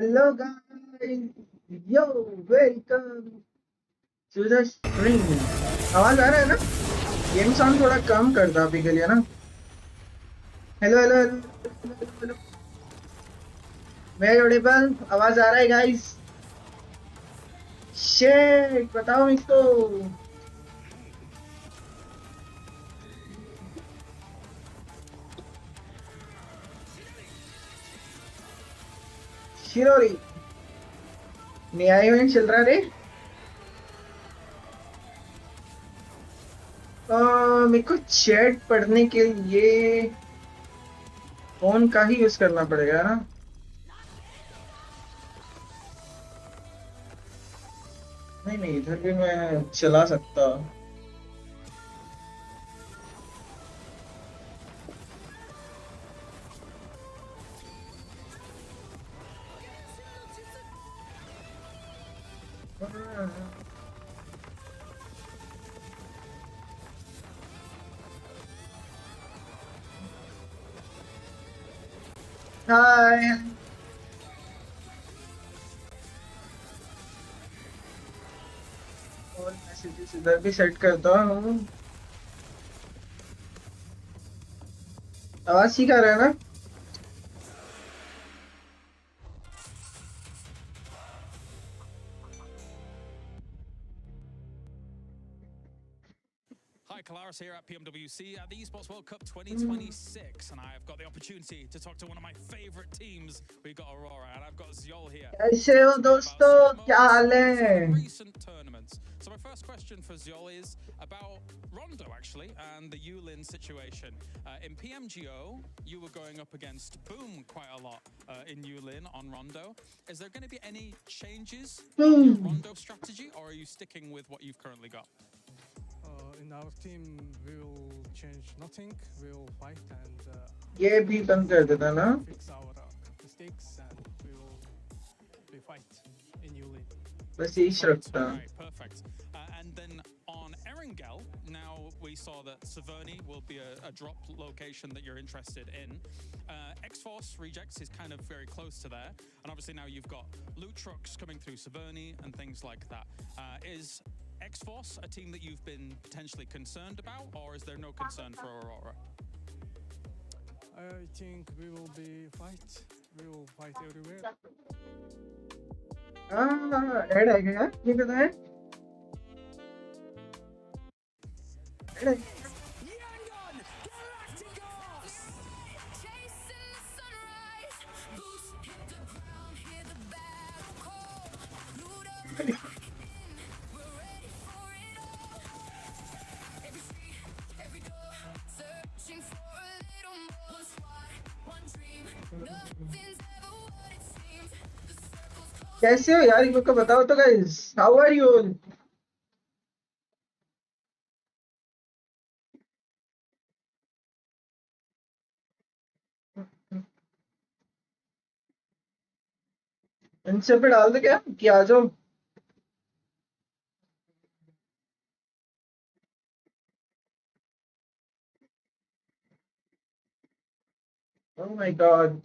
Hello guys, yo, welcome to the stream. आवाज आ रहा है ना? गेम साउंड थोड़ा कम कर दो अभी के लिए ना. Hello hello hello hello. मैं ऑडिबल, आवाज आ रहा है गाइस? शेट बताओ इसको. शिरोरी नया इवेंट चल रहा रे. मेरे को चैट पढ़ने के लिए फोन का ही यूज करना पड़ेगा ना. नहीं नहीं, इधर भी मैं चला सकता. हाय. और मैसेजेस इधर भी सेट करता हूँ. आवाज ठीक आ रहा है ना? Hi, Kalaris here at PMWC at the Esports World Cup 2026, and I have got the opportunity to talk to one of my favorite teams. We've got Aurora, and I've got Zyol here. कैसे हो दोस्तों, क्या हाल है? Recent tournaments. So my first question for Zyol is about Rondo, actually, and the Yulin situation. In PMGO, you were going up against Boom quite a lot in Yulin on Rondo. Is there going to be any changes in your Rondo strategy, or are you sticking with what you've currently got? In our team, we will change nothing. We will fight and ये भी बंद कर देता ना. fix our mistakes, and we fight in Yuli. बस यही रखता. Right, perfect. And then on Erangel, now we saw that Severny will be a drop location that you're interested in. X-Force Rejects is kind of very close to there. And obviously now you've got loot trucks coming through Severny and things like that. Is X-Force a team that you've been potentially concerned about, or is there no concern for Aurora? I think we will fight. We will fight everywhere. Add है क्या? ये पता है? Add है. कैसे हो यार, इनको बताओ तो गाइस. How are you? इनसे पे डाल दो क्या कि आ जाओ. Oh my God.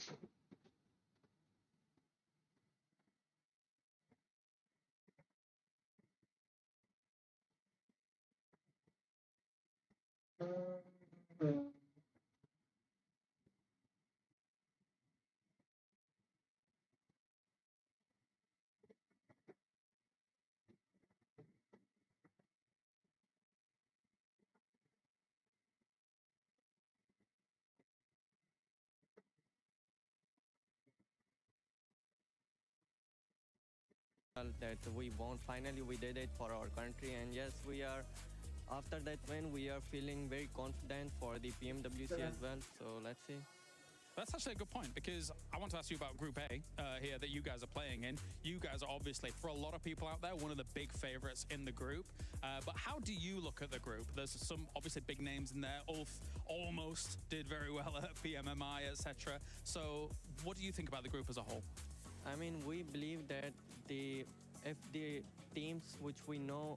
That we won. Finally, we did it for our country, and yes, we are. After that win, we are feeling very confident for the PMWC as well. So let's see. That's actually a good point, because I want to ask you about Group A here that you guys are playing in. You guys are obviously, for a lot of people out there, one of the big favorites in the group. But how do you look at the group? There's some obviously big names in there. Ulf almost did very well at PMMI, etc. So what do you think about the group as a whole? I mean, we believe that if the teams which we know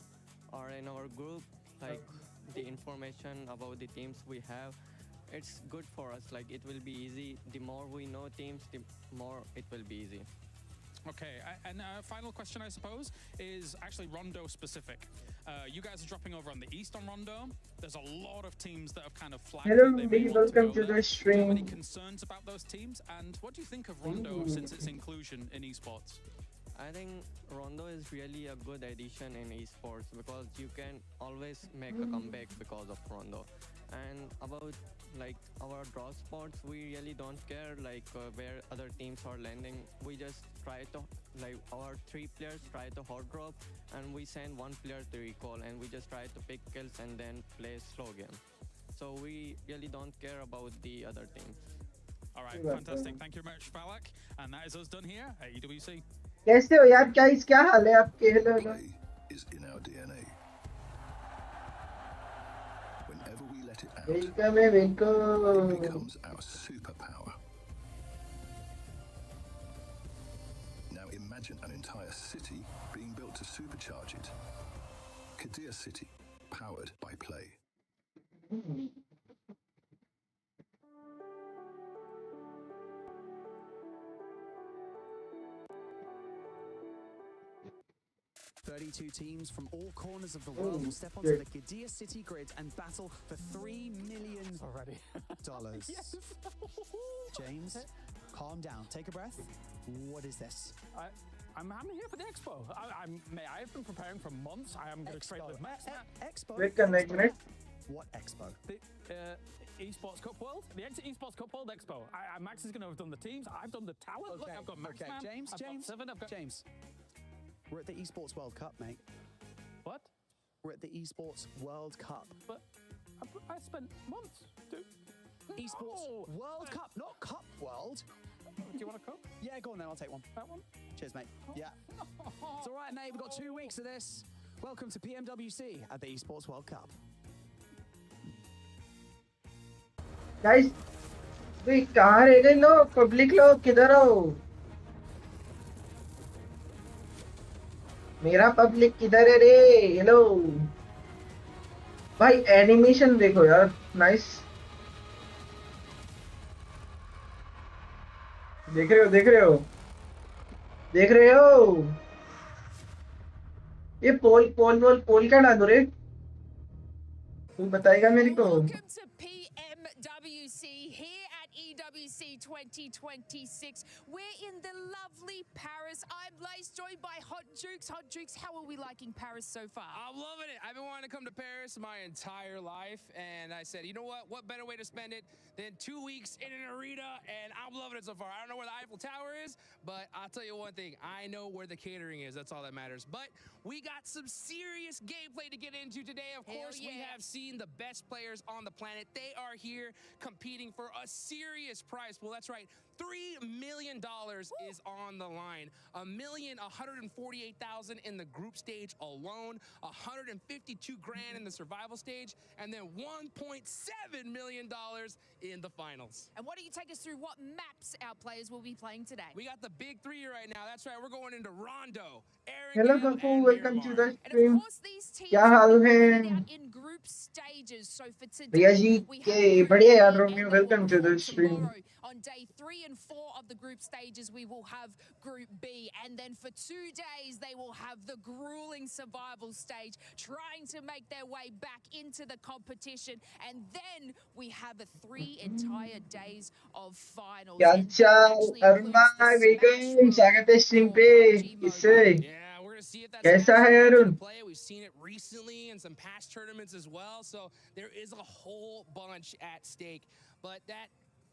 are in our group, like the information about the teams we have, it's good for us. Like, it will be easy. The more we know teams, the more it will be easy. Okay, and final question, I suppose, is actually Rondo specific. You guys are dropping over on the east on Rondo. There's a lot of teams that have kind of flagged Hello, that they may Ruby. want to go Welcome to there. the Do you have any stream. concerns about those teams? And what do you think of Rondo since its inclusion in esports? I think Rondo is really a good addition in esports because you can always make a comeback because of Rondo. And about like our draw spots, we really don't care where other teams are landing. We just try to our 3 players try to hot drop, and we send 1 player to recall, and we just try to pick kills and then play slow game. So we really don't care about the other teams. All right, fantastic. Thank you very much, Falak. And that is us done here at EWC. कैसे हो यार guys क्या हाल है आपके hello hello Play is in our DNA. Whenever we let it out, welcome it welcome becomes our superpower. Now imagine an entire city being built to supercharge it. Kadir City, powered by play. "32 teams from all corners of the world will step onto the Kadir City grid and battle for $3 million Already. Yes. James, calm down. Take a breath. What is this? I'm here for the expo. I've been preparing for months. I am going to trade with Max. Expo? Wait करना एक मिनट What expo? The Esports Cup World, the Esports Cup World Expo. Max is going to have done the teams. I've done the talent. Look, I've got Max, man. James, I've got James, Seven. I've got James. We're at the Esports World Cup, mate. what? We're at the Esports World Cup. But I spent months. Esports Oh, World Cup, not Cup World. Do you want a cup? Yeah, go on then. I'll take one. That one? Cheers, mate. Yeah. It's all right, mate. We've got 2 weeks of this. Welcome to PMWC at the Esports World Cup. guys भाई कहाँ रह गए लोग public लोग किधर हो मेरा public किधर है रे हेलो भाई एनिमेशन देखो यार नाइस देख रहे हो देख रहे हो देख रहे हो ये पोल पोल पोल पोल क्या डालू रे तू बताएगा मेरे को Welcome to PMWC here at EWC 2026. We're in the lovely Paris. I'm Lace, joined by Hot Jukes. Hot Jukes, how are we liking Paris so far? I'm loving it. I've been wanting to come to Paris my entire life, and I said, you know what? What better way to spend it than 2 weeks in an arena? And I'm loving it so far. I don't know where the Eiffel Tower is, but I'll tell you one thing. I know where the catering is. That's all that matters. But we got some serious gameplay to get into today. Of course, we have seen the best players on the planet. They are here competing for a serious prize pool. That's right. $3 million is on the line. $1,148,000 in the group stage alone, 152 grand in the survival stage, and then $1.7 million in the finals. And why don't you take us through what maps our players will be playing today? We got the big 3 right now. That's right. We're going into Rondo, hello Aaron, कंकू and welcome to the Miramar. And stream of course, these teams क्या हाल will be है divided out in group stages. So for भैया today, ji we के have Group बढ़िया यार B, Romeo and then welcome to the on stream tomorrow, on day 3 and 4 of the group stages, we will have Group B. And then for 2 days, they will have the grueling survival stage, trying to make their way back into the competition. And then we have 3 entire days of finals. क्या And that चाल actually Arun includes the भाई Smash welcome Room स्वागत है stream for पे PUBG किससे Mobile. Yeah, we're going to see if that कैसा Smash है comes Arun into play. We've seen it recently in some past tournaments as well, so there is a whole bunch at stake. But that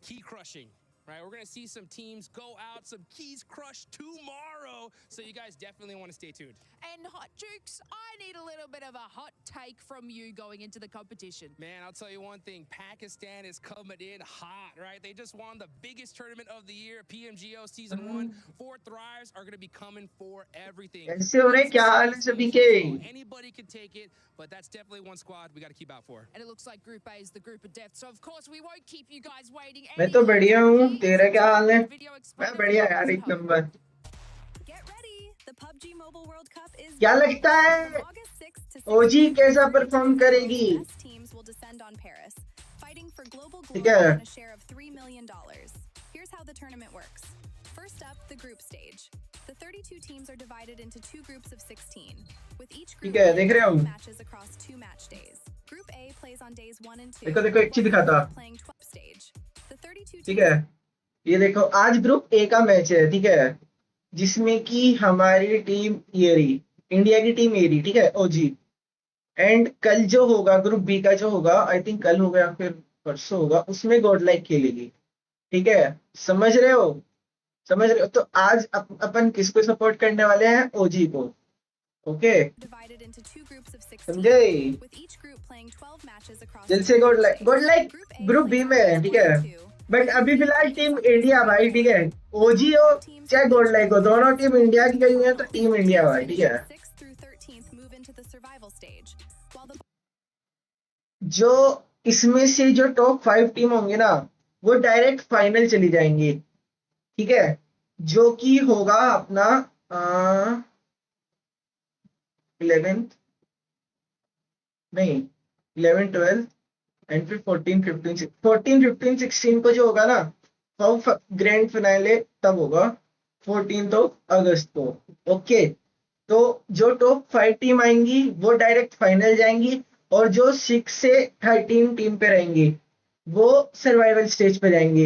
key crushing, right? We're going to see some teams go out, some keys crushed tomorrow, so you guys definitely want to stay tuned. And Hot Jukes, I need a little bit of a hot take from you going into the competition. Man, I'll tell you one thing. Pakistan is coming in hot, right? They just won the biggest tournament of the year, PMGO Season 1. 4 Thrives are going to be coming for everything. कैसे हो रहे क्या हाल है सभी के Anybody can take it, but that's definitely one squad we got to keep out for. And it looks like Group A is the group of death. So, of course, we won't keep you guys waiting. मैं तो बढ़िया हूँ तेरा क्या हाल है Video मैं explainer बढ़िया for यार this एक hub. Number Get ready! The PUBG Mobile World Cup is क्या लगता है from August 6th to 16th. ओजी कैसा परफॉर्म करेगी Best teams will descend on Paris, fighting for global ठीक glory है and a share of $3 million. Here's Here's how the tournament works. First up, the group stage. The 32 teams are divided into two groups of 16, with each group ठीक है, देख रहे हो? matches across 2 match days. Group A plays on days 1 and 2. देखो एक चीज दिखाता, Playing 12 stage. The 32 ठीक है? ये देखो, आज ग्रुप ए का मैच है, ठीक है, जिसमें कि हमारी टीम ये रही, इंडिया की टीम ये रही, ठीक है, ओजी। एंड कल जो होगा ग्रुप बी का, जो होगा आई थिंक कल होगा या फिर परसों होगा, उसमें गॉड लाइक खेलेगी, ठीक है? समझ रहे हो? समझ रहे हो? तो आज अपन किसको सपोर्ट करने वाले हैं? ओजी को। Okay, divided into two groups of 16, समझे? with each group playing 12 matches across जल्द से गॉड लाइक ग्रुप बी में है, ठीक है? बट अभी फिलहाल टीम इंडिया भाई, ठीक है? ओजी हो चाहे गॉड लाइक हो, दोनों टीम इंडिया की गई है, तो टीम इंडिया भाई, ठीक है? 6th through 13th move into the survival stage, while the जो इसमें से जो टॉप 5 टीम होंगे ना, वो डायरेक्ट फाइनल चली जाएंगी, ठीक है? जो कि होगा अपना 11th नहीं 11 12 एंड फिर 14 15 16 को जो होगा ना, वो ग्रैंड फिनाले तब होगा 14 अगस्त को। ओके, तो जो टॉप 5 टीम आएंगी वो डायरेक्ट फाइनल जाएंगी, और जो 6 से 13 टीम पे रहेंगी वो सर्वाइवल स्टेज पे जाएंगी,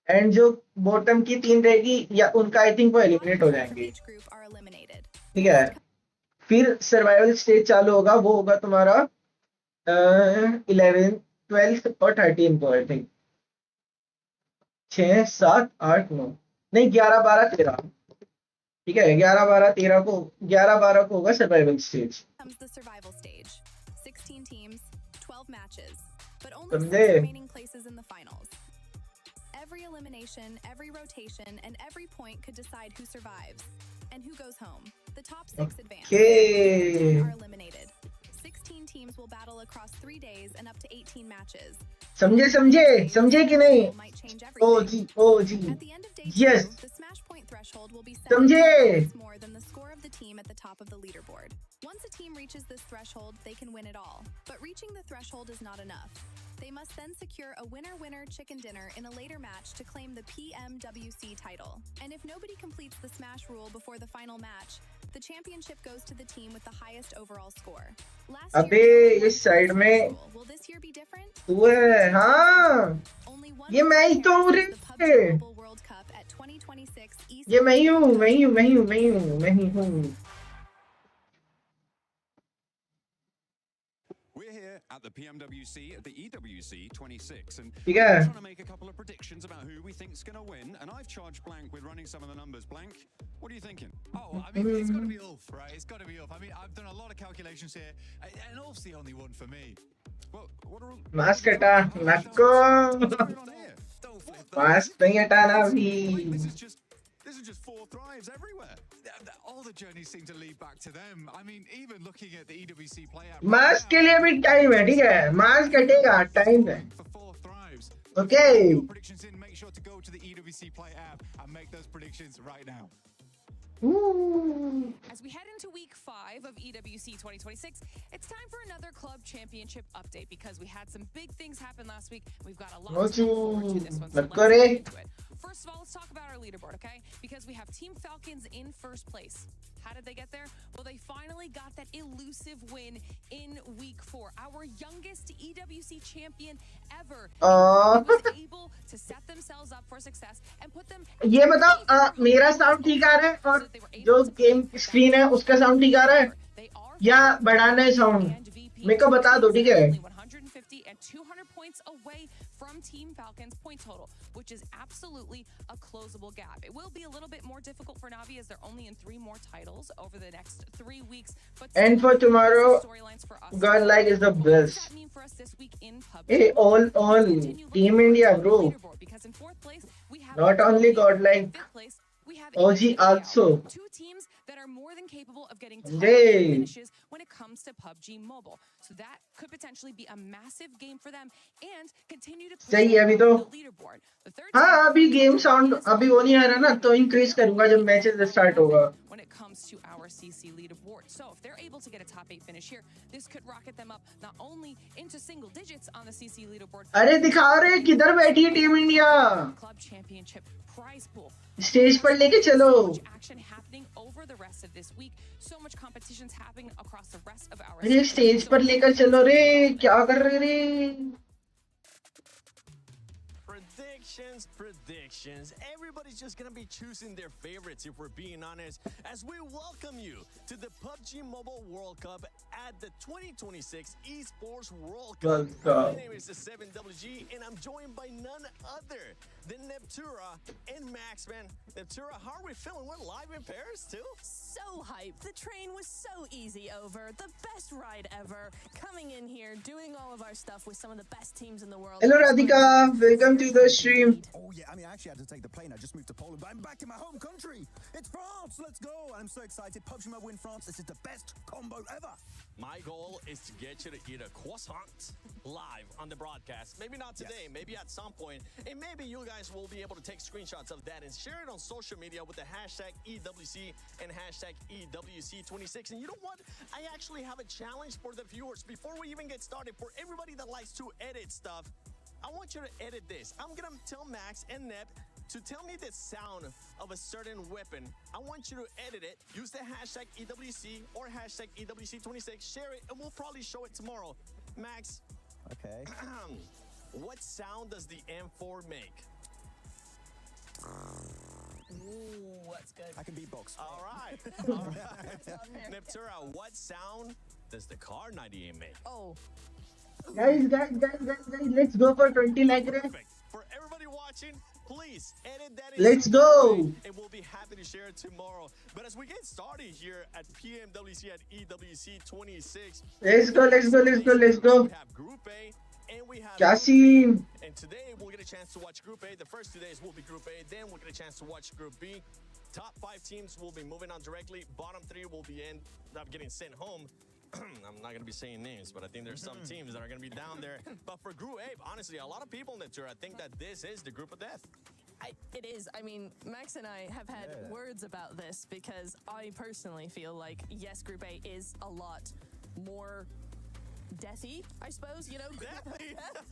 एंड जो बॉटम की 3 रहेगी या उनका आई थिंक वो एलिमिनेट हो जाएंगे, each group are eliminated. ठीक है? फिर सर्वाइवल स्टेज चालू होगा, वो होगा तुम्हारा 11 12 और 13 को, आई थिंक 6 7 8 9 नहीं 11 12 13, ठीक है? 11 12 13 को 11 12 को होगा survival stage. Comes the survival stage. 16 teams, 12 matches, but only 6 समझे? remaining places in the finals. Every elimination, every rotation, and every point could decide who survives and who goes home. The top 6 advance. Okay. Are eliminated. 16 teams will battle across 3 days and up to 18 matches. समझे कि नहीं? Might change everything. OG At the end of day Yes. 2, the smash point threshold will be set समझे? at 10 points more than the score of the team at the top of the leaderboard. Once a team reaches this threshold, they can win it all. But reaching the threshold is not enough. They must then secure a winner-winner chicken dinner in a later match to claim the PMWC title. And if nobody completes the smash rule before the final match, the championship goes to the team with the highest overall score. Last अबे year, इस side में will this year be different? तू है, हाँ Only one ये मैं ही तो हूँ रे, the PUBG Mobile World Cup at 2026 ये मैं ही हूँ। We're here at the PMWC at the EWC 26, and ठीक we're है? trying to make a couple of predictions about who we think's going to win. And I've charged Blank with running some of the numbers. Blank, what are you thinking? Oh, I mean, it's got to be Ulf, right? It's got to be Ulf. I mean, I've done a lot of calculations here, and Ulf's the only one for me. Well, what are all... mask हटा, नक्को What's going on here? Don't flip that. Mask नहीं हटाना Wait, भी। this is just 4 thrives everywhere. All the journeys seem to lead back to them. I mean, even looking at the EWC play out. Mask के लिए भी time है, ठीक है? Mask हटेगा, टाइम है। For 4 thrives. Okay. Get your predictions in. Make sure to go to the EWC Play app and make those predictions right now. Ooh. As we head into week 5 of EWC 2026, it's time for another club championship update because we had some big things happen last week. We've got a lot to look forward to this one, so let's get into it. First of all, let's talk about our leaderboard, okay? Because we have Team Falcons in first place. How did they get there? Well, they finally got that elusive win in week 4. Our youngest EWC champion ever was able to set themselves up for success and put them. ये बताओ, मेरा sound ठीक आ रहा है और जो game screen है उसका साउंड ठीक आ रहा है या बढ़ाना है साउंड? मेरे को बता दो, ठीक है? 150 and 200 points away from Team Falcons' point total, which is absolutely a closable gap. It will be a little bit more difficult for Navi as they're only in 3 more titles over the next 3 weeks. But And for tomorrow, storylines for us. godlike is the What does best. that mean for us this week in PUBG? Hey, all Team India, bro. Because in 4th place, we have Not only godlike, in 5th place, we have OG India. also. 2 teams that are more than capable of getting top Yay. finishes when it comes to PUBG Mobile. So that could potentially be a massive game for them and continue to push सही है them अभी up तो the leaderboard. The third हाँ team अभी from game PUBG sound is अभी वो नहीं आ रहा ना तो इंक्रीज करूंगा जब मैचेस स्टार्ट होगा when it comes to our CC leaderboard. So if they're able to get a top 8 finish here, this could rocket them up not only into single digits on the CC leaderboard. अरे दिखा रहे किधर बैठी है team India Club Championship prize pool. Stage पर लेके चलो So much action happening over the rest of this week. So much competitions happening across the rest of our अरे स्टेज पर लेकर चलो रे क्या कर रहे रे Predictions. Everybody's just gonna be choosing their favorites if we're being honest. As we welcome you to the PUBG Mobile World Cup at the 2026 Esports World Cup. My name is the 7WG and I'm joined by none other than Neptura and Maxman. Neptura, how are we feeling? We're live in Paris too? So hyped. The train was so easy over. The best ride ever. Coming in here, doing all of our stuff with some of the best teams in the world. Hello Radhika, welcome to the stream. Oh yeah, I mean I actually had to take the plane. I just moved to Poland, but I'm back in my home country. It's France. Let's go. I'm so excited. PUBG Mobile in France. This is the best combo ever. My goal is to get you to eat a croissant live on the broadcast. Maybe not today, maybe at some point. And maybe you guys will be able to take screenshots of that and share it on social media with the hashtag EWC and hashtag EWC26. And you know what? I actually have a challenge for the viewers. Before we even get started, for everybody that likes to edit stuff, I want you to edit this. I'm going to tell Max and Nep to tell me the sound of a certain weapon. I want you to edit it. Use the hashtag EWC or hashtag EWC26. Share it, and we'll probably show it tomorrow. Max. Okay. What sound does the M4 make? Ooh, that's good. I can beatbox. All right. All right. Neptura, what sound does the Car 98 make? Oh. Guys, let's go for 20 like that. Perfect. For everybody watching, please edit that. Let's go. And we'll be happy to share it tomorrow. But as we get started here at PMWC at EWC 26. Let's go. We have Group A and we have Kasim. And today we'll get a chance to watch Group A. The first 2 days will be Group A. Then we'll get a chance to watch Group B. Top 5 teams will be moving on directly. Bottom 3 will be end up getting sent home. I'm not going to be saying names, but I think there's some teams that are going to be down there. But for Group A, honestly, a lot of people in the tour, I think that this is the group of death. It is. I mean, Max and I have had words about this because I personally feel like, yes, Group A is a lot more deathy, I suppose, you know?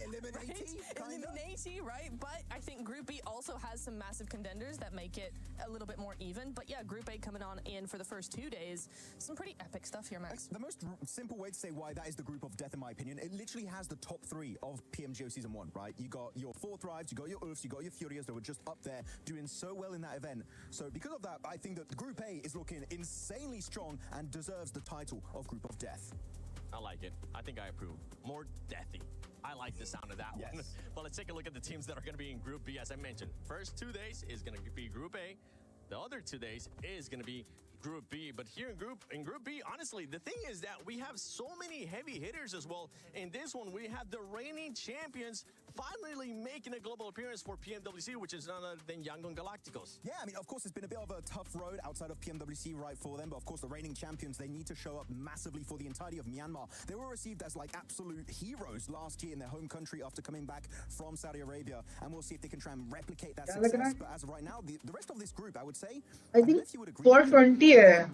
Eliminatey, right? But I think Group B also has some massive contenders that make it a little bit more even. But yeah, Group A coming on in for the first 2 days. Some pretty epic stuff here, Max. The most simple way to say why that is the group of death, in my opinion, it literally has the top 3 of PMGO Season 1, right? You got your 4 Thrives, you got your Oofs, you got your Furious that were just up there doing so well in that event. So because of that, I think that Group A is looking insanely strong and deserves the title of Group of Death. I like it. I think I approve. More deathy. I like the sound of that one. But let's take a look at the teams that are going to be in Group B, as I mentioned. First 2 days is going to be Group A. The other 2 days is going to be Group B. But here in Group B, honestly, the thing is that we have so many heavy hitters as well. In this one, we have the reigning champions finally making a global appearance for PMWC, which is none other than Yangon Galacticos. Yeah, I mean, of course, it's been a bit of a tough road outside of PMWC right for them, but of course, the reigning champions, they need to show up massively for the entirety of Myanmar. They were received as, like, absolute heroes last year in their home country after coming back from Saudi Arabia, and we'll see if they can try and replicate that success. But as of right now, the rest of this group, I would say, I think 420 है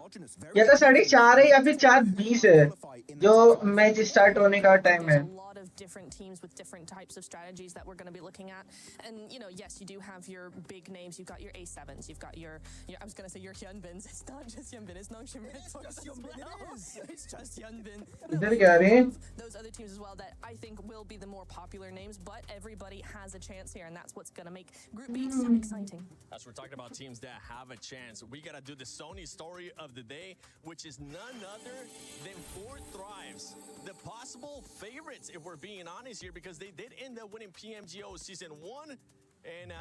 या तो 4.5 है या फिर 4:20 है जो match start होने का टाइम है Of different teams with different types of strategies that we're going to be looking at. And, you know, yes, you do have your big names. You've got your A7s. You've got your I was going to say your Hyunbins. It's not just Hyunbin. It's no Shimmer. It's just Hyunbin. It's just Hyunbin. इधर क्या रहे हैं Those other teams as well that I think will be the more popular names, but everybody has a chance here, and that's what's going to make Group B so exciting. As we're talking about teams that have a chance, we got to do the Sony story of the day, which is none other than 4 Thrives. The possible favorites, if we're being honest here, because they did end up winning PMGO Season 1. And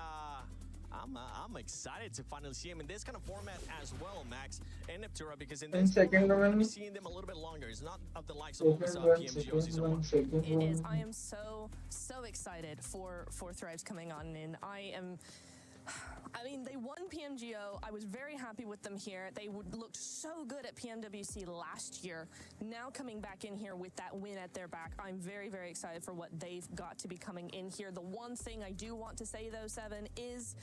I'm excited to finally see him in this kind of format as well, Max and Neptura, because in this we're going to be seeing them a little bit longer. It's not of the likes of what we saw PMGO Season 1. It is. I am so excited for Thrives coming on in. I am I mean, they won PMGO. I was very happy with them here. They looked so good at PMWC last year. Now coming back in here with that win at their back, I'm very, very excited for what they've got to be coming in here. The one thing I do want to say, though, Seven, is...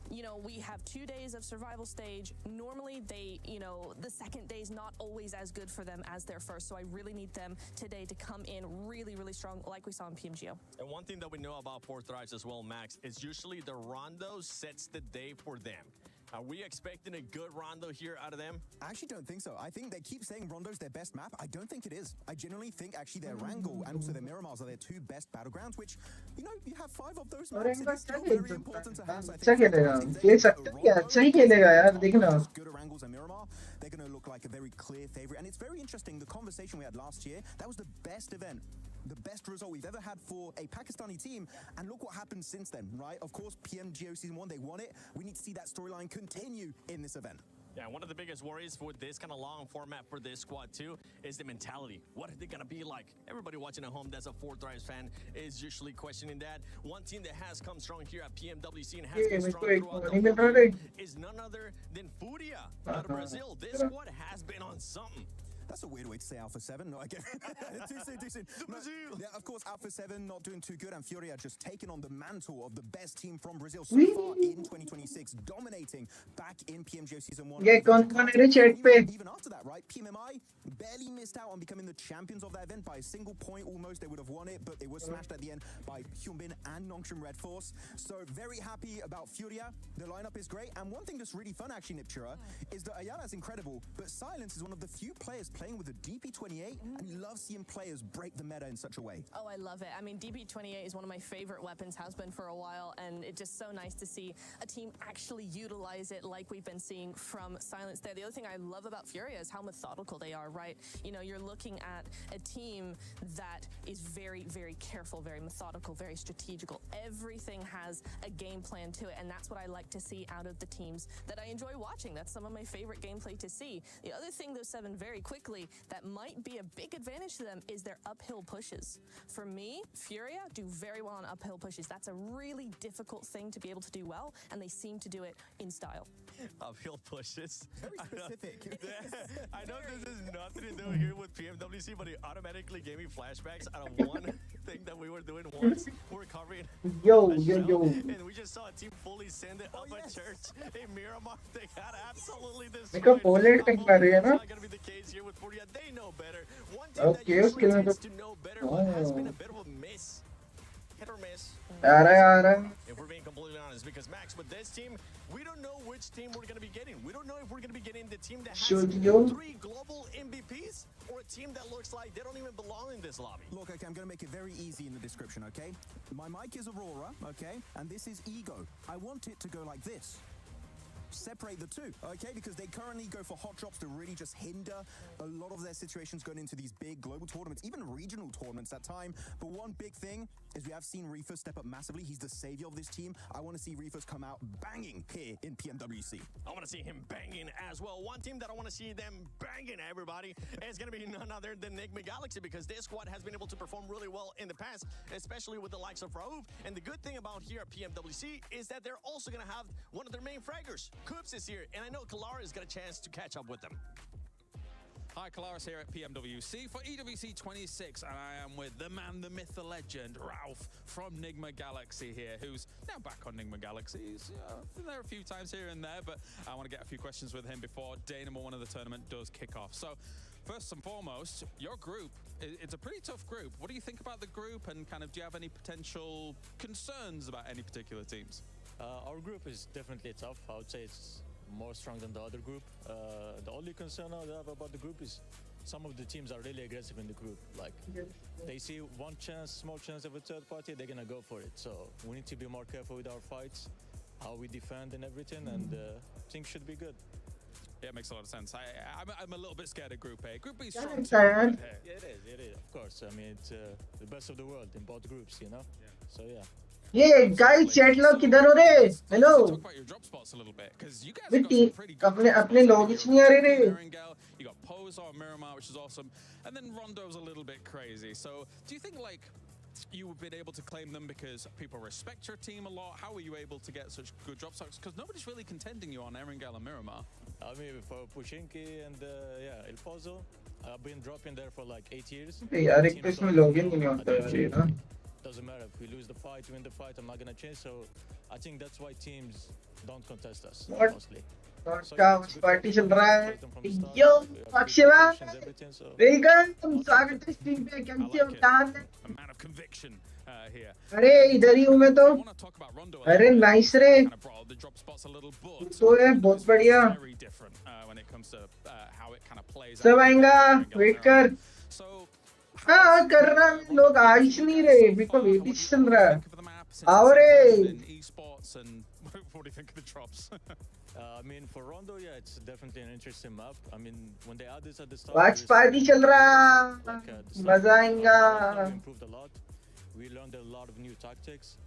You know, we have 2 days of survival stage. Normally, the second day is not always as good for them as their first. So I really need them today to come in really, really strong, like we saw in PMGO. And one thing that we know about authorized as well, Max, is usually the rondo sets the day for them. Are we expecting a good rondo here out of them? I actually don't think so. I think they keep saying Rondo's their best map. I don't think it is. I genuinely think actually their Wrangle and also their Miramars are their two best battlegrounds, which, you know, you have 5 of those maps. It is still very important to have. So I अच्छा think खेलेगा खेल सकता है क्या अच्छा ही खेलेगा यार देखना good at Wrangles and Miramar, they're going to look like a very clear favorite. And it's very interesting, the conversation we had last year, that was the best event, the best result we've ever had for a Pakistani team, and look what happened since then, right? Of course, PMGO Season 1, they won it. We need to see that storyline continue in this event. Yeah, one of the biggest worries for this kind of long format for this squad too is the mentality. What are they going to be like? Everybody watching at home that's a authorized fan is usually questioning that. One team that has come strong here at PMWC and has been strong throughout the whole year is none other than Furia out of Brazil. This squad has been on something. That's a weird way to say Alpha 7. No, I get it. Too soon. No, yeah, of course, Alpha 7 not doing too good, and Furia just taking on the mantle of the best team from Brazil so far in 2026, dominating back in PMGO Season 1. ये कौन है रे chat पे Even after that, right? PMMI barely missed out on becoming the champions of that event by a single point almost. They would have won it, but they were smashed at the end by Hyunbin and Nongshim Red Force. So very happy about Furia. The lineup is great, and one thing that's really fun actually, Niptura, is that Ayala's incredible, but Silence is one of the few players playing with a DP28, and you love seeing players break the meta in such a way. Oh, I love it. I mean, DP28 is one of my favorite weapons, has been for a while, and it's just so nice to see a team actually utilize it like we've been seeing from Silence there. The other thing I love about Furia is how methodical they are, right? You know, you're looking at a team that is very, very careful, very methodical, very strategical. Everything has a game plan to it, and that's what I like to see out of the teams that I enjoy watching. That's some of my favorite gameplay to see. The other thing, though, Seven, very quickly, that might be a big advantage to them is their uphill pushes. For me, Furia do very well on uphill pushes. That's a really difficult thing to be able to do well, and they seem to do it in style. Uphill pushes. Very specific. I know this is nothing to do here with PMWC, but it automatically gave me flashbacks out of one thing that we were doing once. We're covering yo and we just saw a team fully send it up a church in Miramar. They got absolutely destroyed. देखो पोलेट take कर रही है ना It's not going to be the case here with Furia. They know better. One team that usually tends to know better, but has been a bit of a miss. Hit or miss. आ रहा है If we're being completely honest, because Max, with this team, we don't know which team we're going to be getting. We don't know if we're going to be getting the team that has Studio. 3 global MVPs or a team that looks like they don't even belong in this lobby. Look, okay, I'm going to make it very easy in the description, okay? My mic is Aurora, okay? And this is Ego. I want it to go like this. Separate the two, okay? Because they currently go for hot drops to really just hinder a lot of their situations going into these big global tournaments, even regional tournaments at time. But one big thing is we have seen Reefers step up massively. He's the savior of this team. I want to see Reefers come out banging here in PMWC. I want to see him banging as well. One team that I want to see them banging, everybody, is going to be none other than Enigma Galaxy, because this squad has been able to perform really well in the past, especially with the likes of Raouf. And the good thing about here at PMWC is that they're also going to have one of their main fraggers. Coops is here, and I know Kalaris got a chance to catch up with them. Hi, Kalaris here at PMWC for EWC 26, and I am with the man, the myth, the legend, Ralph from Nigma Galaxy here, who's now back on Nigma Galaxy. He's been there a few times here and there, but I want to get a few questions with him before day number 1 of the tournament does kick off. So, first and foremost, your group, it's a pretty tough group. What do you think about the group, and kind of do you have any potential concerns about any particular teams? Our group is definitely tough. I would say it's more strong than the other group. The only concern I have about the group is some of the teams are really aggressive in the group. Like, they see one chance, small chance of a third party, they're gonna go for it. So we need to be more careful with our fights, how we defend and everything, and things should be good. Yeah, it makes a lot of sense. I'm a little bit scared of Group A. Group B is Yeah, strong it's too. sad. Yeah. It is, of course. I mean, it's the best of the world in both groups, you know? Yeah. So yeah. ये guys chat लोग किधर हो रे hello Talk about your drop spots a little bit, because you guys have got some pretty good अपने लोग ही नहीं आ रहे रे Erangel, you got Pose on Miramar, which is awesome, and then Rondo's a little bit crazy. So do you think, like, you've been able to claim them because people respect your team a lot? How were you able to get such good drop stocks? Because nobody's really contending you on Erangel and Miramar. I mean, for Pushinki and El Pozo, I've been dropping there for like 8 years. यार एक तो इसमें login ही नहीं होता है ना. Doesn't matter if we lose the fight, win the fight, I'm not gonna change. So I think that's why teams don't contest us mostly. WATCHPARTY चल रहा है. Yo, Akshara, welcome. स्वागत है स्ट्रीम पे. कैसे हो? कहाँ है? A man of conviction here. अरे इधर ही हूँ मैं तो. अरे nice रे. The drop spot's a little but तो है बहुत बढ़िया. very different when it comes to how it kind of plays. सब आएगा. Wait कर. हाँ कर रहा है. लोग आ ही नहीं रहे. बिल्कुल वेट ही चल रहा है. आओ रे. Esports and what do you think of the drops? I mean, for Rondo, yeah, it's definitely an interesting map. I mean, when they add this at the start, WATCHPARTY चल रहा. मजा आएगा. We improved a lot. We learned a lot of new tactics,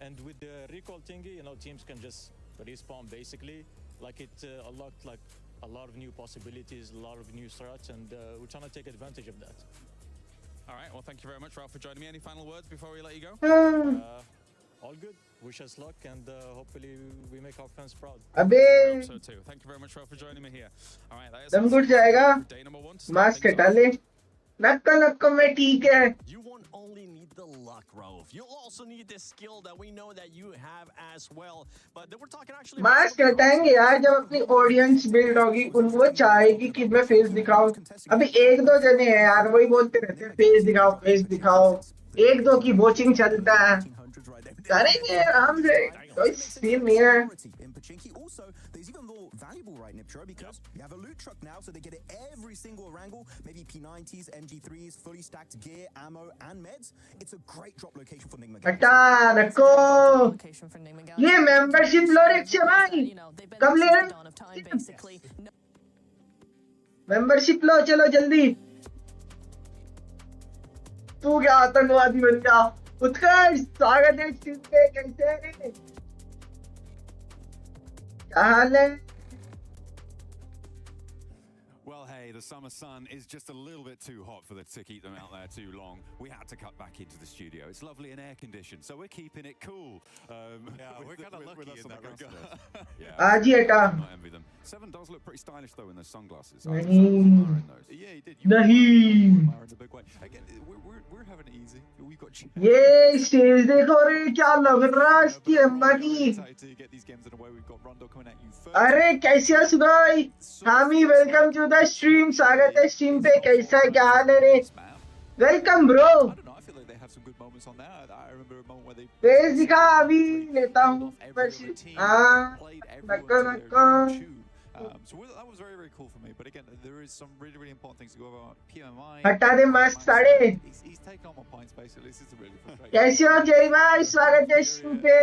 and with the recall thingy, you know, teams can just respawn basically. Like it unlocked like a lot of new possibilities, a lot of new threats, and we're trying to take advantage of that. All right. Well, thank you very much, Ralph, for joining me. Any final words before we let you go? All good. Wish us luck, and hopefully we make our fans proud. अबे. I hope so too. Thank you very much, Ralph, for joining me here. All right. That is दम घुट जाएगा. day number 1. Mask हटा ले. नक्को में ठीक है. You won't only need the luck, Rauf. You'll also need the skill that we know that you have as well. But then we're talking actually. Mask हटाएंगे यार जब अपनी ऑडियंस बिल्ड होगी. उनको चाहेगी कि मैं फेस दिखाऊं. अभी एक दो जने हैं यार वही बोलते रहते हैं फेस दिखाओ. एक दो की वॉचिंग चलता है. करेंगे आराम से. कोई सीन नहीं है. Also, there's even more valuable, right, Niptro, because you have a loot truck now, so they get it every single wrangle, maybe P90s, MG3s, fully stacked gear, ammo, and meds. It's a great drop location for Nigma. हटा रखो. ये membership लो रे भाई. कब ले रहे? Membership लो चलो जल्दी. तू क्या आतंकवादी बन गया? उत्कर्ष स्वागत है स्ट्रीम पे. कैसे है? क्या हाल है? Well, hey, the summer sun is just a little bit too hot for the to keep them out there too long. We had to cut back into the studio. It's lovely and air conditioned, so we're keeping it cool. Yeah, we're kind of lucky in that regard. Yeah, आज ही हटा. not envy them. Seven does look pretty stylish though in those sunglasses. नहीं. Yeah, he did. नहीं. In a big way. Again, we're having it easy. We've got. ये stage देखो रे क्या लग रहा है इसकी अम्मा की. To get these games in a way, we've got Rondo coming at you first. अरे कैसे हो सुगोई? हामी वेलकम टू द स्ट्रीम. स्वागत है स्ट्रीम पे. कैसा है? क्या हाल है रे? Welcome bro. I don't know. I feel like they have some good moments on there. I remember a moment where they. Face दिखा अभी लेता हूँ. हाँ. नक्को. So that was very, very cool for me. But again, there is some really, really important things to go about. PMI. हटा दे mask साड़े. He's taken on my points basically. This is really frustrating. कैसे हो Jerry भाई? स्वागत है stream पे.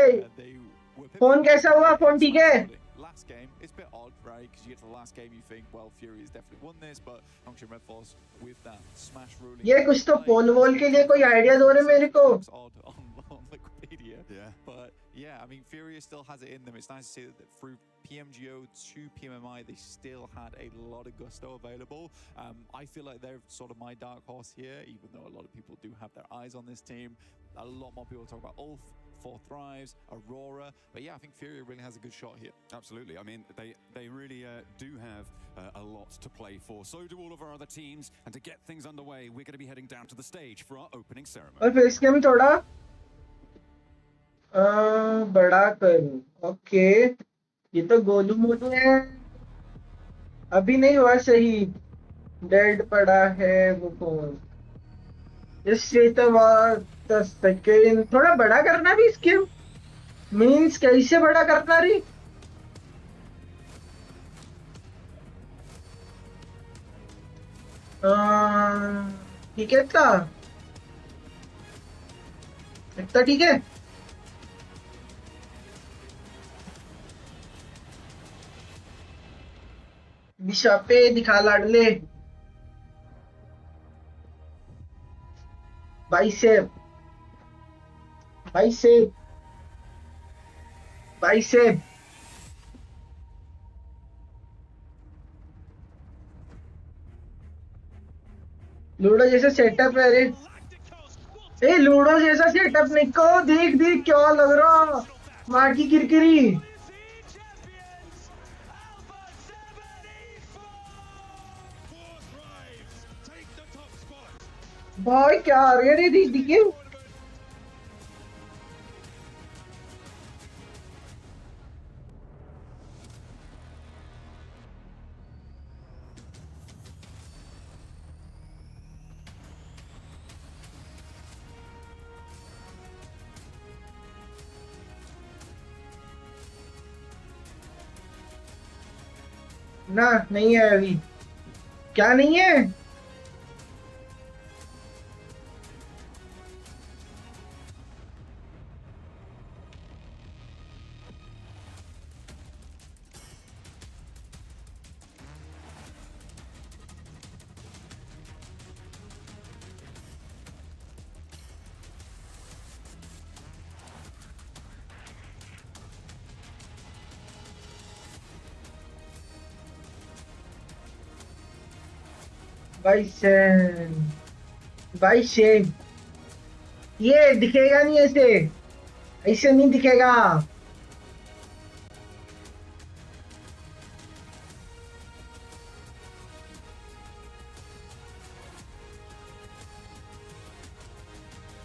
Phone कैसा हुआ? फोन ठीक है? Last game, it's a bit odd, right? Because you get to the last game, you think, well, Fury has definitely won this, but Function Red Force with that smash ruling. ये कुछ तो पोल वोल के लिए कोई idea दो रे मेरे को. Looks odd on Wikipedia. Yeah. But yeah, I mean, Fury still has it in them. It's nice to see that through PMGO to PMMI, they still had a lot of gusto available. I feel like they're sort of my dark horse here, even though a lot of people do have their eyes on this team. A lot more people talk about Ulf, Four Thrives, Aurora, but yeah, I think Fury really has a good shot here. Absolutely. I mean, they really do have a lot to play for. So do all of our other teams. And to get things underway, we're going to be heading down to the stage for our opening ceremony. और face cam थोड़ा बड़ा करूं. Okay. ये तो गोलू मोलू है. अभी नहीं हुआ सही. डेड पड़ा है वो फोन. इससे तो बात 10 सेकेंड. थोड़ा बड़ा करना भी स्किम. मीन्स कैसे बड़ा करना रही? ठीक है इतना ठीक है. दिशा पे दिखा लाडले. बाइसेप लूडो जैसे सेटअप है रे. ए लूडो जैसा सेटअप निको, देख देख क्या लग रहा, माँ की किरकिरी। भाई क्या आ रही है दीदी के। ना नहीं है अभी। क्या नहीं है? भाई सेन, भाई शेन, ये दिखेगा नहीं ऐसे, ऐसे नहीं दिखेगा।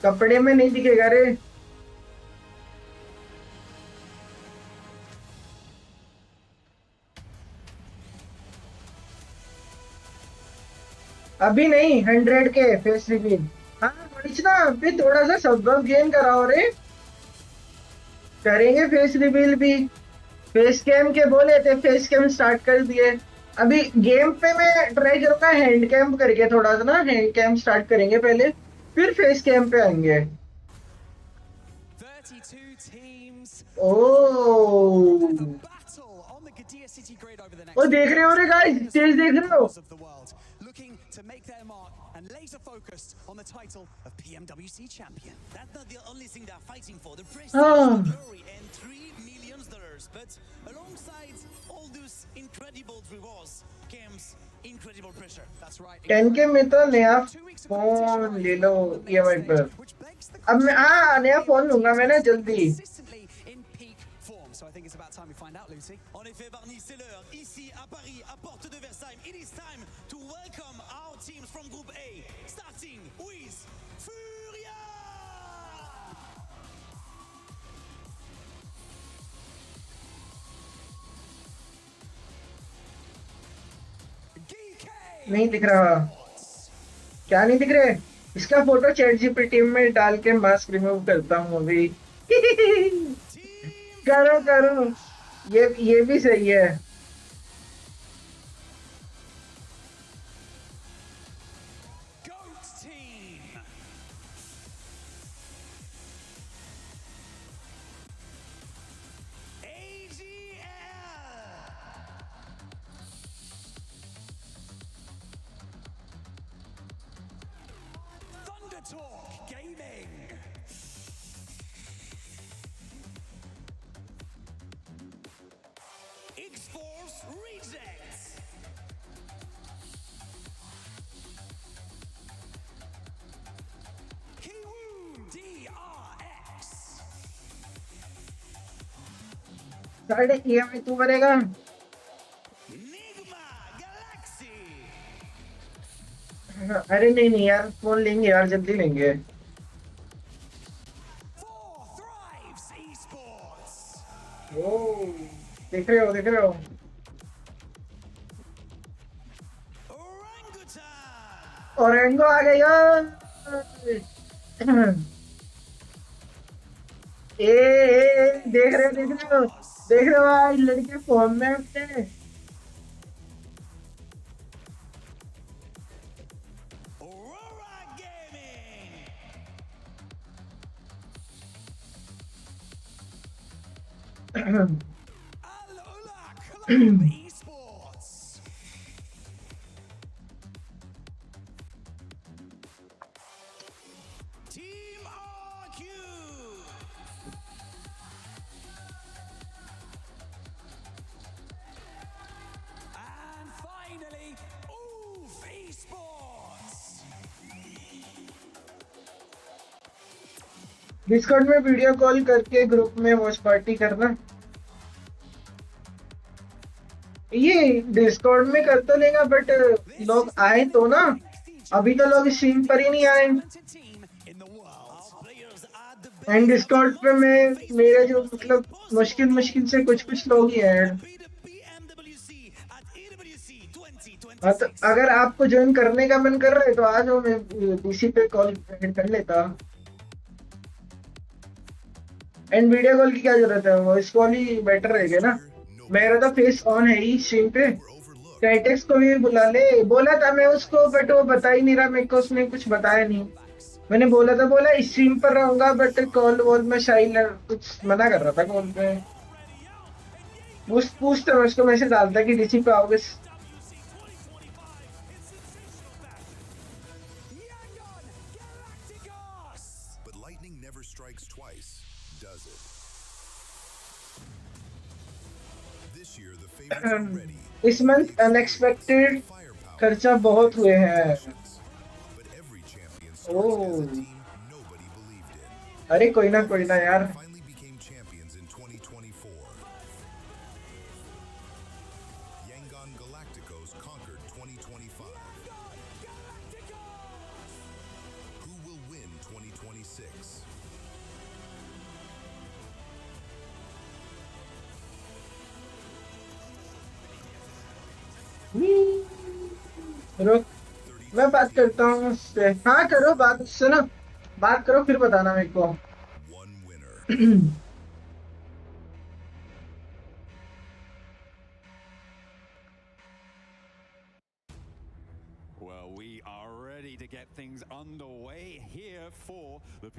कपड़े में नहीं दिखेगा रे। अभी नहीं, 100 के फेस रिवील। हाँ मनीष ना, अभी थोड़ा सा सबक गेन कराओ रे, करेंगे फेस रिवील भी। फेस कैम के बोले थे, फेस कैम स्टार्ट कर दिए। अभी गेम पे मैं ट्राई करूंगा हैंड कैम करके, थोड़ा सा ना हैंड कैम स्टार्ट करेंगे पहले, फिर फेस कैम पे आएंगे। ओह, ओ देख रहे हो रे गाइस, तेज देख रहे हो? Looking to make their mark and laser focused on the title of PMWC champion. That's not the only thing they're fighting for. The prestige, the glory, and $3 million. But alongside all those incredible rewards comes incredible pressure. That's right. 10K में तो नया phone ले लो EMI पर। अब मैं नया phone लूंगा मैं ना जल्दी। So I think it's about time we find out, Lucy. En effet, Barney, c'est l'heure. Ici, à Paris, à Porte de Versailles, it is time to welcome our teams from Group A, starting with Furia! नहीं दिख रहा। क्या नहीं दिख रहे? इसका photo chat GPT में डाल के मास्क रिमूव करता हूँ अभी। करो करो, ये भी सही है। Talk Gaming. X-Force Rejects. Kiwoo DRX. साढ़े EMI तू भरेगा? अरे नहीं नहीं यार, फोन लेंगे यार, जल्दी लेंगे। ओह, देख रहे हो देख रहे हो? ओरेंगो आ गया। देख रहे हो देख रहे हो देख रहे हो भाई, लड़के फोन में अपने। Esports. Team RQ. And finally, Esports. Discord में वीडियो कॉल करके ग्रुप में वॉच पार्टी करना। ये डिस्कॉर्ड में कर तो लेगा बट लोग आए तो ना, अभी तो लोग स्ट्रीम पर ही नहीं आए। एंड डिस्कॉर्ड पे मैं मेरे जो मतलब मुश्किल से कुछ लोग ही ऐड। हाँ तो अगर आपको ज्वाइन करने का मन कर रहा है तो आ जाओ, मैं पीसी पे कॉल कर लेता। एंड वीडियो कॉल की क्या जरूरत है, वॉइस कॉल ही बेटर रहेगा ना। मेरा तो फेस ऑन है ही स्ट्रीम पे। टाइटेक्स को भी बुला ले, बोला था मैं उसको बट वो बता ही नहीं रहा मेरे को, उसने कुछ बताया नहीं। मैंने बोला था, बोला स्ट्रीम पर रहूंगा बट कॉल वॉल में शायद कुछ मना कर रहा था कॉल पे। पूछते मैं उसको मैसेज डालता कि डीसी पे आओगे। But lightning never strikes twice, does it? This year the favorites are ready. इस मंथ अनएक्सपेक्टेड खर्चा बहुत हुए हैं। ओह अरे कोई ना यार। रुक मैं बात करता हूँ उससे। हाँ करो बात उससे ना, बात करो फिर बताना मेरे को।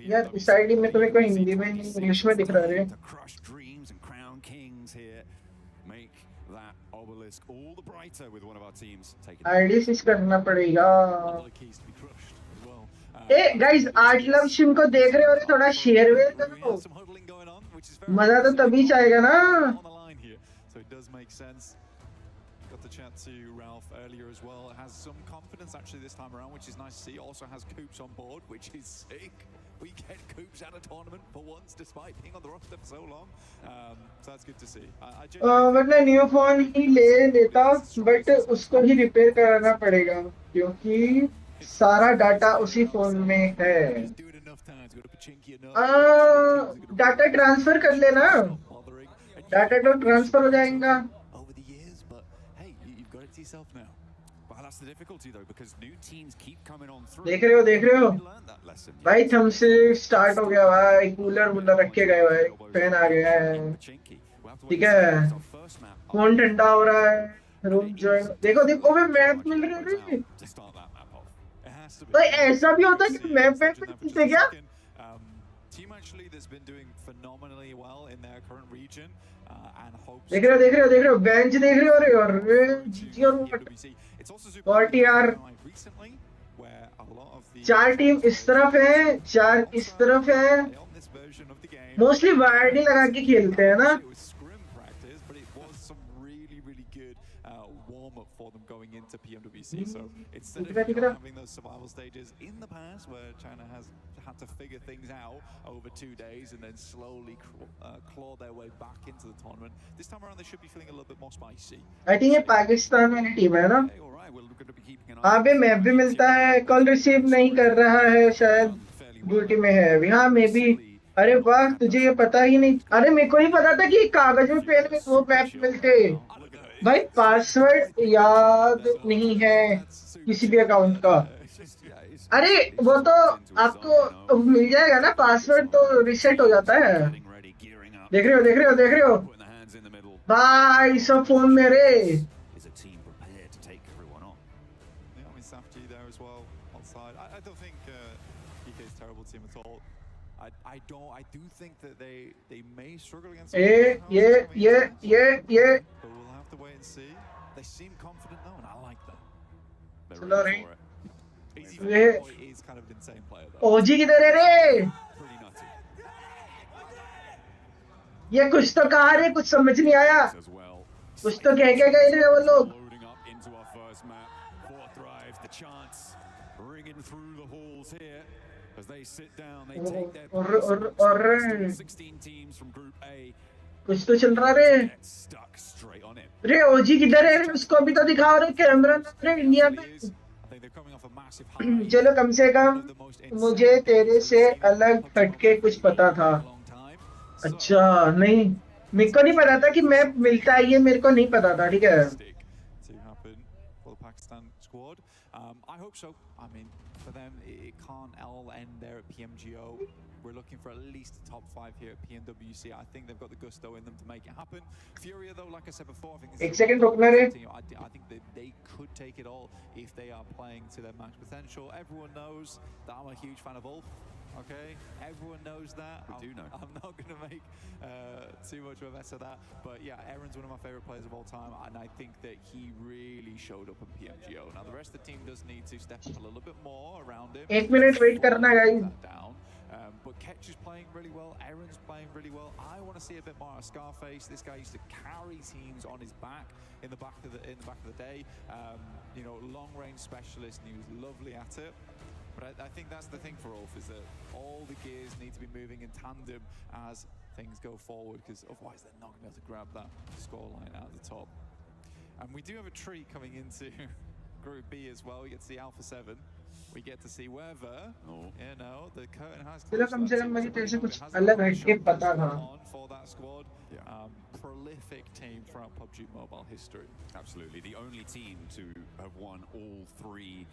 यार इस आईडी में तुम्हें कोई हिंदी में इंग्लिश में दिख रहा है। आईडी स्विच करना पड़ेगा। ए गाइस आर्टलव शिम को देख रहे हो, थोड़ा शेयर वेयर करो, मजा तो तभी आएगा ना। Got the chat to Ralph earlier as well. Has some confidence actually this time around, which is nice to see. Also has Coops on board, which is sick. We get Coops at a tournament for once, despite being on the roster for so long. So that's good to see. वरना new phone ही ले लेता but उसको ही repair कराना पड़ेगा क्योंकि सारा data उसी phone में है। डाटा ट्रांसफर कर लेना, डाटा तो ट्रांसफर हो जाएगा। देख रहे हो भाई, थम से स्टार्ट हो गया भाई, कूलर वूलर रखे गए भाई, फैन आ गया है। ठीक है फोन ठंडा हो रहा है, रूम ज्वाइन देखो मैं मैप मिल रही है। तो ऐसा भी होता है कि मैप पे मिलते क्या? देख रहे हो बेंच देख रहे हो और और यार 4 टीम इस तरफ है, 4 इस तरफ है। मोस्टली वायर्ड ही लगा के खेलते हैं ना। into PMWC, so instead of having those survival stages in the past where China has had to figure things out over 2 days and then slowly claw their way back into the tournament, this time around they should be feeling a little bit more spicy. I think ये पाकिस्तान वाली team है ना। हाँ बे map भी मिलता है, call receive नहीं कर रहा है शायद ड्यूटी में है अभी। हाँ मे बी। अरे वाह तुझे ये पता ही नहीं। अरे मेरे को नहीं पता था कि कागज में पेन में वो मैप मिलते भाई। पासवर्ड याद नहीं है किसी भी अकाउंट का। अरे वो तो आपको मिल जाएगा ना, पासवर्ड तो रिसेट हो जाता है। देख रहे हो भाई सब फोन मेरे। I do think that they may struggle against. ये But we'll have to wait and see. They seem confident though, and I like them. They're चलो ready रे। for it. SUGOI is kind of an insane player though. ओजी किधर है रे? Pretty nutty. ये कुछ तो कहा रे, कुछ समझ नहीं आया। कुछ तो कह के गए थे वो लोग। Loading up into our first map. Authorized, the chance ringing through the halls here. As they sit down, they take their और 16 teams from Group A. कुछ तो चल रहा रे Get stuck straight on it. रे ओजी किधर है उसको अभी तो दिखाओ रे कैमरा रे इंडिया में I think they're coming off a massive high. चलो कम से कम मुझे तेरे से अलग हटके कुछ पता था अच्छा नहीं मेरे को नहीं पता था कि मैप मिलता है ये मेरे को नहीं पता था ठीक है To happen for the Pakistan squad. I hope so. I mean, for them, it can't all end there at PMGO. We're looking for at least a top 5 here at PMWC. I think they've got the gusto in them to make it happen. Furia, though, like I said before, I think this एक second रुकना रे I think that they could take it all if they are playing to their max potential. Everyone knows that I'm a huge fan of Ulf. Okay, everyone knows that. We do know. I'm not going to make too much of a mess of that. But yeah, Aaron's one of my favorite players of all time, and I think that he really showed up in PMGO. Now the rest of the team does need to step up a little bit more around him. एक minute wait करना guys But Ketch is playing really well. Aaron's playing really well. I want to see a bit more of Scarface. This guy used to carry teams on his back in the back of the day. You know, long range specialist, and he was lovely at it. But I think that's the thing for Ulf, is that all the gears need to be moving in tandem as things go forward, because otherwise they're not going to be able to grab that scoreline out of the top. And we do have a treat coming into Group B as well. We get to see Alpha 7. We get to see whether, you know, the curtain has चलो कम से कम मुझे तेरे से कुछ अलग हटके पता था for that squad. Prolific team throughout PUBG Mobile history. Absolutely, the only team to have won all 3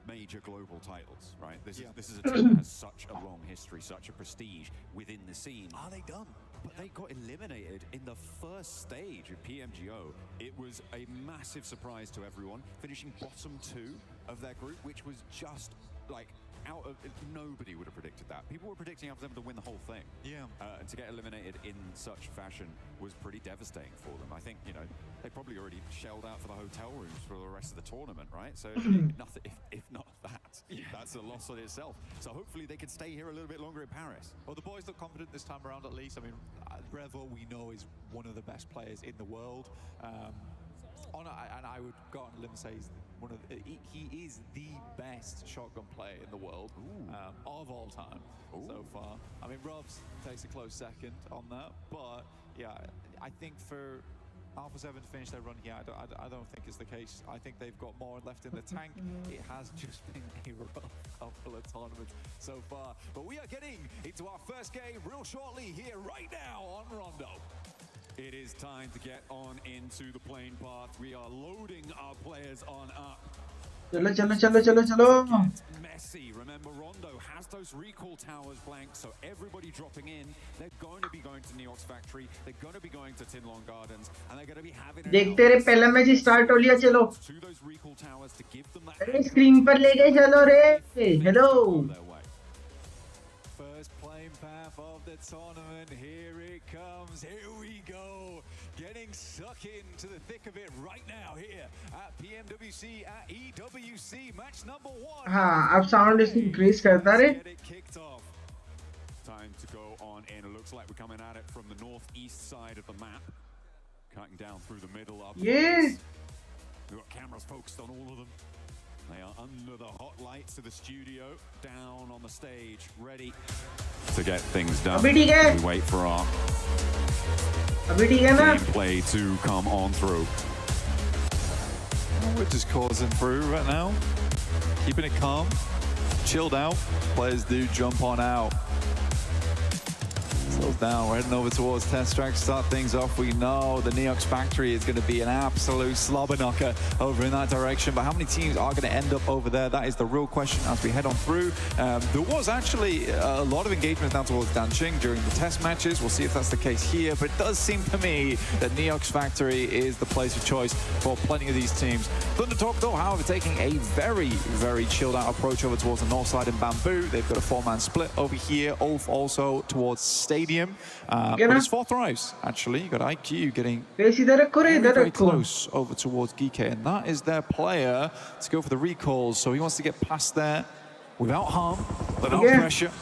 major global titles, right? This is a team that has such a long history, such a prestige within the scene. Are they done? But they got eliminated in the first stage of PMGO. It was a massive surprise to everyone, finishing bottom 2 of their group, which was just like out of nobody would have predicted that. People were predicting them to win the whole thing. And to get eliminated in such fashion was pretty devastating for them. I think, you know, they probably already shelled out for the hotel rooms for the rest of the tournament, right? So nothing, if not that, that's a loss on itself. So hopefully they can stay here a little bit longer in Paris. Well, the boys look confident this time around, at least. I mean, Revo, we know, is one of the best players in the world. And I would go on a limb and say he's one of he is the best shotgun player in the world of all time so far. I mean, Robs takes a close second on that, but yeah, I think for Alpha 7 to finish their run here, I don't think it's the case. I think they've got more left in the tank. It has just been a rough couple of tournaments so far, but we are getting into our first game real shortly here right now on Rondo. It is time to get on into the playing path. We are loading our players on up. चलो चलो चलो चलो चलो Messy. Remember, Rondo has those recall towers blank, so everybody dropping in. They're going to be going to Neox Factory. They're going to be going to Tinlong Gardens, and they're going to be having. देखते रहे पहला match start हो लिया चलो to those recall towers to give them that. अरे screen पर ले गए चलो रे hello First playing path of the tournament. Here it comes. Here we go. Getting stuck into the thick of it right now here at PMWC, at EWC, match number 1. हाँ अब sound increase करता रे Get it kicked off. Time to go on in. It looks like we're coming at it from the northeast side of the map. Cutting down through the middle up. Yes. We've got cameras focused on all of them. They are under the hot lights of the studio, down on the stage, ready to get things done. अभी ठीक है We wait for our अभी ठीक है ना gameplay to come on through. We're just coursing through right now, keeping it calm, chilled out. Players do jump on out. Slows down. We're heading over towards test track to start things off. We know the Neox Factory is going to be an absolute slobber knocker over in that direction. But how many teams are going to end up over there? That is the real question as we head on through. There was actually a lot of engagement down towards Danqing during the test matches. We'll see if that's the case here. But it does seem to me that Neox Factory is the place of choice for plenty of these teams. Thundertalk, though, however, taking a very, very chilled out approach over towards the north side in Bamboo. They've got a 4-man split over here. Ulf also towards Stadium. But it's 4 thrives, actually. You got IQ getting very close over towards Geeke, and that is their player to go for the recalls. So he wants to get past there without harm, without pressure.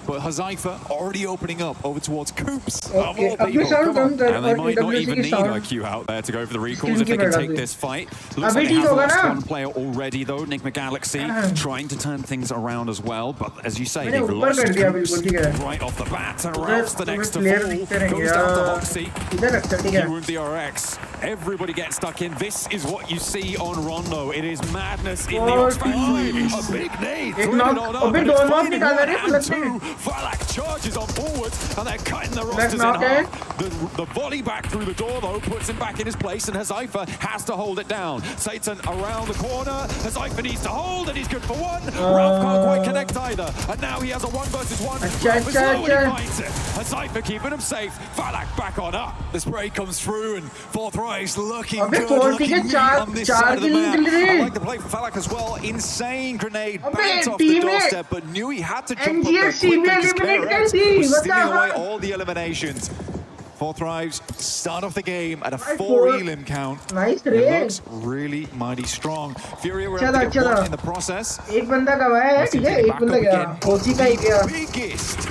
but Hazaifa already opening up over towards Coops. Okay, Of all people, come on. And they might not EWC even need sound. IQ out there to go for the recalls if they can take this fight. Looks like Abhi they have theek hoga lost na? one player already though, Nigma Galaxy, trying to turn things around as well. But as you say, मैंने they've ऊपर lost कर दिया Coops बिल्कुल, ठीक है। right off the bat, and उधर Ralph's the next to player fall. दिखते रहेंगे, Goes down to यार। Hoxie. इधर रखता, ठीक है। You the RX. Everybody gets stuck in. This is what you see on Rondo. It is madness in the Ox factory. A big nade. एक knock, अबे दो knock निकाल रहे हैं लगते हैं। Valak charges on forwards, and they're cutting the Left rosters in knock है। half. The volley back through the door, though, puts him back in his place, and Hazaifa has to hold it down. Satan around the corner. Hazaifa needs to hold, and he's good for one. Ralph can't quite connect either. And now he has a 1-versus-1. Ralph is low, and he finds it. Hazaifa keeping him safe. Valak back on up. The spray comes through, and Fourth Rise looking अबे good, forty looking के neat चार on this चार side of the kill map. निकल रहे I हैं। like the play for Valak as well. Insane grenade, अबे bounced off the team में doorstep, but knew he had to jump up there NGFC quickly में because eliminate Claire कर दी, was stealing बता away हाँ। all the eliminations. Fourth Rise start off the game at a Nice 4 four. elim count. Nice It रे। looks really mighty strong. Fury were able चला to get चला। one in the process. एक बंदा गवाया है, ठीक है, एक बंदा गया। ओजी का ही गया। Biggest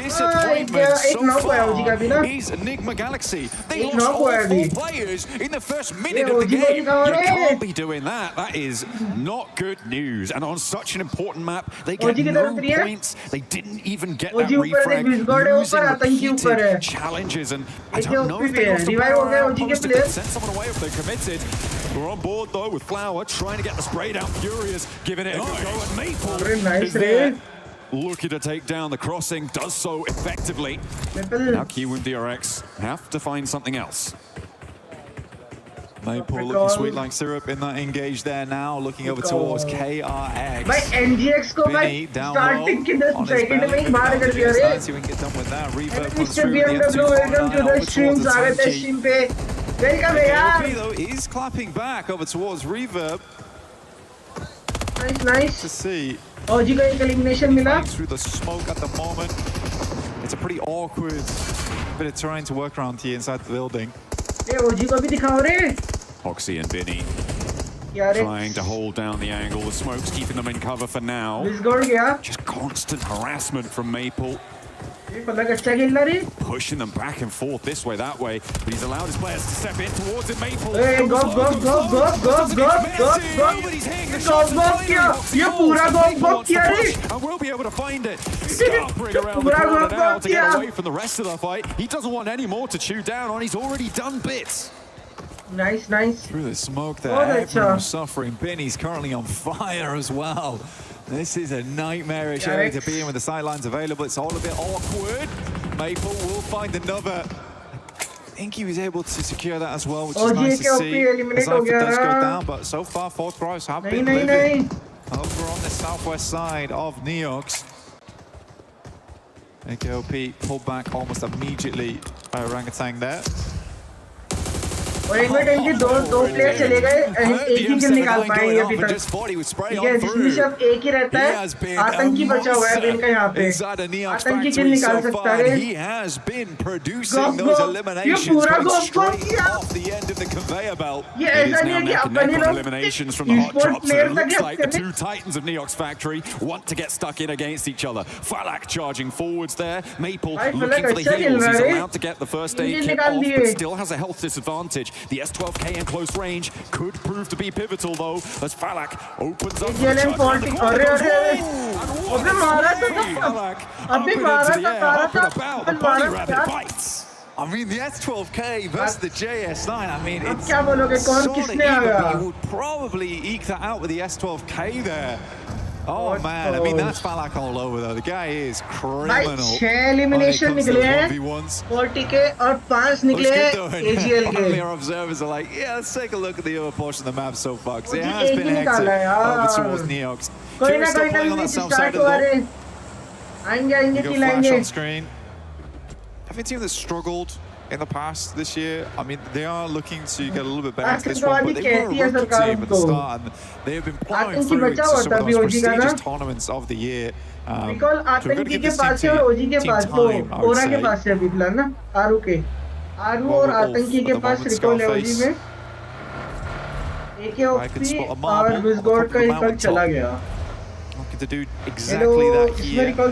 एक disappointment एक so knock हुआ ओजी का भी ना। far is Enigma Galaxy. They एक lost knock all हुआ है अभी। 4 players in the first ये minute of the ओजी को game. दिखाओ You रे। can't be doing that. That is not good news. And on such an important map, they get ओजी की no तरफ रही है। points. They didn't even get that ओजी ऊपर refrag, देख, विस्गॉड है losing ऊपर, आतंकी ऊपर है। repeated challenges. And I एक don't know ओपी if पे they है, lost the रिवाइव हो power गए ओजी के outpost, if player. they sent someone away, if they committed. We're on board though with Flower trying to get the spray down. Furious giving it a good go, and Maple अरे nice is रे। there. Looking to take down the crossing, does so effectively. Now Kiwoom DRX have to find something else. Maple looking sweet like syrup in that engage there now, looking over towards KRX. भाई NGX को भाई Vinny down starting के 10 on his second में belly. ही बाहर कर दिया रे। Let's see if we can get done with that. Reverb comes Mr. through with the BMW, welcome to M249 the over stream, towards the स्वागत है 20. stream पे। Welcome है यार। KLP though is clapping back over towards Reverb Nice nice। to see. ओजी का एक elimination मिला। Through the smoke at the moment. It's a pretty awkward bit of terrain to work around here inside the building. ये ओजी को भी दिखाओ रे। Hoxie and Vinny यार trying to hold down the angle. The smoke's keeping them in cover for now. विस्गॉड गया। Just constant harassment from Maple. ये पलक अच्छा खेल रहा रे। Pushing them back and forth this way, that way. But he's allowed his players to step in towards it. Maple. Hey, go, goes go, slow, go, goes go, slow, go, doesn't go, get go, messy. go. Nobody's hitting the Go, shots. go, किया। ये पूरा go, go किया रे। And we'll be able to find it. Scarpering around the पूरा corner go, now to get किया। away from the rest of the fight. He doesn't want any more to chew down on. He's already done bits. Nice nice। Through the smoke there, Oh, that's everyone was suffering. Benny's currently on fire as well. This is a nightmarish area to be in with the sidelines available. It's all a bit awkward. Maple will find another. I think he was able to secure that as well, which is nice to see. eliminate हो As गया does go ना। down, but so far, Fourth Rise have been नहीं living नहीं। over on the southwest side of Neox. AKOP pulled back almost immediately by Orangutan there. और एक minute इनके दो player चले गए, एक ही किल निकाल पाएंगे अभी तक। ठीक है, जिसमें सिर्फ एक ही रहता है, आतंकी बचा हुआ है इनका यहाँ पे। आतंकी किल निकाल सकता है। He has been producing those eliminations going straight off the end of the conveyor belt. ये It is ऐसा now नहीं है कि neck and neck अपने on लोग eliminations from the hot e-sport drops. player It looks तक like the हैं। two titans of Neox Factory want to get stuck in against each other. Falak charging forwards there. Maple भाई looking for the अच्छा खेल heals. रहा He's है। allowed to get the first aid engine kit निकाल off, दिए। but still has a health disadvantage. The S12K in close range could prove to be pivotal though, as Falak opens up. EGLM 40 अरे अरे अबे मारा था अबे मारा था Bunny rabbit bites. I mean, the S12K versus the JS9. I mean, it's क्या बोलोगे कौन sort of किसने आ even, गया? but you would probably eke that out with the S12K there. Oh man, I mean that's Falak all over though. The guy is criminal. भाई 6 elimination निकले हैं 40 के और 5 निकले हैं AGL के। Only our observers are like, yeah, let's take a look at the other portion of the map so far, because it मुझे has एक been ही hectic निकाला है over यार। towards Neox. कोई Fury's ना still कोई playing on ना that south start side of हुआ the रे। ball. आएंगे You go किल flash आएंगे। on screen. I think a team that's struggled in the past this year. I mean, they are looking to get a little bit better into this one, but they were a rookie team at the start, and they have been plowing through into some of the most prestigious tournaments of the year. Recall आतंकी के पास है और ओजी के पास तो ओरा के पास है अभी फिलहाल ना आरू के आरू और आतंकी के पास रिकॉल है ओजी में एकेओपी और विस्गॉड का रिकॉल चला गया Looking to do exactly that इसमें here. Recall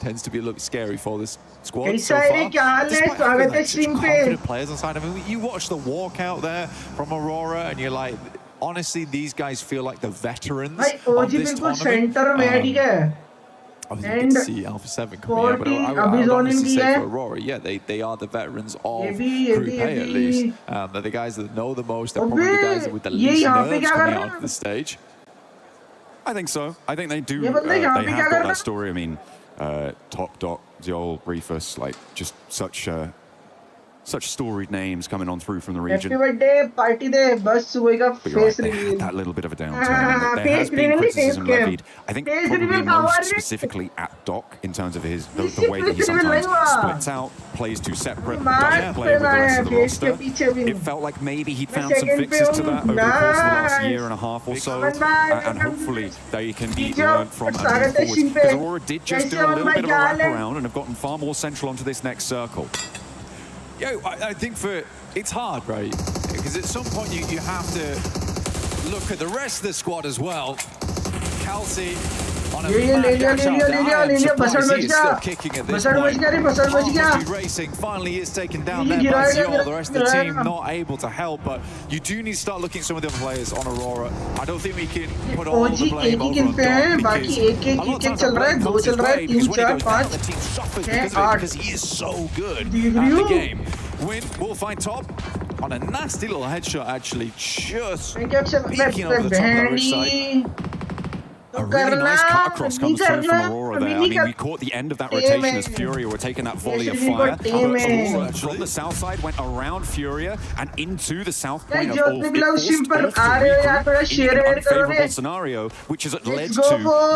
tends to be a little scary for this squad Hey, so Sairi, far. क्या हाल है? Despite स्वागत having है like such stream पे। confident players on side. I mean, you watch the walkout there from Aurora, and you're like, honestly, these guys feel like the veterans भाई of OG this बिल्कुल tournament. Centre में है, ठीक है. Obviously, you can see Alpha 7 coming out, but I अभी would zone honestly इनकी say है. for Aurora, yeah, they are the veterans of ये Group भी, A at least. They're the guys that know the most. They're probably the guys with the ये least यहाँ पे nerves क्या कर coming रहा out है? of the stage. I think so. I think they do. ये बंदा यहाँ They पे have क्या कर got रहा that है? story. I mean, Top Dot, Zol, Reefus, like just such storied names coming on through from the region. Happy birthday party दे बस सुबह का But you're right, face they had reveal. that little bit of a downturn. There face has been reveal, criticism face cam. levied, I think Face probably reveal most का specifically at Doc in terms of his the way that he sometimes splits out, plays two separate, doesn't play with the rest of the roster. It felt like maybe he'd found some fixes to that over the course of the last year and a half or so, and hopefully they can be learned from and move forward. Because Aurora did just do a little bit of a wraparound and have gotten far more central onto this next circle. Yo, I think it's hard, right? Because at some point you have to look at the rest of the squad as well. Kelsey on a mad catch up there. I am surprised he is still kicking at this point. Must be racing. Finally he is taken down there by Ziol. The rest of the team not able to help, but you do need to start looking at some of the other players on Aurora. I don't think we can put all the blame over on Dom, because a lot of times the blame comes his way, because when he goes down, the team suffers because of it, because he is so good at the game. Win will find Top on a nasty little headshot, actually, just peeking over the top of that roof side. A really nice cut across comes through from Aurora there. I mean, we caught the end of that rotation as Furia were taking that volley of fire. But Aurora, from the south side, went around Furia and into the south point of Ulf. It forced Ulf to regroup in an unfavorable scenario, which has led to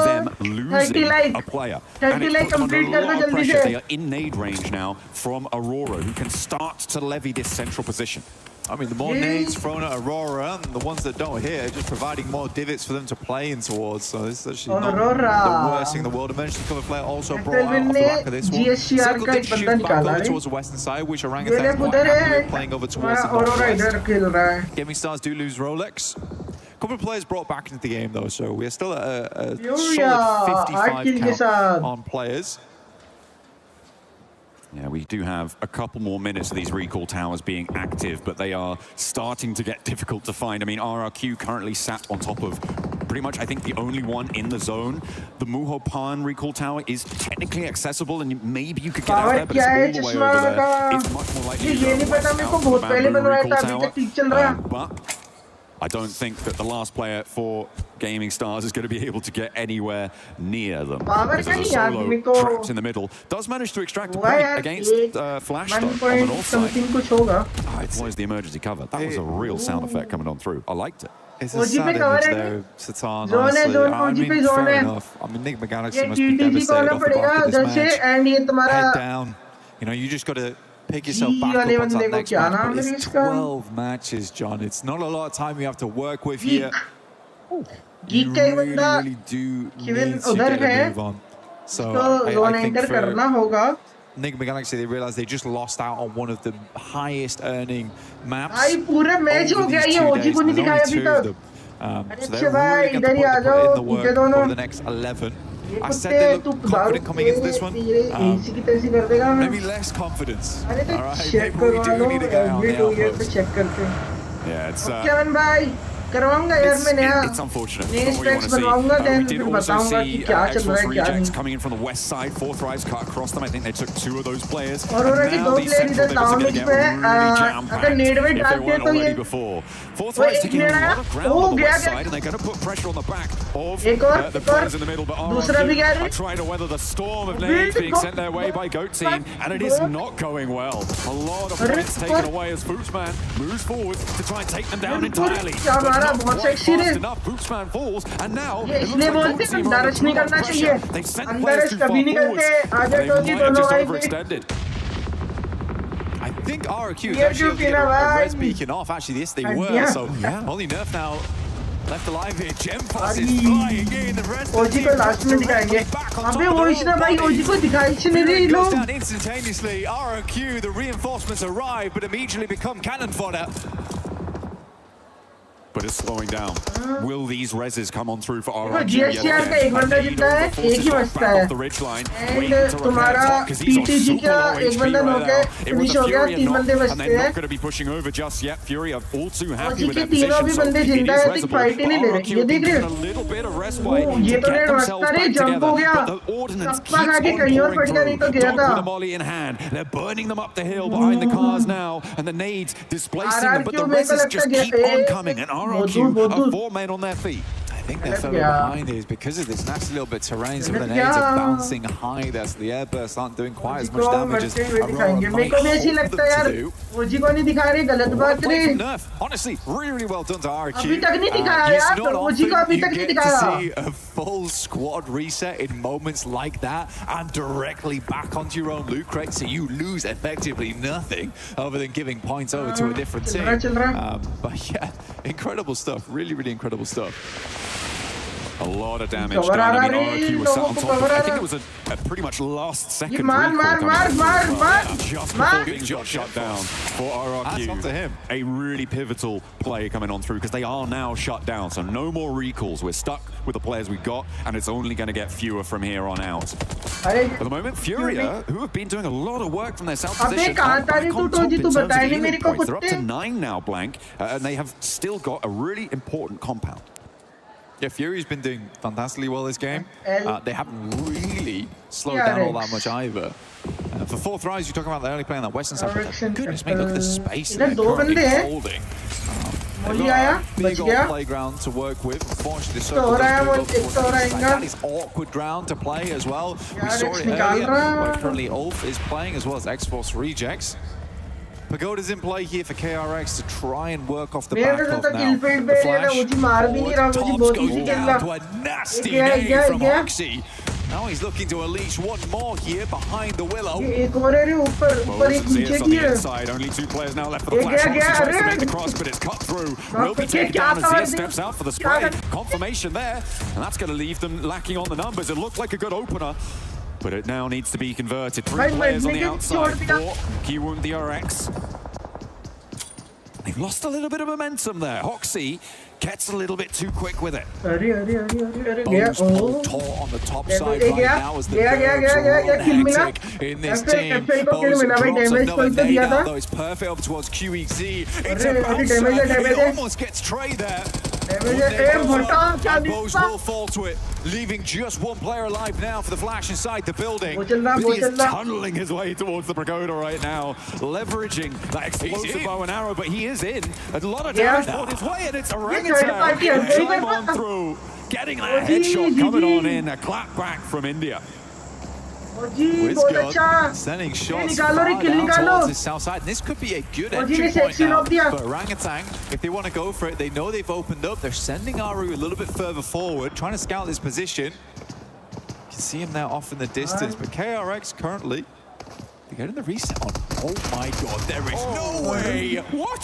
them losing a player. And it puts them under a lot of pressure. They are in nade range now from Aurora, who can start to levy this central position. I mean, the more nades thrown at Aurora, and the ones that don't hit are just providing more divots for them to play in towards. So this is actually not the worst thing in the world. Emergency cover player also brought out off the back of this one. Circle did shift back over towards the western side, which Orangutan's quite happy with, playing over towards the northwest. Gaming Stars do lose Rolex. A couple of players brought back into the game though, so we're still at a solid 55 count on players. Yeah, we do have a couple more minutes of these recall towers being active, but they are starting to get difficult to find. I mean, RRQ currently sat on top of pretty much, I think, the only one in the zone. The Muho Pan recall tower is technically accessible, and maybe you could get out there, but it's all the way over there. It's much more likely to go west out to the Bamboo recall tower. But I don't think that the last player for Gaming Stars is going to be able to get anywhere near them. Because there's a solo trapped in the middle. Does manage to extract a point against Flash though, on the north side. It was the emergency cover. That was a real sound effect coming on through. I liked it. It's a sad image there, Satan, honestly. I mean, fair enough. I mean, Enigma Galaxy must be devastated off the back of this match. Head down. You know, you just got to pick yourself back up onto that next match. But it's 12 matches, John. It's not a lot of time you have to work with here. You really do need to get a move on. So I think for Enigma Galaxy, they realized they just lost out on one of the highest earning maps over these 2 days. There's only 2 of them. So they're really going to put in the work over the next 11. I said they look confident coming into this one. Maybe less confidence. All right, maybe we do need a guy on the outpost. Yeah, it's unfortunate. Not what you want to see. We did also see X-Force rejects coming in from the west side. Authorized cut across them. I think they took 2 of those players. And now these central divots are going to get really jam-packed if they weren't already before. Authorized taking a lot of ground on the west side, and they're going to put pressure on the back of the players in the middle. But RRQ are trying to weather the storm of nades being sent their way by Goat Team, and it is not going well. A lot of points taken away as Bootsman moves forward to try and take them down entirely. Not quite fast enough. Bootsman falls, and now it looks like Goat Team are under too much pressure. They sent players too far forwards. They might have just overextended. I think RRQ is actually able to get a res beacon off. Actually, yes, they were. So only Nerf now left alive here. Gemfast is flying in. The rest of the team back on top of the goes down instantaneously. RRQ, the reinforcements arrive, but immediately become cannon fodder. but it's slowing down. Will these reses come on through for RRQ? GSTR का एक बंदा जिंदा है, एक ही बचता है. And तुम्हारा PTG का एक बंदा नॉक है, फिनिश हो गया, 3 बंदे बचते हैं. Not going to be pushing over just yet. Fury are all too happy with के that तीनों भी position. बंदे जिंदा है, तो फाइट ही नहीं ले रहे. ये देख रहे A little bit of respite ये to तो get रेड themselves रखता back रे, जंप हो together. गया. But the ordnance keeps सप्पा आगे on कहीं और pouring फट गया, नहीं तो through. गया Dog था. with a molly in hand. They're burning them up the hill behind the cars now, and the nades displacing them. But the reses just keep on coming, and RRQ are 4 men on their feet. I think they're further behind is because of this nasty little bit of terrain. Some of the nades are bouncing high there, so the air bursts aren't doing quite as much damage as Aurora might hope them to do. ओजी को नहीं दिखा रहे, गलत बात रे. Honestly, really well done to RRQ. अभी तक नहीं दिखाया It's यार, not तो ओजी को often अभी you तक नहीं get to दिखाया. see a full squad reset in moments like that and directly back onto your own loot crate, so you lose effectively nothing other than giving points over to a different team. But yeah, incredible stuff. Really, really incredible stuff. A lot of damage done. I mean, RRQ was sat on top of, I think it was a pretty much last second recall just before getting shut down for RRQ. That's to him. A really pivotal play coming on through because they are now shut down, so no more recalls. We're stuck with the players we've got, and it's only going to get fewer from here on out. At the moment, Furia, who have been doing a lot of work from their south position, are back on top in terms of healing points. They're up to 9 now, Blank, and they have still got a really important compound. Yeah, Fury's been doing fantastically well this game. They haven't really slowed down all that much either. For fourth rise, you're talking about the early play on that western side. Goodness me, look at the space they're currently holding. They've got a big old playground to work with. Unfortunately, the circle that is awkward ground to play as well. We saw it earlier, where currently Ulf is playing as well as X-Force Rejects. Pagoda's in play here for KRX to try and work off the back of now. The flash, Tops goes down to a nasty nade from Hoxie. Now he's looking to unleash one more here behind the Willow. Moses is on the inside. Only 2 players now left for the flash. Hoxie tries to make the cross, but it's cut through. Will be taken down as Zia steps out for the spray. Confirmation there, and that's going to leave them lacking on the numbers. It looked like a good opener, but it now needs to be converted. 3 players on the outside for Kiwoom DRX. They've lost a little bit of momentum there. Hoxie gets a little bit too quick with it. Bones pulled taut on the top side right now as the Bergs are hectic in this team. Bones drops another nade out, though it's perfect over towards QEZ. It's a bouncer. He almost gets Trey there. And Bose will fall to it, leaving just 1 player alive now for the flash inside the building. But he is tunneling his way towards the Pagoda right now, leveraging that explosive bow and arrow, but he is in. A lot of damage poured his way, and it's orangutan. Climb on through, getting that headshot coming on in, a clap back from India. Wizgod sending shots far down towards the south side. And this could be a good entry point now for Orangutan. If they want to go for it, they know they've opened up. They're sending Aru a little bit further forward, trying to scout this position. You can see him there off in the distance, but KRX currently, they're getting the reset on. Oh my god, there is no way! What?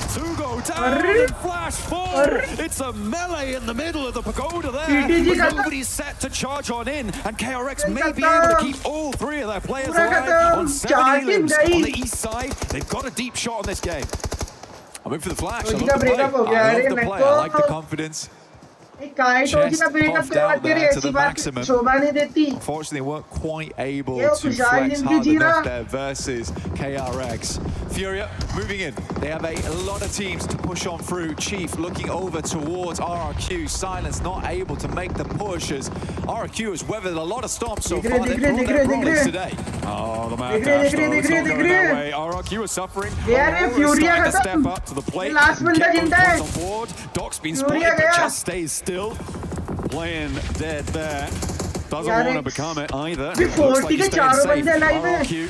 Sugo down and flash forward. It's a melee in the middle of the Pagoda there. But nobody's set to charge on in, and KRX may be able to keep all 3 of their players alive on 7 elims on the east side. They've got a deep shot on this game. I'm in for the flash. I love the play. I love the play. I like the confidence. Chest puffed out there to the maximum. Unfortunately, they weren't quite able to flex hard enough there versus KRX. Furia moving in. They have a lot of teams to push on through. Chief looking over towards RRQ. Silence not able to make the push as RRQ has weathered a lot of storms so far. They've brought their problems today. Oh, the mad dash though. It's not going that way. RRQ is suffering. Aurora starting to step up to the plate. Get those points on board. Doc's been spotted, but just stays still. Playing dead there. Doesn't want to become it either. Looks like he's staying safe. RRQ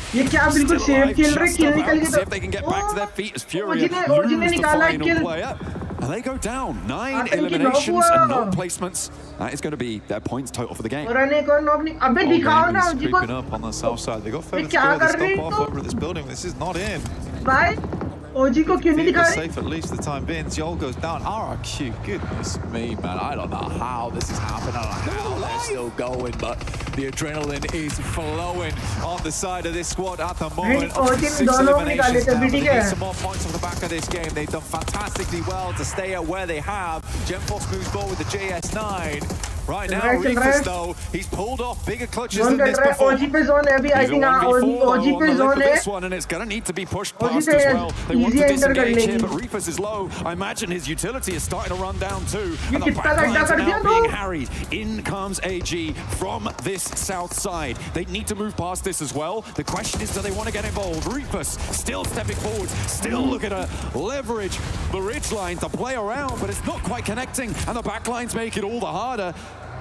still alive, just about. See if they can get back to their feet as Furia lose the final player. And they go down. 9 eliminations and no placements. That is going to be their points total for the game. Creeping up on the south side. They got further to go. They stop off over this building. This is not in. OG को क्यों नहीं दिखा रही? Safe at least for the time being. Zol goes down. RRQ, goodness me, man. I don't know how this is happening. I don't know how they're still going, but the adrenaline is flowing on the side of this squad at the moment. OG ने 6 दोनों को निकाले eliminations थे, now, but ठीक they है? need some more points off the back of this game. They've done fantastically well to stay at where they have. Gemforce moves forward with the JS9. Right now, Reefus though, he's pulled off bigger clutches than this before. OG पे zone है अभी, I think OG पे zone है. This one, and it's going to need to be pushed past as well. They want to disengage here, but Reefus is low. I imagine his utility is starting to run down too. And the backlines are now being harried. In comes AG from this south side. They need to move past this as well. The question is, do they want to get involved? Reefus still stepping forward, still looking to leverage the ridge line to play around, but it's not quite connecting, and the backlines make it all the harder.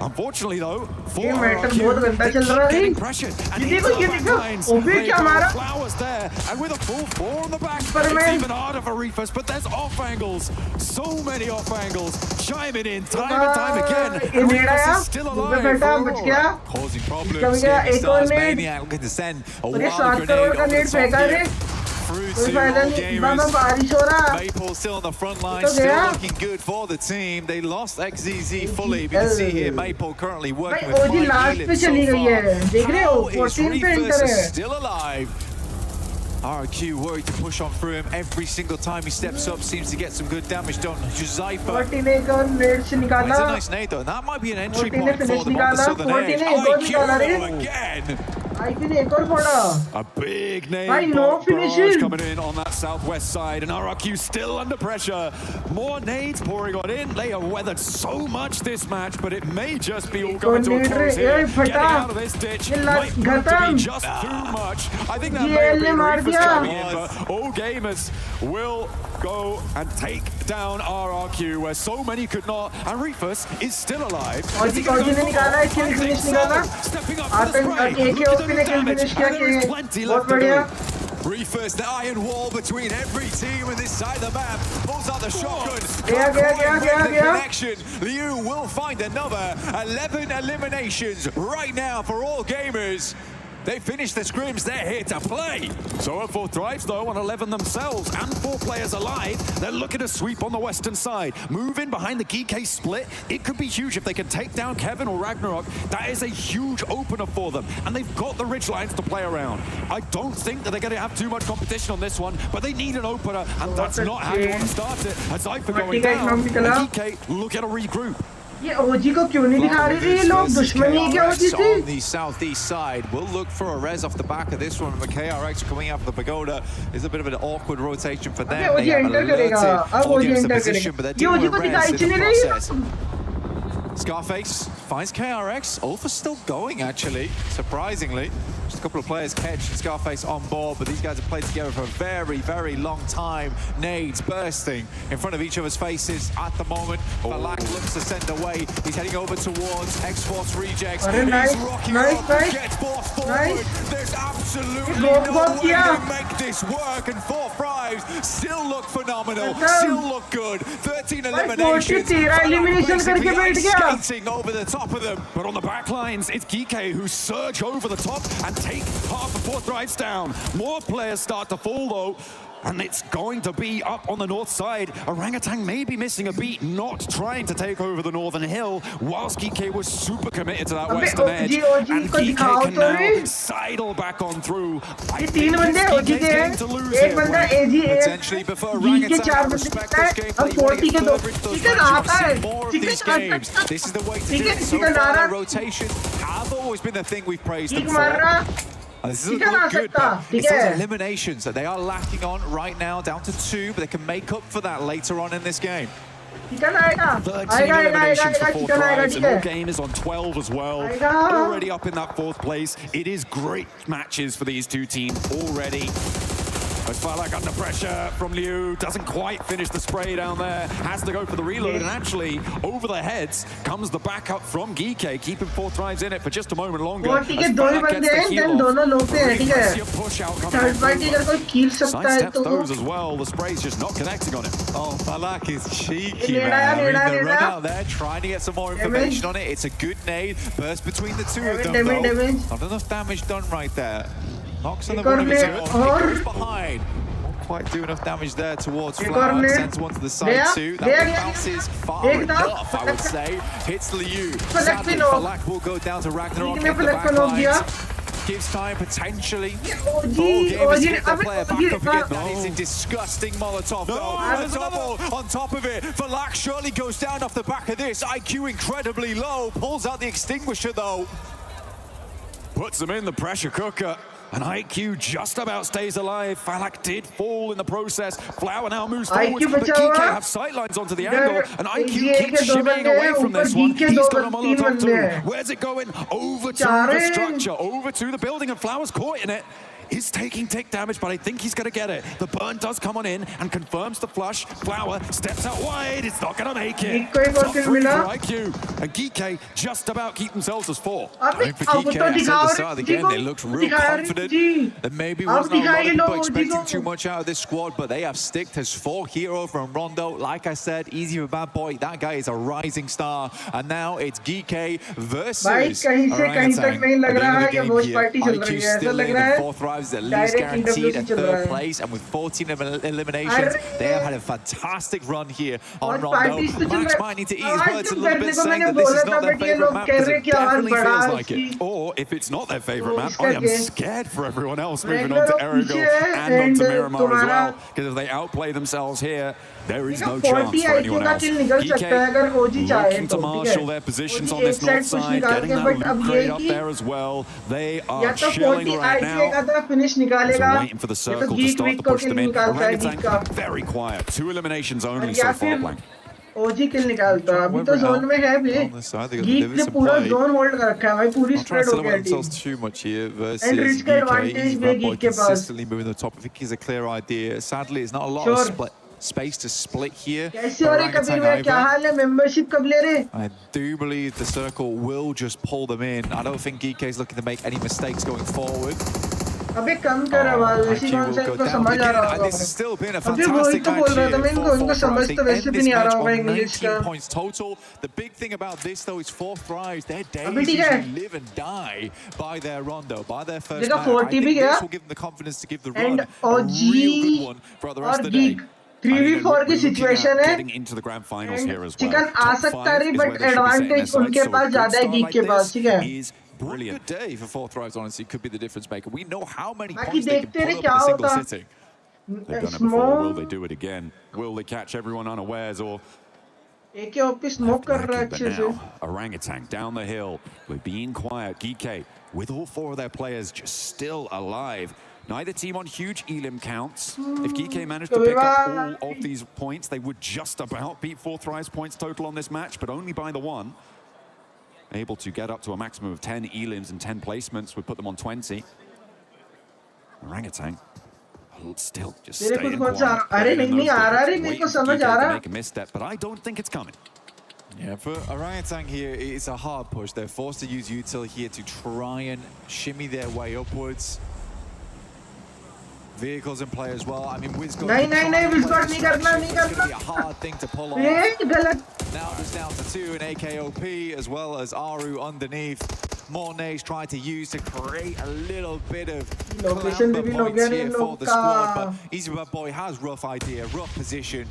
Unfortunately though, for RRQ, they keep getting pressured, and into the backlines, they've got Flowers there, and with a full 4 on the back, it's even harder for Reefus, but there's off angles, so many off angles, chiming in time and time again, and Reefus is still alive, causing problems, Stars Maniac looking to send a wild grenade over the top here. Through to all gamers. Maple still on the front line, still looking good for the team. They lost XZZ fully. We can see here Maple currently working with 5 elims so far. How is Reefus still alive? RQ worried to push on through him every single time he steps up, seems to get some good damage done. Juzaifa. It's a nice nade though, and that might be an entry point for them on the southern edge. IQ again. A big nade barrage coming in on that southwest side, and RRQ still under pressure. More nades pouring on in. They have weathered so much this match, but it may just be all coming to a close here. Getting out of this ditch might prove to be just too much. I think that may have been Reefus coming in, but all gamers will go and take down RRQ where so many could not, and Reefus is still alive. Stepping up for the spray. Look at the damage, and there is plenty left to do. Reefus, the iron wall between every team on this side of the map. Pulls out the shotgun. With the connection. Liu will find another 11 eliminations right now for all gamers. They finished the scrims, they're here to play. So F4 thrives though on 11 themselves and 4 players alive. They're looking to sweep on the western side. Move in behind the GK split. It could be huge if they can take down Kevin or Ragnarok. That is a huge opener for them. And they've got the ridge lines to play around. I don't think that they're going to have too much competition on this one, but they need an opener, and that's not how you want to start it. As Zypher going down, and GK look at a regroup. ये OG को क्यों नहीं दिखा रहे थे ये लोग दुश्मनी क्या होती थी? On the southeast side, we'll look for a res off the back of this one. The KRX coming out of the pagoda is a bit of an awkward rotation for them. They have alerted audience to position, but they're dealing with res in the process. Scarface finds KRX. Ulfa's still going, actually, surprisingly. Just a couple of players catch Scarface on board, but these guys have played together for a very, very long time. Nades bursting in front of each other's faces at the moment. Balak looks to send away. He's heading over towards X-Force rejects. He's rocking up, gets forced forward. There's absolutely no way to make this work, and 4 thrives still look phenomenal, still look good. 13 eliminations. Basically ice skating over the top of them. But on the back lines, it's GK who surge over the top and take half of 4 thrives down. More players start to fall though, and it's going to be up on the north side. Orangutan may be missing a beat, not trying to take over the northern hill, whilst GK was super committed to that western edge. And GK can now sidle back on through. I think GK's going to lose here. Potentially before Orangutan respect this gameplay. You want to get further into those matchups, see more of these games. This is the way to do it. So far, their rotations have always been the thing we've praised them for. This is look good, but it's those eliminations that they are lacking on right now, down to 2, but they can make up for that later on in this game. 13 eliminations for 4 thrives, and all game is on 12 as well. Already up in that 4th place. It is great matches for these 2 teams already. As Falak under pressure from Liu, doesn't quite finish the spray down there, has to go for the reload, and actually over the heads comes the backup from GK, keeping 4 thrives in it for just a moment longer. As Falak gets the heal off, push out coming over. Sidesteps those as well, the spray's just not connecting on it. Oh, Falak is cheeky, man. I mean, the run out there, trying to get some more information on it. It's a good nade, burst between the 2 of them though. Not enough damage done right there. Knocks on the one of his own, goes behind. quite do enough damage there towards Flower. Sends one to the side too. That one bounces far enough, I would say. Hits Liu. Sadly, Falak will go down to Ragnarok in the back lines. Gives time potentially. Game is to get their player back up again. That is a disgusting Molotov though. The double on top of it. Falak surely goes down off the back of this. IQ incredibly low. Pulls out the extinguisher though. Puts them in the pressure cooker. And IQ just about stays alive. Falak did fall in the process. Flower now moves forward, but GK have sightlines onto the angle, and IQ keeps shimmying away from this one. He's got a Molotov too. Where's it going? Over to the structure, over to the building, and Flower's caught in it. Is taking tick damage, but I think he's going to get it. The burn does come on in and confirms the flush. Flower steps out wide. It's not going to make it. Top 3 for IQ. And GK just about keep themselves as 4. I think for GK, I said at the start of the game, they looked real confident. That maybe wasn't a lot of people expecting too much out of this squad, but they have sticked as 4 hero from Rondo. Like I said, easy for Bad Boy. That guy is a rising star. And now it's GK versus Orangutan. At the end of the game here, IQ still in 4th round. At least guaranteed a 3rd place, and with 14 eliminations, they have had a fantastic run here on Rondo. Max might need to eat his words a little bit, saying that this is not their favorite map, because it definitely feels like it. Or if it's not their favorite map, I am scared for everyone else moving on to Erigo and on to Miramar as well, because if they outplay themselves here, there is no chance for anyone else. PK looking to marshal their positions on this north side, getting that loot crate up there as well. They are chilling right now. So waiting for the circle to start to push them in. Orangutan very quiet. 2 eliminations only so far, Blank. OG kill निकालता अभी तो zone में है भी geek ने पूरा zone hold कर रखा है भाई पूरी स्प्रेड हो गई team too much here versus GK. Bad Boy consistently moving the top. I think he's a clear idea. Sadly, it's not a lot of space to split here. कैसे हो रहे कबीर भाई क्या हाल है मेंबरशिप कब ले रहे I do believe the circle will just pull them in. I don't think GK is looking to make any mistakes going forward. अबे कम कर आवाज इसी कॉन्सेप्ट को समझ आ रहा होगा this has still been a fantastic match बोल रहा था मैं इनको समझ तो वैसे भी नहीं आ रहा होगा इंग्लिश का 19 points total. The big thing about this though is 4th rise. Their days usually live and die by their Rondo, by their first match. I think this will give them the confidence to give the run a real good one for the rest of the day. 3v4 की situation है chicken आ सकता है but advantage उनके पास ज्यादा है geek के पास ठीक है Brilliant day for 4th rise, honestly. Could be the difference maker. We know how many points they can put up in a single sitting. They've done it before. Will they do it again? Will they catch everyone unawares? Or Orangutan down the hill. We're being quiet. GK with all 4 of their players just still alive. Neither team on huge elim counts. If GK managed to pick up all of these points, they would just about beat 4th rise points total on this match, but only by the 1. Able to get up to a maximum of 10 elims and 10 placements would put them on 20. Orangutan still just staying quiet. Make a misstep, but I don't think it's coming. Yeah, for Orangutan here, it's a hard push. They're forced to use util here to try and shimmy their way upwards. Vehicles in play as well. I mean, Wiz got नहीं Wiz नहीं करना It's going to be a hard thing to pull off. Now it's down to 2 in AKOP as well as Aru underneath. Mornay's tried to use to create a little bit of clamber points here for the squad, but Easy Bad Boy has rough idea, rough position.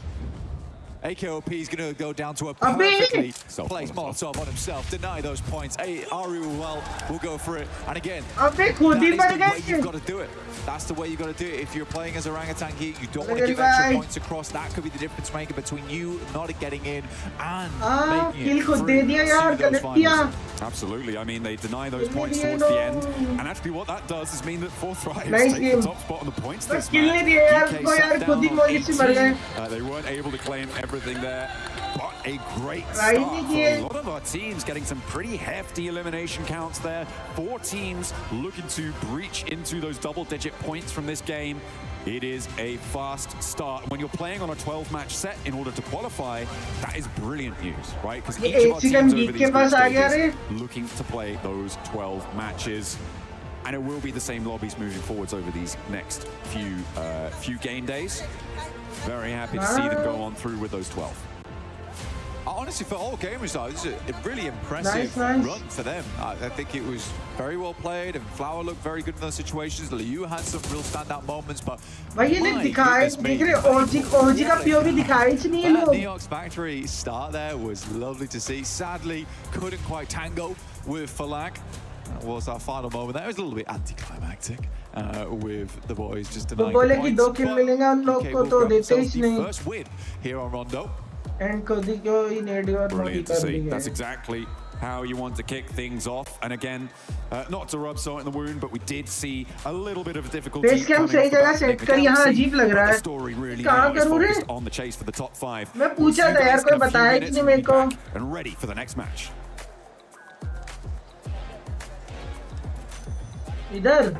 AKOP is going to go down to a perfectly placed Molotov on himself. Deny those points. Aru will go for it. And again, that is the way you've got to do it. That's the way you've got to do it. If you're playing as Orangutan here, you don't want to give extra points across. That could be the difference maker between you not getting in and making it through to those finals. Absolutely. I mean, they deny those points towards the end. And actually what that does is mean that 4th rise take the top spot on the points this match. They weren't able to claim everything there. But a great start for a lot of our teams, getting some pretty hefty elimination counts there. 4 teams looking to breach into those double-digit points from this game. It is a fast start. When you're playing on a 12-match set in order to qualify, that is brilliant news, right? Because each of our teams over these group stages looking to play those 12 matches. And it will be the same lobbies moving forwards over these next few game days. Very happy to see them go on through with those 12. Honestly, for all gamers, though, this is a really impressive Nice. run for them. I think it was very well played, and Flower looked very good in those situations. Liu had some real standout moments, but भाई ये लोग दिखाए देख रहे ओजी का POV दिखाए ही नहीं ये that लोग. Neox Factory start there was lovely to see. Sadly, couldn't quite tango with Falak. That was our final moment. That was a little bit anticlimactic with the boys just denying बोले the कि points. 2 किल मिलेंगे उन लोग PK को will तो grab देते ही themselves the नहीं. first win here on Rondo. And खुद ही क्यों ही नेट और मोटी Brilliant to कर see. दी That's है. exactly how you want to kick things off. And again, not to rub salt in the wound, but we did see a little bit of difficulty. Face cam सही जगह set कर यहाँ अजीब लग रहा है. The story really कहाँ now is करूँ रे? focused on the chase for the top 5. मैं पूछा था यार कोई बताया कि नहीं मेरे को. And ready for the next match. इधर.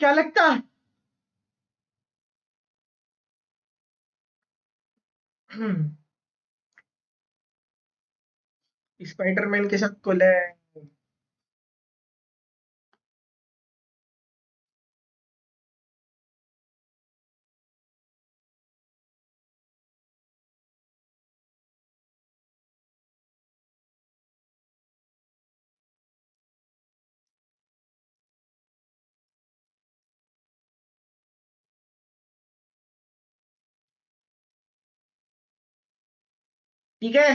क्या लगता है? स्पाइडरमैन के साथ कोलैब. ठीक है.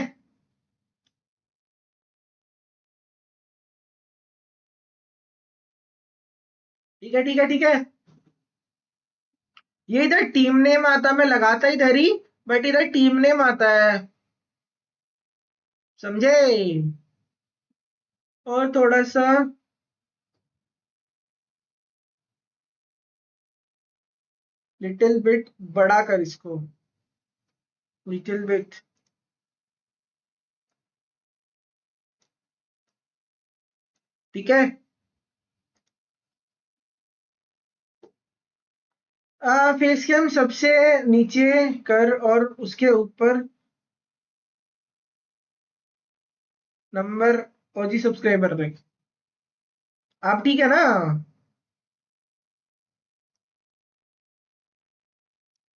ठीक है. ये इधर टीम नेम आता, मैं लगाता इधर ही, बट इधर टीम नेम आता है, समझे? और थोड़ा सा लिटिल बिट बड़ा कर इसको, लिटिल बिट. ठीक है. फेस कैम सबसे नीचे कर और उसके ऊपर नंबर ओजी सब्सक्राइबर देख. आप ठीक है ना?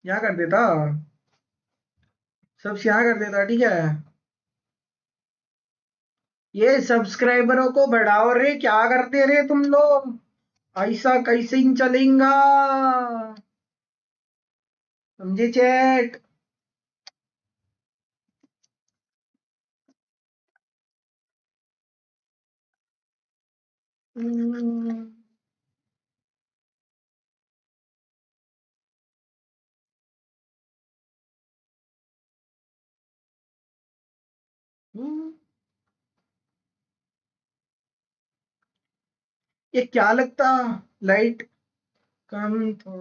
यहाँ कर देता, सब यहाँ कर देता. ठीक है. ये सब्सक्राइबरों को बढ़ाओ रे, क्या करते रे तुम लोग? ऐसा कैसे ही चलेगा, समझे चैट? ये क्या लगता, लाइट कम तो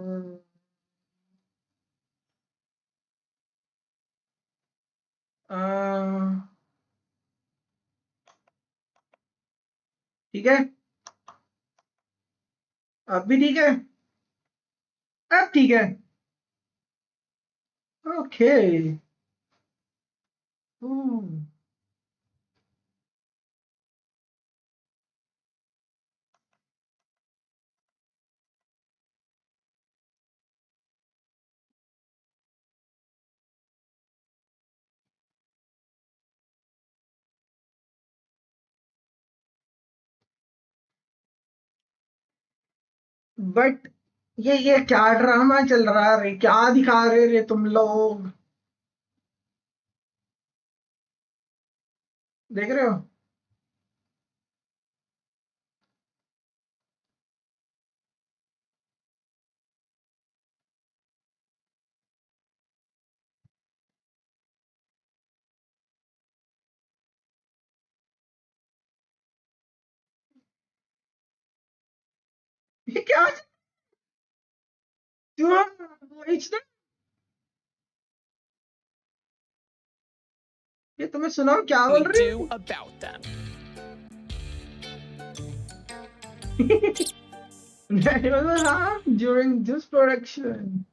ठीक है. अब भी ठीक है. अब ठीक है. ओके. बट ये क्या ड्रामा चल रहा है रे? क्या दिखा रहे रे तुम लोग? देख रहे हो? ये क्या ये तुम्हें सुनाओ क्या बोल रही है? about them. During this production.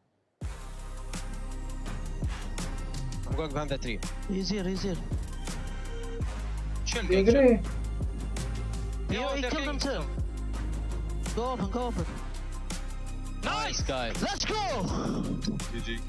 I'm going behind that tree. He's here. Chill, देख रहे? He killed him too. Go open, go open. Nice, guys. Let's go! GG.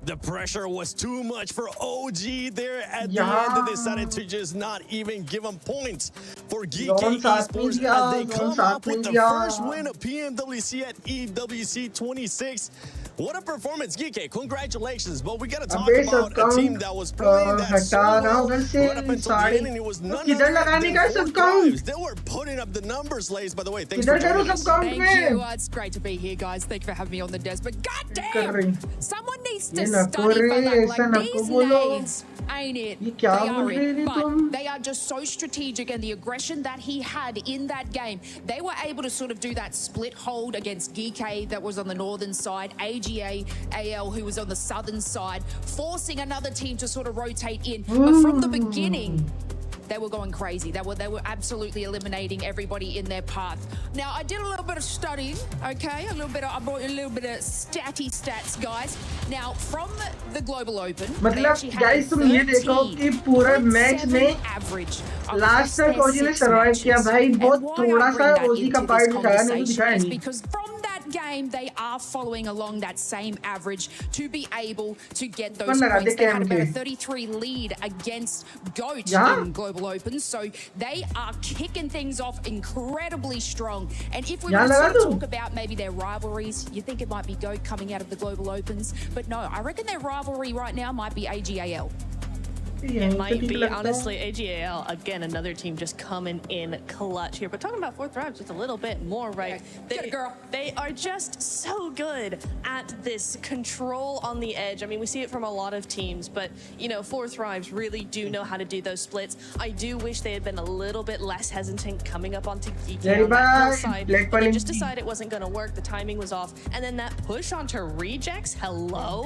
The pressure was too much for OG there at the Yeah. end. They decided to just not even give him points for GK Don't start Esports me, as they don't come start up with me, the yeah. first win of PMWC at EWC 26. What a performance, GK. Congratulations. But we got to talk अबे about सब a team count that was playing that so हटा ना well उधर से right up until the sari end, and it was none किधर other लगाने than का Four सब count Tribes. They were putting up the numbers, Lays, by the way. Thanks किधर for करूँ joining सब us. Count Thank you. में It's great to be here, guys. Thank you for having me on the desk. But कर goddamn, रही someone needs ये to नको study रे for that. ऐसा Like नको these बोलो nades, ain't it? ये क्या They बोल are रही it. थी But तुम they are just so strategic, and the aggression that he had in that game, they were able to sort of do that split hold against GK that was on the northern side, AGA, AL who was on the southern side, forcing another team to sort of rotate in. But from the beginning, they were going crazy. They were absolutely eliminating everybody in their path. Now, I did a little bit of studying, okay? I brought a little bit of stats, guys. Now, from the Global Open, they मतलब actually had a guys तुम ये देखो कि पूरे match 13.7 में average last across तक their ओजी ने 6 survive किया matches. भाई And बहुत why थोड़ा I सा bring that ओजी का into पार्ट this दिखाया नहीं तो दिखाया conversation is नहीं because from that game, they are following along that same average to be able to get those कौन लगा दे points. They had came about a पे 33 lead against GOAT Yeah. in Global Open, so they are kicking things off incredibly strong. And if we Yeah, were to लगा sort of दूं। talk about maybe their rivalries, you think it might be GOAT coming out of the Global Opens, but no, I reckon their rivalry right now might be AGAL. It might be, honestly, AGAL, again, another team just coming in clutch here. But talking about Four Thrives just a little bit more, right? Get it, girl. They are just so good at this control on the edge. I mean, we see it from a lot of teams, but, you know, Four Thrives really do know how to do those splits. I do wish they had been a little bit less hesitant coming up onto Geeky on that hillside. But they just decided it wasn't going to work. The timing was off. And then that push onto rejects, hello?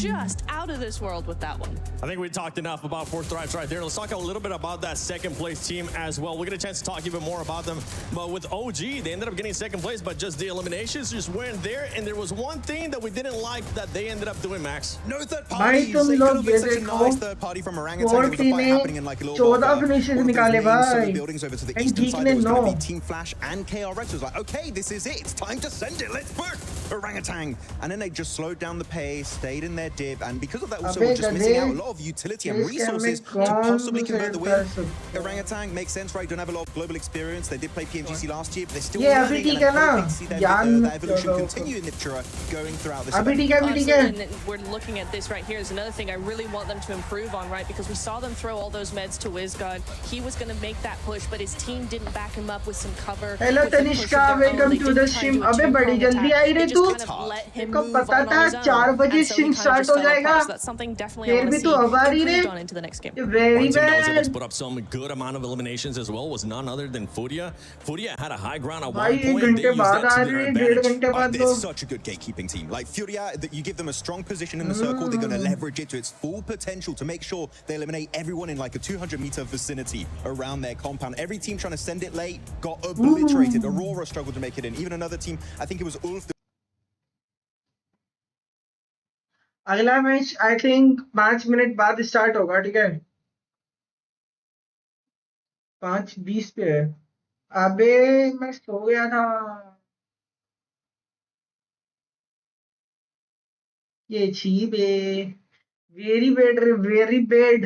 Just out of this world with that one. I think we talked enough about Four Thrives right there. Let's talk a little bit about that second place team as well. We'll get a chance to talk even more about them. But with OG, they ended up getting second place, but just the eliminations just weren't there. And there was one thing that we didn't like that they ended up doing, Max. No third भाई parties. तुम They could लोग have ये been such a देखो nice third party from Orangutan. Four There was a team fight ने happening in like a little bit of 14 finishes one of those निकाले main solo भाई buildings over to the and eastern ठीक side. ने There was 9 going to be Team Flash and KRX. It was like, okay, this is it. It's time to send it. Let's push Orangutan. And then they just slowed down the pace, stayed in their dip, and because of that, also अबे were just missing out a गधे lot of utility and इस game में resources to कौन possibly दूसरे convert the कर win. सकता है Orangutan makes sense, right? Don't have a lot of global experience. They did play PMGC last year, but they're still ये अभी learning, ठीक and है I'm ना hoping to see ज्ञान that evolution चलो continue in Niptura going throughout this अभी event. ठीक है अभी ठीक है Absolutely, and we're looking at this right here is another thing I really want them to improve on, right? Because we saw them throw all those meds to WizGod. He was going to make that push, but his team didn't back him up with some cover. Hello with the push Tanishka of their own. Welcome They to the didn't try stream and do a अबे बड़ी two-pronged जल्दी attack. आई रे They तू just kind of let him को move पता on था his own. 4 बजे And so he stream kind of start just हो fell जाएगा apart. So that's something definitely I फिर want भी to तू see हमारी रे improved on into the next game. Very One team that was able bad to put up some good amount of eliminations as well was none other than Furia. Furia had a high ground at भाई one 1 point, and they घंटे used बाद that uh to their रही है 1.5 advantage. घंटे बाद They're तो such a good gatekeeping team. Like Furia, that you give them a strong position in the circle, they're going to leverage it to its full potential to make sure they eliminate everyone in like a 200-meter vicinity around their compound. Every team trying to send it late got obliterated. Aurora struggled to make it in. Even another team, I think it was Ulf. अगला match I think 5 minute बाद start होगा ठीक है 5:20 पे है अबे मैं सो गया था ये छी बे वेरी बैड रे very bad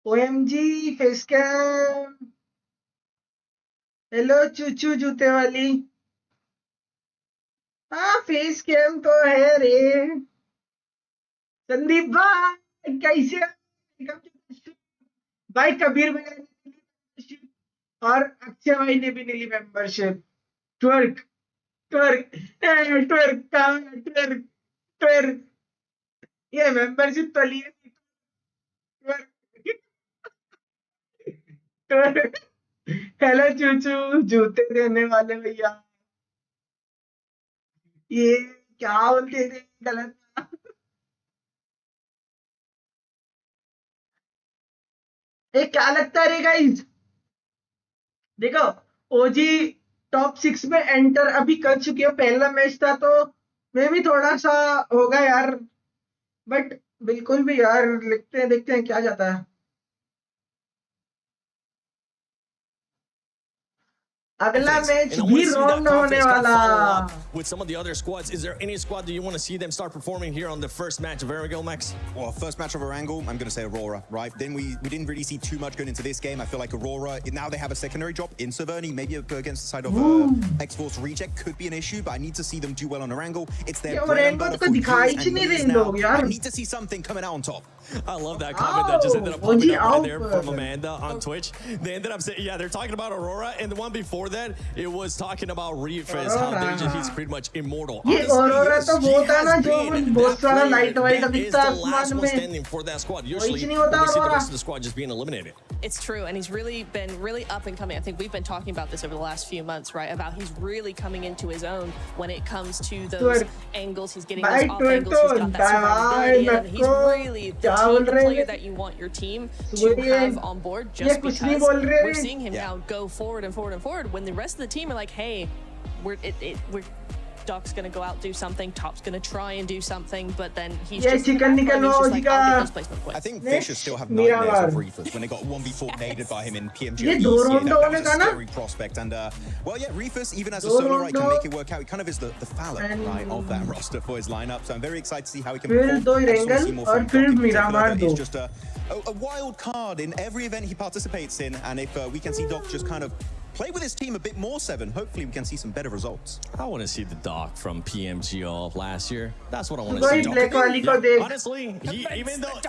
OMG face cam hello चूचू जूते वाली हाँ फेस कैम तो है रे संदीप भाई कैसे Welcome to the stream. भाई कबीर भाई ने भी membership और अक्षय भाई ने भी ली membership twerk twerk twerk twerk twerk ये मेंबरशिप तो लिए ट्वर्क ट्वर्क हेलो चूचू जूते देने वाले भैया ये क्या बोलते थे गलत था। ये क्या लगता है रे गाइस देखो ओजी टॉप 6 में एंटर अभी कर चुके हो पहला मैच था तो मे भी थोड़ा सा होगा यार, बट बिल्कुल भी यार, लिखते हैं देखते हैं क्या जाता है। अगला मैच भी रॉन्ग होने वाला। With some of the other squads, is there any squad that you want to see them start performing here on the first match of Erangel, Max? Well, first match of Erangel, I'm going to say Aurora, right? Then we didn't really see too much going into this game. I feel like Aurora, now they have a secondary drop in Saverney, maybe against the side of X-Force Reject could be an issue, but I need to see them do well on Erangel. It's their bread and butter for years and years now. I need to see something coming out on top. I love that comment that just ended up popping up right there from Amanda on Twitch. They ended up saying, yeah, they're talking about Aurora, and the one before that, it was talking about Reefers, how he's pretty much immortal. ये Aurora तो वो था ना जो बहुत सारा light white दिखता है आसमान में। standing for that squad. Usually, we see the rest of the squad just being eliminated. It's true, and he's really been really up and coming. I think we've been talking about this over the last few months, right? About he's really coming into his own when it comes to those angles. He's getting those off angles. He's got that survivability, and he's really the team player that you want your team to have on board. Just because we're seeing him now go forward and forward and forward, when the rest of the team are like, hey, we're Doc's gonna go out, do something, Top's gonna try and do something, but then he's just like, I'll get those placement points. I think Vicious still have nightmares of Reefers when they got 1v4 naded by him in PMG. That was a scary prospect, and well, yeah, Reefers, even as a solo right, can make it work out. He kind of is the Fallon right of that roster for his lineup, so I'm very excited to see how he can perform. He's just a wild card in every event he participates in, and if we can see Doc just kind of play with his team a bit more, Seven, hopefully we can see some better results. I want to see the Doc from PMGO of last year. That's what I want to see. Honestly, even though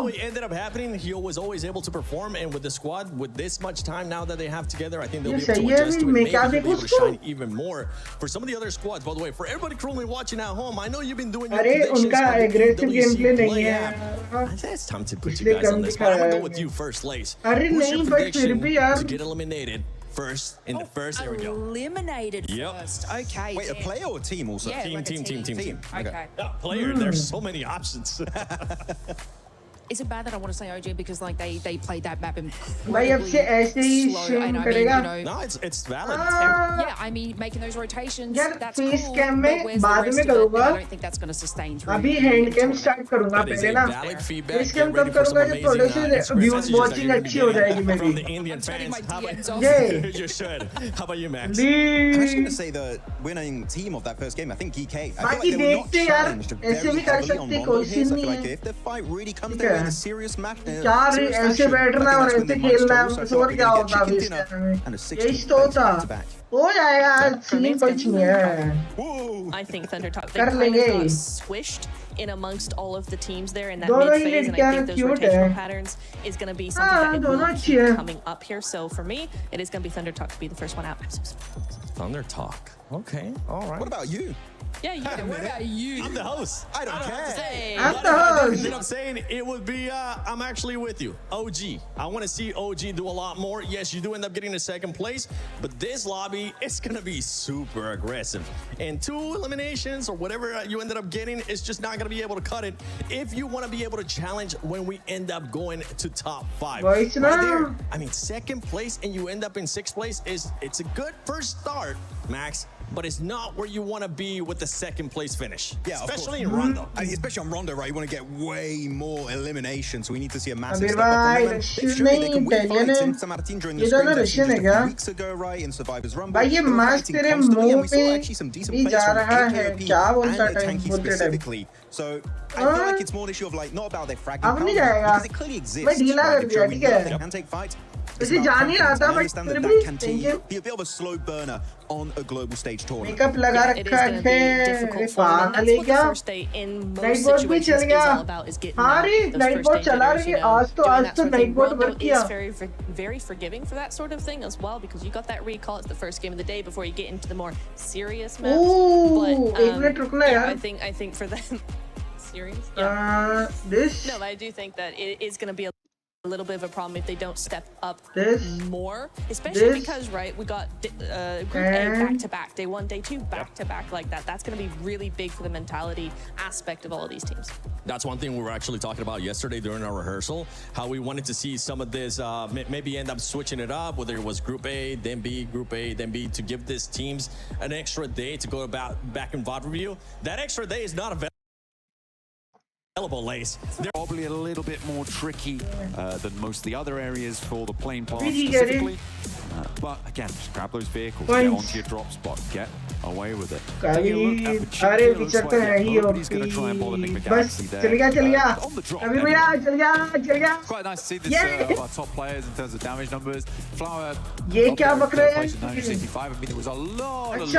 it ended up happening, he was always able to perform, and with the squad, with this much time now that they have together, I think they'll be able to adjust to it. Maybe they'll be able to shine even more. For some of the other squads, by the way, for everybody currently watching at home, I know you've been doing your predictions. It's time to put you guys on this. But I'm going to go with you first, Lace. Who's your prediction to get eliminated first in the first? There we go. Eliminated first. Okay. Wait, a player or a team also? Yeah, team. Okay. Player, there's so many options. Is it bad that I want to say OG because like they played that map in भाई अब से ऐसे ही stream करेगा? No, it's valid. Yeah, I mean making those rotations. यार that's face cool, cam but में where's the बाद rest में of it? करूँगा। I don't think that's going to sustain through. अभी hand cam start करूँगा पहले ना। face cam तब करूँगा जब थोड़े से views watching अच्छी हो जाएगी मेरी। From the Indian fans. You should. How about you, Max? I'm actually going to say the winning team of that first game, I think GK. I feel like they were not challenged very heavily on Rondo here, so I feel like if the fight really comes down in a serious match, यार ऐसे बैठना और ऐसे खेलना और क्या होता है यही तो होता हो जाएगा सीन कुछ नहीं है I think Thundertalk they kind of got squished in amongst all of the teams there in that mid phase, and I think those rotational patterns is going to be something that will keep coming up here. So for me, it is going to be Thundertalk to be the first one out. Thundertalk. Okay, all right. What about you? Yeah, what about you? I'm the host. I don't care. Hey. I'm the host. You know what I'm saying? It would be, I'm actually with you. OG. I want to see OG do a lot more. Yes, you do end up getting to second place, but this lobby is going to be super aggressive. And 2 eliminations or whatever you ended up getting, it's just not going to be able to cut it if you want to be able to challenge when we end up going to top 5. Right there, I mean, second place and you end up in 6th place it's a good first start, Max. But it's not where you want to be with the second place finish. Yeah, especially in Rondo. Especially on Rondo, right? You want to get way more eliminations. So we need to see a massive step up from them. They've shown they can win fights in Samartin during the scrim just a few weeks ago, right? In Survivors Rumble. भाई ये mask तेरे मुंह पे भी जा रहा है क्या बोलता है specifically. So I feel like it's more an issue of like not about their fragment अब नहीं जाएगा because it clearly exists. मैं ढीला कर दिया ठीक है they can take fights. इसे जान ही रहा था बट फिर भी be a bit of a slow burner on a global stage tournament. Makeup लगा रखा है पागल है क्या नाइट बोट भी चल गया हाँ रे नाइट बोट चला रही है आज तो नाइट बोट वर्क किया very forgiving for that sort of thing as well because you got that recall. It's the first game of the day before you get into the more serious maps. But एक minute रुकना यार I think for them serious this no, but I do think that it is going to be a a little bit of a problem if they don't step up more, especially because, right, we got Group A back-to-back, day 1, day 2, back-to-back like that. That's going to be really big for the mentality aspect of all of these teams. That's one thing we were actually talking about yesterday during our rehearsal, how we wanted to see some of this, maybe end up switching it up, whether it was Group A, then B, Group A, then B, to give these teams an extra day to go about back and VOD review. That extra day is not available. Lace. They're probably a little bit more tricky than most of the other areas for the plane pass specifically. But again, just grab those vehicles, get onto your drop spot, get away with it. Taking a look at Pachuca, looks like nobody's going to try and bother Nick McGalaxy there. On the drop. Quite nice to see this of our top players in terms of damage numbers. Flower, place at 965. I mean, there was a lot of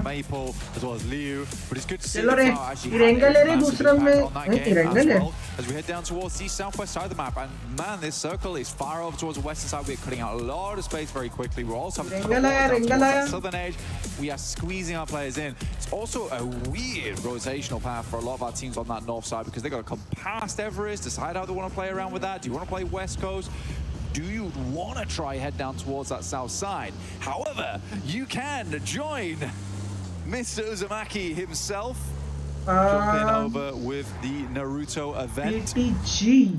Maple as well as Liu, but it's good to see that Flower actually had a massive impact on that game as well. As we head down towards the southwest side of the map, and man, this circle is far over towards the western side. We're cutting out a lot of space very quickly. We're also having to towards that southern edge. We are squeezing our players in. It's also a weird rotational path for a lot of our teams on that north side because they got to come past Everest, decide how they want to play around with that. Do you want to play West Coast? Do you want to try head down towards that south side? However, you can join Mr. Uzumaki himself. Jumping over with the Naruto event. PTG.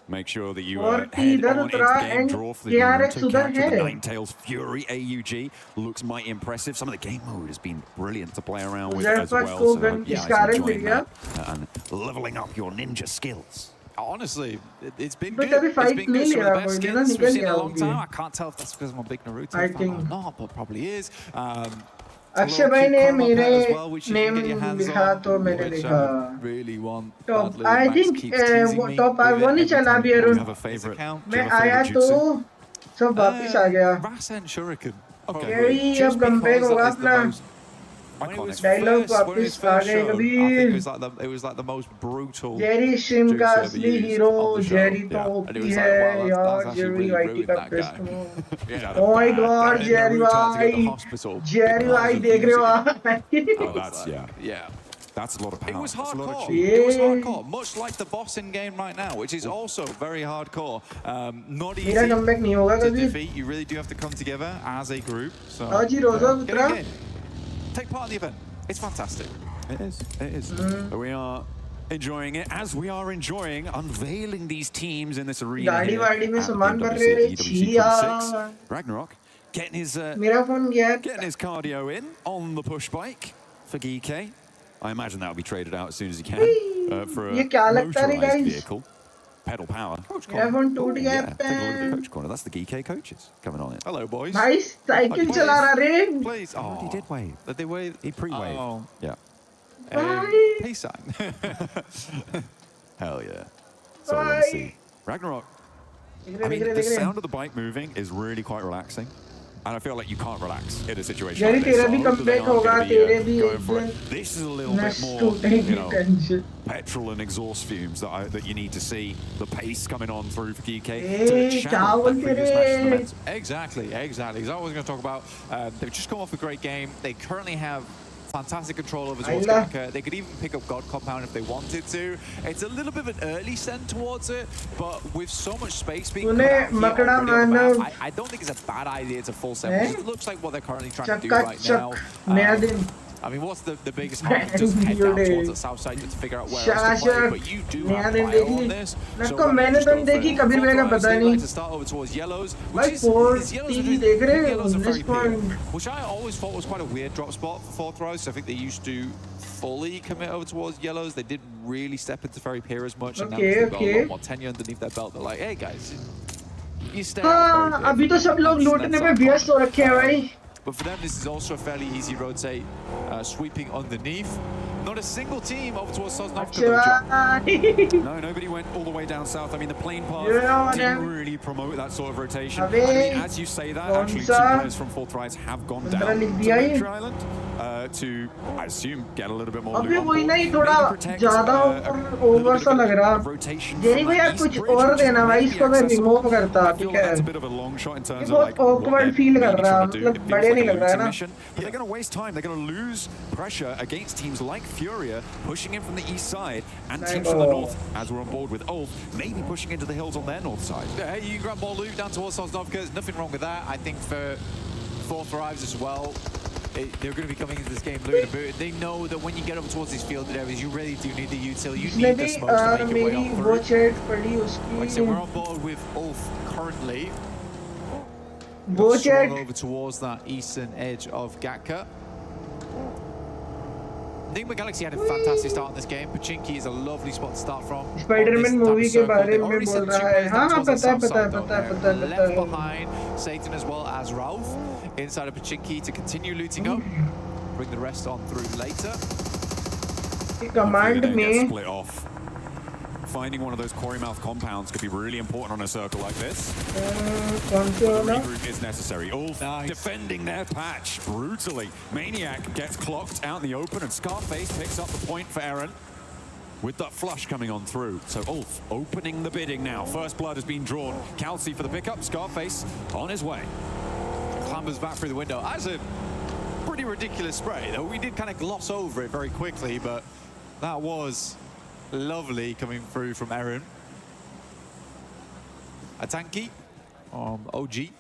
Make sure that you head on into the game, draw for the Naruto character, the Ninetales Fury AUG. Looks mighty impressive. Some of the game mode has been brilliant to play around with as well. So yeah, enjoying that and leveling up your ninja skills. Honestly, it's been good. It's been good. Some of the best skins we've seen in a long time. I can't tell if that's because I'm a big Naruto fan or not, but probably is. Akshay भाई ने मेरे name लिखा तो मैंने लिखा top I think top 1 ही चला भी अरुण मैं आया तो सब वापस आ गया यही अब कमबैक होगा अपना डायलॉग वापस आ गए कभी जेरी स्ट्रीम का असली हीरो जेरी तो होती है यार जेरी आईटी का best oh my God Jerry भाई देख रहे हो आप That's a lot of power. It was hardcore. It was hardcore, much like the boss in game right now, which is also very hardcore. Not easy to defeat. You really do have to come together as a group. So get in. Take part in the event. It's fantastic. It is. It is. We are enjoying it as we are enjoying unveiling these teams in this arena. Ragnarok getting his cardio in on the push bike for Geek. I imagine that will be traded out as soon as he can for a motorized vehicle. Pedal power. Coach corner. Take a look at the coach corner. That's the Geek coaches coming on it. Hello, boys. Nice cycle chala raha re. Please. Oh, he did wave. Did they wave? He pre-waved. Oh. Yeah. Peace sign. Hell yeah. So let's see. Ragnarok. I mean, the sound of the bike moving is really quite relaxing. And I feel like you can't relax in a situation like this. This is a little bit more, you know, petrol and exhaust fumes that you need to see. The pace coming on through for GK to channel the previous match momentum. Exactly. Because I was going to talk about, they've just come off a great game. They currently have fantastic control over Zorskaka. They could even pick up God Compound if they wanted to. It's a little bit of an early send towards it, but with so much space being cut out here on the map, I don't think it's a bad idea to full send. It looks like what they're currently trying to do right now. I mean, what's the biggest harm? Just head down towards the south side to figure out where else to play, but you do have bio on this. So मैंने तो देखी कभी मैंने पता नहीं to start over towards yellows, भाई 4 देख रहे हो 19 point which I always thought was quite a weird drop spot for Authorized. I think they used to fully commit over towards yellows. They didn't really step into Ferry Pier as much, and now they've got a lot more tenure underneath their belt. They're like, hey guys, you stay out. अभी तो सब लोग लूटने में व्यस्त हो रखे हैं भाई. But for them, this is also a fairly easy rotate, sweeping underneath. Not a single team over towards Sosnovka. No, nobody went all the way down south. I mean, the plane path didn't really promote that sort of rotation. I mean, as you say that, actually, 2 players from Forthright have gone down to Nature Island to, I assume, get a little bit more loot on board. Maybe protect rotation. Jerry को यार कुछ और देना भाई इसको मैं remove करता ठीक है. That's a bit of a long shot in terms of बहुत awkward feel कर रहा है मतलब बढ़िया नहीं लग रहा है ना. But they're going to waste time. They're going to lose pressure against teams like Furia pushing in from the east side, and teams from the north, as we're on board with Ulf, maybe pushing into the hills on their north side. Yeah, you can grab more loot down towards Sosnovka. There's nothing wrong with that. I think for authorized as well, they're going to be coming into this game looted and booted. They know that when you get up towards these fielded areas, you really do need the util. You need the smokes to make your way up through. Like I said, we're on board with Ulf currently. Swung over towards that eastern edge of Gatka. Nigma Galaxy had a fantastic start in this game. Pachinki is a lovely spot to start from. Spider-Man movie के बारे में बोल रहा है. हाँ पता है. Left behind Satan as well as Ralph inside of Pachinki to continue looting up. Bring the rest on through later. Command में split off. Finding one of those quarry mouth compounds could be really important on a circle like this. Regroup is necessary. Ulf defending their patch brutally. Maniac gets clocked out in the open, and Scarface picks up the point for Eren with that flush coming on through. So Ulf opening the bidding now. First blood has been drawn. Kelsey for the pickup. Scarface on his way. Clambers back through the window. That's a pretty ridiculous spray, though. We did kind of gloss over it very quickly, but that was lovely coming through from Eren. A tanky OG.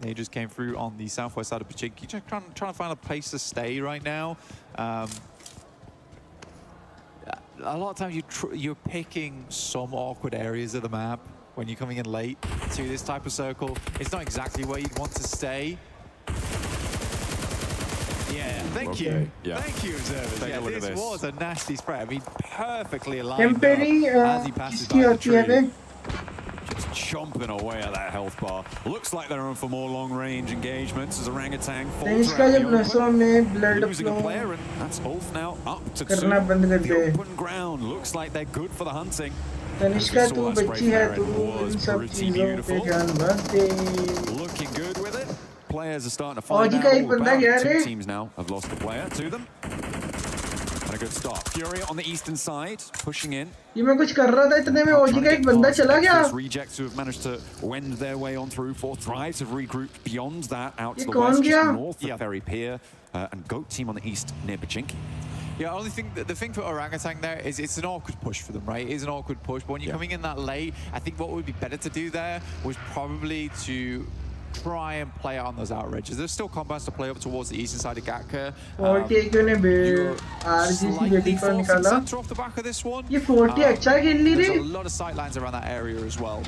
They just came through on the southwest side of Pachinki. Just trying to find a place to stay right now. A lot of times you're picking some awkward areas of the map when you're coming in late to this type of circle. It's not exactly where you'd want to stay. Yeah, thank you. Yeah. Thank you, observers. Take a look at this this. was a nasty spray. I mean, perfectly aligned Temporary as he passes by the tree. Just chomping away at that health bar. Looks like they're on for more long-range engagements as Orangutan falls इसका जब नसों में blood losing a flow player, and that's Ulf now up to करना बंद कर the they. open ground. Looks like they're good for the hunting. Tanishka तू बच्ची है तू इन सब चीजों पे ध्यान मत दे. Looking good with it. Players are starting to find OG out का एक all बंदा about गया it. Two रे. teams now have lost a player to them. And a good start. Fury on the eastern side, pushing in. ये मैं कुछ कर रहा था इतने में OG का एक बंदा चला गया. Rejects who have managed to wend their way on through. Four Thrives have regrouped beyond that out to ये the कौन west, गया? just north of Ferry Pier, and Goat team on the east near Pachinki. Yeah, the thing for Orangutan there is it's an awkward push for them, right? It is an awkward push, but when you're coming in that late, I think what would be better to do there was probably to try and play out on those outrages. There's still compounds to play up towards the eastern side of Gatka. 40 क्यों ने RGC बेटी को निकाला? Center off the back of this one. ये 40 अच्छा खेल ली रे. There's a lot of sight lines around that area as well.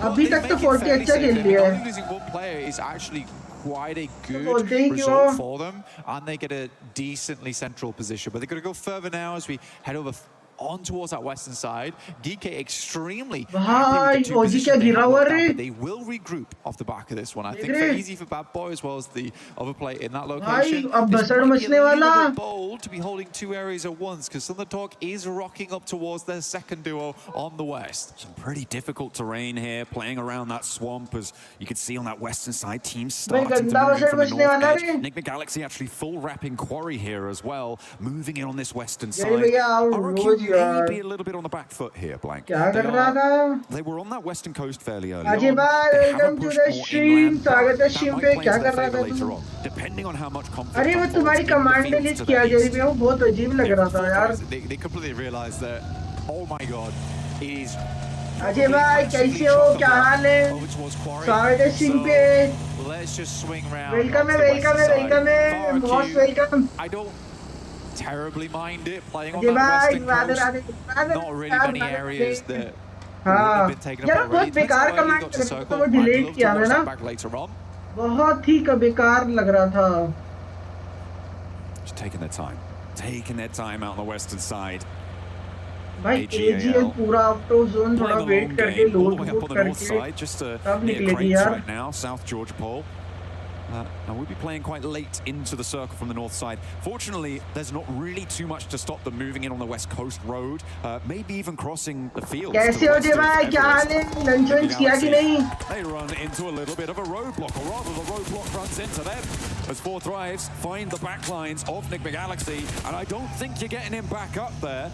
अभी तक तो 40 अच्छा खेल लिया है. Only losing one player is actually quite a good result for them, and they get a decently central position. But they're going to go further now as we head over on towards that western side. DK extremely happy with the two positions they have locked down, but they will regroup off the back of this one. I think for easy for Bad Boy as well as the other play in that location. This might be a little bit bold to be holding two areas at once, because Thunder Talk is rocking up towards their second duo on the west. Some pretty difficult terrain here, playing around that swamp, as you can see on that western side. Teams starting to move in from the north edge. Enigma Galaxy actually full wrapping quarry here as well, moving in on this western side. Maybe a little bit on the back foot here, Blank. They were on that western coast fairly early on. They haven't pushed more inland. That might play into their favor later on, depending on how much confidence. अरे वो तुम्हारी command में list किया जा रही है, वो बहुत अजीब लग रहा था यार. They completely realized that, oh my god, it is. Ajay भाई कैसे हो, क्या हाल है? स्वागत है सिंह पे. Let's just swing round. Welcome, most welcome. I don't terribly mind it playing on that western coast. Not really many areas that have been taken up already. बहुत बेकार कमांड तो वो डिलीट किया है ना. बहुत ही बेकार लग रहा था. Just taking their time out on the western side. भाई AGL पूरा आफ्टर जोन थोड़ा वेट करके लोड करके just तब near निकलेगी crates यार. right now, South Georgia Pole. And we'll be playing quite late into the circle from the north side. Fortunately, there's not really too much to stop them moving in on the west coast road, maybe even crossing the fields. कैसे हो जी भाई, क्या हाल है? Lunch वंच किया कि नहीं? They run into a little bit of a roadblock, or rather the roadblock runs into them. As Four Thrives find the backlines of Enigma Galaxy, and I don't think you're getting him back up there.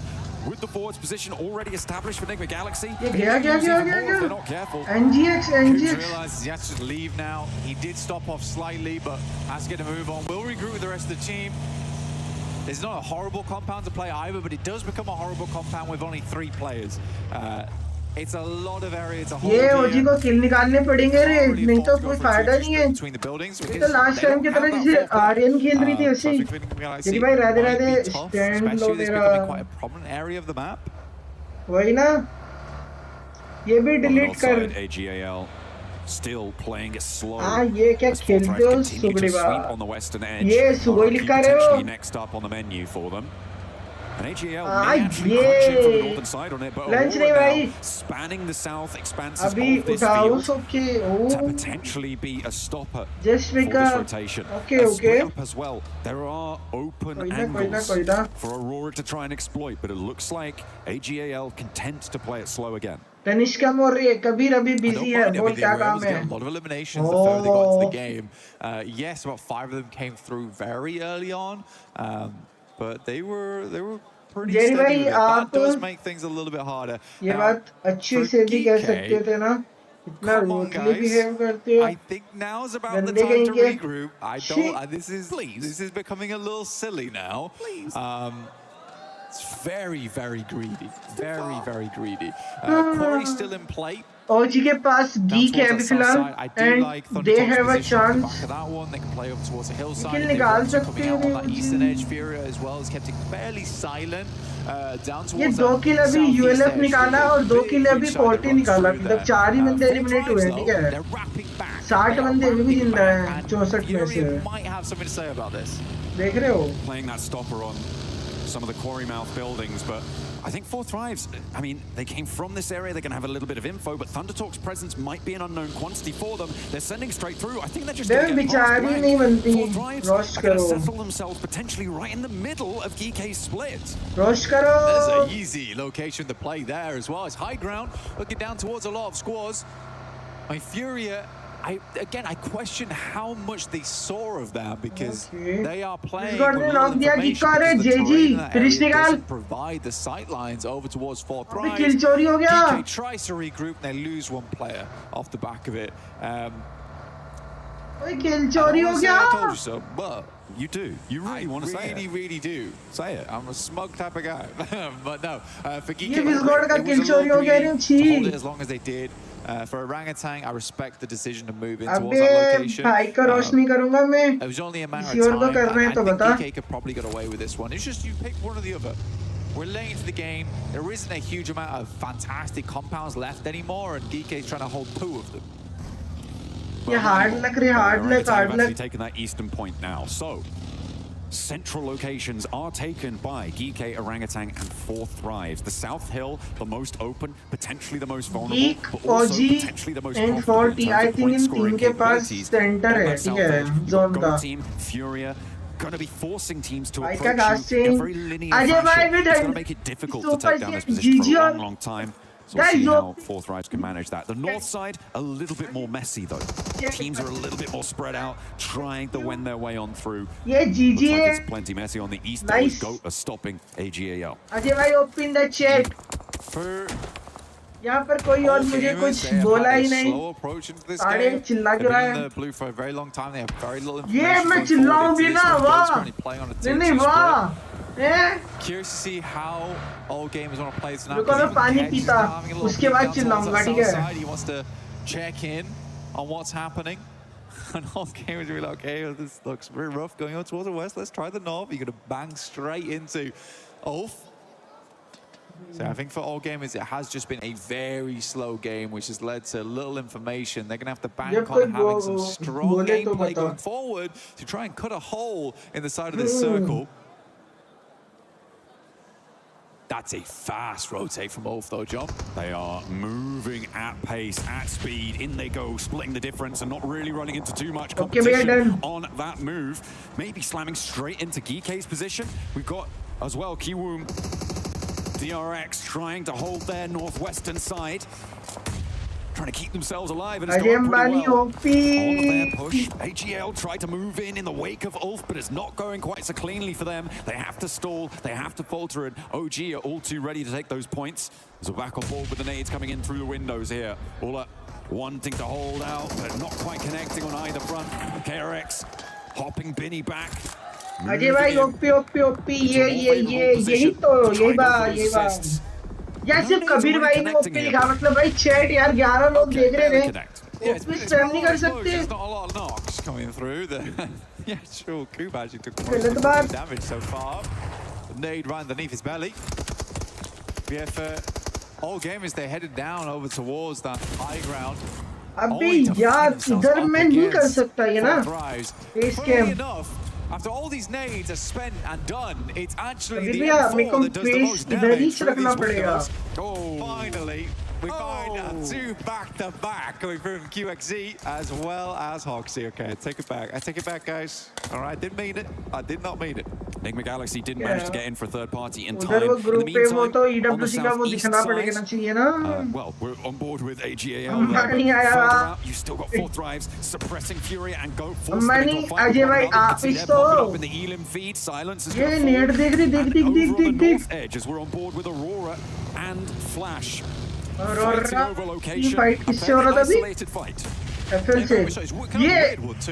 With the forwards position already established for Enigma Galaxy. Yeah. They're not careful. NGX. Realizes he has to leave now. He did stop off slightly, but has to get a move on. We'll regroup with the rest of the team. It's not a horrible compound to play either, but it does become a horrible compound with only 3 players. It's a lot of area to hold. ये ओजी को किल निकालने पड़ेंगे रे, नहीं तो कोई फायदा नहीं है। ये तो लास्ट टाइम की तरह जैसे आर्यन खेल रही थी ऐसे ही। जी भाई राधे राधे स्टैंड लो मेरा। वही ना, ये भी डिलीट कर। Still playing it slow. ये क्या खेलते हो सुगड़ी बा? ये सुगोई लिखा रहे हो? Next up on the menu for them. And AGL may actually crunch in from the northern side on it, but Aurora now spanning the south expanses of this field to potentially be a stopper for this rotation. Split up as well. There are open angles for Aurora to try and exploit, but it looks like AGAL content to play it slow again. Tanishka मोरे कबीर अभी busy है, बोल क्या काम है? A lot of eliminations the further they got into the game. Yes, about 5 of them came through very early on, but they were pretty steady with it. That does make things a little bit harder. ये बात अच्छी से भी कह सकते थे ना, इतना रूडली बिहेव करते हो। I think now's about the time to regroup. This is becoming a little silly now. It's very, very greedy. Very greedy. Quarry still in play. OG के पास geek है अभी फिलहाल, and they have a chance. That one, they can play up towards the hillside. किल निकाल सकते हैं on that eastern edge. Furia as well has kept it fairly silent. Down towards ये 2 किल अभी ULF निकाला और 2 किल अभी 40 निकाला, मतलब 4 ही बंदे एलिमिनेट हुए, ठीक है? 60 बंदे अभी भी जिंदा हैं 64 में से। Might have something to say about this. देख रहे हो? Playing that stopper on some of the quarry mouth buildings, but I think 4 Thrives, I mean, they came from this area, they're going to have a little bit of info, but Thundertalk's presence might be an unknown quantity for them. They're sending straight through. I think they're just going to get past the rank. 4 Thrives are going to settle themselves potentially right in the middle of GK's split. Rush karo! There's an easy location to play there as well. It's high ground, looking down towards a lot of squads. My Furia, I question how much they saw of that, because they are playing with information that doesn't provide the sight lines over towards 4 Thrives. DK tries to regroup and they lose 1 player off the back of it. kill chori ho gaya. I told you so, but you do. You really want to say it. I really do. Say it. I'm a smug type of guy. But no, for Geek, it was hold it as long as they did. For Orangutan, I respect the decision to move in towards that location. It was only a matter of time. I think DK could probably get away with this one. It's just you pick one or the other. We're late into the game. There isn't a huge amount of fantastic compounds left anymore, and DK's trying to hold 2 of them. Yeah, hard luck. Taking that eastern point now. So, central locations are taken by GK, Orangutan, and 4 Thrives. The South Hill, the most open, potentially the most vulnerable, but also potentially the most profitable in terms of point scoring capabilities. On that South edge, Go Team, Furia, going to be forcing teams to approach you in a very linear fashion. It's going to make it difficult to take down this position for a long time. So we'll see how 4 Thrives can manage that. The north side, a little bit more messy though. Teams are a little bit more spread out, trying to win their way on through. Yeah, GG. Looks like it's plenty messy on the east. Nice. Goat are stopping AGAL. Ajay bhai, open the chat. For यहाँ पर कोई और मुझे कुछ बोला ही नहीं। सारे चिल्ला क्यों रहा है? Blue for a very long time. They have very little ये मैं चिल्लाऊं भी ना, वाह! नहीं वाह! Curious to see how all gamers want to play tonight. रुको मैं पानी पीता, उसके बाद चिल्लाऊंगा, ठीक है? He wants to check in on what's happening. And all gamers will be like, okay, this looks very rough going on towards the west. Let's try the north. You're going to bang straight into Ulf. So I think for all gamers, it has just been a very slow game, which has led to little information. They're going to have to bank on having some strong gameplay going forward to try and cut a hole in the side of this circle. That's a fast rotate from Ulf though, John. They are moving at pace, at speed. In they go, splitting the difference and not really running into too much competition on that move. Maybe slamming straight into Gike's position. We've got as well Kiwoom, DRX trying to hold their northwestern side. Trying to keep themselves alive, and it's going pretty well. On their push, AGL tried to move in the wake of Ulf, but it's not going quite so cleanly for them. They have to stall, they have to falter, and OG are all too ready to take those points. As we're back on board with the nades coming in through the windows here. Ola wanting to hold out, but not quite connecting on either front. KRX hopping Binny back. Ajay भाई OP OP OP ये यही बात यार सिर्फ कबीर भाई ने OP लिखा मतलब भाई चैट यार 11 लोग देख रहे थे ओपी स्पैम नहीं कर सकते coming through the yeah sure Kuba actually took गलत most बात damage so far. The nade right underneath his belly. Yeah, for all gamers they're headed down over towards that high ground. अभी यार इधर मैं नहीं कर सकता ये ना इस game After all these nades are spent and done, it's actually the मेरे को M4 that does the most इधर ही damage. रखना पड़ेगा Finally, we find two back-to-back coming from QXZ as well as Hoxie. Okay, take it back. I take it back, guys. All right, didn't mean it. I did not mean it. Enigma Galaxy didn't manage to get in for third party in time. उधर वो group पे वो तो on the EWC का वो southeast दिखना पड़ेगा ना चाहिए ना well, we're on board with AGAL. नहीं आया Further out, you've still got 4 drives, suppressing Fury and go force them money into a fight. Ajay भाई आप इस तो in the Elim feed, silence is ये नेट देख रही देख north edge as we're on board with Aurora and Flash. ये fight किससे हो रहा था अभी FL से ये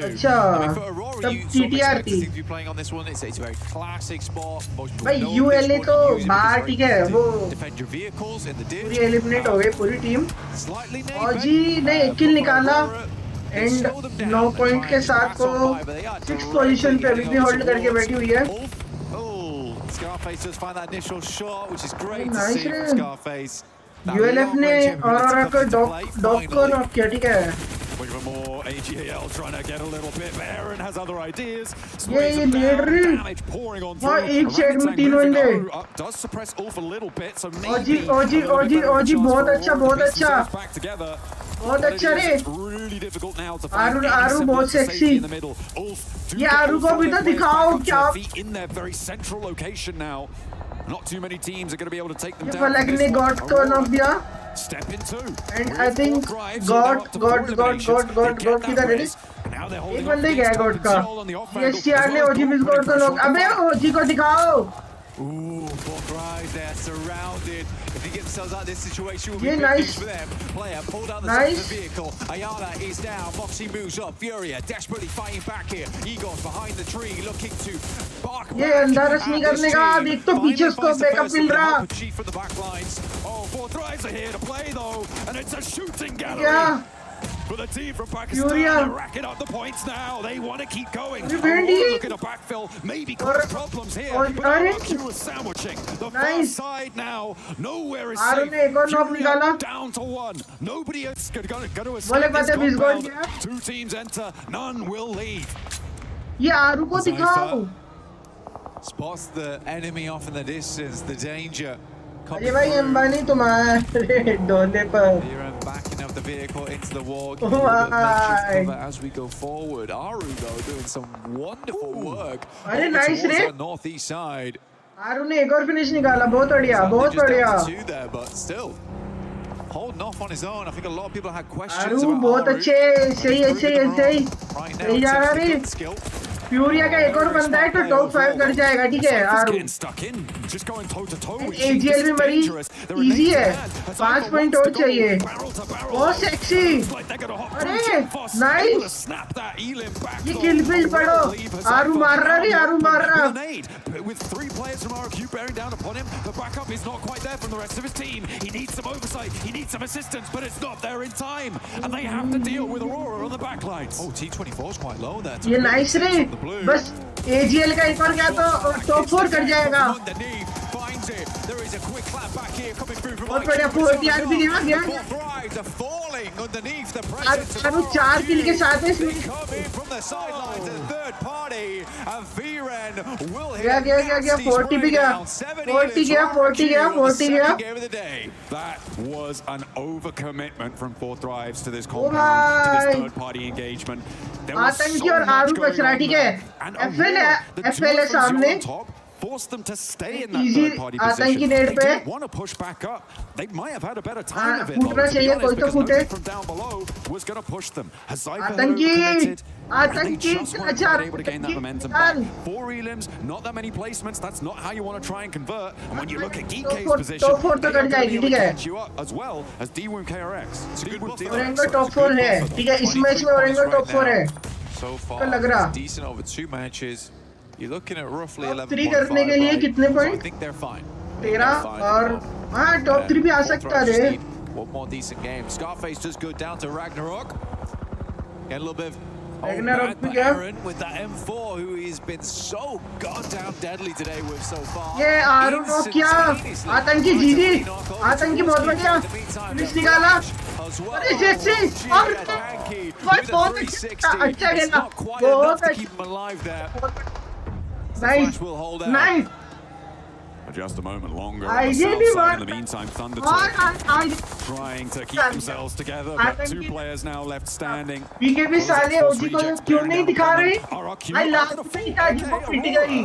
अच्छा तब TTR थी भाई ULA तो बाहर ठीक है वो पूरी एलिमिनेट हो गई पूरी टीम OG ने एक किल निकाला एंड 9 पॉइंट के साथ को 6th पोजीशन पे अभी भी होल्ड करके बैठी हुई है Scarface does find that initial shot, which is great to Nice see from Scarface. ULF ने औरोरा को डॉग को नॉक किया ठीक है Even more AGAL trying to get a little bit, but Aaron has other ideas. ये Damage pouring on हाँ through. एक side में 3 बंदे Does suppress Ulf a little bit, so OG बहुत अच्छा बहुत अच्छा रे आरू बहुत सेक्सी ये आरू को भी तो दिखाओ क्या in their very central location now. Not too many teams are going to be able to take them ये down. फलक ने गॉड को नॉक दिया Step into. And I think God किधर है? एक बंदे गया God का। CSTR ने OG मिस गॉड को नॉक अबे OG को दिखाओ। Ooh, both guys, they're surrounded. If they get themselves out of this situation, will be Yeah, good nice. news for them. Player pulled out the Nice. side of the vehicle. Ayala is down. Moxie moves up. Furia desperately fighting back here. Igor's behind the tree, looking to bark ये अंदर rush नहीं करने का देख तो पीछे उसको backup मिल रहा। From the back lines. Oh, 4 drives are here to play though, and it's a shooting gallery. Yeah. For the team from Pakistan, Furia. they're racking up the points now. They want to keep going. Bendy. Looking to backfill, maybe cause problems here. But RQ is sandwiching. The far side now, nowhere is safe. Furia down to 1. Nobody is going to escape this compound. 2 teams enter, none will leave. ये आरू को दिखाओ। Spots the enemy off in the distance, the danger. अरे भाई अंबानी तुम्हारे डोले पर Backing up the vehicle into the wall. As we go forward, Aru though doing some wonderful work. अरे nice रे। Northeast side. आरू ने एक और फिनिश निकाला बहुत बढ़िया बहुत बढ़िया। There, but still holding off on his own. I think a lot of people had questions Aaru about बहुत अच्छे सही जा रहा है। फ्यूरिया का एक और बंदा है तो टॉप 5 कर जाएगा ठीक है आरू AGL भी मरी इजी है 5 पॉइंट और चाहिए बहुत सेक्सी अरे नाइस ये किल फील्ड पढ़ो आरू मार रहा With 3 players from RQ bearing down upon him, the backup is not quite there from the rest of his team. He needs some oversight, he needs some assistance, but it's not there in time, and they have to deal with Aurora on the backlines. Oh, T24 is quite low there. ये nice रे बस AGL का एक और क्या तो top 4 कर जाएगा बहुत बढ़िया 4 यार भी गया आरू 4 किल के साथ है इसमें गया 40 भी गया 40 गया That was an overcommitment from 4 drives to this compound, to this third party engagement. आतंकी और आरू बच रहा ठीक है FL है सामने force them to stay in that third party position. They didn't want to push back up. They might have had a better time of it though, because from down below was going to push them. Hazaifa had overcommitted, and they just weren't able to gain that momentum back. 4 elims, not that many placements. That's not how you want to try and convert. And when you look at Geek's position, they are going to be able to catch you up as well as D-Woom KRX. ओरेंगो top 4 है ठीक है इस match में ओरेंगो top 4 है So far, decent over 2 matches. You're looking at roughly Top 11.5. 3 करने के लिए कितने So I point? think they're fine. 13 और हाँ टॉप 3 भी आ सकता है. One more decent game. Scarface does good down to Ragnarok. Get a little bit of Ragnarok but भी क्या? Aaron with that M4 who has been so goddamn deadly today with so far. ये Aaron हो क्या? आतंकी जीजी, आतंकी बहुत बढ़िया. पुलिस निकाला. अरे जैसे और बहुत अच्छा खेला. बहुत अच्छा. Nice, nice. Just a moment longer. I On the south really side, want- in the meantime, Thunder I trying to keep themselves together, but two players now left standing. BGMI साले ओजी को क्यों नहीं दिखा रहे? I last में ही ताजी को पिट गई.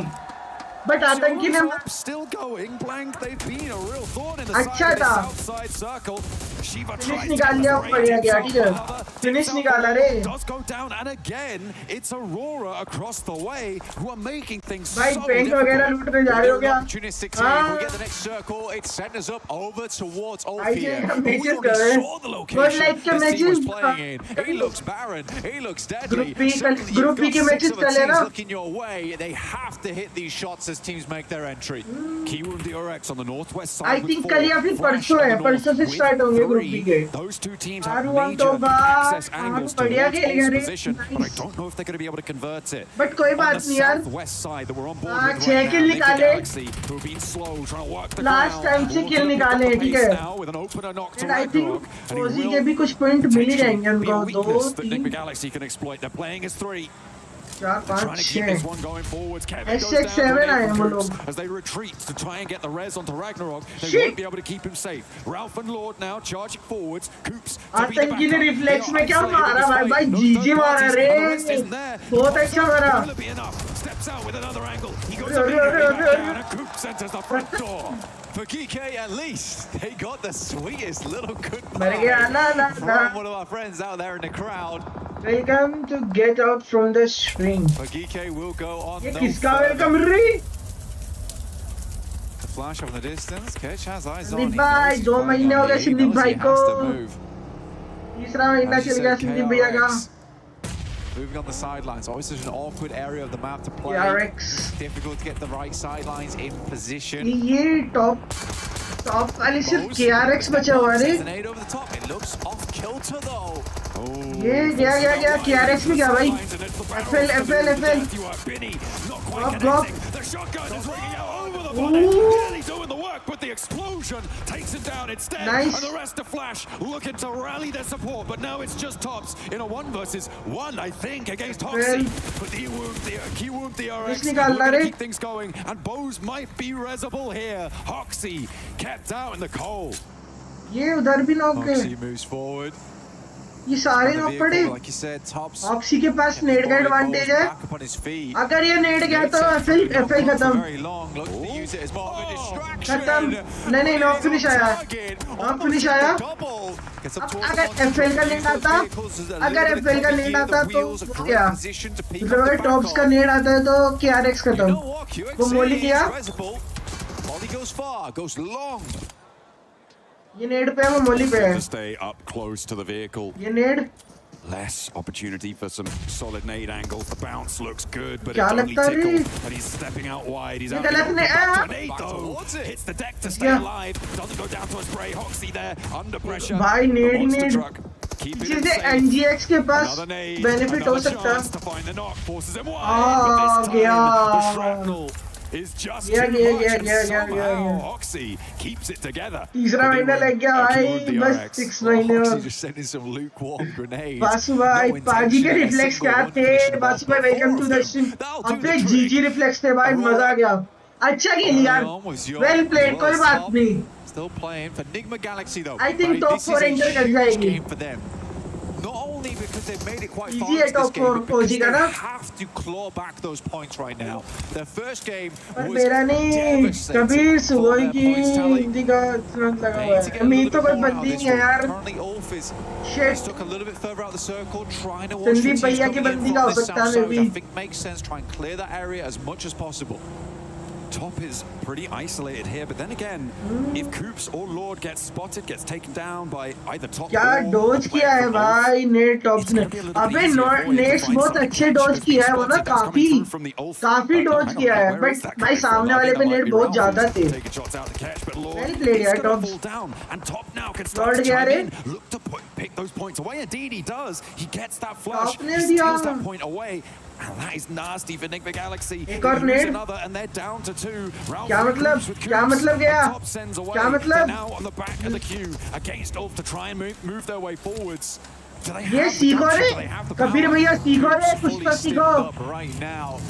But आतंकी ने still going blank. They've been a real thorn in the अच्छा side of the था. south side circle. Shiva finish tries निकाल to लिया break बढ़िया गया. himself ठीक है. cover. फिनिश निकाला रे. Does go down, and again, it's Aurora across the way who are making things भाई so पेंट वगैरह difficult. लूटने जा रहे हो क्या? Opportunistic team. हाँ. We get the next circle. It sent us up over towards I Orphea. think But we matches already कर रहे हैं. saw the But location like के this team was matches playing in. He looks barren. He looks deadly. Group B Certainly Group B you've के got matches 6 other चले teams ना. looking your way. They have to hit these shots as teams make their entry. Kiwu DRX on the northwest side. I with think 4. कल या फिर Flash परसों on है. the परसों से north start with होंगे Group 3. B के. Those two teams have Aaron major तो access बात angles बढ़िया towards खेल O's रहे. position, but I don't know if they're going to be able to convert it. But कोई On बात the नहीं यार. southwest side that we're on board हाँ, with 6 right kill now, Ninja निकाले. Galaxy, who have been slow, trying to work the Last ground. time से Looking kill to pick up निकाले, the ठीक pace है. now with an opener knock to And I Ragnarok, think and he OG will के भी कुछ point मिल ही potentially जाएंगे be a उनको. 2 weakness that 3 Ninja Galaxy can exploit. They're playing as 3. 4 Trying 5 to keep 6. this one going forwards. Kevin goes SX7 down आए हैं वो from लोग. Coops as they retreat to try and get the res onto Ragnarok. They Shit. won't be able to keep him safe. Ralph and Lord now charging forwards. Coops to be the आतंकी ने backup. Reflex They में are क्या isolated मारा in भाई this भाई fight. No जीजी third मारा parties, रे. and the rest isn't there. बहुत अच्छा मारा. Will it be enough? Steps out with another angle. He goes Yo, yo, immediately yo, back yo, down yo. and Coops enters the front door. For Geeky, at least they got the sweetest little मर goodbye गया ना ना from ना. one of our friends out there in the crowd. Welcome to get out from the string. But Geeky will go on. ये no किसका further. Welcome रे? The flash from the distance. Ketch has eyes on. Sandeep He भाई knows he's 2 playing महीने on हो गए me. He Sandeep knows भाई he को. has to move. तीसरा महीना As you चल गया said, संदीप भैया का. KRX moving on the sidelines. Always such an awkward area of the map to play. KRX. Difficult to get the right sidelines in position. ये top वाली सिर्फ KRX बचा हुआ है. An 8 over the top. It looks off kilter though. ये गया KRX में क्या भाई? FL. Block. The shotgun is ringing out over the body. Nearly doing the work, but the explosion takes him down instead. Nice. And the rest of Flash looking to rally their support, but now it's just Tops in a 1 versus 1, I think, against Hoxie. But he won't the RX. Kiss निकाल We're रे. gonna keep things going, and Bose might be resable here. Hoxie kept out in the cold. ये उधर भी knock गए. Hoxie moves forward. ये सारे On the knock vehicle, पड़े. like you said, Tops. Oxy के पास नेट का एडवांटेज है. Back up on his feet. अगर ये नेट गया तो FL खत्म. Very long. Looks to use it as more of a distraction. खत्म. नहीं नॉक फिनिश आया. नॉक फिनिश आया. अगर FL का नेट आता तो क्या? मतलब अगर टॉप्स का नेट आता है तो KRX खत्म. वो मोली किया. Molly goes far, goes long. ये नेट पे है वो मोली पे है. To stay up close to the vehicle. ये net Less opportunity for some solid nade angles. The bounce looks good, but क्या it's only लगता है? tickled. And he's stepping out wide. He's ये out गलत ने back to a nade though. Hits the deck to stay Yeah. alive. Doesn't go down to a spray. Hoxie there under pressure. भाई The net monster net truck. Keep it जिसे safe. NGX के पास Another nade. Benefit हो Another सकता. chance to find the knock. Forces him wide. Ah, But this time, गया. the shrapnel is just Yeah, too yeah, much. yeah, And yeah, somehow yeah. Hoxie keeps it together. तीसरा But he महीना won. लग गया He भाई. won the बस RX. 6 महीने Hoxie और just sending some lukewarm grenades. Basu भाई No पाजी के intention, a रिफ्लेक्स single क्या one थे. finishing बासु above, भाई but welcome four to of the them, stream. that'll do अपने the GG trick. रिफ्लेक्स थे भाई. मजा आ गया. अच्छा खेल यार. Well played. कोई बात नहीं. Still playing for Nigma Galaxy though. I think Right, top this is 4 a enter कर huge जाएगी. game for them. Not only because they've made it quite Easy far है into this top game, 4 but because OG का they ना. have to claw back those points right now. Their first game पर was मेरा नहीं. devastating Kabir for सुगोई their की points tally. Hindi का तुरंत लगा They हुआ need to है. get a उम्मीद little तो bit कोई more out of बंदी this नहीं है one. यार. Currently, Ulf is Shit. stuck a little bit further out the circle, trying to watch the Sandeep teams भैया की coming in from बंदी का हो this सकता south है side, which I maybe. think makes sense. Try and clear that area as much as possible. Top is pretty isolated here, but then again, if Coops or Lord gets spotted, gets taken down by either Top क्या dose किया है भाई net tops ने अबे nets बहुत अच्छे dose किया है वो ना काफी डोज किया है बट भाई सामने वाले पे नेट बहुत ज्यादा थे वेल प्लेड यार टॉप्स लॉर्ड गया रे pick those points away. Indeed he does. He gets that flash. Top He steals that point away. And that is nasty for Enigma Galaxy. एक और net another and they're down to 2. क्या मतलब गया Top sends away. क्या मतलब They're now on the back of the queue against Ulf to try and move their way forwards. Do they ये have the सीखो gumption? रे Do they have the Kabir power? भैया सीखो रे कुछ Fully तो stood सीखो up right now.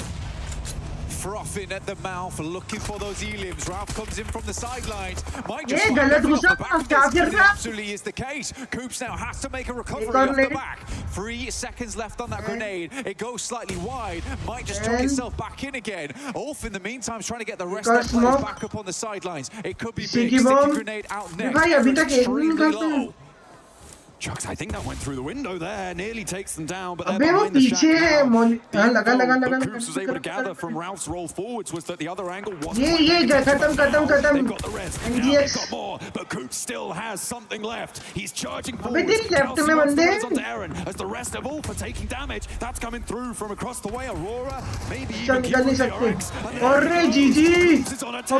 Frothing at the mouth, looking for those elims. Ralph comes in from the sidelines. Might just ये find गलत everyone घुसा off the back of क्या this, कर but it रहा absolutely is the case. Coops now has to make a recovery एक और off the net back. 3 seconds left on that grenade. It goes slightly wide. Might just chuck itself back in again. Ulf in the meantime is trying to get the rest of the players back up on the sidelines. It could be big. Sticky Grenade out भाई next. अभी तक एक नहीं Extremely निकलते low. Chucks, I think that went through the window there. Nearly takes them down, but they're अबे वो behind the पीछे है shack now. हाँ, लगा Coops was able to gather from Ralph's roll forwards was that the other angle wasn't ये खत्म They've got the rest. Now they've got more, but Coops still has something left. He's charging अबे forwards. तेरी left में बंदे onto Aaron as the rest of Ulf are taking damage. That's coming through from across the way. Aurora, maybe even निकल नहीं Keeper सकते अरे जीजी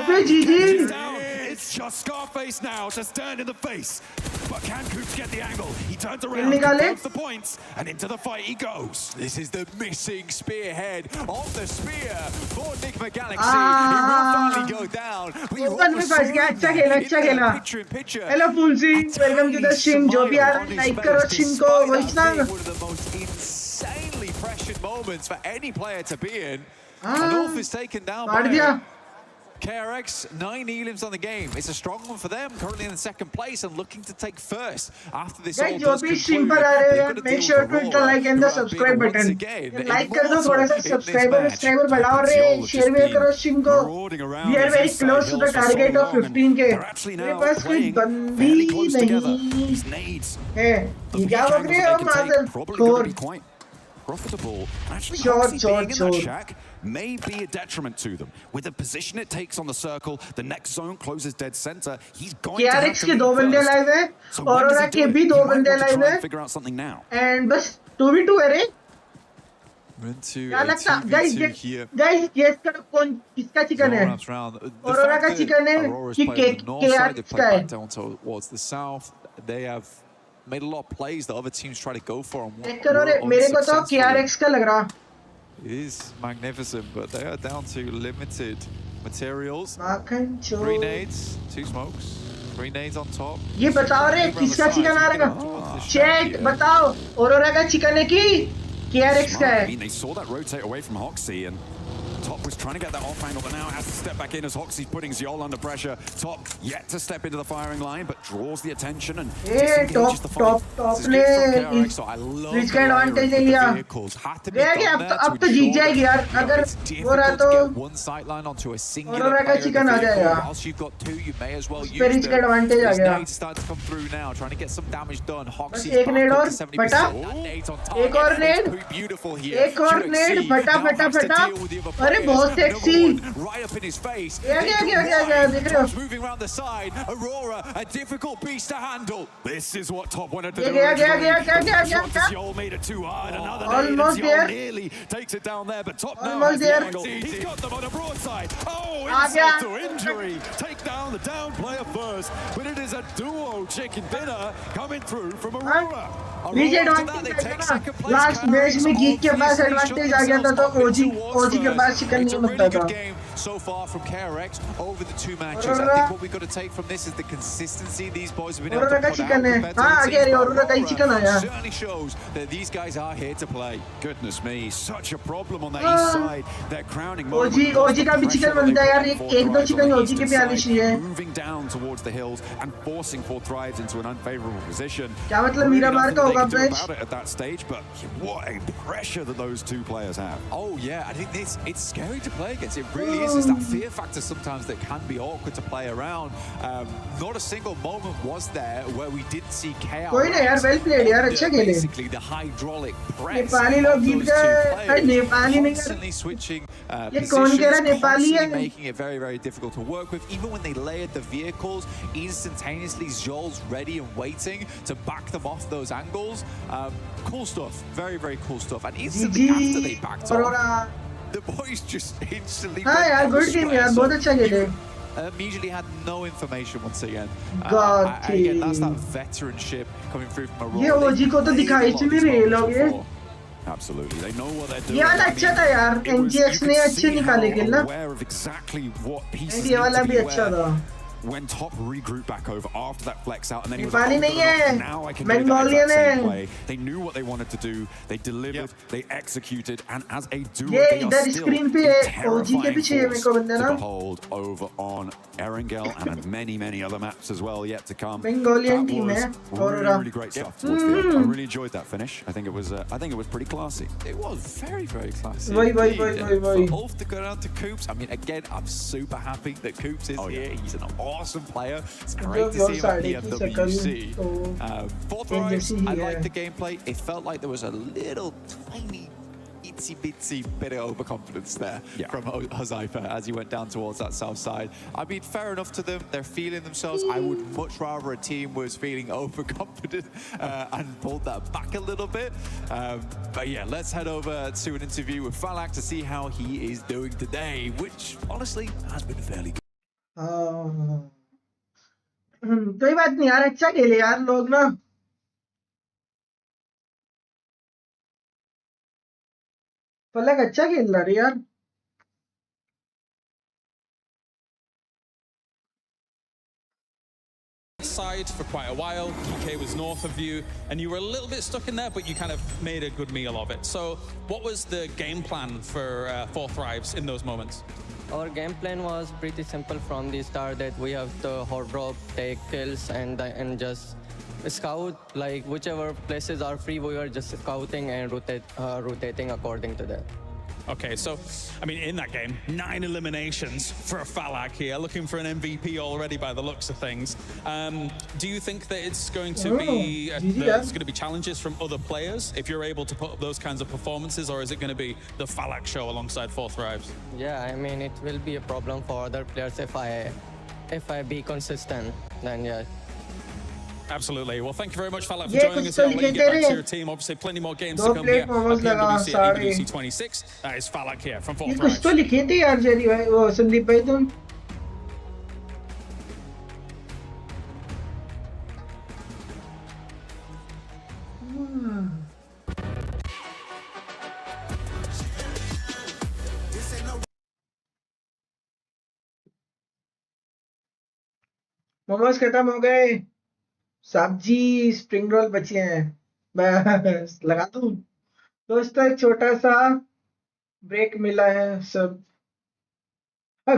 अबे जीजी It's just Scarface now to stand in the face. But can Coops get the angle? He turns around, निकाले confirms the points, and into the fight he goes. This is the missing spearhead of the spear for Enigma Galaxy. He will finally go down. We open में फंस गया अच्छा खेला picture in picture. Hello फुलसी welcome to the stream जो भी आ रहा है लाइक करो स्ट्रीम को वॉइस ना One of the most insanely pressured moments for any player to be in. And Ulf is taken down by काट दिया KRX, 9 elims on the game. It's a strong one for them, currently in the second place and looking to take first after this all guys जो does भी stream conclude. पर आ रहे They've हैं got to make deal sure with to hit the Aurora, like and who the are subscribe big once button again. Like कर दो Immortal थोड़ा सा in this सब्सक्राइबर match. बढ़ाओ रे शेयर भी करो स्ट्रीम को Marauding around we are these very side close to the hills for so target of long, and 15 के they're actually मेरे now पास कोई playing बंदी fairly close together. नहीं These nades, है the ये क्या peak बक रहे angles हो that they can मादर take, probably going to खोर be quite profitable. Actually, Short, Hoxie being in that short. shack may be a detriment to them. With the position it takes on the circle, the next zone closes dead center. He's going to have KRX to के lead दो बंदे first. Live है So when does aurora he do के it? भी He दो might बंदे want to live try है and figure out something now. And बस 2v2 है रे Into क्या a लगता guys 2v2 here. Guys guess करो कौन किसका चिकन है Wraps around. The aurora fact का that चिकन है Aurora's कि played on the north side, they've KRX played का है back down towards the south. They have made a lot of plays that other teams try to go for and check करो रे were मेरे को तो unsuccessful. KRX का लग रहा It is magnificent, but they are down to limited materials. माखन चो 3 nades, 2 smokes, 3 nades on top. ये बताओ रे किसका चिकन आ रहा है चैट बताओ औरोरा का चिकन है कि KRX का I है mean, they saw that rotate away from Hoxie, and Top was trying to get that off angle, but now has to step back in as Hoxie's putting Ziol under pressure. Top yet to step into the firing line, but draws the attention and disengages the fight. This is good from KRX, so I love Reach का the advantage ले लिया vehicles. Had to be गया कि done there अब to तो जीत ensure जाएगी यार that, अगर it's वो रहा Difficult तो to get one sight line onto a singular Aurora का player in the चिकन आ vehicle. जाएगा Whilst you've got 2, you may as well उस use पे reach का them. एडवांटेज आ These गया nades start to come through now, trying to get some damage done. बस Hoxie's एक back नेड up और to 70%. फटा That nade's on एक target. और It's Ned pretty beautiful here. एक और नेड QXC फटा now फटा has to फटा deal with the other अरे players. बहुत Another sexy one right up in his face. गया They गया go गया गया wide. देख रहे हो Top's moving around the side. Aurora, a difficult beast to handle. This is what Top wanted to ये do. गया गया originally. गया क्या क्या क्या Shot क्या to Ziol made it too hard. Another Almost nade, and there. Ziol nearly takes it down there, but Top now Almost has the there. angle. He's got them on a broadside. Oh, आ गया insult to injury. Take down the down player first, but it is a duo chicken dinner coming through from Aurora. नीचे advantage आ गया ना last match में geek के पास advantage आ गया था तो ओजी के पास चिकन नहीं बनता था So far from KRX over the 2 matches. I think what we've got to take from this is the consistency these boys have been able to aurora का put out चिकन है compared to हाँ the आ गया रे teams. Aurora का ही chicken आया Certainly shows that these guys are here to play. Goodness me, such a problem on the east side. Their crowning moment. ओजी का भी chicken बनता है यार एक दो चिकन ओजी के भी आनी चाहिए Moving down towards the hills and forcing Four Thrives into an unfavorable position. क्या मतलब मीरा मार का होगा Nothing they can do बेच about it at that stage, but what a pressure that those two players have. Oh yeah, I think it's scary to play against. It really is is. It's that fear factor sometimes that can be awkward to play around. Not a single moment was there where we didn't see chaos. कोई ना यार, well played यार, अच्छा खेले. Basically the hydraulic press Nepali लोग of Jeet those two गए. players, Nepali नहीं constantly switching ये कौन कह रहा positions, नेपाली constantly है? making it very, very difficult to work with. Even when they layered the vehicles, instantaneously Zhol's ready and waiting to back them off those angles. Cool stuff. Very, very cool stuff. And instantly after they backed off, the boys just instantly हाँ यार, good team यार, बहुत अच्छा खेले. Immediately had no information once again. God, again, that's that veteranship coming through from Aurora. ये OG को तो दिखाई ही नहीं रहे लोग ये. Absolutely, they know what they're doing. यार अच्छा था यार, NGX ने अच्छे निकाले खेल ना. Aware of exactly what pieces ये वाला need भी to be अच्छा था. when top regroup back over after that flex out, and then he was Nepali like, नहीं है, now I can do that Mongolian exact same है. play. They knew what they wanted to do, they delivered, they executed, and as a duo, ये they are इधर still screen पे a OG के terrifying पीछे मेरे force को to बंदा ना. behold over on Erangel and many, many other maps as well yet to come. Mongolian That team was है. really, really great stuff towards the end. I really enjoyed that finish. I think it was pretty classy. It was very, very classy. Why? indeed. And for Ulf to go down to Coops, I mean, again, I'm super happy that Coops is here. He's an awesome player. It's great to see him at PMWC. Fourth Rise, I liked the gameplay. It felt like there was a little tiny itsy bitsy bit of overconfidence there from Huzaifa as he went down towards that south side. I mean, fair enough to them. They're feeling themselves. I would much rather a team was feeling overconfident and pulled that back a little bit. But yeah, let's head over to an interview with Falak to see how he is doing today, which honestly has been fairly good. कोई बात नहीं यार, अच्छा खेले यार लोग ना. फलक अच्छा खेल रहा है यार. Side for quite a while. DK was north of you, and you were a little bit stuck in there, but you kind of made a good meal of it. So, what was the game plan for Fourth Thrives in those moments? Our game plan was pretty simple from the start, that we have to hard drop, take kills, and just scout. Like whichever places are free, we are just scouting and rotating according to that. Okay, so, I mean, in that game, 9 eliminations for a Falak here, looking for an MVP already by the looks of things. Do you think that it's going to be there's going to be challenges from other players if you're able to put up those kinds of performances, or is it going to be the Falak show alongside Fourth Thrives? Yeah, I mean, it will be a problem for other players if I be consistent, then yeah. Absolutely. Well, thank you very much, Falak, for joining us here. I'll let you get back to your team. Obviously, plenty more games to come here at PMWC at EWC 26. That is Falak here from Fourth ये कुछ Thrives. तो लिखे थे यार Jerry भाई, वो संदीप भाई तुम. मोमोज खत्म हो गए, सब्जी स्प्रिंग रोल बचे हैं. बस लगा दूं दोस्तों, एक छोटा सा ब्रेक मिला है. सब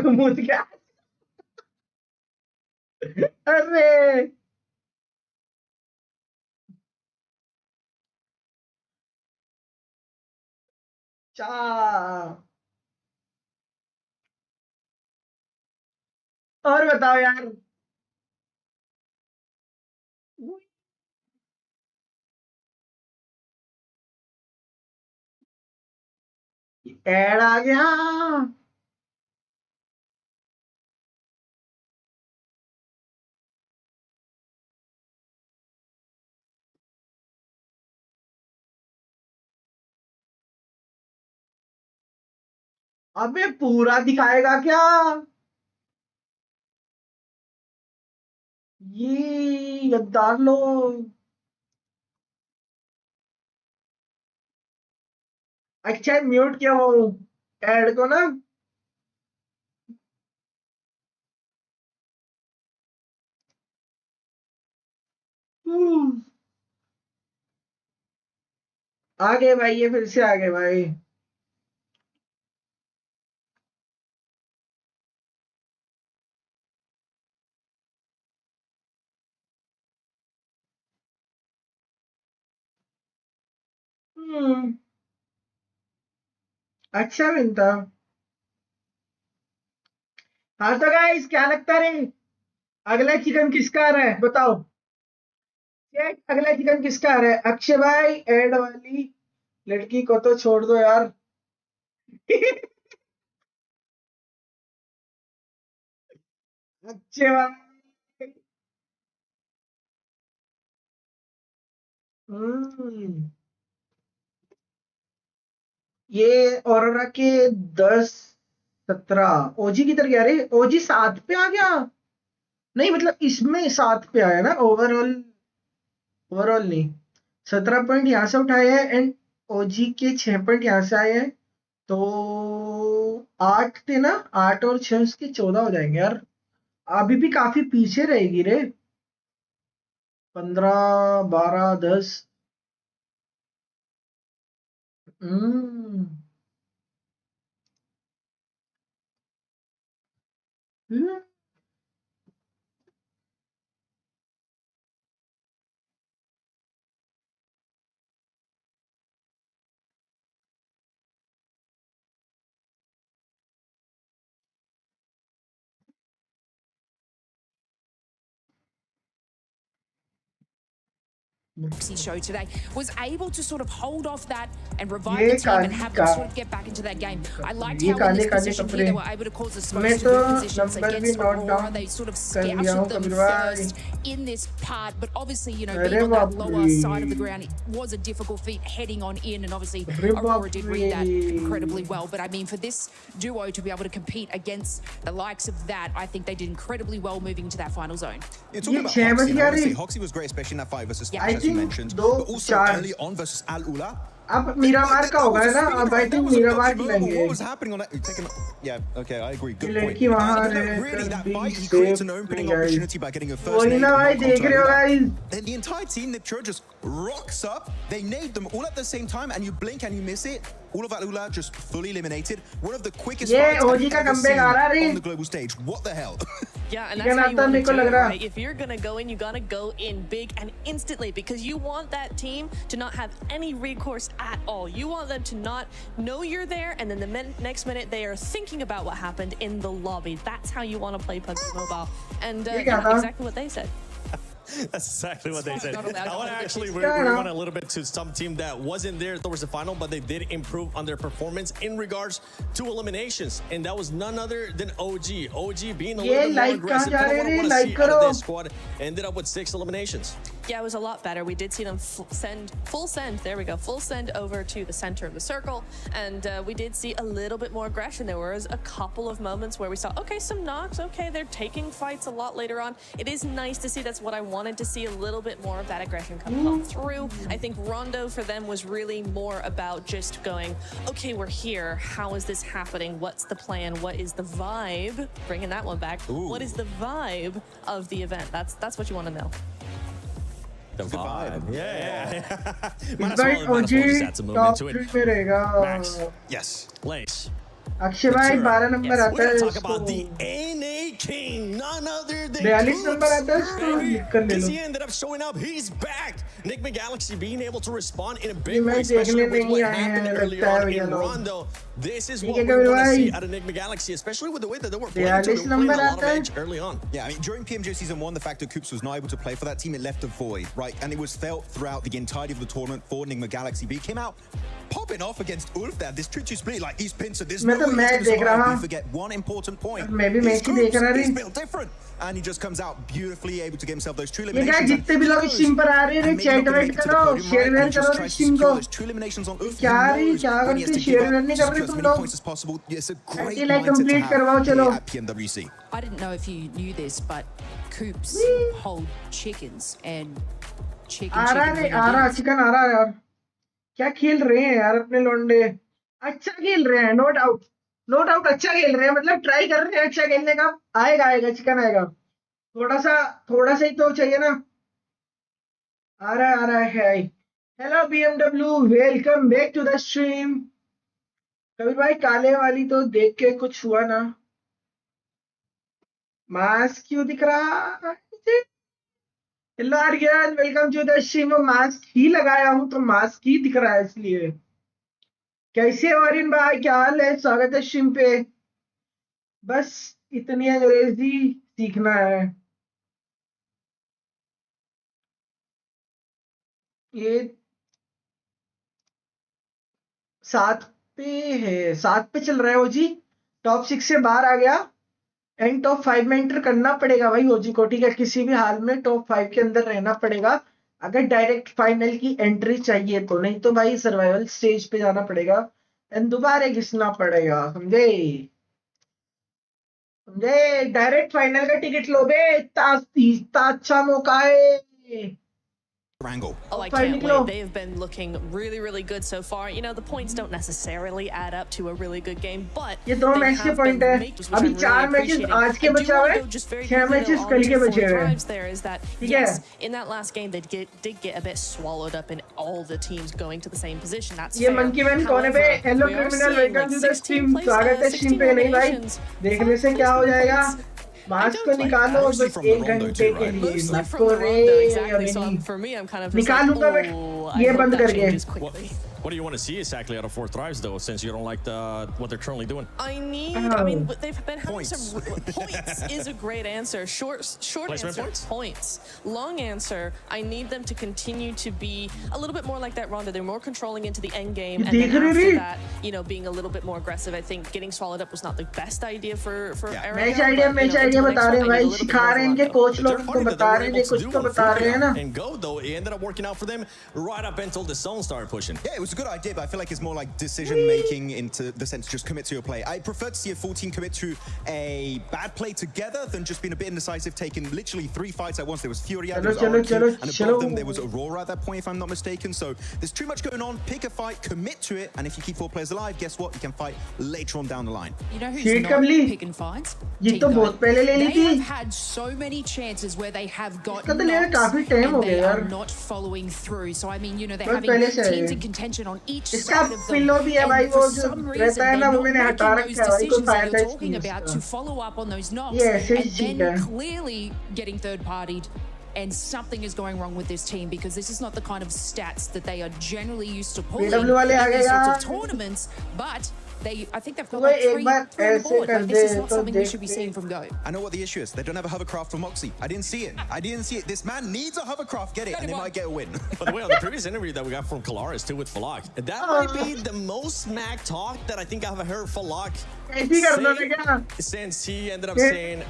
मुझ गया. अरे चा और बताओ यार. ऐड आ गया. अबे पूरा दिखाएगा क्या? ये गद्दार लोग. अच्छा म्यूट किया वो ऐड को ना. आ गए भाई, ये फिर से आ गए भाई. अच्छा विन था. हाँ तो गाइस क्या लगता है अगला चिकन किसका आ रहा है बताओ। अगला चिकन किसका आ रहा है? अक्षय भाई एड वाली लड़की को तो छोड़ दो यार। अक्षय भाई ये ऑरोरा के 10-17 ओजी किधर गया रे? ओजी 7 पे आ गया। नहीं मतलब इसमें 7 पे आया ना, ओवरऑल नहीं। 17 पॉइंट यहाँ से उठाए हैं एंड ओजी के 6 पॉइंट यहाँ से आए हैं, तो 8 थे ना, 8 और 6 उसके 14 हो जाएंगे यार। अभी भी काफी पीछे रहेगी रे। 15 12 10। हम्म हम्म। show today was able to sort of hold off that and revive ये the team and Kali have का them sort of get back into that game. I liked ये how in this काले position कपड़े here they were able to cause the मैं smokes to तो good positions number भी against note Aurora. Down They sort of कर लिया हूँ scouted them Kabir भाई। first in this part, but obviously, you know, अरे being on that बाप lower side of the रे, ground, it was a difficult feat heading on in, and obviously अरे बाप Aurora did read that रे। incredibly well. But I mean, for this duo to be able to compete against the likes of that, I think they did incredibly well moving into that final zone. You're talking about 6 बज Hoxie. गया I want to रे। say Hoxie was great, especially in that 5 versus 5, Yeah. as you mentioned. दो But also 4 early on versus Al Ula. अब मीरामार का होगा है ना, अब आई थिंक मीरामार की लेंगे। What was happening on that? Taking, yeah, okay, I agree. Good ये point. लड़की वहाँ You know, रह really, कर that भी fight, he safe creates an opening नहीं guys. opportunity by getting a first वही nade, ना भाई, knock onto देख रहे हो Al Ula. Guys. Then the entire team, Niptura, just rocks up. They nade them all at the same time, and you blink and you miss it. All of Al Ula just fully eliminated. One of the quickest ये fights ओजी I've का ever comeback seen आ रहा रे। on the global stage. What the hell? Yeah, and chicken that's how you आता want मेरे to को do लग it, रहा। right? If you're gonna go in, you gotta go in big and instantly, because you want that team to not have any recourse at all. You want them to not know you're there, and then the next minute they are thinking about what happened in the lobby. That's how you want to play PUBG Mobile, and yeah, exactly what they said. That's exactly what they said. Not allowed I want to to actually Yeah, rewind a little bit to some team that wasn't there towards the final, but they did improve on their performance in regards to eliminations, and that was none other than OG. OG being a ये little bit more like कहाँ aggressive. जा Kind रहे of रे? what I want to like see out of करो। this squad. Ended up with 6 eliminations. Yeah, it was a lot better. We did see them full send. There we go, full send over to the center of the circle, and we did see a little bit more aggression. There was a couple of moments where we saw, okay, some knocks. Okay, they're taking fights a lot later on. It is nice to see. That's what I wanted to see, a little bit more of that aggression come through. I think Rondo for them was really more about just going, okay, we're here. How is this happening? What's the plan? What is the vibe? Bringing that one back. Ooh. What is the vibe of the event? That's what you want to know. The vibe. Yeah. इस बार ओजी top 3 में रहेगा। Yes. Lace. Akshay भाई 12 number We're आता है gonna talk इसको। about the NA King, none other than 42 number आता है इसको, लिख कर ले Because low. he ended up showing up. He's back. Nick McGalaxy being able to respond in a ये big मैं way, especially देखने with नहीं what आए हैं, happened earlier लगता है on भैया in लोग। Rondo. This is ठीक what है we कबीर want to भाई। see out of Nick McGalaxy, especially with the way that they were playing. They 42 were playing number a lot आता of है। edge early on. Yeah, I mean, during PMJ Season 1, the fact that Coops was not able to play for that team, it left a void, right? And it was felt throughout the entirety of the tournament for Enigma Galaxy. But he came out popping off against Ulf there. This 2-2 split, like, he's pinned, so there's मैं no तो way he's match going to देख रहा survive. हूँ। You forget one important point. मैं भी He's match ही देख Coops. रहा He's रे। built different. And he just comes out beautifully, able to get himself those true ये क्या eliminations. जितने भी लोग स्ट्रीम पर आ रहे हैं रे, चैट वेट करो, शेयर वेयर करो रे स्ट्रीम को। क्या रे, क्या करते शेयर वेयर नहीं कर रहे तुम लोग? ऐसे लाइक कंप्लीट करवाओ चलो। at PMWC. I didn't know if you knew this, but Coops hold chickens and आ रहा है, आ रहा चिकन आ रहा है यार। क्या खेल रहे हैं यार अपने लोंडे, अच्छा खेल रहे हैं, नो डाउट नो डाउट अच्छा खेल रहे हैं, मतलब ट्राई कर रहे हैं अच्छा खेलने का। आएगा आएगा चिकन आएगा, थोड़ा सा ही तो चाहिए ना। आ रहा है। Hello BMW, welcome back to the stream. Kabir भाई काले वाली तो देख के कुछ हुआ ना, मास्क क्यों दिख रहा? Hello Aryan, welcome to the stream. Mask ही लगाया हूं तो मास्क ही दिख रहा है इसलिए। कैसे हो आर्यन भाई, क्या हाल है? स्वागत है स्ट्रीम पे। बस इतनी अंग्रेजी सीखना है। ये 7 पे है, 7 पे चल रहा है ओजी। टॉप 6 से बाहर आ गया एंड टॉप 5 में एंटर करना पड़ेगा भाई ओजी को, ठीक है। किसी भी हाल में टॉप 5 के अंदर रहना पड़ेगा अगर डायरेक्ट फाइनल की एंट्री चाहिए तो, नहीं तो भाई सर्वाइवल स्टेज पे जाना पड़ेगा एंड दोबारा घिसना पड़ेगा, समझे समझे। डायरेक्ट फाइनल का टिकट लो बे, इतना अच्छा मौका है। Angle. Oh, I can't wait. They've been looking really, really good so far. You know, the points don't necessarily add up to a really good game, but ये 2 मैच के point है। अभी 4 matches आज के बचा हुआ है, 6 मैचेस कल के बचे हुए हैं। ठीक है। In that last game, they did get a bit swallowed up in all the teams going to the same position. That's ये fair. मंकी मैन कौन है बे? Hello criminal, welcome to the stream. स्वागत है स्ट्रीम पे। नहीं भाई, देखने से क्या हो जाएगा? मास्क को निकालो बस 1 घंटे के लिए, मत को रे निकालूंगा मैं ये बंद करके। What do you want to see exactly out of Fourth Thrives, though, since you don't like what they're currently doing? I mean, they've been having some points is a great answer. Short Placement answer, points. Long answer, I need them to continue to be a little bit more like that Ronda. They're more controlling into the end game, and then after that, you know, being a little bit more aggressive. I think getting swallowed up was not the best idea for Aaron. Match idea बता रहे हैं भाई, सिखा रहे हैं इनके coach लोग, उनको बता रहे हैं, कुछ तो बता रहे हैं ना। And go though, it ended up working out for them right up until the zone started pushing. Yeah, it was a good idea, but I feel like it's more like decision making into the sense just commit to your play. I prefer to see a full team commit to a bad play together than just being a bit indecisive, taking literally 3 fights at once. There was Fury, there was RQ, and above them there was Aurora at that point, if I'm not mistaken. So there's too much going on. Pick a fight, commit to it, and if you keep 4 players alive, guess what? You can fight later on down the line. You know who's not picking fights? ये तो बहुत पहले ले ली थी। They have had so many chances where they have got इसका तो लेना काफी टाइम हो गया यार। are not following through. So I mean, you know, they're having teams in contention on each side of them. Pillow भी है भाई, वो जो रहता है ना वो मैंने हटा those रखा है भाई, कोई decisions that फायदा you're नहीं talking है about उसका। to follow up on those knocks ये ऐसे ही and चीज़ then है। clearly getting third partied. And something is going wrong with this team because this is not the kind of stats that they are generally used to pulling in PW वाले आ गए these sorts यार। of tournaments. But I think they've got तो like एक 3 बार on the ऐसे board. कर Like, they this is not तो something we should be देखते। seeing from Go. I know what the issue is. They don't have a hovercraft for Moxie. I didn't see it. I didn't see it. This man needs a hovercraft. Get it, and they might get a win. By the way, on the previous interview that we got from Kalaris too with Falak, that might be the most smack talk that I think I've heard Falak say since he ended up saying,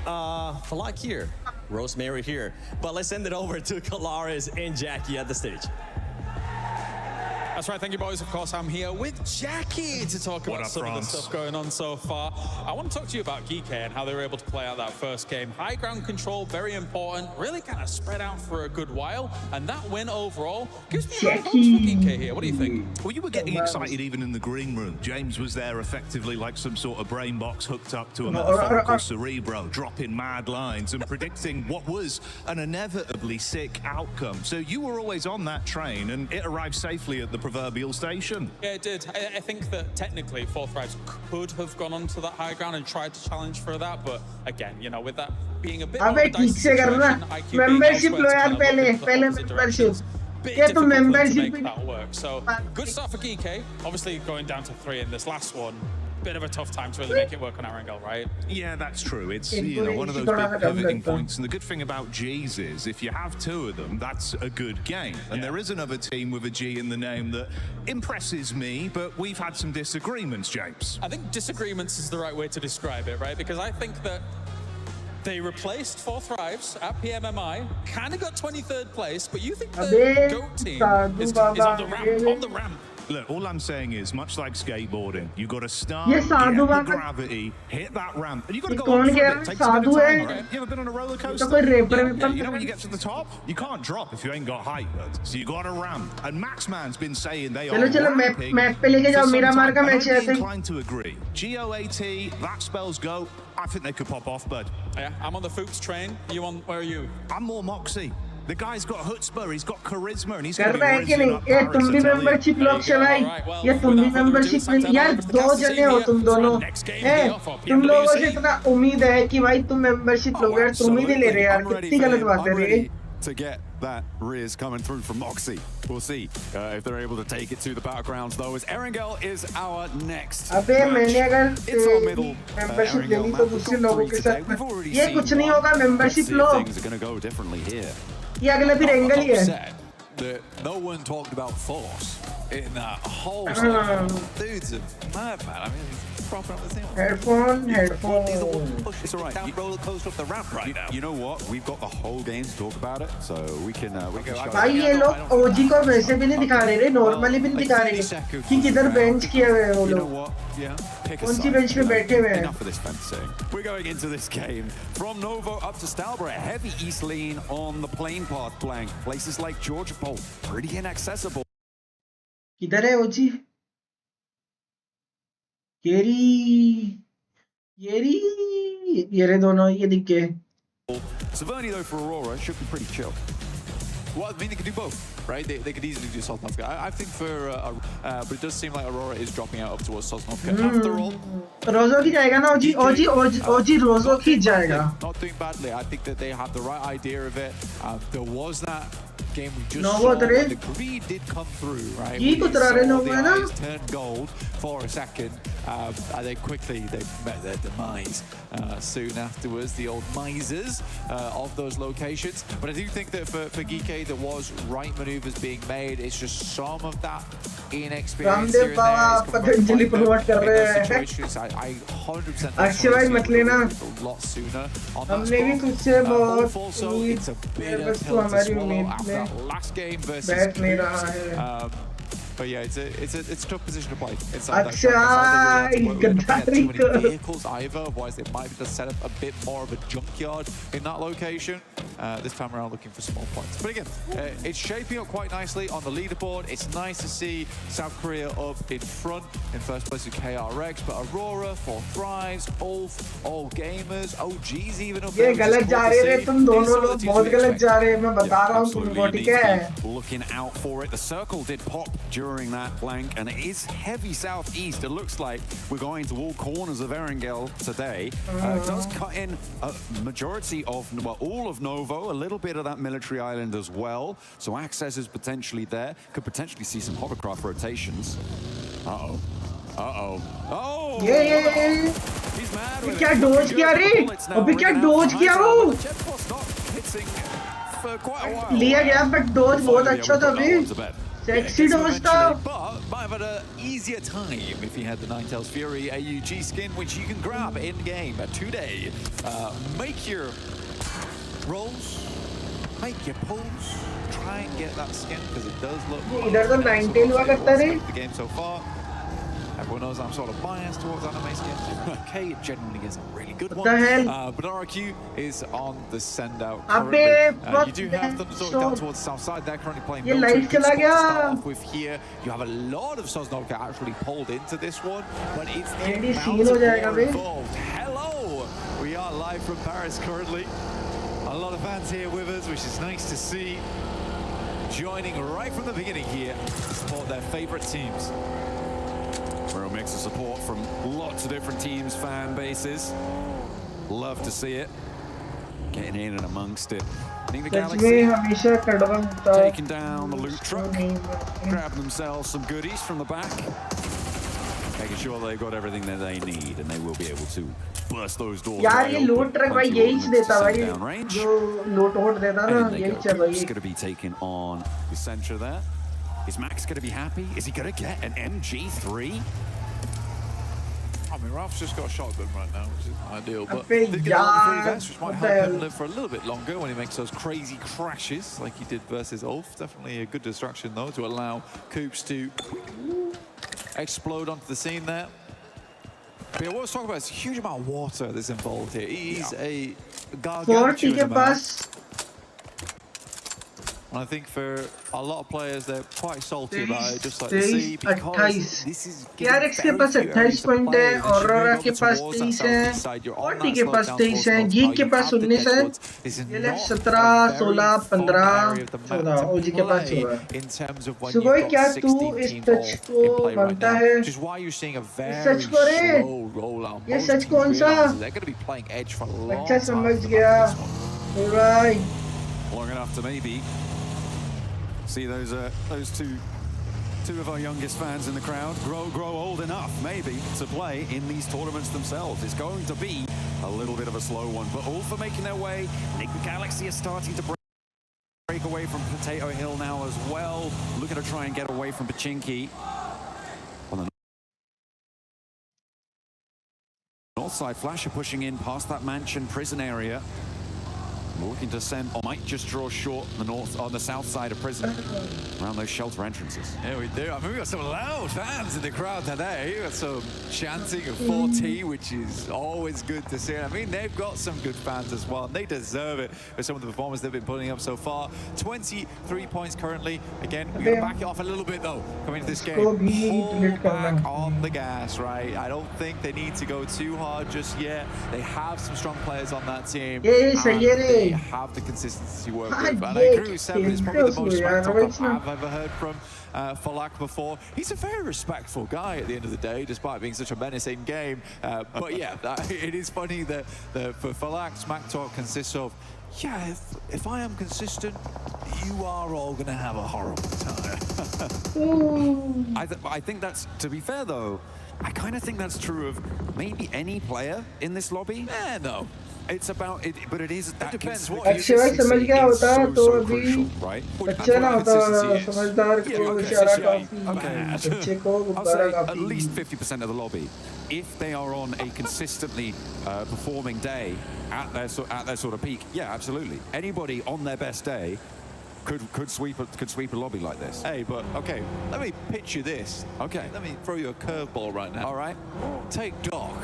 Falak here, Rosemary here. But let's send it over to Kalaris and Jackie at the stage. That's right, thank you boys. Of course, I'm here with Jackie to talk about some of the stuff going on so far. I want to talk to you about Geek and how they were able to play out that first game. High ground control, very important. Really kind of spread out for a good while. And that win overall gives me a lot of hopes for Geek here. What do you think? Well, you were getting excited even in the green room. James was there effectively like some sort of brain box hooked up to a metaphorical cerebro, dropping mad lines and predicting what was an inevitably sick outcome. So you were always on that train, and it arrived safely at the proverbial station. Yeah, it did. I think that technically Fourth Thrives could have gone onto that high ground and tried to challenge for that, but again, you know, with that being a bit more of a dicey situation, IQ being elsewhere to kind of look into the opposite direction, bit difficult for them to make that work. So good start for Geek. Obviously going down to 3 in this last one. Bit of a tough time to really make it work on Arangel, right? Yeah, that's true. It's, you know, one of those big pivoting points. And the good thing about G's is if you have 2 of them, that's a good game. And there is another team with a G in the name that impresses me, but we've had some disagreements, James. I think disagreements is the right way to describe it, right? Because I think that they replaced Fourth Thrives at PMMI, kind of got 23rd place, but you think the GOAT team is on the ramp. Look, all I'm saying is, much like skateboarding, you got to start, get the gravity, hit that ramp, and you got to go up for it. It takes a bit of time, right? You ever been on a roller coaster? Yeah, you know when you get to the top, you can't drop if you ain't got height, so you got to ramp. And Maxman's been saying they are ramping for some time, and I'm inclined to agree. GOAT, that spells go. I think they could pop off, bud. Yeah, I'm on the Fuchs train. You on? Where are you? I'm more Moxie. The guy's got chutzpah, he's got charisma, and he's कर रहा है कि नहीं? ये तुम भी membership लोग चलाई, ये तुम भी मेंबरशिप में यार 2 जने हो तुम दोनों, तुम लोगों से इतना उम्मीद है कि भाई तुम मेंबरशिप लोगे यार, तुम ही नहीं ले रहे यार, कितनी गलत बात है रे। To get that Riz coming through from Moxie. We'll see if they're able to take it to the battlegrounds, though, as Erangel is our next अबे मैंने अगर It's our middle membership Erangel लेनी map. तो We've दूसरे got लोगों 3 के today. साथ We've already ये seen कुछ नहीं one. होगा Let's membership see low if things are going to go differently here. ये अगला फिर एंगल ही है Upset that no one talked about force in that whole segment. Dude's a madman. I mean, he's proper on the team. Headphone It's all right. Down roller coaster of the ramp right now. You know what? We've got the whole game to talk about it, so we can show भाई ये लोग ओजी को वैसे भी नहीं दिखा रहे रे नॉर्मली भी नहीं दिखा रहे कि किधर बेंच किए हुए हैं वो लोग कौन सी बेंच पे बैठे हुए हैं Enough of this fencing. We're going into this game from Novo up to Stalborough. Heavy east lane on the plane path blank. Places like Georgia Pole, pretty inaccessible. किधर है ओजी ये रे दोनों ये दिख के Saverni though for Aurora should be pretty chill. Well, I mean, they could do both, right? They could easily do Sosnovka. I think but it does seem like Aurora is dropping out up towards Sosnovka. After all, रोजो की जाएगा ना ओजी रोजो की जाएगा. Not doing badly. I think that they have the right idea of it. There was that game we just Novo saw when the greed did come through, right? ये We कुतरा रे saw Novo the है ना? eyes turn gold for a second, and then quickly they met their demise soon afterwards. The old misers of those locations. But I do think that for Geeke, there was right maneuvers being made. It's just some of that inexperience here and there. Patanjali promote कर रहे हैं. I 100% Akshay भाई मत लेना. a lot sooner on that हमने भी score. कुछ से बहुत Also, it's a bitter बस तो pill to हमारी swallow उम्मीद after में that last game versus बैठ नहीं Coops. रहा है. But yeah, it's a tough position to play inside that अच्छा track. It's not that they had गद्दारी too many को vehicles either, otherwise they might have just set up a bit more of a junkyard in that location. This time around looking for some more points. But again, it's shaping up quite nicely on the leaderboard. It's nice to see South Korea up in front in first place with KRX, but Aurora, 4 Thrives, Ulf, All Gamers, OG's even up ये there. गलत जा रहे हैं तुम दोनों लोग बहुत गलत जा रहे हैं मैं बता रहा हूँ तुमको ठीक है Looking out for it. The circle did pop during that flank, and it is heavy southeast. It looks like we're going to all corners of Erangel today. It does cut in a majority of, well, all of Novo, a little bit of that military island as well. So access is potentially there. Could potentially see some hovercraft rotations. Uh-oh. Uh-oh. Oh! ये He's mad with क्या it. Dose किया रे अभी क्या dose किया वो लिया गया बट डोज बहुत अच्छा था अभी सेक्सी डोज था But might have had an easier time if he had the Ninetales Fury AUG skin, which you can grab in game today. Make your rolls, make your pulls, try and get that skin because it does look. इधर तो 9 हुआ करता रे The game so far. Everyone knows I'm sort of biased towards anime skins. Okay, it generally is a really good one. The hell? But RQ is on the send out अबे currently. You do have them sort of down towards the south side. They're currently playing ये military. live Good चला spot to गया. start off with here. You have a lot of Sosnovka actually pulled into this one, but it's the एंडी amount scene हो of जाएगा war बे involved. Hello, we are live from Paris currently. A lot of fans here with us, which is nice to see. Joining right from the beginning here to support their favorite teams. Real mix of support from lots of different teams, fan bases. Love to see it. Getting in and amongst it. Need the such Galaxy में हमेशा कड़वा था taking down the loot truck, grabbing themselves some goodies from the back, making sure they got everything that they need, and they will be able to burst those doors. यार wide ये open. लूट truck भाई Plenty यही of देता ordnance to भाई send down range. जो लूट vote देता ना And they यही go. चल Coop's भाई going to be taking on the center there. Is Max going to be happy? Is he going to get an MG3? I mean, Ralph's just got a shotgun right now, which isn't ideal, but अबे did get all the free यार events, which might help him live for a little bit longer when he makes those crazy crashes like he did versus Ulf. Definitely a good distraction, though, to allow Coops to explode onto the scene there. But yeah, what I was talking about is a huge amount of water that's involved here. He's a gargantuan के amount. Pass And I think for a lot of players, they're quite salty about it, just like the 23, sea, because 28 this is KRX के पास 28 point है Aurora के पास 23 है Forty के पास 23 है Geek के पास 19 है ये ले 17 16 15 14 OG के पास 16 सुगोई क्या तू इस सच को मानता है सच को रे ये सच कौन सा अच्छा समझ गया भाई Long enough to maybe See those two of our youngest fans in the crowd grow old enough, maybe, to play in these tournaments themselves. It's going to be a little bit of a slow one, but all for making their way. Galaxy is starting to break away from Potato Hill now as well, looking to try and get away from Pachinki. On the north side, Flasher pushing in past that mansion prison area. Looking to send, or might just draw short on the south side of prison, around those shelter entrances. Yeah, we do. I mean, we've got some loud fans in the crowd today. We've got some chanting of 4T, which is always good to see. I mean, they've got some good fans as well, and they deserve it for some of the performances they've been putting up so far. 23 points currently. Again, we're going to back it off a little bit, though, coming into this game. Pull back on the gas, right? I don't think they need to go too hard just yet. They have some strong players on that team. They have the consistency to work with. And I agree with Seven, it's probably the most smack talk I've ever heard from Falak before. He's a very respectful guy at the end of the day, despite being such a menacing game. But yeah, it is funny that for Falak, smack talk consists of, yeah, if I am consistent, you are all going to have a horrible time. I think that's, to be fair though, I kind of think that's true of maybe any player in this lobby. No. It's about it, but it is that depends what अच्छे भाई समझ गया होता तो अभी right? अच्छा ना होता समझदार को इशारा काफी अच्छे को गुब्बारा काफी at least 50% of the lobby, if they are on a consistently performing day at their sort of peak, yeah, absolutely. Anybody on their best day could sweep a lobby like this. Hey, but okay, let me pitch you this. Okay, let me throw you a curveball right now. All right, take Doc.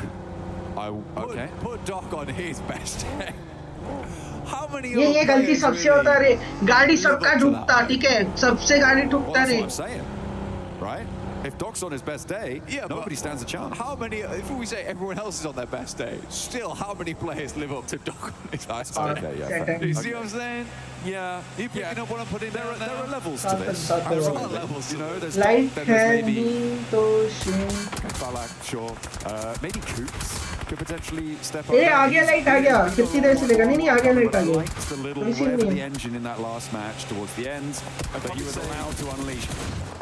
Okay. Put Doc on his best day. How many? ये गलती सबसे होता रे, गाड़ी सबका ठुकता, ठीक है, सबसे गाड़ी ठुकता रे. That's what I'm saying, right? If Doc's on his best day, nobody stands a chance. How many? If we say everyone else is on their best day, still, how many players live up to Doc on his best day? Okay, yeah. You see what I'm saying? Yeah. You picking up what I'm putting there? There are levels to this. There are levels. You know, there's Light Doc, then there's maybe Falak, sure. Maybe Coops could potentially step up. ए आ गया light आ गया कितनी देर से लेगा नहीं आ गया light आ गया Liked the little rev of the engine in that last match towards the end, but he was allowed to unleash.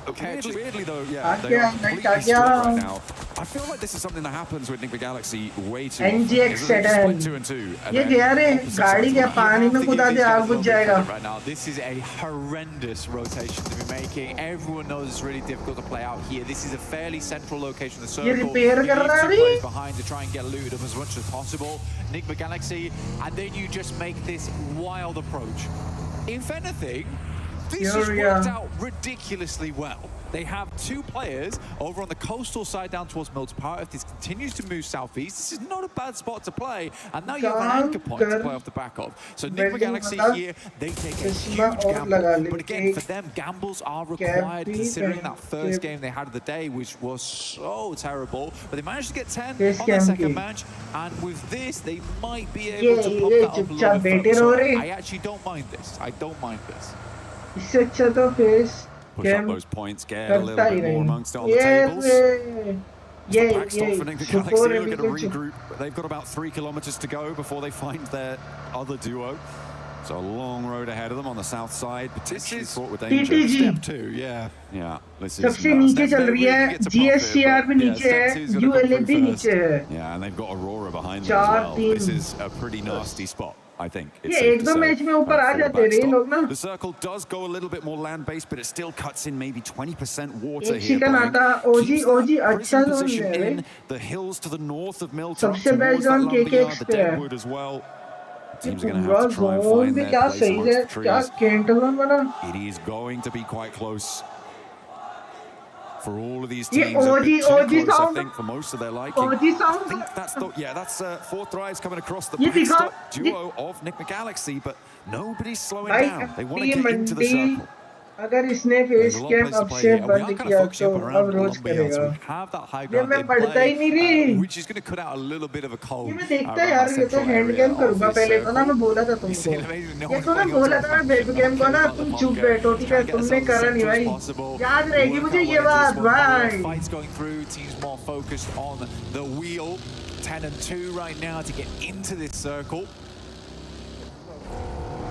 Weirdly though, yeah, they are completely split right now. I feel like this is something that happens with Nick Galaxy way too often. NGX split 2 and 2. ये क्या रे गाड़ी क्या पानी में कूदा दे आग बुझ जाएगा. Right now, this is a horrendous rotation to be making. Everyone knows it's really difficult to play out here. This is a fairly central location of the circle. ये रिपेयर कर रहा है players behind to try and get looted up as much as possible. Nick Galaxy, and then you just make this wild approach. If anything, this has worked out ridiculously well. They have two players over on the coastal side down towards Milton Park. If this continues to move southeast, this is not a bad spot to play. And now you have an anchor point to play off the back of. So Nick Galaxy here, they take a huge gamble. But again, for them, gambles are required considering that first game they had of the day, which was so terrible. But they managed to get 10 on their second match. And with this, they might be able to pop that up a little bit further. So I actually don't mind this. I don't mind this. इससे अच्छा तो face push up those points, get a little bit more amongst it on the tables. Backstop for Nick Galaxy are going to regroup. They've got about 3 kilometers to go before they find their other duo. So a long road ahead of them on the south side, potentially fraught with danger. Step 2, yeah. Yeah, this is सबसे नीचे चल रही है, GSCR भी नीचे है, ULA भी नीचे है. Yeah, and they've got Aurora behind them as well. This is a pretty nasty spot, I think. ये एक दो मैच में ऊपर आ जाते रे लोग ना. The circle does go a little bit more land-based, but it still cuts in maybe 20% water एक here. चिकन आता, OG अच्छा जोन है रे. The hills to the north of Milton, सबसे बेस्ट जोन KKX the पे है. Deadwood as well. Teams are going to have to try and find their place amongst the trees. It is going to be quite close for all of these teams. OG close, sound. I think, for most of their liking. OG sound. I think that's fourth rise coming across the backstop duo of Nick Galaxy, but nobody's slowing down. They want to get into the circle. अगर इसने face cam अब से बंद किया तो अब रोज करेगा. ये मैं पढ़ता ही नहीं री. Which is going to cut out a little bit of a cold. ये मैं देखता यार ये तो हैंड कैम करूँगा पहले तो ना मैं बोला था तुमको. ये तो मैं बोला था मैं वेब कैम को ना तुम चुप बैठो ठीक है तुमने करा नहीं भाई. याद रहेगी मुझे ये बात भाई. Fights going through, teams more focused on the wheel. 10 and 2 right now to get into this circle.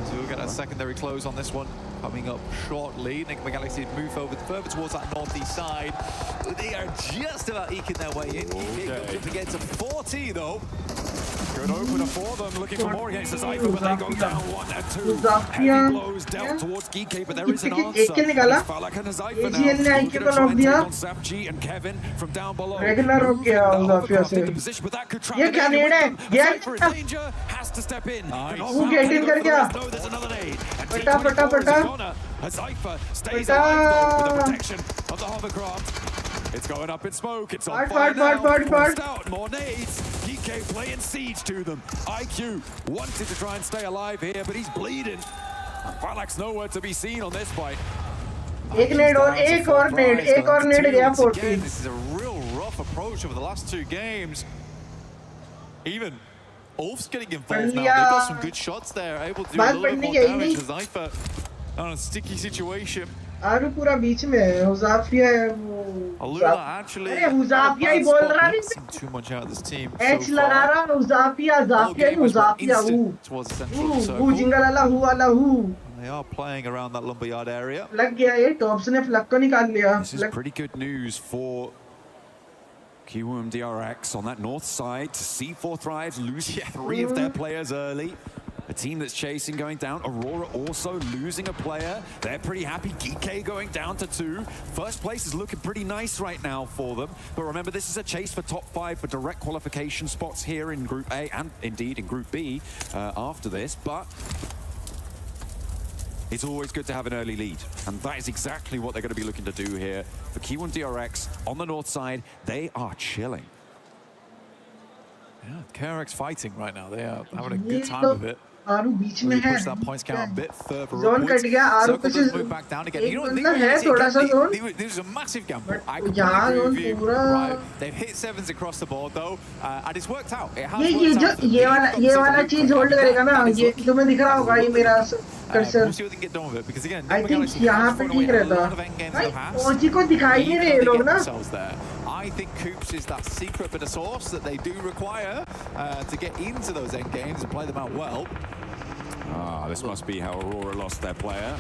So we'll get a secondary close on this one. coming up shortly. Enigma Galaxy move further towards that northeast side. They are just about eking their way in. Okay. To get to 40 though. Good opener for them, looking for more against the Cypher, but they go down 1 and 2. Heavy blows dealt towards GK, but there is an answer. Falak and Cypher now. We're going to try and take on Zapji and Kevin from down below. Regular हो गया Uzafia से. ये क्या नेड है? Cypher in danger, has to step in. वो get in कर गया. There's another nade. पटा पटा पटा. Cypher stays alive though with the protection of the hovercraft. It's going up in smoke. It's on fire now. Forced out. More nades. DK playing siege to them. IQ wanted to try and stay alive here, but he's bleeding. Falak's nowhere to be seen on this fight. एक नेड और नेड गया 40. This is a real rough approach over the last 2 games. Even Ulf's getting involved now. They've got some good shots there, able to do a little bit more damage to Cypher on a sticky situation. आरू पूरा बीच में है. Uzafia है वो. अरे Uzafia ही बोल रहा है. Too much out of this team. H लगा रहा Uzafia वो जिंगलाला वाला हूँ. They are playing around that lumberyard area. लग गया ये टॉप्स ने फ्लग को निकाल लिया. This is pretty good news for PMWC on that north side. C4 Thrives losing 3 of their players early. A team that's chasing going down. Aurora also losing a player. They're pretty happy. GK going down to 2. First place is looking pretty nice right now for them. But remember, this is a chase for top 5 for direct qualification spots here in Group A and indeed in Group B after this. But it's always good to have an early lead. And that is exactly what they're going to be looking to do here. For K1DRX on the north side, they are chilling. Yeah, KRX fighting right now. They are having a good time with it. आरू बीच में है. Push that points count a bit further Zone cut गया. आरू कुछ move back down again. एक बंदा है थोड़ा सा zone. This is a massive gamble. I यहाँ zone agree with you. पूरा. Right. They've hit 7s across the board though, and it's worked out. It has worked out. ये वाला चीज होल्ड करेगा ना. ये तुम्हें दिख रहा होगा ये मेरा cursor. We'll see what they can get done with it because again, I think यहाँ पे ठीक रहता. OG को दिखाई नहीं रहे लोग ना. I think Coops is that secret bit of sauce that they do require to get into those end games and play them out well. Ah, this must be how Aurora lost their player.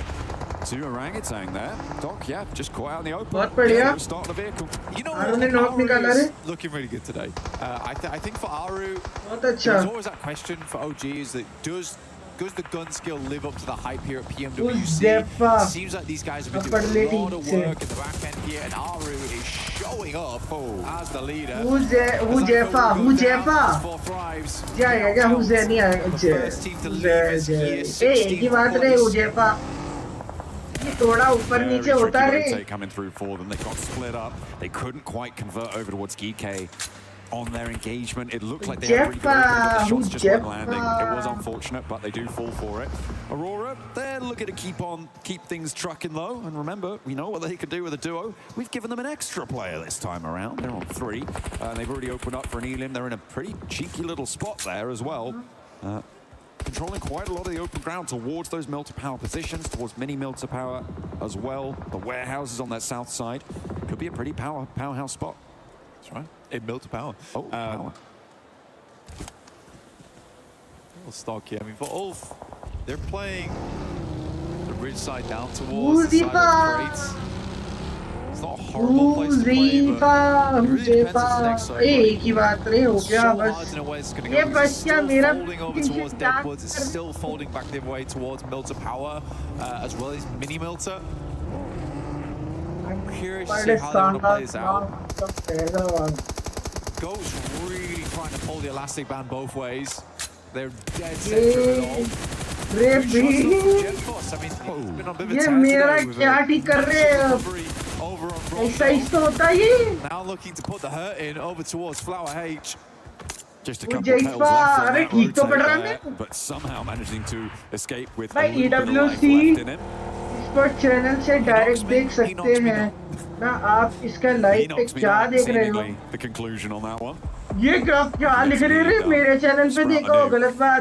2 orangutan there. Doc, yeah, just caught out in the open. बहुत बढ़िया. Start the vehicle. You know Aru ने knock निकाला रे. Looking really good today. I think for Aru, बहुत अच्छा. there's always that question for OG is that does the gun skill live up to the hype here at PMWC? Seems like these guys have been doing a lot of work in the back end here, and Aru is showing up as the leader. Who's Jefa? Yeah, who's there? First team to leave this year. Hey, की बात नहीं who's Jefa? ये थोड़ा ऊपर नीचे होता रे. Coming through for them, they got split up. They couldn't quite convert over towards GK. On their engagement, it looked like they had pretty good opening, but the shots just weren't landing. It was unfortunate, but they do fall for it. Aurora, they're looking to keep things trucking though. And remember, we know what they could do with a duo. We've given them an extra player this time around. They're on 3. They've already opened up for an Elim. They're in a pretty cheeky little spot there as well. Controlling quite a lot of the open ground towards those mill to power positions, towards mini mill to power as well. The warehouses on that south side could be a pretty powerhouse spot. That's right. In mill to power. Oh, power. Little stock here. I mean, for Ulf, they're playing the ridge side down towards the side of the crates. It's not a horrible place to play, but it really depends on the next side. एक ही बात नहीं हो गया So बस. hard in a way it's going to go. It's still folding over towards Deadwoods. It's still folding back the other way towards mill to power, as well as mini mill to. I'm curious to see how they want to play this out. Ghost really trying to pull the elastic band both ways. They're dead center of it all. I mean, ये मेरा क्या ठीक कर रहे हैं? ऐसा ही तो होता है. Now looking to put the hurt in over towards Flower H. Just a couple of tails left on that rotate there, but somehow managing to escape with a little bit of life left in it. Esports channel से direct देख सकते हैं ना आप इसका live पे क्या देख रहे हो? The conclusion on that one. ये ग्राफ क्या लिख रहे हैं मेरे चैनल पे देखो गलत बात.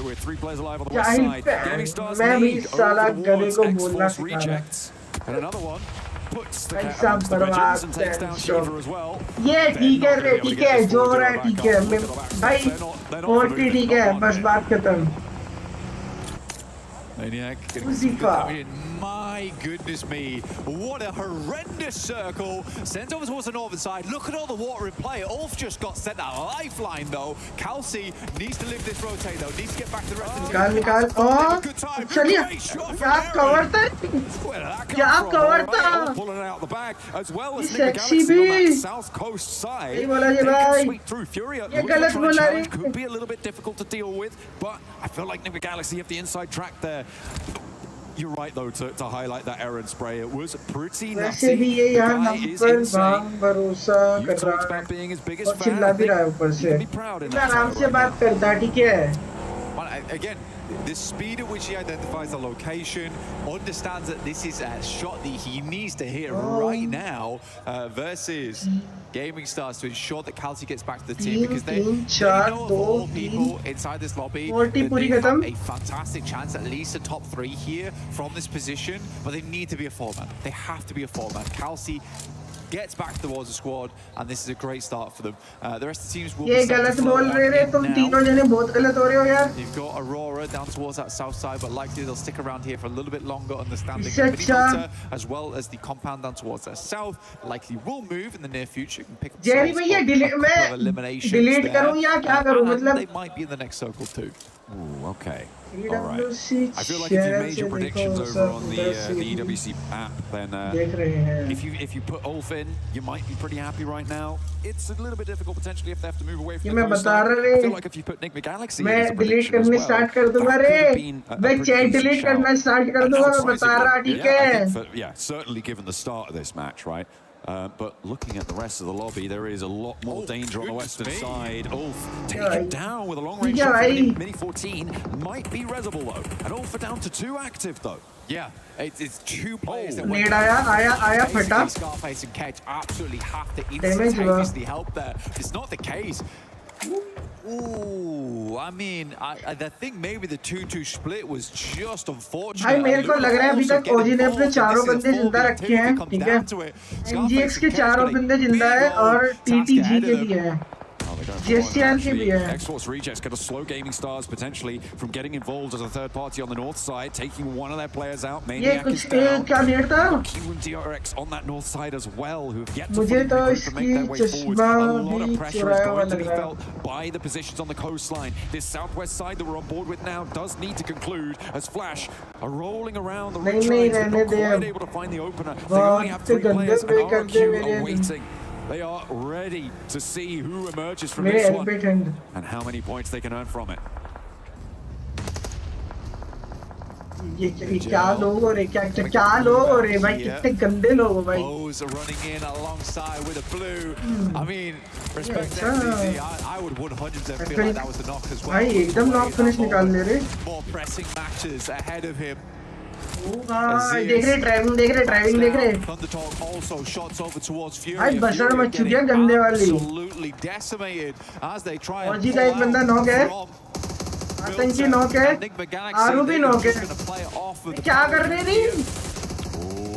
With 3 players alive on the west side. Gaming Stars lead साला गले को towards बोलना X-Force rejects. And another one puts the cat amongst the pigeons and takes down Shiva as well. ये ठीक है रे ठीक है जो हो रहा है ठीक है भाई 40 ठीक है बस बात खत्म. Maniac. Uzifa. I mean, my goodness me. What a horrendous circle. Sent over towards the northern side. Look at all the water in play. Ulf just got sent a lifeline, though. Kelsey needs to live this rotate, though. Needs to get back to the rest of the निकाल oh चलिए क्या cover था क्या cover था pulling it out the bag as well as sexy on that south coast side. ये बोला जी भाई Sweep through Furia. ये गलत बोला रे Could be a little bit difficult to deal with, but I feel like Nigma Galaxy have the inside track there. You're right though to highlight that Aaron spray. It was pretty nutty. वैसे भी ये The यार guy हम is पर insane. भरोसा You कर talked रहा about being his biggest और fan. चिल्ला भी रहा है ऊपर You से can be proud in that आराम title से right बात करता है ठीक है Well, again, the speed at which he identifies the location, understands that this is a shot that he needs to hit right now versus Gaming Stars to ensure that Kelsey gets back to the team because they know of all people inside this lobby that they have a fantastic chance, at least a top 3 here from this position, but they need to be a 4-man. They have to be a 4-man. Kelsey gets back towards the squad, and this is a great start for them. The rest of the teams will ये गलत बोल रहे हो तुम तीनों जने बहुत गलत हो रहे हो यार You've got Aurora down towards that south side, but likely they'll stick around here for a little bit longer, understanding अच्छा as well as the compound down towards the south. Likely will move in the near future. Can pick up Jerry भैया मैं delete करूं या क्या करूं मतलब they might be in the next circle too. Ooh, okay. All right. EWC I feel like if you made your predictions over on the EWC app, then if you put Ulf in, you might be pretty happy right now. It's a little bit difficult potentially if they have to move away from the coastline. I feel like if you put Nigma Galaxy in as a prediction as well, that could have been a pretty decent shout. Yeah, certainly given the start of this match, right? But looking at the rest of the lobby, there is a lot more danger on the western side. Ulf taken down with a long-range shot from Mini 14. Might be Reservoir though. And Ulf are down to 2 active though. Yeah, it's 2 players that नेड आया फटा Scarface and Catch absolutely have to instantaneously help there. It's not the case. Ooh, I mean, I think maybe the 2-2 split was just unfortunate. भाई मेरे को लग रहा है अभी तक ओजी ने अपने चारों बंदे जिंदा रखे हैं ठीक है एमजीएक्स के चारों बंदे जिंदा है और टीटीजी के भी हैं Esports Rejects going to slow Gaming Stars potentially from getting involved as a third party on the north side, taking one of their players out. Maniac is down. Q and DRX on that north side as well, who have yet to fully regroup to make their way forward. A lot of pressure is going to be felt by the positions on the coastline. This southwest side that we're on board with now does need to conclude as Flash are rolling around the ridge lines, but not quite able to find the opener. They only have 3 players and RQ are waiting. They are ready to see who emerges from this one and how many points they can earn from it. ये क्या लोग हो रहे क्या लोग हो रहे भाई कितने गंदे लोग हो भाई Bows are running in alongside with a blue. I mean, respect FCZ. I would 100% feel like that was the knock as well. भाई एकदम नॉक फिनिश निकाल ले रहे More pressing matches ahead of him. देख रहे ड्राइविंग देख रहे Thundertalk also shots over towards Fury. भाई बसड़ मच चुकी है गंदे वाली Absolutely decimated as they try and ओजी का एक बंदा नॉक है आतंकी नॉक है आरू भी नॉक है क्या कर रहे नहीं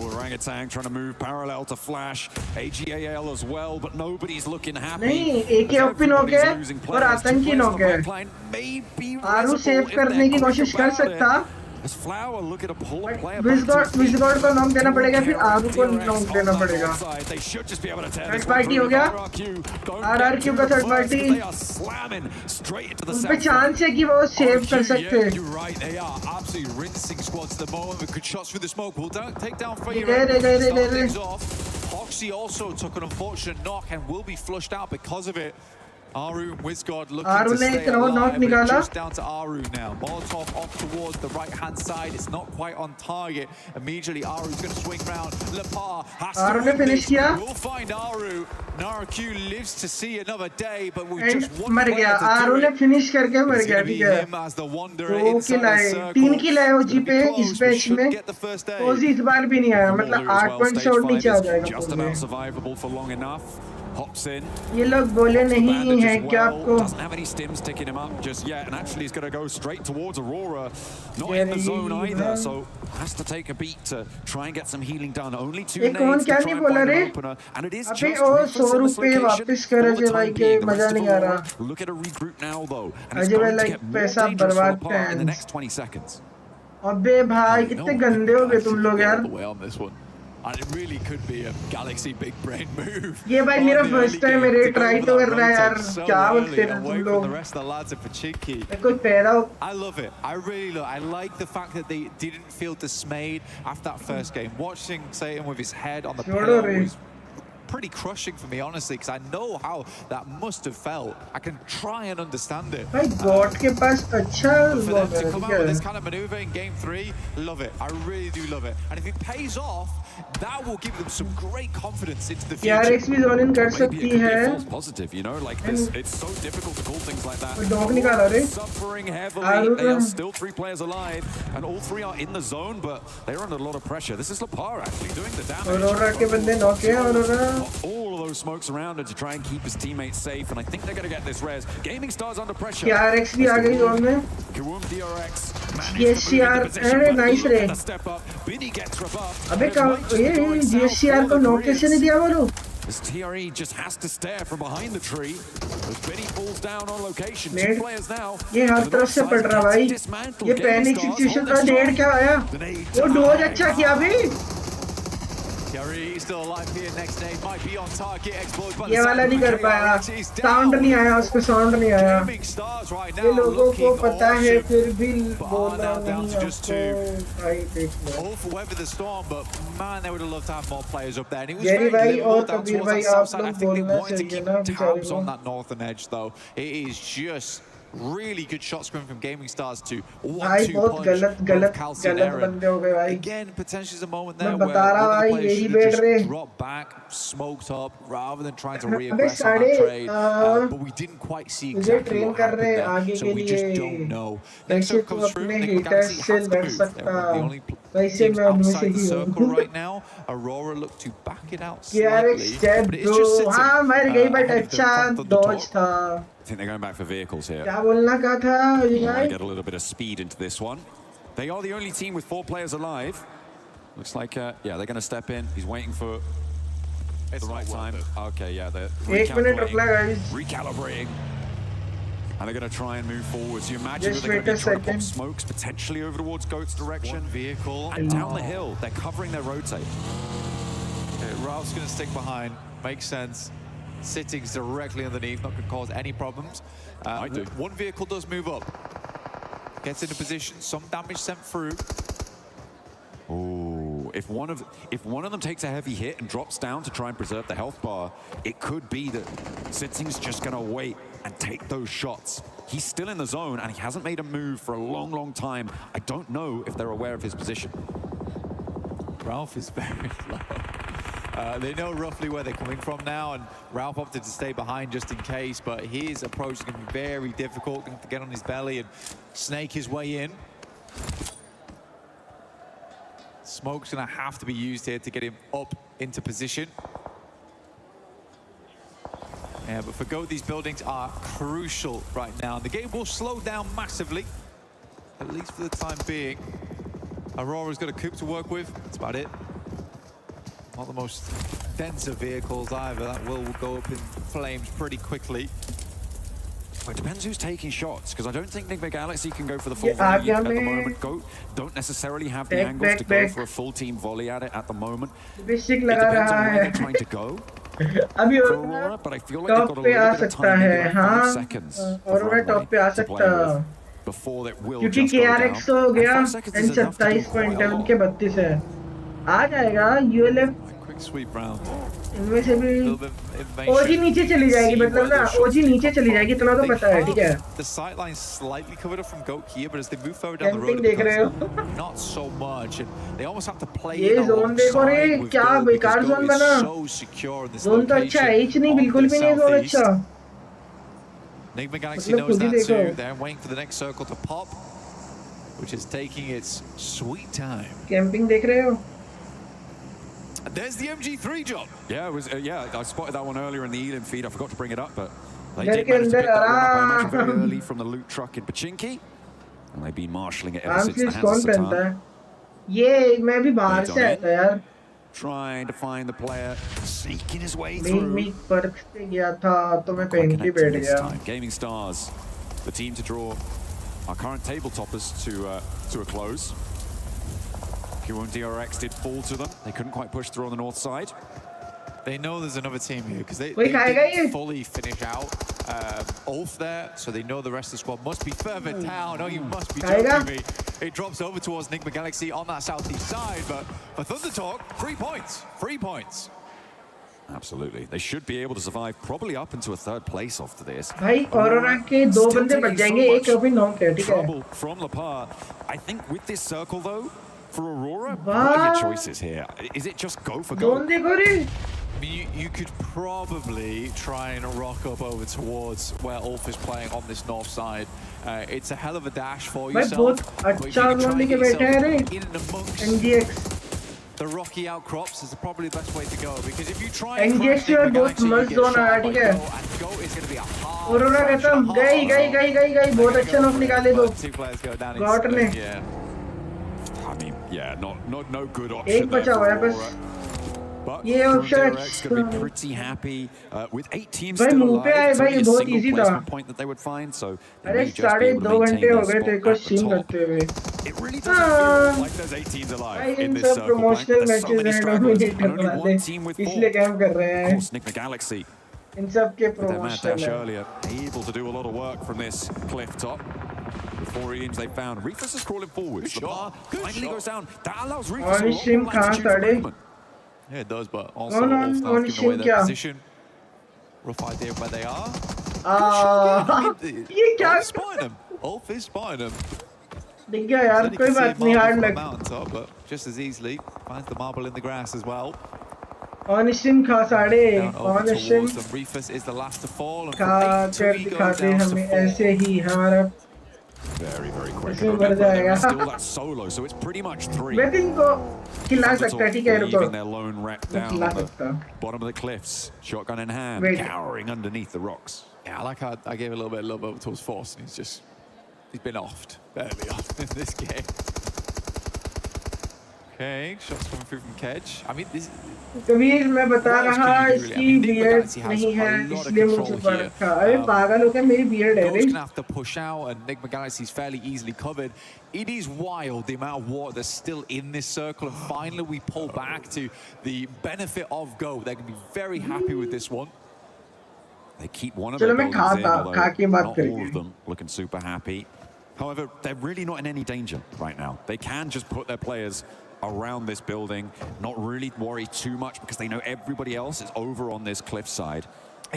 Orangutan trying to move parallel to Flash, AGAL as well, but nobody's looking happy. नहीं एक ही ओपन नॉक है और आतंकी नॉक है आरू सेव करने की कोशिश कर सकता As Flower looking to pull a player विज़गॉड को नॉक देना पड़ेगा फिर आरू को नॉक देना पड़ेगा थर्ड पार्टी हो गया आरआरक्यू का थर्ड पार्टी उन पे चांस है कि वो सेव कर सकते हैं गए Hoxie also took an unfortunate knock and will be flushed out because of it. Aru and Wizgod looking to stay alive, but it's just down to Aru now. Molotov off towards the right-hand side. It's not quite on target. Immediately, Aru's going to swing round. Lepar has to win this. We'll find Aru. Naraku lives to see another day, but we've just one player to do it. Aru ने finish करके मर गया ठीक है 2 किल आए 3 किल आए ओजी पे इस मैच में ओजी इस बार भी नहीं आया मतलब 8 पॉइंट शॉट नीचे आ जाएगा just about survivable for long enough. Hops in. ये लोग बोले नहीं है क्या आपको doesn't have any stims ticking him up just yet and actually he's going to go straight towards Aurora, not in the zone either, so has to take a beat to try and get some healing done. Only 2 nades to try and find an opener and it is just ₹100 वापस कर रहे भाई के मजा नहीं आ रहा look at a regroup now though and it's going to get more dangerous for the part in the next 20 seconds. अबे भाई कितने गंदे हो गए तुम लोग यार. And it really could be a Galaxy big brain move. ये भाई मेरा फर्स्ट टाइम है रे ट्राई तो कर रहा है यार. क्या बोलते हैं तुम लोग? The rest of the lads at Pachinki. कोई पैदा हो. I love it. I really love. I like the fact that they didn't feel dismayed after that first game. Watching Satan with his head on the pillow was pretty crushing for me, honestly, because I know how that must have felt. I can try and understand it. भाई bot के पास अच्छा For them to come out with this kind of maneuver in game 3, love it. I really do love it. And if it pays off, that will give them some great confidence into the future. यार भी zone इन कर सकती है. Positive, you know, like this. It's so difficult to call things like that. Dog निकाला रे. Suffering heavily. They are still 3 players alive, and all 3 are in the zone, but they're under a lot of pressure. This is Lapar actually doing the damage. Aurora के बंदे knock है. Aurora. All of those smokes around and to try and keep his teammates safe, and I think they're going to get this res. Gaming Stars under pressure. KRX भी आ गई zone में. Kawum DRX. GSCR अरे nice रे. अबे कहाँ ये GSCR को knock कैसे नहीं दिया बोलो? This TRE just has to stare from behind the tree as Benny falls down on location. 2 players now. ये हर तरफ से पड़ रहा भाई. ये पैनिक सिचुएशन का डेढ़ क्या आया? वो डोज अच्छा किया भी. He's still alive here. Next nade might be on target. Explodes by the ये वाला नहीं कर पाया. साउंड नहीं आया उसको. साउंड नहीं आया. ये लोगों को पता है फिर भी बोलना नहीं आपको. भाई देख लो. All for weather the storm, but man, they would have loved to have more players up there. And it was Jerry very भाई और little down कबीर towards भाई that south आप side. I लोग think they बोलना wanted to चाहिए keep ना tabs बेचारे on को. that northern edge, though. It is just really good shot screen from Gaming Stars to 1-2 punch गलत बंदे हो गए भाई. Again, potentially is a moment there मैं where बता रहा one of भाई the players यही should बैठ have रहे. just dropped back, smoked up, rather than trying to अबे re-aggress on साढ़े that trade. But we didn't quite see मुझे exactly ट्रेन what कर happened रहे there, आगे so के we just लिए. don't know. Next कैसे up तू comes through, अपने Nick haters Galaxy से has to लड़ move. सकता. They're one of the only वैसे teams मैं उनमें से outside the ही circle हूँ. right now. Aurora look to back it out KRX slightly, dead but it's just bro. sitting हाँ मर गई बट ahead of them अच्छा from the डॉज top. था. I think they're going back for vehicles here. क्या बोलना का था ये Want भाई? to get a little bit of speed into this one. They are the only team with 4 players alive. Looks like, yeah, they're going to step in. He's waiting for the right time. Okay, yeah, they're एक minute रुकना guys. recalibrating. And they're going to try and move forward. So you imagine Just that they're wait going a to be trying to pop second. smokes potentially over towards Goat's direction. One vehicle. And down the hill, they're covering their rotate. Ralph's going to stick behind. Makes sense. Sitting's directly underneath, not going to cause any problems. One vehicle does move up. Gets into position, some damage sent through. Oh, if one of them takes a heavy hit and drops down to try and preserve the health bar, it could be that Sitting's just going to wait and take those shots. He's still in the zone and he hasn't made a move for a long, long time. I don't know if they're aware of his position. Ralph is very low. They know roughly where they're coming from now, and Ralph opted to stay behind just in case, but his approach is going to be very difficult. Going to have to get on his belly and snake his way in. Smoke's going to have to be used here to get him up into position. Yeah, but for Goat, these buildings are crucial right now. And the game will slow down massively, at least for the time being. Aurora's got a coupe to work with. That's about it. Not the most denser vehicles either. That will go up in flames pretty quickly. Well, it depends who's taking shots, because I don't think Nigma Galaxy can go for the full Yeah, volley at the moment. Goat don't necessarily have the angles to go for a full team volley at it at the moment. It basic depends लगा on रहा where है. they're trying to go. अभी For Aurora, but I feel like they've top got a पे आ little bit of सकता time, है. maybe like 5 हाँ, seconds of Aurora runway top पे आ to play सकता. with before it will क्योंकि just go down. KRX तो हो गया. And 5 seconds and is enough to do 27 quite point a है lot. उनके 32 है. आ जाएगा ULF. Quick sweep round. इनमें से भी A little bit of information. ओजी नीचे चली जाएगी. See मतलब where ना those shots ओजी नीचे चली जाएगी. इतना तो They पता है. ठीक है. have the sight line slightly covered up from Goat here, but as they move further down the Camping road, it देख रहे becomes हो. not so much, and they almost have to play ये it zone देखो रे, alongside with क्या Goat बेकार because zone Goat बना. is so secure in this zone तो अच्छा है. location H नहीं on बिल्कुल the भी नहीं जोन southeast. अच्छा. Nigma Galaxy मतलब knows खुद ही that देखो. too. They're waiting for the next circle to pop, which is taking its sweet time. Camping देख रहे हो? And there's the MG3 job. Yeah, it was. Yeah, I spotted that one earlier in the Elim feed. I forgot to bring it up, but they घर did के manage to अंदर pick that one up, I imagine, very आराम. early from the loot truck in Pachinki. And they've been marshalling it ever arm since the sleeves hands कौन of पहनता Satan. है? ये मैं भी बाहर से आया था यार. Trying to find the player, sneaking his way मैं through. मैं पर्क से गया था तो मैं Quite पहन के connecting बैठ this गया. time. Gaming Stars, the team to draw our current table toppers to a close. Q1 DRX did fall to them. They couldn't quite push through on the north side. They know there's another team here because they Wait, didn't fully finish out Ulf there, so they know the rest of the squad must be further down. Oh, you must be joking me. It drops over towards Enigma Galaxy on that southeast side, but for Thunder Talk, 3 points. 3 points. Absolutely. They should be able to survive probably up into a third place after this. भाई Aurora के दो बंदे बच जाएंगे एक अभी knock है ठीक है Trouble from Lapar. I think with this circle though, for Aurora, what are your choices here? Is it just go for go? I mean, you could probably try and rock up over towards where Ulf is playing on this north side. It's a hell of a dash for yourself. बहुत अच्छा role लेके बैठे हैं रे NGX the rocky outcrops is probably the best way to go because if you try and NGX से बहुत मस्त zone आया ठीक है Aurora कहता हूँ गई बहुत अच्छा नॉक निकाले दो गॉट ने I mean, yeah, no good option. एक बचा हुआ है बस But ये option gonna be pretty happy with 8 teams still alive. It's only a single placement point that they would find, so अरे 2.5 घंटे हो गए तेरे को स्ट्रीम करते हुए it really doesn't feel like there's 8 teams alive in this circle. promotional There's so many matches stragglers and only one team with 4. इसलिए cam कर रहे हैं Of course, Enigma Galaxy. इन सब के With their mad promotional dash earlier, able to do a lot of work from this cliff top. The 4 Eames they found. Reefus is crawling forward. Lamar finally goes down. That allows Reefus a lot more latitude for movement. Yeah, it does, but also Ulf now giving away their position. Rough idea of where they are. ये क्या spotting them. Ulf is spotting them. दिख गया यार कोई बात नहीं hard लग mountaintop, but just as easily finds the marble in the grass as well. On stream खा साड़े on stream Reefus is the last to fall. And खा कर दिखाते हमें ऐसे ही हमारा Very quick. इसमें बढ़ जाएगा Still that solo, so it's pretty much 3. मैं इनको खिला सकता है ठीक है रुको Leaving their lone wreck down on the bottom of the cliffs, shotgun in hand, cowering underneath the rocks. Yeah, I like how I gave a little bit of love over towards Force, and he's been offed, barely offed in this game. Okay, shots coming through from Kedge. I mean, this. Kabir मैं बता रहा इसकी beard नहीं है इसलिए मुझे छुपा रखा अरे पागल हो क्या मेरी बियर्ड है रे gonna have to push out and Enigma Galaxy is fairly easily covered. It is wild the amount of water that's still in this circle, and finally we pull back to the benefit of go. They're gonna be very happy with this one. They keep one of their buildings in, although not all of them looking super happy. However, they're really not in any danger right now. They can just put their players around this building, not really worry too much because they know everybody else is over on this cliffside.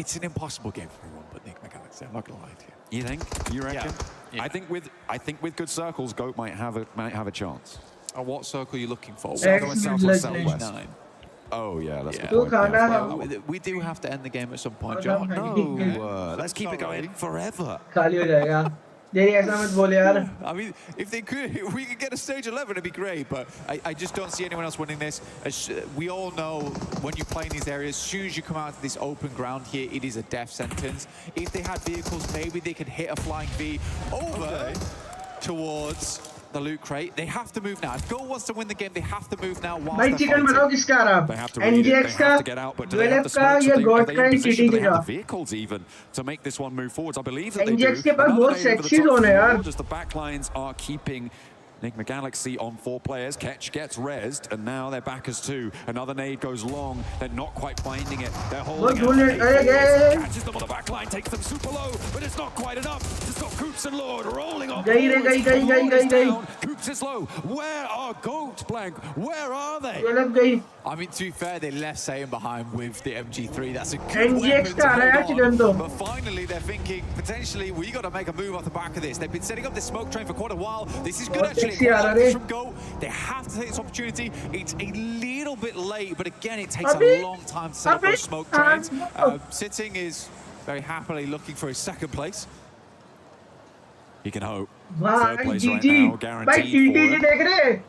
It's an impossible game for everyone but Enigma Galaxy. I'm not gonna lie to you. You think? You reckon? Yeah. I think with good circles, Goat might have a chance. And what circle are you looking for? Southwest, southwest. Oh yeah, that's good point. Yeah. We do have to end the game at some point, John. No, let's keep it going forever. खाली हो जाएगा Jerry ऐसा मत बोल यार I mean, if we could get a stage 11, it'd be great, but I just don't see anyone else winning this. As we all know, when you play in these areas, as soon as you come out to this open ground here, it is a death sentence. If they had vehicles, maybe they could hit a flying V over towards the loot crate. They have to move now. If Go wants to win the game, they have to move now. भाई chicken बनाओ किसका आ रहा NGX का ULF का या God का TTG का vehicles even to make this one move forwards. I believe that NGX के पास बहुत sexy zone है यार just the backlines are keeping Enigma Galaxy on 4 players. Ketch gets rezzed, and now they're back as 2. Another nade goes long. They're not quite finding it. They're holding it. Catches them on the back line, takes them super low, but it's not quite enough. It's got Coops and Lord rolling on. Gay. Coops is low. Where are Goat Blank? Where are they? I mean, to be fair, they left Satan behind with the MG3. That's a good NGX weapon to but finally, they're thinking, potentially, we got to make a move off the back of this. They've been setting up this smoke train for quite a while. This is good, actually. From Go. They have to take this opportunity. It's a little bit late, but again, it takes a long time to set up those smoke trains. Sitting is very happily looking for his 2nd place. He can hope. 3rd place right now, guaranteed for him.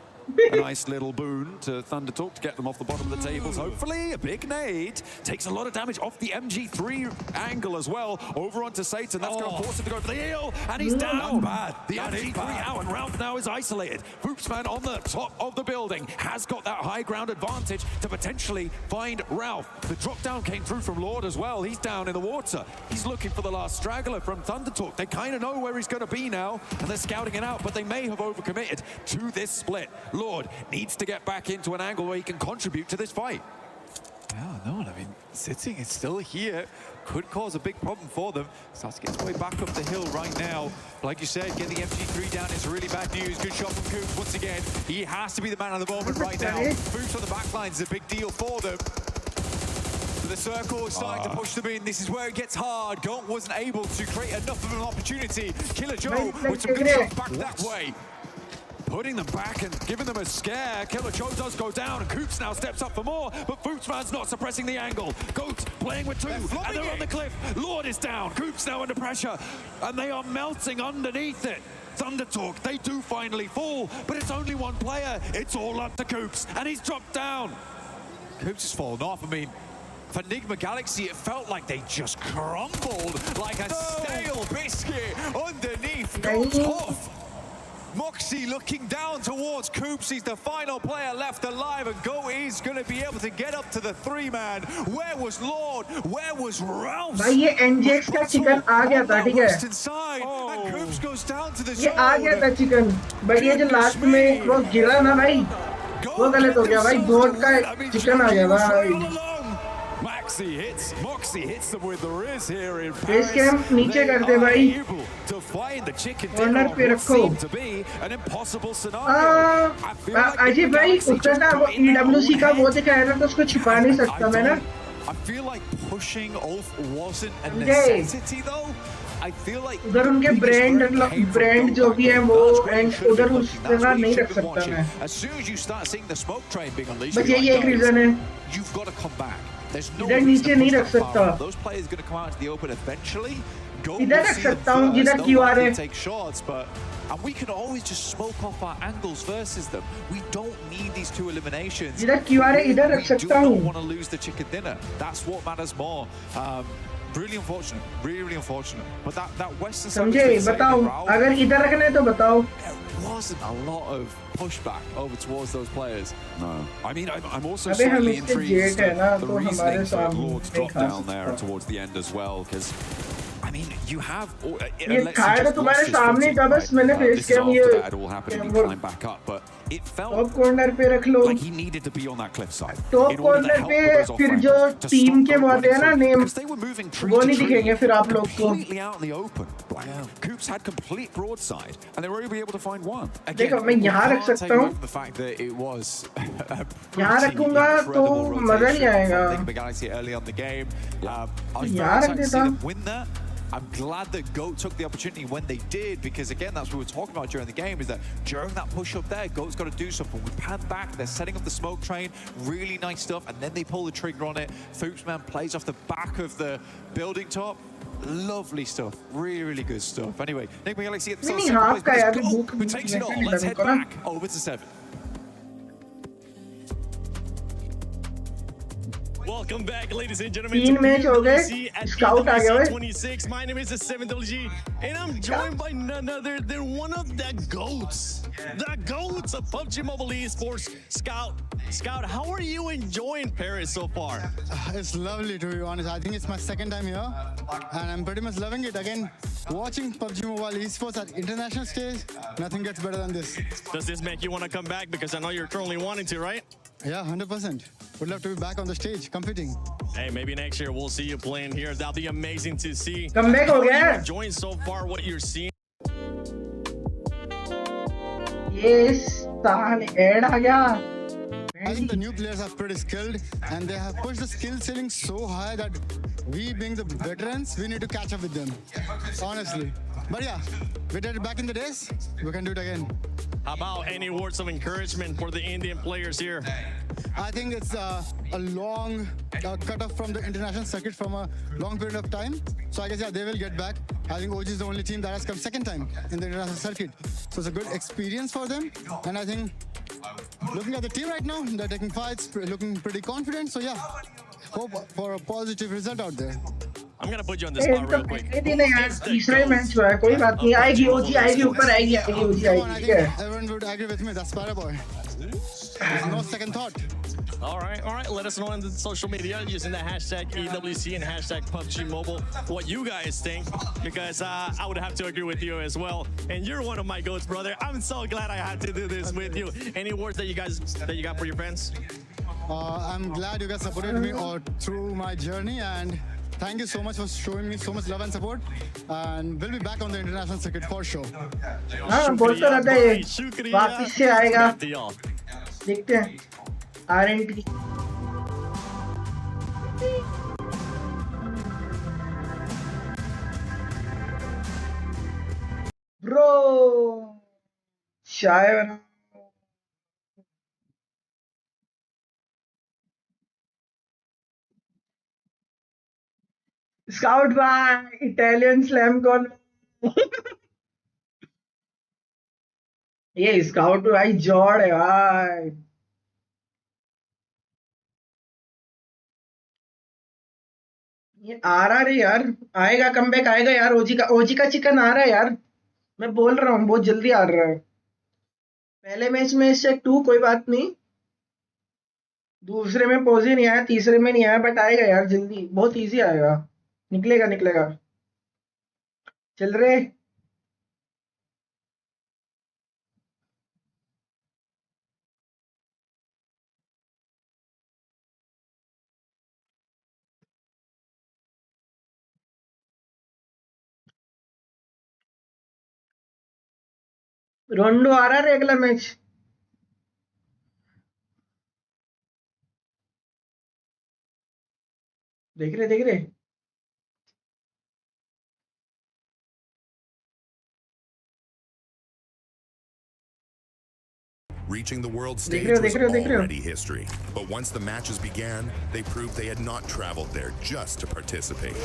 a nice little boon to Thundertalk to get them off the bottom of the tables. Hopefully, a big nade. Takes a lot of damage off the MG3 angle as well. Over onto Satan. That's going to force him to go for the heal. And he's down. Bad. The MG3 out, and Ralph now is isolated. Foopsman on the top of the building has got that high ground advantage to potentially find Ralph. The drop down came through from Lord as well. He's down in the water. He's looking for the last straggler from Thundertalk. They kind of know where he's going to be now, and they're scouting it out, but they may have overcommitted to this split. Lord needs to get back into an angle where he can contribute to this fight. Yeah, no, I mean, sitting is still here. Could cause a big problem for them. Starts to get his way back up the hill right now. Like you said, getting the MG3 down is really bad news. Good shot from Coops once again. He has to be the man of the moment right now. Boots on the back line is a big deal for them. So the circle is starting to push them in. This is where it gets hard. Goat wasn't able to create enough of an opportunity. Killer Joe with some good shots back that way. Putting them back and giving them a scare. Killer Joe does go down, and Coops now steps up for more, but Foopsman's not suppressing the angle. Goat playing with two, and they're on the cliff. Lord is down. Coops now under pressure, and they are melting underneath it. Thundertalk, they do finally fall, but it's only one player. It's all up to Coops, and he's dropped down. Coops has fallen off. I mean, for Enigma Galaxy, it felt like they just crumbled like a stale biscuit underneath Goat's hoof. Moxie looking down towards Coops. He's the final player left alive, and Go is going to be able to get up to the three-man. Where was Lord? Where was Ralph? भाई ये NGX का chicken आ गया था, ठीक है? And Coops goes down to the ये आ गया था चिकन, बट ये जो लास्ट में वो गिरा ना भाई, वो गलत हो गया भाई. गोट का चिकन आ गया भाई. Moxie hits them with the Riz here in Face cam नीचे कर दे भाई. to find the chicken Corner dinner पे what रखो. seemed to be an impossible scenario. Ajay भाई उसका ना वो EWC का वो दिखाया था तो उसको छिपा नहीं सकता मैं ना. I feel like pushing Ulf wasn't a necessity though. I feel like उधर उनके ब्रांड जो भी है वो उधर उस जगह नहीं रख सकता मैं. As soon as you start seeing the smoke train being unleashed, बस यही एक रीजन है. You've got to come back. There's no इधर नीचे नहीं रख सकता. Those players going to come out into the open eventually. इधर रख सकता हूँ जिधर QR है. Take shots, but and we can always just smoke off our angles versus them. We don't need these two eliminations. जिधर QR है इधर रख सकता हूँ. We do not want to lose the chicken dinner. That's what matters more. Really unfortunate, really unfortunate. But that Western side. समझे? बताओ अगर इधर रखना है तो बताओ. There wasn't a lot of pushback over towards those players. No. I mean, I'm also अबे हम slightly इससे intrigued जेट है ना the तो हमारे reasoning for सामने Lord's drop down there towards the end as well, because I mean, you have. ये खाया तो तुम्हारे सामने था बस मैंने फेस कैम ये. That all happened and he climbed back up, but it felt top corner पे रख लो. like he needed to be on that cliffside. Top corner पे फिर जो टीम के वो आते हैं ना नेम वो नहीं दिखेंगे फिर आप लोग को. Completely out in the open. Coops had complete broadside, and they were only able to find one. देखो मैं यहाँ रख सकता हूँ. The fact that it was यहाँ रखूँगा तो मजा नहीं आएगा. The Galaxy early on the game. I was यहाँ very रख excited to see देता. them win that. I'm glad that GOAT took the opportunity when they did, because again, that's what we were talking about during the game, is that during that push up there, GOAT's got to do something. We pan back, they're setting up the smoke train, really nice stuff, and then they pull the trigger on it. Foopsman plays off the back of the building top. Lovely stuff, really, really good stuff. Anyway, Enigma Galaxy at the start of second place, GOAT, who takes it all. Let's head back over to 7. Welcome back, ladies and gentlemen. तीन match हो गए. Scout आ गया है. 26. My name is the 7WG, and I'm joined by none other than one of the GOATs. The GOATs of PUBG Mobile Esports. Scout, how are you enjoying Paris so far? It's lovely, to be honest. I think it's my second time here, and I'm pretty much loving it. Again, watching PUBG Mobile Esports at international stage, nothing gets better than this. Does this make you want to come back? Because I know you're currently wanting to, right? Yeah, 100%. Would love to be back on the stage competing. Hey, maybe next year we'll see you playing here. That'll be amazing to see. Come back How are again. you enjoying so far what you're seeing? Yes, ad आ गया. I think the new players are pretty skilled, and they have pushed the skill ceiling so high that we, being the veterans, we need to catch up with them. Honestly. But yeah, we did it back in the days. We can do it again. How about any words of encouragement for the Indian players here? I think it's a long cut off from the international circuit from a long period of time. So I guess, yeah, they will get back. I think OG is the only team that has come second time in the international circuit. So it's a good experience for them. And I think looking at the team right now, they're taking fights, looking pretty confident. So yeah, hope for a positive result out there. I'm gonna put you on the A, spot तो real quick. पहले दिन है यार, तीसरा ही match हुआ है, कोई बात नहीं, आएगी ओजी, आएगी ऊपर, आएगी ओजी, Come on, आएगी, I ठीक है? think everyone would agree with me. That's Spider Boy. There's no second thought. All right. Let us know on the social media using the hashtag EWC and hashtag PUBG Mobile what you guys think, because I would have to agree with you as well. And you're one of my goats, brother. I'm so glad I had to do this with you. Any words that you got for your fans? I'm glad you guys supported me all through my journey, and thank you so much for showing me so much love and support. And we'll be back on the international circuit for sure. हाँ, बोलता रहता है ये, वापिस से आएगा, देखते हैं, RNT. Bro, शायर Scout by Italian Slam Con. ये स्काउट भाई जॉर्ड है भाई. ये आ रहा है यार, आएगा, कमबैक आएगा यार, ओजी का चिकन आ रहा है यार, मैं बोल रहा हूँ बहुत जल्दी आ रहा है. पहले मैच में इससे 2 कोई बात नहीं, दूसरे में पोजी नहीं आया, तीसरे में नहीं आया, बट आएगा यार जल्दी, बहुत इजी आएगा, निकलेगा. चल रहे रोंडो आ रहा है अगला मैच. देख रहे Reaching the world stage देख was रहे हो. already history. But once the matches began, they proved they had not traveled there just to participate.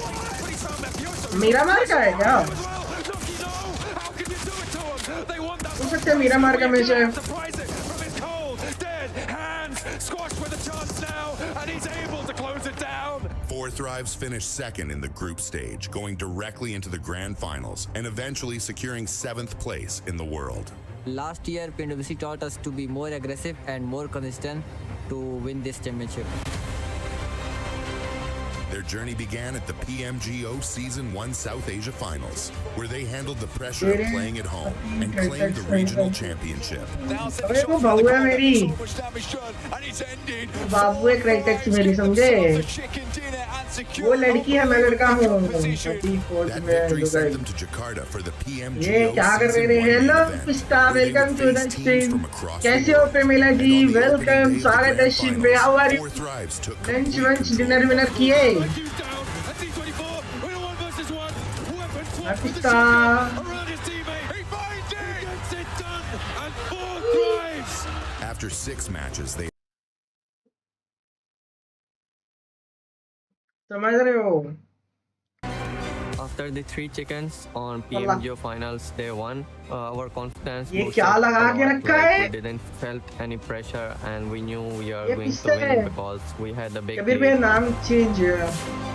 मेरा मार का है क्या? हो सकता है मेरा मार का मैच है. Four Thrives finished second in the group stage, going directly into the grand finals and eventually securing 7th place in the world. Last year, PMWC taught us to be more aggressive and more consistent to win this championship. Their journey began at the PMGO Season 1 South Asia Finals, where they handled the pressure of playing at home and claimed the regional championship. अबे वो बाबू है मेरी, बाबू है क्राइटेक्स मेरी, समझे? वो लड़की है, मैं लड़का हूँ. That victory sent them to Jakarta for the PMGO ये क्या कर रहे हैं? हेलो पिस्ता, वेलकम टू द स्ट्रीम. कैसे हो प्रेमिला जी? वेलकम, स्वागत है शिव पे. How are you? लंच वंच डिनर विनर किए? पिस्ता After 6 matches, they समझ रहे हो? After the 3 chickens on PMGO finals day 1, our confidence ये boosted क्या a लगा के lot. रखा Like, है? we didn't felt any pressure and we knew we are ये going किससे to है? win because we had a big Kabir lead. भाई नाम चेंज है.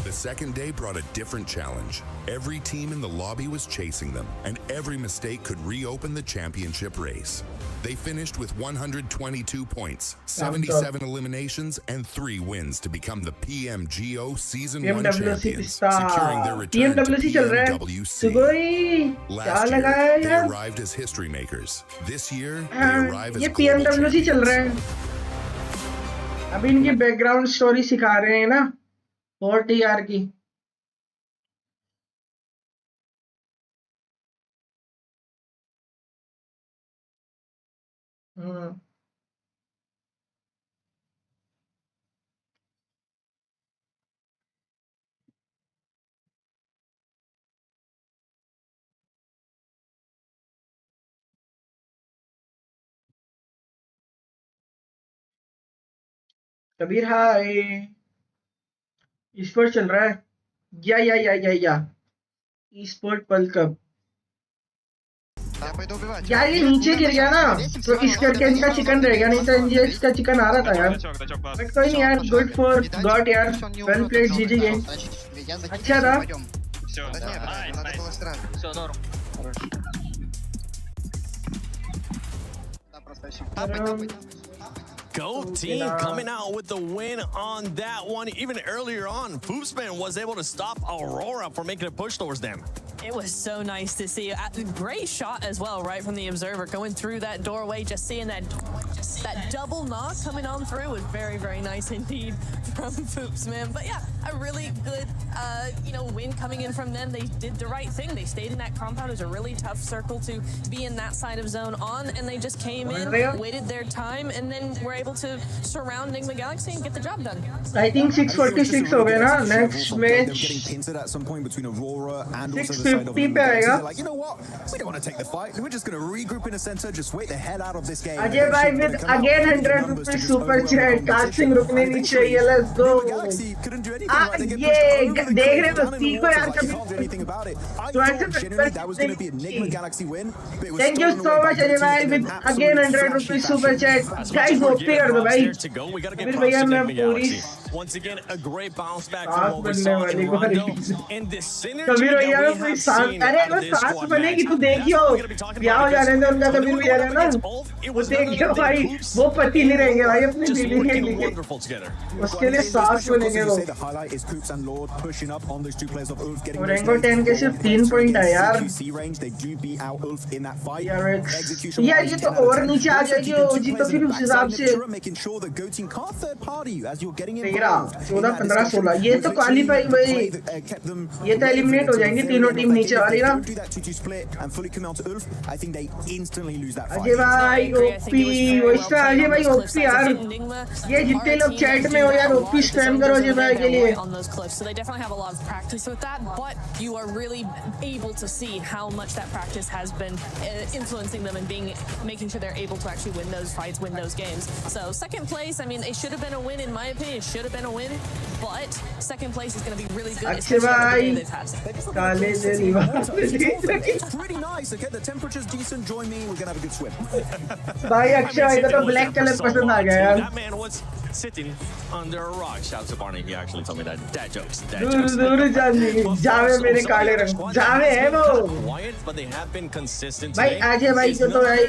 The second day brought a different challenge. Every team in the lobby was chasing them, and every mistake could reopen the championship race. They finished with 122 points, 77 eliminations, and 3 wins to become the PMGO Season 1 champions, securing their return to PMWC चल रहा है. PMWC. सुगोई क्या Last लगा year, है they यार? arrived as history makers. This year, they arrive as ये global PMWC चल रहा है. अभी इनकी बैकग्राउंड स्टोरी सिखा रहे हैं ना, 4TR की. कबीर हाय, स्पोर्ट चल रहा है. या. Sport world cup. यार ये नीचे गिर गया ना तो इस करके इनका चिकन रह गया, नहीं तो ये इसका चिकन आ रहा था यार। बट कोई नहीं यार, गुड फॉर गॉट यार, वेल प्लेड, जीजी गेम, अच्छा था। Go team coming out with the win on that one. Even earlier on, Poopsman was able to stop Aurora from making a push towards them. It was so nice to see. Great shot as well, right from the observer, going through that doorway, just seeing that double knock coming on through was very, very nice indeed from Poopsman. But yeah, a really good, win coming in from them. They did the right thing. They stayed in that compound. It was a really tough circle to be in that side of zone on, and they just came in, waited their time, and then were able to surround Nigma Galaxy and get the job done. I think 646 हो गए ना next match. Getting pincered at some point between Aurora and also the 650 पे आएगा. like, you know what? We don't want to take the fight. We're just going to regroup in the center. Just wait the hell out of this game. Ajay भाई with again 100 rupees super chat. Kasing रुकने नहीं चाहिए. Let's go. ये देख रहे हो सीखो यार कभी. That was going to be a Nigma Galaxy win. Thank you so much Ajay भाई with again 100 rupees super chat. Guys OP कर दो भाई. फिर भैया मैं पूरी. Once again, a great bounce back from what we saw in Rondo. And the synergy Kabir भैया that में we कोई have सांस, seen अरे out वो of this सांस squad बनेगी match. तू देखियो. क्या हो जा रहे हैं उनका कबीर भैया है ना. वो देखियो भाई, वो पति नहीं रहेंगे भाई अपनी बीवी के लिए. उसके लिए सांस बनेंगे वो. और रेंगो 10 के सिर्फ 3 पॉइंट है यार. यार ये तो और नीचे आ जाएगी ओजी तो फिर उस हिसाब से 13, 14, 15, 16 ये तो क्वालीफाई भाई. ये तो एलिमिनेट हो जाएंगी तीनों टीम नीचे वाली ना. अजय भाई ओपी वैसा. अजय भाई ओपी यार. ये जितने लोग चैट में हो यार ओपी स्पैम करो अजय भाई के लिए. So they definitely have a lot of practice with that, but you are really able to see how much that practice has been influencing them and making sure they're able to actually win those fights, win those games. So second place, I mean, it should have been a win in my opinion. It should have been a win, but second place is going to be really good, especially after the game they've had. It's pretty nice. Okay, the temperature's decent. Join me. We're gonna have a good swim. भाई अक्षय भाई को तो black colour पसंद आ गया यार. That man was sitting under a rock. Shout out to Barney. He actually told me that. Dad jokes. दूर जावे मेरे काले रंग. जावे है वो. Quiet, but they have been consistent भाई today. अजय भाई को तो भाई.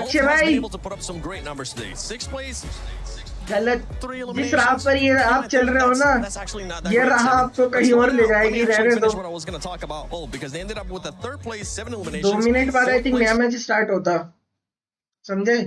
अक्षय भाई. Able to put up some great numbers today. 6th place. गलत जिस राह पर ये आप चल रहे हो ना, ये राह आपको कहीं और ले जाएगी. रहने दो. 2 मिनट बाद आई थिंक नया मैच स्टार्ट होता. समझे.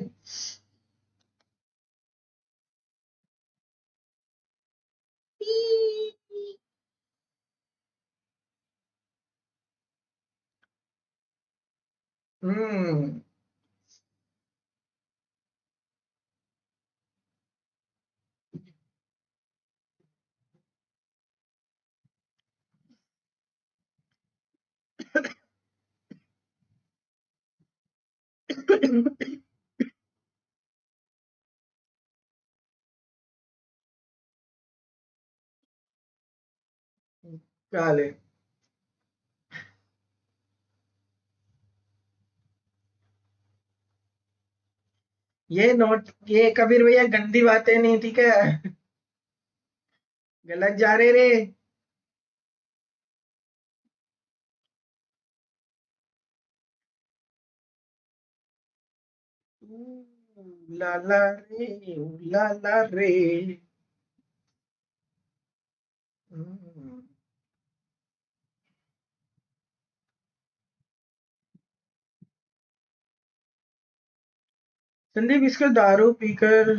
काले ये नोट, ये कबीर भैया गंदी बातें नहीं, ठीक है. गलत जा रहे रे. ला रे. संदीप इसका दारू पीकर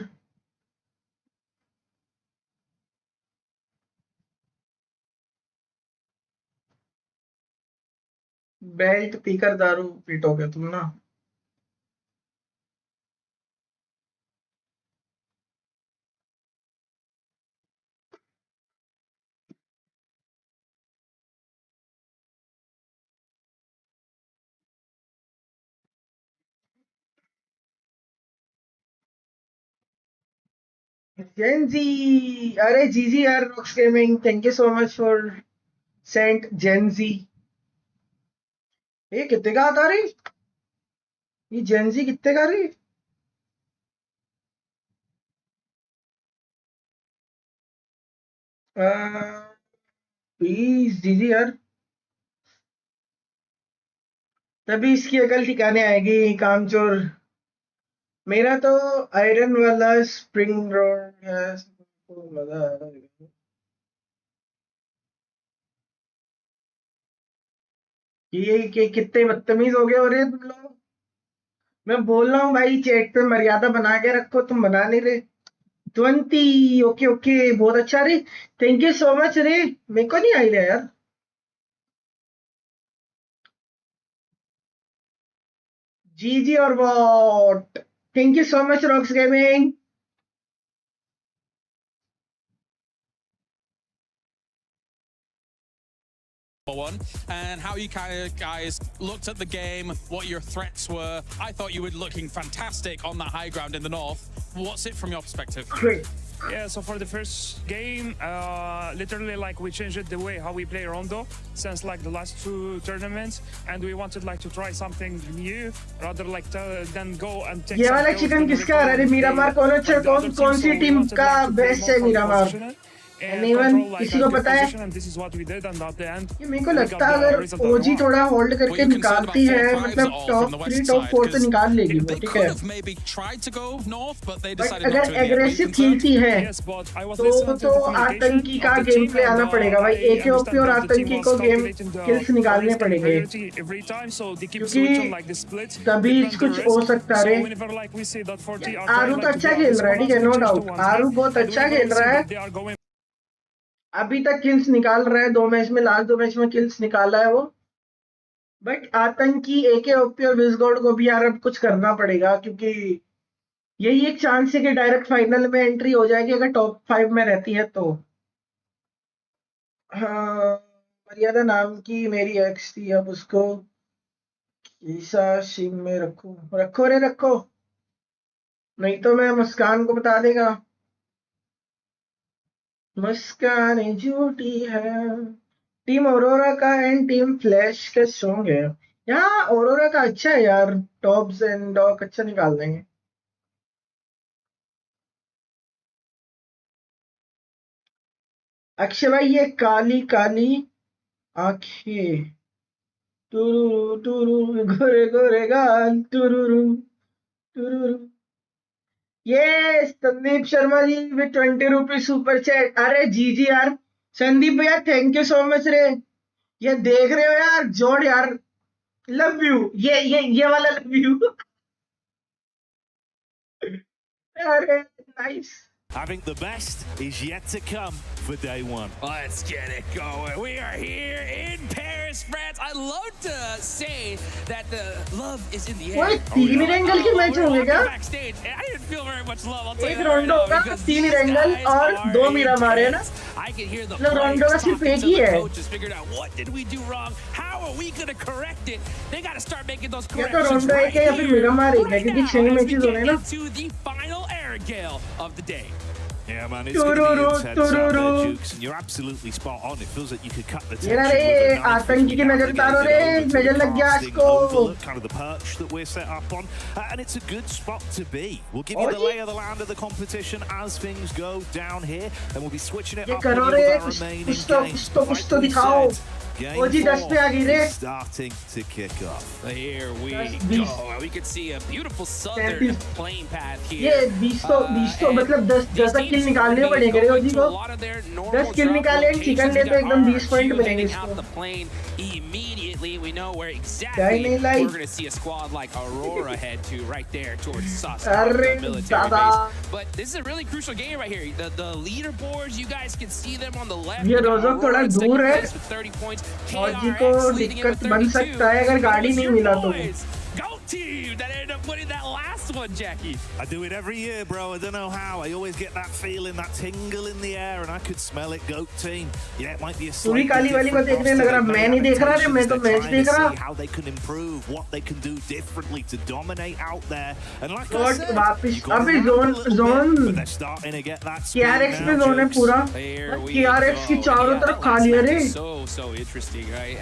बेल्ट पीकर दारू पीटोगे तुम ना. Gen Z, अरे जीजी यार rocks gaming, thank you so much for sent Gen Z. ये कितने का आता रे. ये जेंजी कितने का रही? प्लीज दीजिए यार, तभी इसकी अकल ठिकाने आएगी कामचोर। मेरा तो आयरन वाला स्प्रिंग रोल है, तो मजा आएगा। ये कितने बदतमीज हो गए हो रहे तुम लोग। मैं बोल रहा हूँ भाई, चैट पे मर्यादा बना के रखो, तुम बना नहीं रहे। 20 ओके ओके, बहुत अच्छा रे, थैंक यू सो मच रे, मेरे को नहीं आई रहा यार। जी और what, thank you so much rocks gaming. One, and how you guys looked at the game, what your threats were. I thought you were looking fantastic on that high ground in the north. What's it from your perspective? Great. Yeah, so for the first game, literally like we changed the way how we play Rondo since like the last 2 tournaments, and we wanted like to try something new rather like than go and take. ये वाला chicken किसका? अरे मीरामार कौन सी team का best है मीरामार? किसी को पता है? ये मेरे को लगता है अगर ओजी थोड़ा होल्ड करके निकालती है, मतलब टॉप 3 टॉप 4 तो निकाल लेगी वो, ठीक है। बट अगर एग्रेसिव खेलती है तो आतंकी का गेम प्ले आना पड़ेगा भाई। एकेओपी और आतंकी को गेम किल्स निकालने पड़ेंगे, क्योंकि तभी कुछ हो सकता है। आरू तो अच्छा खेल रहा है, ठीक है, नो डाउट, आरू बहुत अच्छा खेल रहा है, अभी तक किल्स निकाल रहा है 2 मैच में, लास्ट 2 मैच में किल्स निकाला है वो। बट आतंकी, एकेओपी और विजगॉड को भी यार अब कुछ करना पड़ेगा, क्योंकि यही एक चांस है कि डायरेक्ट फाइनल में एंट्री हो जाएगी अगर टॉप 5 में रहती है तो। हाँ, मर्यादा नाम की मेरी एक्स थी, अब उसको ईसा सिम में रखो रे रखो, नहीं तो मैं मुस्कान को बता देगा। मुस्कान झूठी है। टीम औरोरा का एंड टीम फ्लैश का स्ट्रॉन्ग है। यहाँ औरोरा का अच्छा है यार, टॉप्स एंड डॉक अच्छा निकाल देंगे। अक्षय भाई, ये काली काली आंखें, टुरुरु टुरुरु, गोरे गोरे गाल, टुरुरु टुरुरु। ये Sandeep Sharma ji with 20 rupees super chat. अरे जी यार, संदीप भैया थैंक यू सो मच रे। ये देख रहे हो यार, जोड़ यार, लव यू, ये वाला लव यू। अरे nice. I think the best is yet to come for day one. Let's get it going. We are here in Paris, France. I love to say that the love is in the air. ओए 3 angle के match होंगे क्या? Backstage, I didn't feel very much love. I'll tell एक you that right रोंडो now, का because 3 these angle guys और are 2 Meera मारे ना। I can hear the रोंडो का players सिर्फ एक talking ही to the है। coaches, figured out what did we do wrong? How are we going to correct it? They got to start making those या तो corrections रोंडो right एक है या फिर here, मीरा मारे, right क्योंकि now, 6 as we matches get होने ना। into the final air gale of the day. Yeah, man, it's going to be intense out there, Jukes, and you're absolutely spot on. It feels like you could cut the tension with a knife. आतंकी की नजर उतारो रे, नजर लग गया इसको। Overlook, kind of the perch that we're set up on, and it's a good spot to be. We'll give you the lay of the land of the competition as things go down here, and we'll be switching it up with our remaining games. कुछ तो दिखाओ। ओजी 10 पे आ गई रे। Starting to kick off. Here we go. We can see a beautiful southern playing path here. ये 20 तो मतलब 10 किल निकालने पड़ेंगे रे ओजी को। 10 किल निकाले, चिकन डे तो एकदम 20 पॉइंट मिलेंगे इसको। Immediately, we know where exactly we're going to see a squad like Aurora head to, right there towards Sus, the military base. But this is a really crucial game right here. The leaderboards, you guys can see them on the left. ये रोजो थोड़ा दूर है, 30 points. ओजी को दिक्कत बन सकता है अगर गाड़ी नहीं मिला तो। Go team that ended up winning that last one, Jackie. I do it every year, bro. I don't know how. I always get that feeling, that tingle in the air, and I could smell it. Goat team. Yeah, it might be a पूरी काली वाली को देखने लग रहा, मैं नहीं देख रहा रे, मैं तो मैच देख रहा। How they can improve, what they can do differently to dominate out there. And like I और said, वापस अभी zone they're starting to get that KRX में जोन है पूरा। KRX की चारों तरफ खाली है रे। So interesting, right?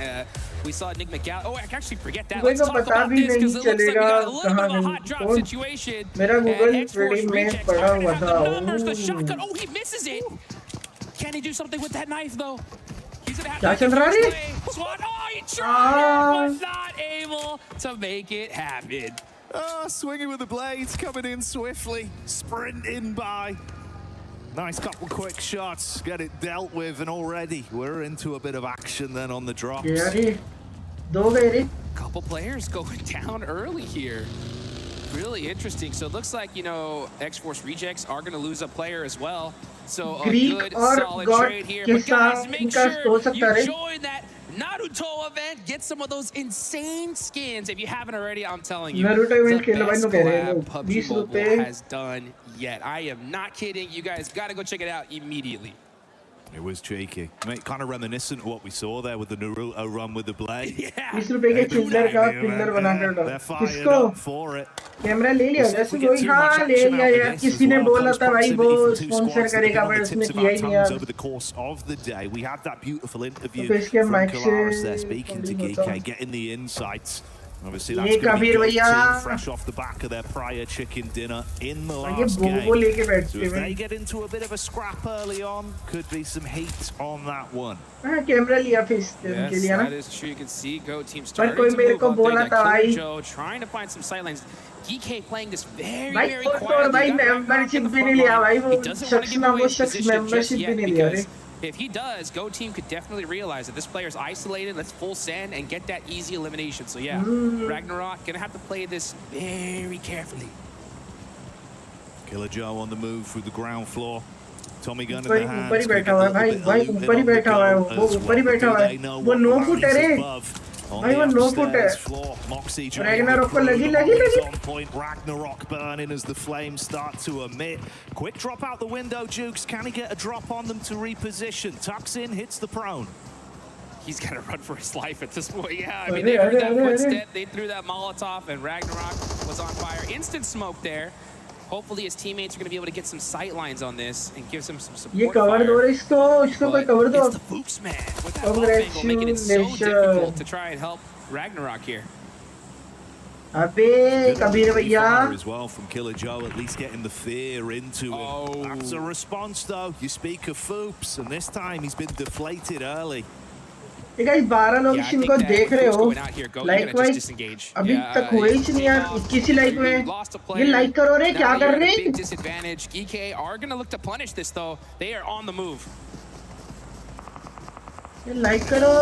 We saw Nick McGall. Oh, I can actually forget that. कोई Let's को talk पता about भी this because नहीं it looks like we got a little चलेगा bit of a hot कहाँ drop कौन situation. मेरा Google X-Force प्रीडिंग में rejects पड़ा are gonna हुआ have था the numbers. The shotgun. Oh, he misses it. Can he do something with that knife though? He's gonna have क्या to चल रहा है SWAT. Oh, he tried but not able to make it happen. Oh, swinging with the blades, coming in swiftly, sprinting by. Nice couple quick shots, get it dealt with, and already we're into a bit of action then on the drops. Couple players going down early here. Really interesting. So it looks like, you know, X-Force rejects are going to lose a player as well. So a good, solid trade here. But guys, make sure you join that Naruto event. Get some of those insane skins. If you haven't already, I'm telling you, the best collab PUBG Mobile has done yet. I am not kidding. You guys got to go check it out immediately. It was cheeky. Kind of reminiscent of what we saw there with the Naruto run with the blade. Yeah. They're fired up for it. Camera ले लिया जैसे कोई हाँ ले लिया यार किसी ने बोला था भाई वो स्पॉन्सर करेगा पर उसने किया ही नहीं यार over the course of the day. We had that beautiful interview तो इसके from माइक Kalaris से there speaking to Geeky, getting the insights. Obviously, that's going to be good too, fresh off the back of their prior chicken dinner in the last game. So if they get into a bit of a scrap early on, could be some heat on that one. Camera लिया फिर के लिए ना that is true. You can see Go Team starting to move up there. Got Killer Joe trying to find some sightlines. DK playing this very, very quietly. भाई membership भी नहीं लिया भाई वो शख्स ना वो शख्स मेंबरशिप भी नहीं लिया रे if he does, Go Team could definitely realize that this player's isolated. Let's full send and get that easy elimination. So yeah, Ragnarok gonna have to play this very carefully. Killer Joe on the move through the ground floor. Tommy gun in the hand. ऊपर ही बैठा हुआ है भाई ऊपर ही बैठा हुआ है वो ऊपर ही बैठा हुआ है वो 9 फुट है रे भाई वो 9 फुट है Ragnarok को लगी Ragnarok burning as the flames start to emit. Quick drop out the window, Jukes. Can he get a drop on them to reposition? Tucks in, hits the prone. He's got to run for his life at this point. Yeah, I mean, they heard that footstep, they threw that Molotov, and Ragnarok was on fire. Instant smoke there. Hopefully his teammates are going to be able to get some sight lines on this and give him some support. ये cover दो इसको कोई cover दो It's the Fuchs man with that off angle, making it so difficult to try and help Ragnarok here. अबे कबीर भैया as well from Killer Joe, at least getting the fear into him. That's a response though. You speak of Fuchs, and this time he's been deflated early. ये guys 12 लोग इनको देख रहे हो like wise अभी तक हुए ही नहीं यार 21 लाइक हुए ये लाइक करो रे क्या कर रहे हैं disadvantage. EK are going to look to punish this though. They are on the move. ये लाइक करो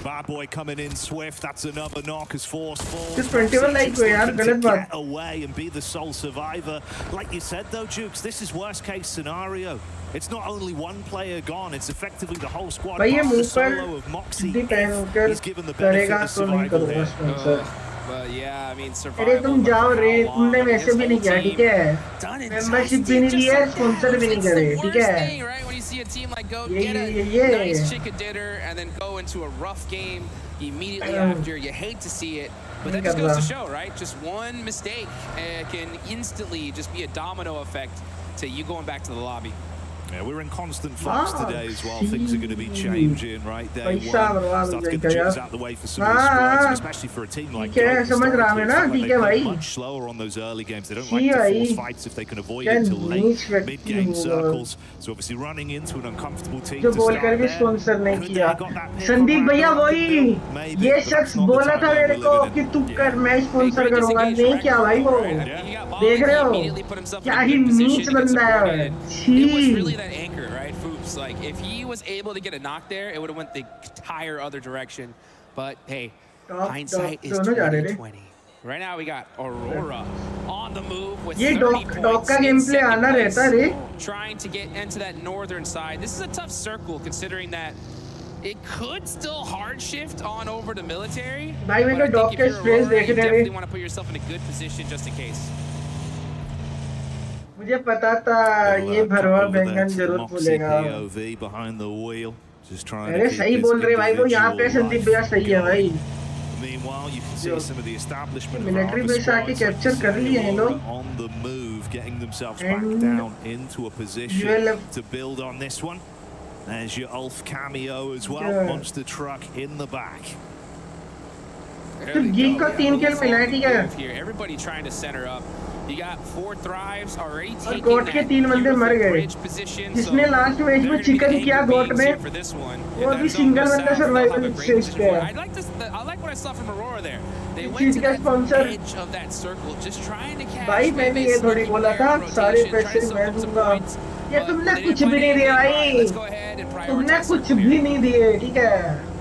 Bad boy coming in swift. That's another knock as Force falls. Just 21 like we are to get away and be the sole survivor. Like you said though, Jukes, this is worst case scenario. It's not only one player gone, it's effectively the whole squad. The solo of Moxie. He's given the benefit of survival here. But yeah, I mean, survival. तुम जाओ रे तुमने वैसे भी नहीं किया ठीक है मेंबरशिप भी नहीं लिया स्पॉन्सर भी नहीं करे ठीक है right when you see a team like Go get a nice chicken dinner and then go into a rough game immediately after. You hate to see it, but that just goes to show, right? Just one mistake can instantly just be a domino effect to you going back to the lobby. Yeah, we're in constant flux today as well. Things are going to be changing, right? Day one. Start to get the jigs out the way for some of the squads, especially for a team like Go. They play much slower on those early games. They don't like to force fights if they can avoid it until late mid-game circles. So obviously running into an uncomfortable team to start there. Sandeep भैया वही ये शख्स बोला था मेरे को कि तू कर मैं स्पॉन्सर करूंगा नहीं क्या भाई वो देख रहे हो क्या ही नीच बंदा है छी that anchor, right? Foops, like if he was able to get a knock there, it would have went the entire other direction. But hey, hindsight is 2020. Right now we got Aurora on the move with 30 points. Trying to get into that northern side. This is a tough circle considering that it could still hard shift on over to military. But I think if you're Aurora, you definitely want to put yourself in a good position just in case. मुझे पता था ये भरवा बैंगन जरूर बोलेगा अरे सही बोल रहे भाई वो यहाँ पे संदीप भैया सही है भाई मिलिट्री बेस आके कैप्चर कर लिए हैं लोग There's your Ulf cameo as well. Yeah. Monster truck in the back. तो Geek को 3 kill मिला है, ठीक है? Here, everybody trying to center up. You got 4 thrives already और taking गोट के 3 बंदे मर गए. bridge position. जिसने लास्ट मैच में चिकन किया गोट में, वो अभी सिंगल बंदा सर्वाइवल स्टेज पे है. I like what I saw from Aurora there. They चीज went to का that sponsor. edge of that circle, just trying to catch. भाई मैंने ये थोड़ी बोला था सारे पैसे मैं दूंगा. ये तुमने कुछ भी नहीं दिया भाई. तुमने कुछ भी नहीं दिए, ठीक है?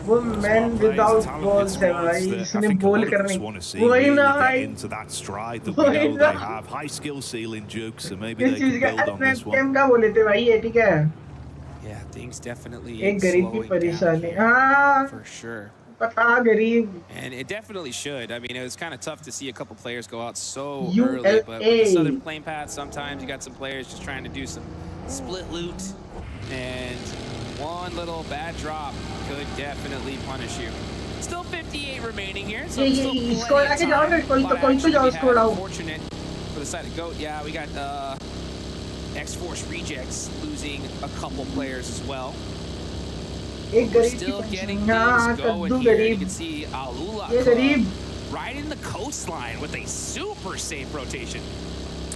वो मैन विदाउट बॉल्स है भाई. इसने बॉल करने वही ना भाई. Into that stride that we know they have. High skill ceiling jukes, so maybe they can build on this one. का बोले थे भाई ये, ठीक है? Yeah, things definitely एक गरीब की slowing परेशानी. down हाँ. for sure. पता गरीब. And it definitely should. I mean, it was kind of tough to see a couple players go out so ULA. early, but with the Southern Plane Path, sometimes you got some players just trying to do some split loot, and one little bad drop could definitely punish you. Still 58 remaining here, so still plenty of time. But actually, fortunate for the side of GOAT. Yeah, we got X-Force rejects losing a couple players as well. We're still getting things going here. You can see Alula right in the coastline with a super safe rotation.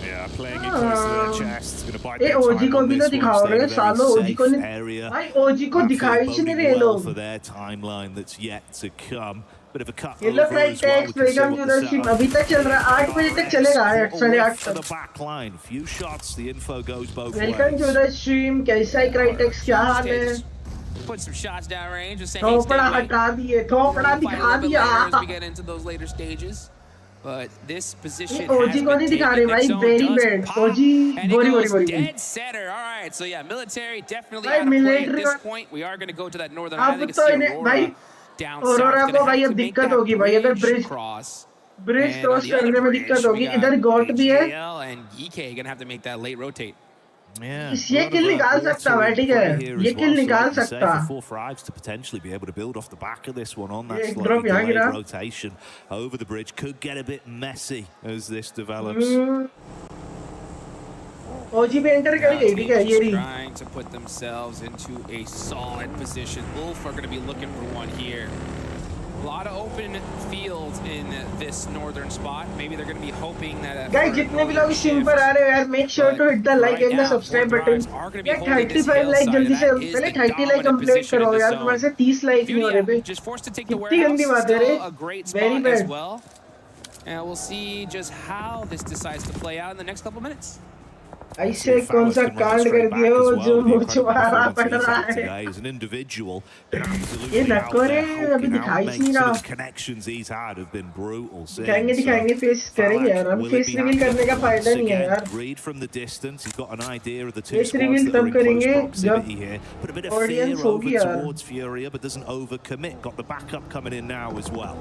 Yeah, playing it close to their chest. It's going to bite A their OG time को on भी this तो one. दिखाओ रे Staying सालो. very ओजी को safe नहीं area. भाई ओजी को दिखाई ही नहीं रहे Well लोग. for their timeline that's yet to come. Bit of a cut ये लोग over right as well. Tax We can see Begum what जो the रशिम setup अभी तक चल रहा है. 8 बजे तक चलेगा. 8:30 for the तक. back line. Few shots. The info goes both welcome ways. To the stream. कैसा है क्राइटेक्स? क्या हाल है? Put some shots down range. Just saying, hey, stay थोपड़ा away. हटा दिए. थोपड़ा We'll fight a दिखा little bit दिया. later as we get into those later stages. But this position has ओजी को been नहीं दिखा taken. रहे Next भाई. zone very does bad. pop, OG and बोरी it बोरी goes बोरी. dead center. All right, so yeah, military definitely भाई out of play at military this point. We are going to go to that northern अब island. तो See इन्हें Aurora भाई down Aurora south. को Gonna भाई have अब to make दिक्कत that होगी भाई अगर bridge bridge cross. Bridge And on cross the other करने में bridge, दिक्कत we होगी. got इधर गॉट भी है. BGL and EK gonna have to make that late rotate. Yeah, ये किल निकाल सकता है, ठीक है? ये किल निकाल सकता. 4 thrives to potentially be able to build off the back of this one on that ये slightly drop यहाँ delayed गिरा. rotation over the bridge. Could get a bit messy as this develops. ओजी भी एंटर कर गई, ठीक है? ये रही. Trying to put themselves into a solid position. Wolf are going to be looking for one here. A lot of open fields in this northern spot. Maybe they're going to be hoping that. Guys, जितने भी लोग stream पर आ रहे हो यार, make sure to hit the like and the subscribe button. यार 35 like जल्दी से पहले 30 लाइक कंप्लीट करो यार. तुम्हारे से 30 लाइक नहीं हो रहे बे. Just forced to take the कितनी गंदी warehouse. बात है रे. Still a great Very spot as bad. well. And we'll see just how this decides to play out in the next couple minutes. ऐसे कौन सा कांड कर दिया हो जो मुझे मारा पड़ रहा है. As an individual, ये नको रे, अभी दिखाई नहीं रहा. the connections he's had have been brutal. दिखाएंगे फेस करेंगे यार. हम फेस रिवील करने का फायदा नहीं है यार. Read from the distance, he's got an idea of the two face squads reveal that are तब in close करेंगे proximity here. Put a bit of fear audience over होगी यार. towards Furia, but doesn't overcommit. Got the backup coming in now as well.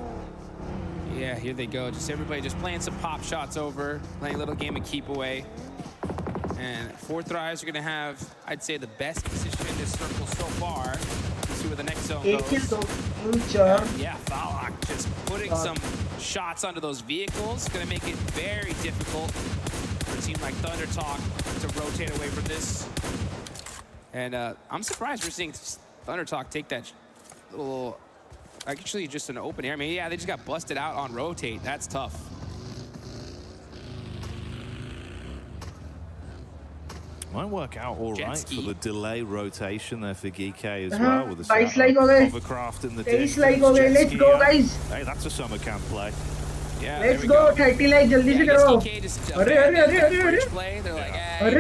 Yeah, here they go. Just everybody just playing some pop shots over, playing a little game of keep away. And 4 thrives are going to have, I'd say, the best position in this circle so far. Let's see where the next zone goes. Yeah, Valak just putting some shots onto those vehicles. Going to make it very difficult for a team like Thunder Talk to rotate away from this. And I'm surprised we're seeing Thunder Talk take that little, actually just an open air. I mean, yeah, they just got busted out on rotate. That's tough. Might work out all right for the delay rotation there for GK as Uh-huh. well with the 22 like हो गए. hovercraft in the 23 like हो गए. Let's go guys. Hey, that's a summer camp play. Yeah, Let's go. 30 like जल्दी से करो. अरे अरे अरे अरे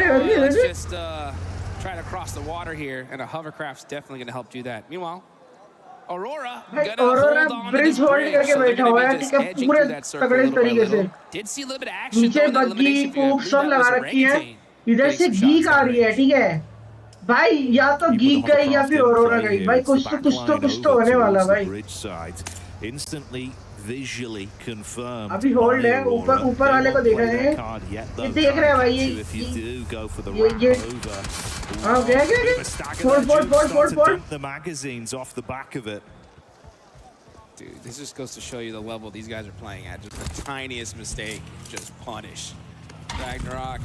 अरे. Let's just try to cross the water here, and a hovercraft's definitely going to help do that. Meanwhile, Aurora भाई gonna Aurora hold on to bridge this hold bridge, करके so they're बैठा gonna हुआ be है, just ठीक है? edging पूरे through that circle तगड़े little by तरीके से. little. Did see a little bit of action नीचे though in that buggy elimination को video. I सब believe that लगा was रखी है. Orangutan इधर getting से some गीक shots आ down रही है, range. ठीक है भाई. या तो गीक गई या फिर Aurora गई. भाई कुछ तो होने वाला भाई. Instantly visually confirmed. अभी होल्ड है. ऊपर वाले को देख रहे हैं. ये देख रहे हैं भाई. ये हाँ गया. फोड़. The magazines off the back of it. Dude, this just goes to show you the level these guys are playing at. Just the tiniest mistake, just punish. Ragnarok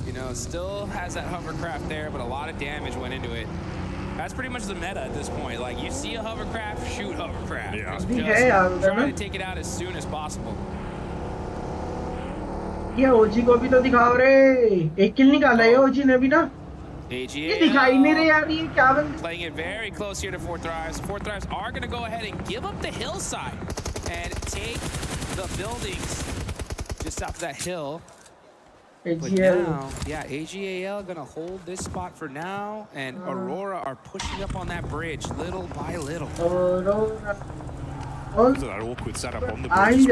You know, still has that hovercraft there, but a lot of damage went into it. That's pretty much the meta at this point. Like, you see a hovercraft, shoot hovercraft. Yeah. Just try to take it out as soon as possible. ये ओजी को भी तो दिखाओ रे, एक किल निकाला है ओजी ने भी ना। ये दिखाई नहीं रहे यार, ये क्या बन? Playing it very close here to Fourth Thrives. Fourth Thrives are going to go ahead and give up the hillside and take the buildings just off that hill. But now, yeah, AGAL going to hold this spot for now, and Aurora are pushing up on that bridge little by little. Aurora. That awkward setup on the bridge.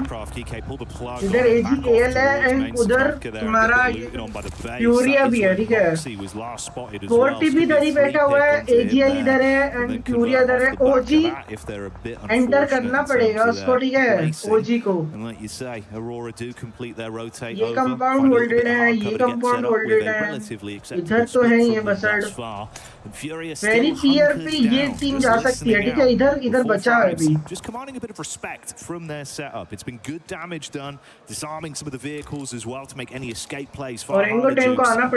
Craft DK pulled the plug. इधर AGAL है and उधर तुम्हारा फ्यूरिया भी है, ठीक है? Corti भी इधर ही बैठा हुआ है, AGL इधर है and फ्यूरिया इधर है। OG एंटर करना पड़ेगा उसको, ठीक है? OG को। And like you say, Aurora do complete their rotate ये over. कंपाउंड होल्डेड है, ये कंपाउंड होल्डेड है। इधर तो है ये बसड़। वेरी फियर पे ये टीम जा सकती है, ठीक है? इधर बचा है अभी। Commanding a bit of respect from their setup. It's been good damage done, disarming some of the vehicles as well to make any escape plays far harder. Quiet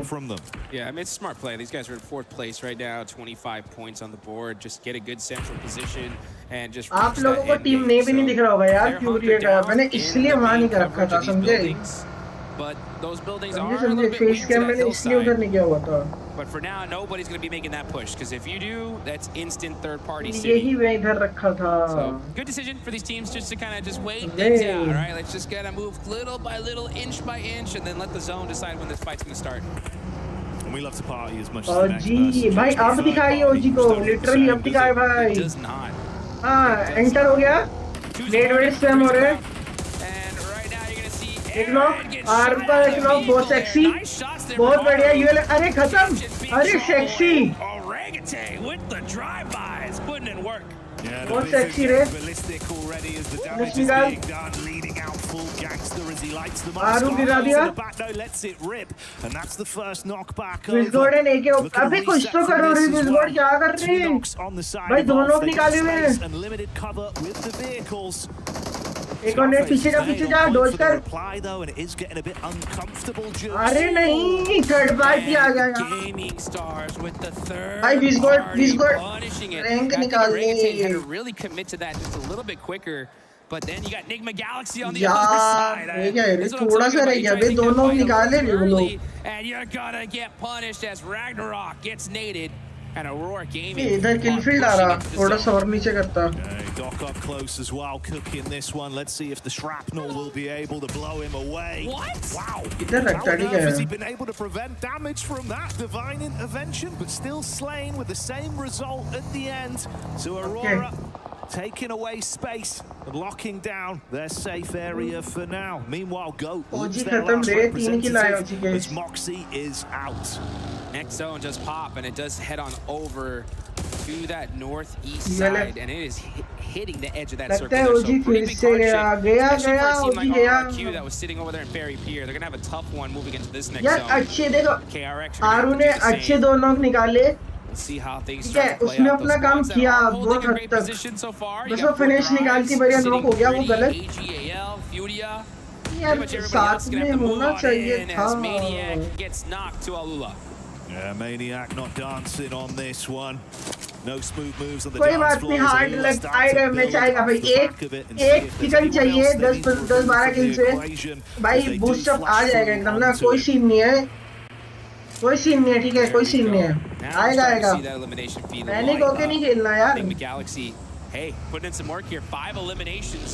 from them. Yeah, I mean, it's a smart play. These guys are in 4th place right now, 25 points on the board. Just get a good central position and just. आप लोगों को team name भी नहीं दिख रहा होगा यार, फ्यूरिया का। मैंने इसलिए वहाँ नहीं कर रखा था, समझे? But those buildings are a little bit face cam मैंने इसलिए उधर नहीं किया हुआ था। But for now, nobody's going to be making that push, because if you do, that's instant third-party city. यही मैं इधर रखा था। So good decision for these teams just to kind of just wait things out, all right? Let's just kind of move little by little, inch by inch, and then let the zone decide when this fight's going to start. And we love to party as much as the next person. OG भाई अब दिखाइए OG को, literally अब दिखाए भाई। It does not. हाँ, enter हो गया। नेट वेट स्पैम हो रहे हैं। एक नॉक, आर्म का एक नॉक, बहुत सेक्सी, बहुत बढ़िया। यूएल, अरे खत्म, अरे सेक्सी, बहुत सेक्सी रे। आरू गिरा दिया। विजगोर्डन एक के, अबे कुछ तो करो रे विजगोर्ड, क्या कर रहे हैं? भाई दोनों लोग निकाले हुए हैं। एक और नेट पीछे जा डोज कर। अरे नहीं, थर्ड पार्टी आ गया यार। भाई विजगोर्ड रैंक निकाल ले। really commit to that just a little bit quicker, but then you got Nigma Galaxy on the other side. थोड़ा सा रह गया, वे दोनों निकाले नहीं वो लोग। And you're gonna get punished as Ragnarok gets naded. And Aurora Gaming. इधर किलफील्ड आ रहा, थोड़ा सा और नीचे करता। Doc up close as well, cooking this one. Let's see if the shrapnel will be able to blow him away. What? Wow. इधर रखता ठीक है। Has he been able to prevent damage from that divine intervention, but still slain with the same result at the end? So Aurora taking away space and locking down their safe area for now. Meanwhile, Goat loses their last representative as Moxie is out. Next zone just pop, and it does head on over to that northeast side, and it is hitting the edge of that circle. There. So pretty big hardship, especially for a team like RRQ that was sitting over there in Berry Pier. They're gonna have a tough one moving into this next zone. अच्छे देखो, KRX आरू ने अच्छे दो knock निकाले। Let's see how things ठीक है, उसने अपना काम किया बहुत हद तक। बस वो फिनिश निकालती बढ़िया नॉक हो गया, वो गलत। यार साथ में होना चाहिए था। Yeah, Maniac not dancing on this one. No smooth moves on the कोई बात नहीं, हार्ड लग आएगा, मैच आएगा भाई। एक चिकन चाहिए 10-12 किल से भाई, बूस्ट अप आ जाएगा एकदम ना। कोई सीन नहीं है, कोई सीन नहीं है, ठीक है, कोई सीन नहीं है, आएगा। पैनिक होके नहीं खेलना यार। Hey, putting in some work here. 5 eliminations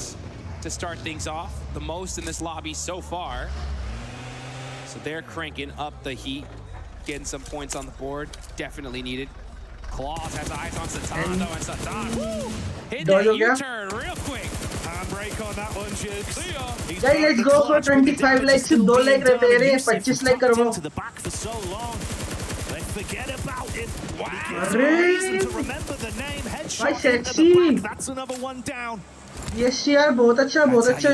to start things off, the most in this lobby so far. So they're cranking up the heat. Getting some points on the board, definitely needed. Claws has eyes on Satan though, and Satan hit that U-turn real quick. Handbrake on that one, Jukes. Guys, let's go for 25 likes. 2 like रहते हैं रे, 25 like करवाओ। To the back for so long. They forget about it. अरे भाई sexy. That's another one down. Yes यार, बहुत अच्छा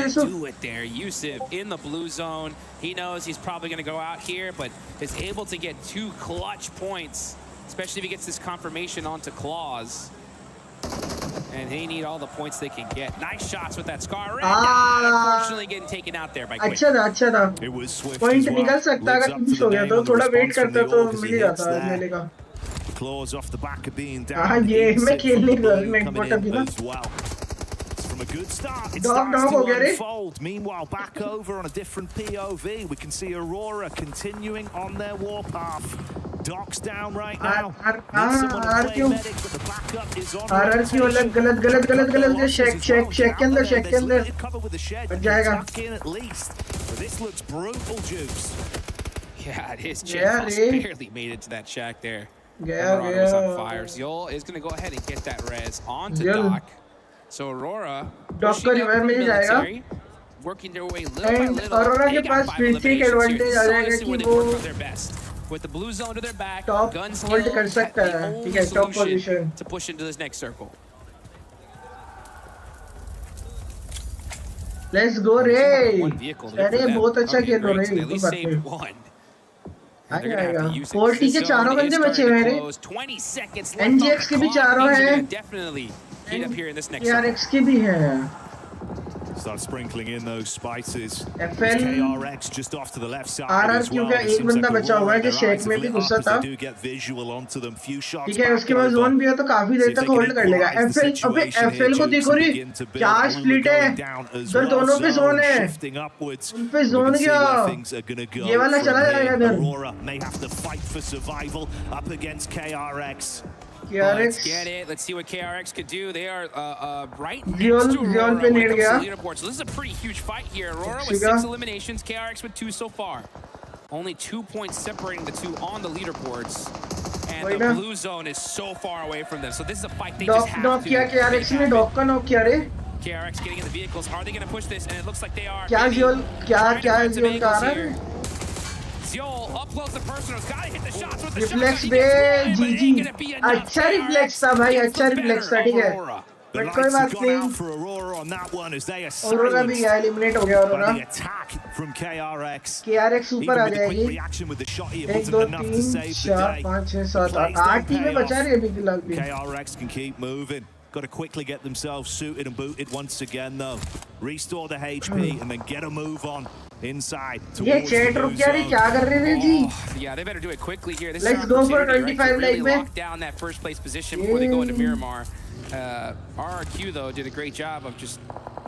Yusuf. Do it there, Yusuf in the blue zone. He knows he's probably going to go out here, but is able to get 2 clutch points, especially if he gets this confirmation onto Claws. And they need all the points they can get. Nice shots with that Scar. Unfortunately getting taken out there by Quick. अच्छा था point निकल सकता अगर miss हो गया तो थोड़ा wait करता तो मिल ही जाता मेले का हाँ ये मैं खेलने का नेट बट अभी ना From a good start, it Dog starts हो to गया रे unfold. Meanwhile, back over on a different POV, we can see Aurora continuing on their warpath. Doc's down right now. Needs someone to play medic, but the backup is on. RRQ गलत shake के अंदर Cover with the shed. बच जाएगा Back in at least. But this looks brutal, Juice. Yeah, his J-Foss barely made it to that shack there. Aurora was on fire. Ziol is going to go ahead and get that res onto Doc. So Aurora doctor revive मिल जाएगा working their way little by little. Aurora के पास specific advantage आ जाएगा कि वो with the blue zone to their back, guns hold कर सकता है ठीक है top position to push into this next circle. Let's go रे अरे बहुत अच्छा खेल रहे हैं तो बात नहीं आएगा 40 के चारों बंदे बचे हुए हैं NGX के भी चारों हैं KRX के भी हैं Start sprinkling in those spices. FL KRX just off to the left side as RRQ well. का एक बंदा बचा हुआ है जो शेक में भी घुसा था ठीक है उसके बाद जोन भी है तो काफी देर तक होल्ड कर लेगा FL अबे FL को देखो रे क्या स्प्लिट है इधर दोनों पे जोन है उन पे जोन क्या ये वाला चला जाएगा इधर may have to fight for survival up against KRX. Let's get it. Let's see what KRX could do. They are right next to Aurora when it comes to leaderboard. So this is a pretty huge fight here. Aurora with 6 eliminations, KRX with 2 so far. Only 2 points separating the two on the leaderboards. And the blue zone is so far away from them. So this is a fight they just have to. KRX ने dog का knock किया रे KRX getting in the vehicles. Are they going to push this? And it looks like they are. क्या Ziol का आ रहा है Ziol uploads the personals. Gotta hit the shots with the reflex बे GG अच्छा reflex था भाई अच्छा reflex था ठीक है बट कोई बात नहीं Aurora भी गया एलिमिनेट हो गया Aurora KRX ऊपर आ जाएगी 1 2 3 4 5 6 7 8 टीमें बचा रही है अभी फिलहाल भी KRX can keep moving. Got to quickly get themselves suited and booted once again though. Restore the HP and then get a move on inside. ये चैट रुक गया रे क्या कर रहे हैं जी Yeah, they better do it quickly here. This Let's go for 25 really lock down that first place position before they go into Miramar. RRQ though did a great job of just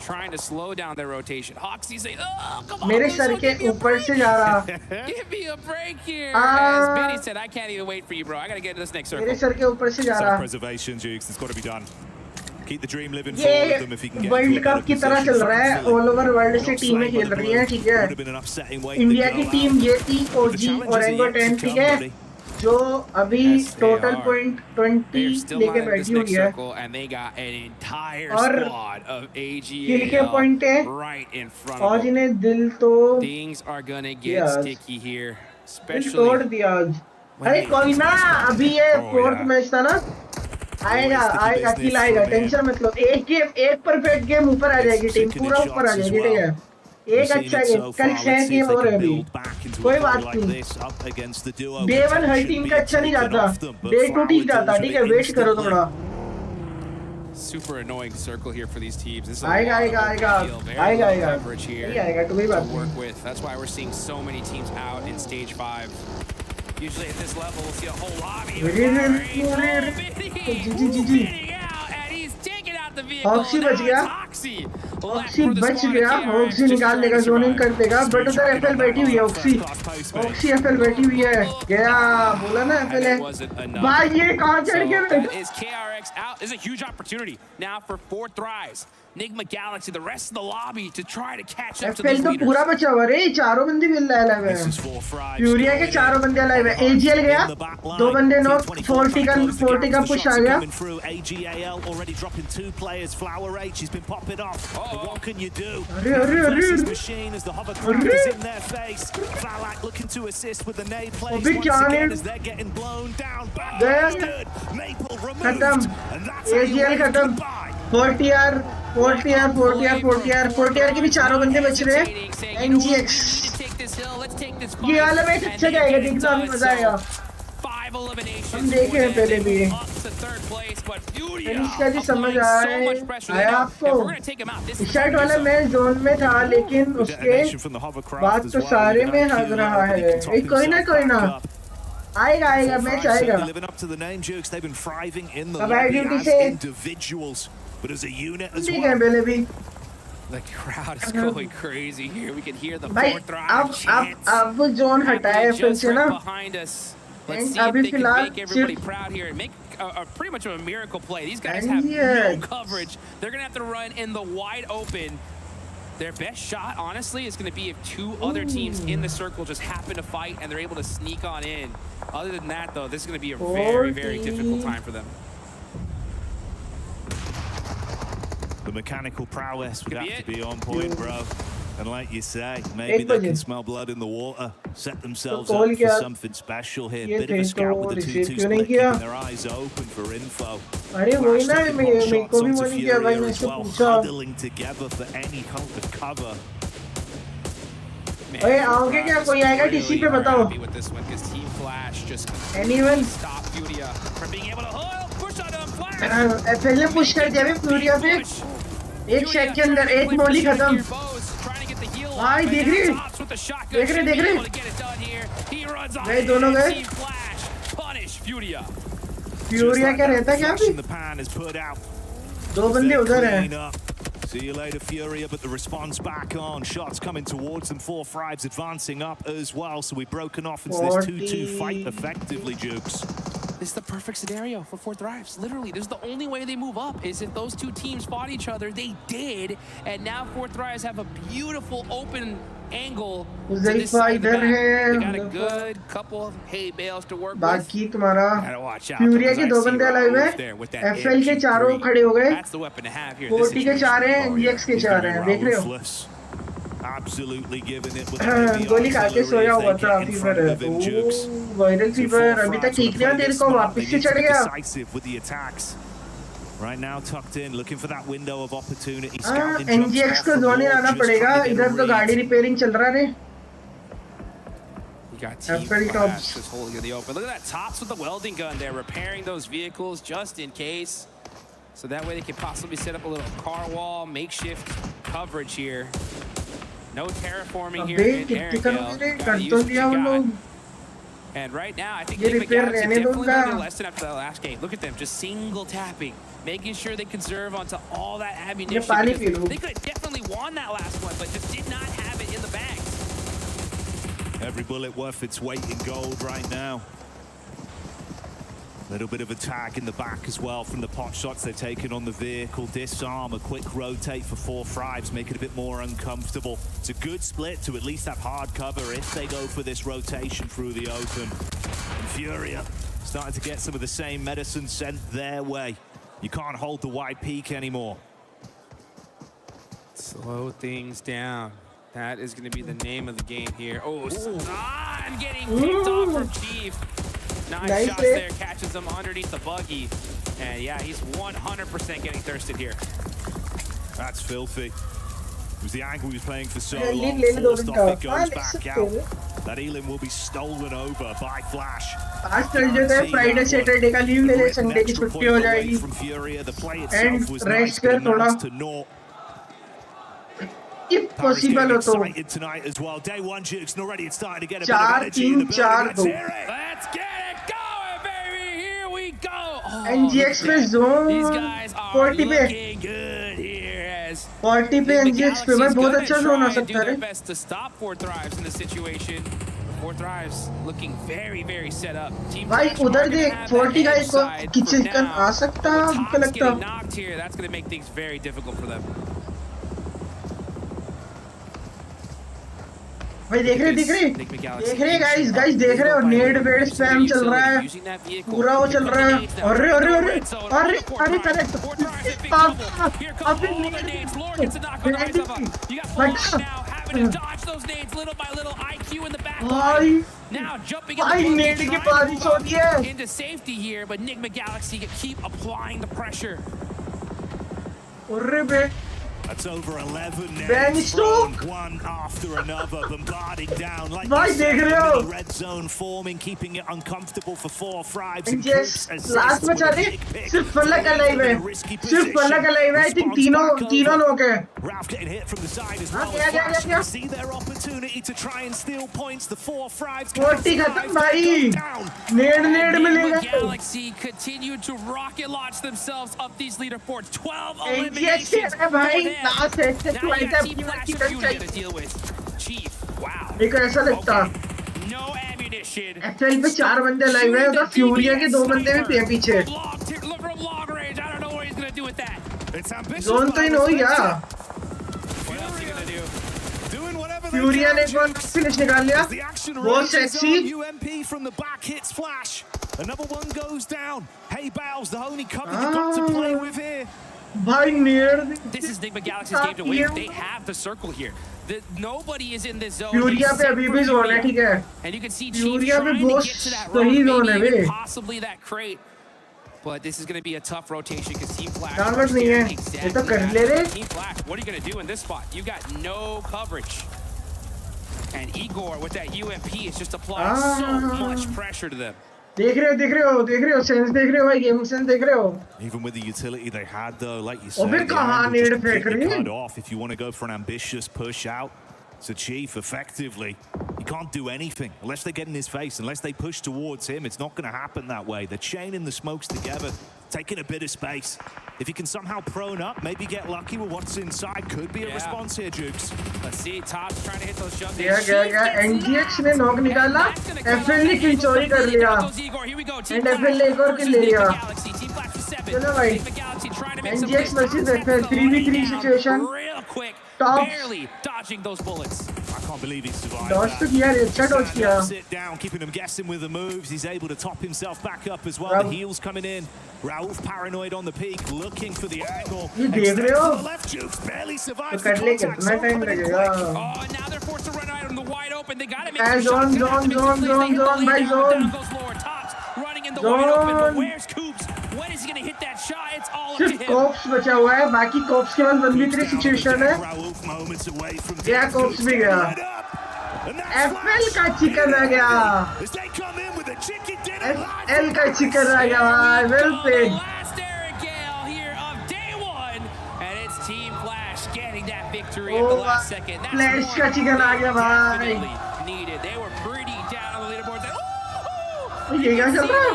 trying to slow down their rotation. Hoxie saying, "Oh, come on, मेरे sir के ऊपर से जा रहा give me a break here." As Benny said, "I can't even wait for you, bro. I got to get to this next circle." मेरे sir के ऊपर से जा रहा Self-preservation, Jukes. It's got to be done. Keep the dream living ये forward them if he can get world cup की तरह चल रहा है ऑल ओवर वर्ल्ड से टीमें खेल रही हैं ठीक है इंडिया की टीम ये थी OG ओरेंगो 10 ठीक है जो अभी टोटल पॉइंट 20 लेके बैठी हुई है और किल के पॉइंट है और इन्हें दिल तो दिल तोड़ दिया आज अरे कोई ना अभी ये 4th मैच था ना आएगा किल आएगा टेंशन मत लो एक परफेक्ट गेम ऊपर आ जाएगी टीम पूरा ऊपर आ जाएगी ठीक है एक अच्छा गेम कल 6 गेम हो रहे अभी कोई बात नहीं डे 1 हर टीम का अच्छा नहीं जाता डे 2 ठीक जाता ठीक है वेट करो थोड़ा Super annoying circle here for these teams. This is आएगा कोई बात work with. That's why we're seeing so many teams out in stage 5. Usually at this level, we'll see a whole lobby. Hoxie बच गया Hoxie बच गया Hoxie निकाल लेगा zoning कर देगा बट उधर FL बैठी हुई है Hoxie FL बैठी हुई है गया बोला ना FL है भाई ये कहाँ चढ़ गया Is KRX out? There's a huge opportunity now for 4th rise. Nigma Galaxy, the rest of the lobby to try to catch up to these leaders. पूरा बचा हुआ रे चारों बंदे भी लाइव है यूरिया के चारों बंदे लाइव है AGL गया 2 बंदे नॉक 40 का पुश आ गया AGAL already dropping 2 players Flower H has been popping off but what can you do अरे machine as the hovercraft is in their face Valak looking to assist with the nade plays once again as they're getting blown down bastard Maple removed and that's AGL खत्म 40R के भी चारों बंदे बच रहे हैं NGX ये वाला मैच अच्छा जाएगा देखना अभी मजा आएगा हम देखे हैं पहले भी to third place, but Furia इसका जी समझ applying so much pressure. They आया know आपको if we're going to take him out, this is start वाला मैच जोन में था लेकिन उसके बाद तो सारे में हग रहा है कोई ना आएगा मैच आएगा living up to the name, Jukes. They've been thriving in the अब lobby ड्यूटी as से individuals, but as a unit as ठीक है well. पहले भी The crowd is going crazy here. We can hear the भाई fourth drive अब zone हटाए फिर से ना behind us. Let's see if अभी they can फिलहाल make everybody proud here and make a pretty much of a miracle play. These guys have no coverage. They're going to have to run in the wide open. Their best shot, honestly, is going to be if two other teams in the circle just happen to fight and they're able to sneak on in. Other than that, though, this is going to be a very, very difficult time for them. The mechanical prowess would have to be on point, bro. And like you say, maybe they can smell blood in the water, set themselves up for something special here. Bit of a scout with the 2-2 split, keeping their eyes open for info. Flash taking pot shots onto Furia as well, huddling together for any kind of cover. ओए आओगे क्या कोई आएगा TC पे बताओ with this one because Team Flash just anyone stop Furia from being able to push on him. Flash पहले push कर दिया फ्यूरिया पे एक सेकंड के अंदर एक मोली खत्म भाई देख रहे गए दोनों गए फ्यूरिया क्या रहता है क्या अभी दो बंदे उधर हैं See you later, Furia, but the response back on. Shots coming towards them. 4 Thrives advancing up as well. So we've broken off into this 2-2 fight effectively, Jukes. This is the perfect scenario for 4 Thrives. Literally, this is the only way they move up is if those two teams fought each other. They did, and now 4 Thrives have a beautiful open angle to this side of the map. They got a good couple of hay bales to work with. बाकी तुम्हारा फ्यूरिया के दो बंदे live हैं FL के चारों खड़े हो गए 40 के 4 हैं एनजीएक्स के 4 हैं देख रहे हो Absolutely giving it with गोली खा के सोया हुआ था फीवर वायरल फीवर अभी तक ठीक नहीं तेरे को वापस से चढ़ गया Right now tucked in, looking for that window of opportunity. एनजीएक्स को जोन ही लाना पड़ेगा इधर तो गाड़ी रिपेयरिंग चल रहा है You got Team Flash just holding in the open. Look at that, Tops with the welding gun there, repairing those vehicles just in case. So that way they can possibly set up a little car wall, makeshift coverage here. No terraforming here in Erangel. Gotta use what you got. And right now, I think PMWC definitely learned a lesson after that last game. Look at them, just single tapping, making sure they conserve onto all that ammunition. They could have definitely won that last one, but just did not have it in the bags. Every bullet worth its weight in gold right now. Little bit of a tag in the back as well from the pot shots they've taken on the vehicle. Disarm, a quick rotate for 4 Thrives, make it a bit more uncomfortable. It's a good split to at least have hard cover if they go for this rotation through the open. And Furia starting to get some of the same medicine sent their way. You can't hold the wide peak anymore. Slow things down. That is going to be the name of the game here. Oh, San getting picked off from Chief. Nice shots there, catches him underneath the buggy. And yeah, he's 100% getting thirsted here. That's filthy. It was the angle he was playing for so long. Forced off, it goes back out. That Elim will be stolen over by Flash. आज Thursday Friday Saturday का leave ले ले Sunday की छुट्टी हो जाएगी. From Furia, the play itself was nice, but announced to naught. If possible हो तो. Excited tonight as well. Day one, Jukes already starting to get a bit of energy in the building. Let's get it going, baby. Here we go. NGX पे zone. These guys are 40 looking good here as 40 पे NGX पे भाई बहुत अच्छा zone आ सकता है. Their best to stop 4 Thrives in this situation. 4 Thrives looking very, very set up. भाई उधर देख 40 का एक किचन आ सकता है मुझे लगता है. Knocked here. That's going to make things very difficult for them. भाई देख रहे गाइस देख रहे हो नेड वेड स्पैम चल रहा है पूरा वो चल रहा है अरे करेक्ट भाई नेड की बारिश हो रही है into safety here, but Nigma Galaxy keep applying the pressure. अरे बे That's over 11 Ben names Stoke. thrown one after another, bombarding down like भाई you said, देख रहे the हो? mini red zone forming, keeping it uncomfortable for 4-5s. And yes, last में चले सिर्फ पलक alive है, सिर्फ पलक अलाइव है. I think तीनों लोग हैं. Ralph getting hit from the side as well. क्या? See their opportunity to try and steal points. The 4-5s 40 खत्म भाई. नेड मिलेगा. Galaxy continue to rocket launch themselves up these leaderboards. 12 NGX eliminations है भाई. for them. Last है से Now तो you ऐसा got Team पूरा Flash की and रन Fury चाहिए. to deal with. Chief, wow. मेरे को ऐसा लगता. No ammunition. एक्चुअली पे 4 बंदे लाइव हैं, उधर फ्यूरिया के 2 बंदे भी पीछे. Look from long range. I don't know what he's gonna do with that. It's ambitious. Zone तो इन हो गया. What else he gonna do? Doing whatever फ्यूरिया ने एक बार फिनिश निकाल लिया. बहुत sexy. UMP from the back hits Flash. Another one goes down. Hey Bowles, the only cover you've got to play with here. भाई नेड. This is Enigma Galaxy's game to win. They have the circle here. Nobody is in this zone. फ्यूरिया पे अभी भी zone है, ठीक है. And you can see Chief फ्यूरिया पे trying to बहुत get to that सही road, जोन है maybe बे. even possibly that crate. But this is going to be a tough rotation because Team Flash डालवर्स नहीं है. ये तो कर ले रे. Team Flash, what are you going to do in this spot? You got no coverage. And Igor with that UMP is just applying so much pressure to them. देख रहे हो सेंस देख रहे हो भाई, गेम सेंस देख रहे हो. Even with the utility they had though, like you said, अबे कहाँ the नेड फेंक रही है? cut off if you want to go for an ambitious push out. So Chief, effectively, he can't do anything unless they get in his face, unless they push towards him. It's not going to happen that way. They're chaining the smokes together, taking a bit of space. If he can somehow prone up, maybe get lucky with what's inside, could be a response here, Jukes. Let's see, Top's trying to hit those jump. गया. NGX ने knock निकाला. FL ने किल चोरी कर लिया. And FL ने एक और किल ले लिया. चलो भाई. NGX versus FL 3v3 situation. Tops. Barely dodging those bullets. I can't believe he survived Dodge that. तो किया, अच्छा dodge किया. Sit down, keeping him guessing with the moves. He's able to top himself back up as well. The heels coming in. Rauf paranoid on the peak, looking for the angle. ये देख रहे हो? To the left, Jukes barely तो survives कर the ले contact. कितना time लगेगा. Oh, and now they're forced to run out in the wide open. They got to make Zone, some shots. zone, by zone. Down goes Lord. Tops running in the wide open, but where's Coops? When is he going to hit that shot? It's all up to सिर्फ him. Cops बचा हुआ है, बाकी cops के बाद 1v3 situation है. गया cops भी गया. FL का चिकन आ गया. FL का चिकन आ गया भाई. Well played. Team Flash getting that victory at the last second. That's Flash का चिकन आ गया भाई. definitely needed. They were pretty down on the leaderboard. ये क्या चल रहा है?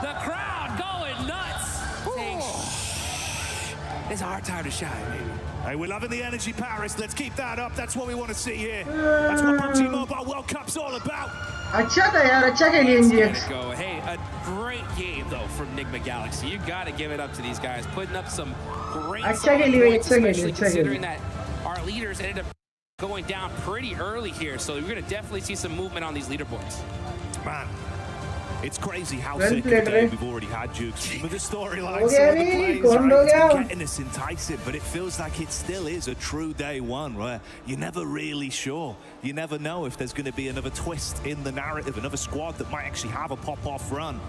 The crowd going nuts. Saying, shh, it's our time to shine, baby. Hey, we're loving the energy, Paris. Let's keep that up. That's what we want to see here. That's what PUBG Mobile World Cup's all about. अच्छा था यार, अच्छा खेली NGX. Hey, a great game though from Enigma Galaxy. You got to give it up to these guys, putting up some great अच्छा खेली भाई, points, अच्छा खेली, especially अच्छा considering खेली. that our leaders ended up going down pretty early here. So you're going to definitely see some movement on these leaderboards. Man, it's crazy how Well sick of a played, game Ray. we've already had, Jukes. With the storyline, हो some गया of the रे, plays, कौन right? हो It's गया? been getting us enticing, but it feels like it still is a true day one, where you're never really sure. You never know if there's going to be another twist in the narrative, another squad that might actually have a pop-off run.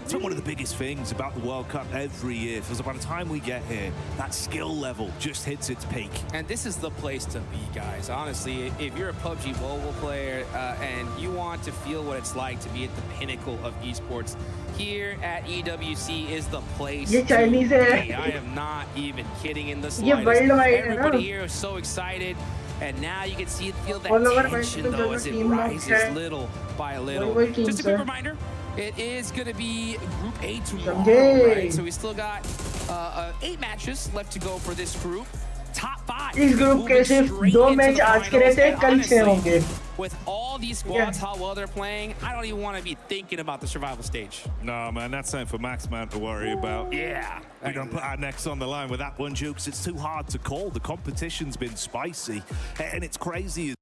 It's one of the biggest things about the World Cup every year, because by the time we get here, that skill level just hits its peak. And this is the place to be, guys. Honestly, if you're a PUBG Mobile player and you want to feel what it's like to be at the pinnacle of esports, here at EWC is the place ये to Chinese है. be. I am not even kidding in the ये slightest. worldwide है ना? Everybody here is so excited. And now you can feel that All over tension, world, though, as it team rises है. little by little. Worldwide teams Just a quick है. reminder, it is going to be Group A tomorrow, समझे. right? So we still got 8 matches left to go for this group. Top 5. इस group के सिर्फ 2 match आज के रहते हैं, कल 6 होंगे. With all these squads, how well they're playing, I don't even want to be thinking about the survival stage. No, man, that's something for Max Man to worry about. Yeah. We don't put our necks on the line with that one, Jukes. It's too hard to call. The competition's been spicy, and it's crazy.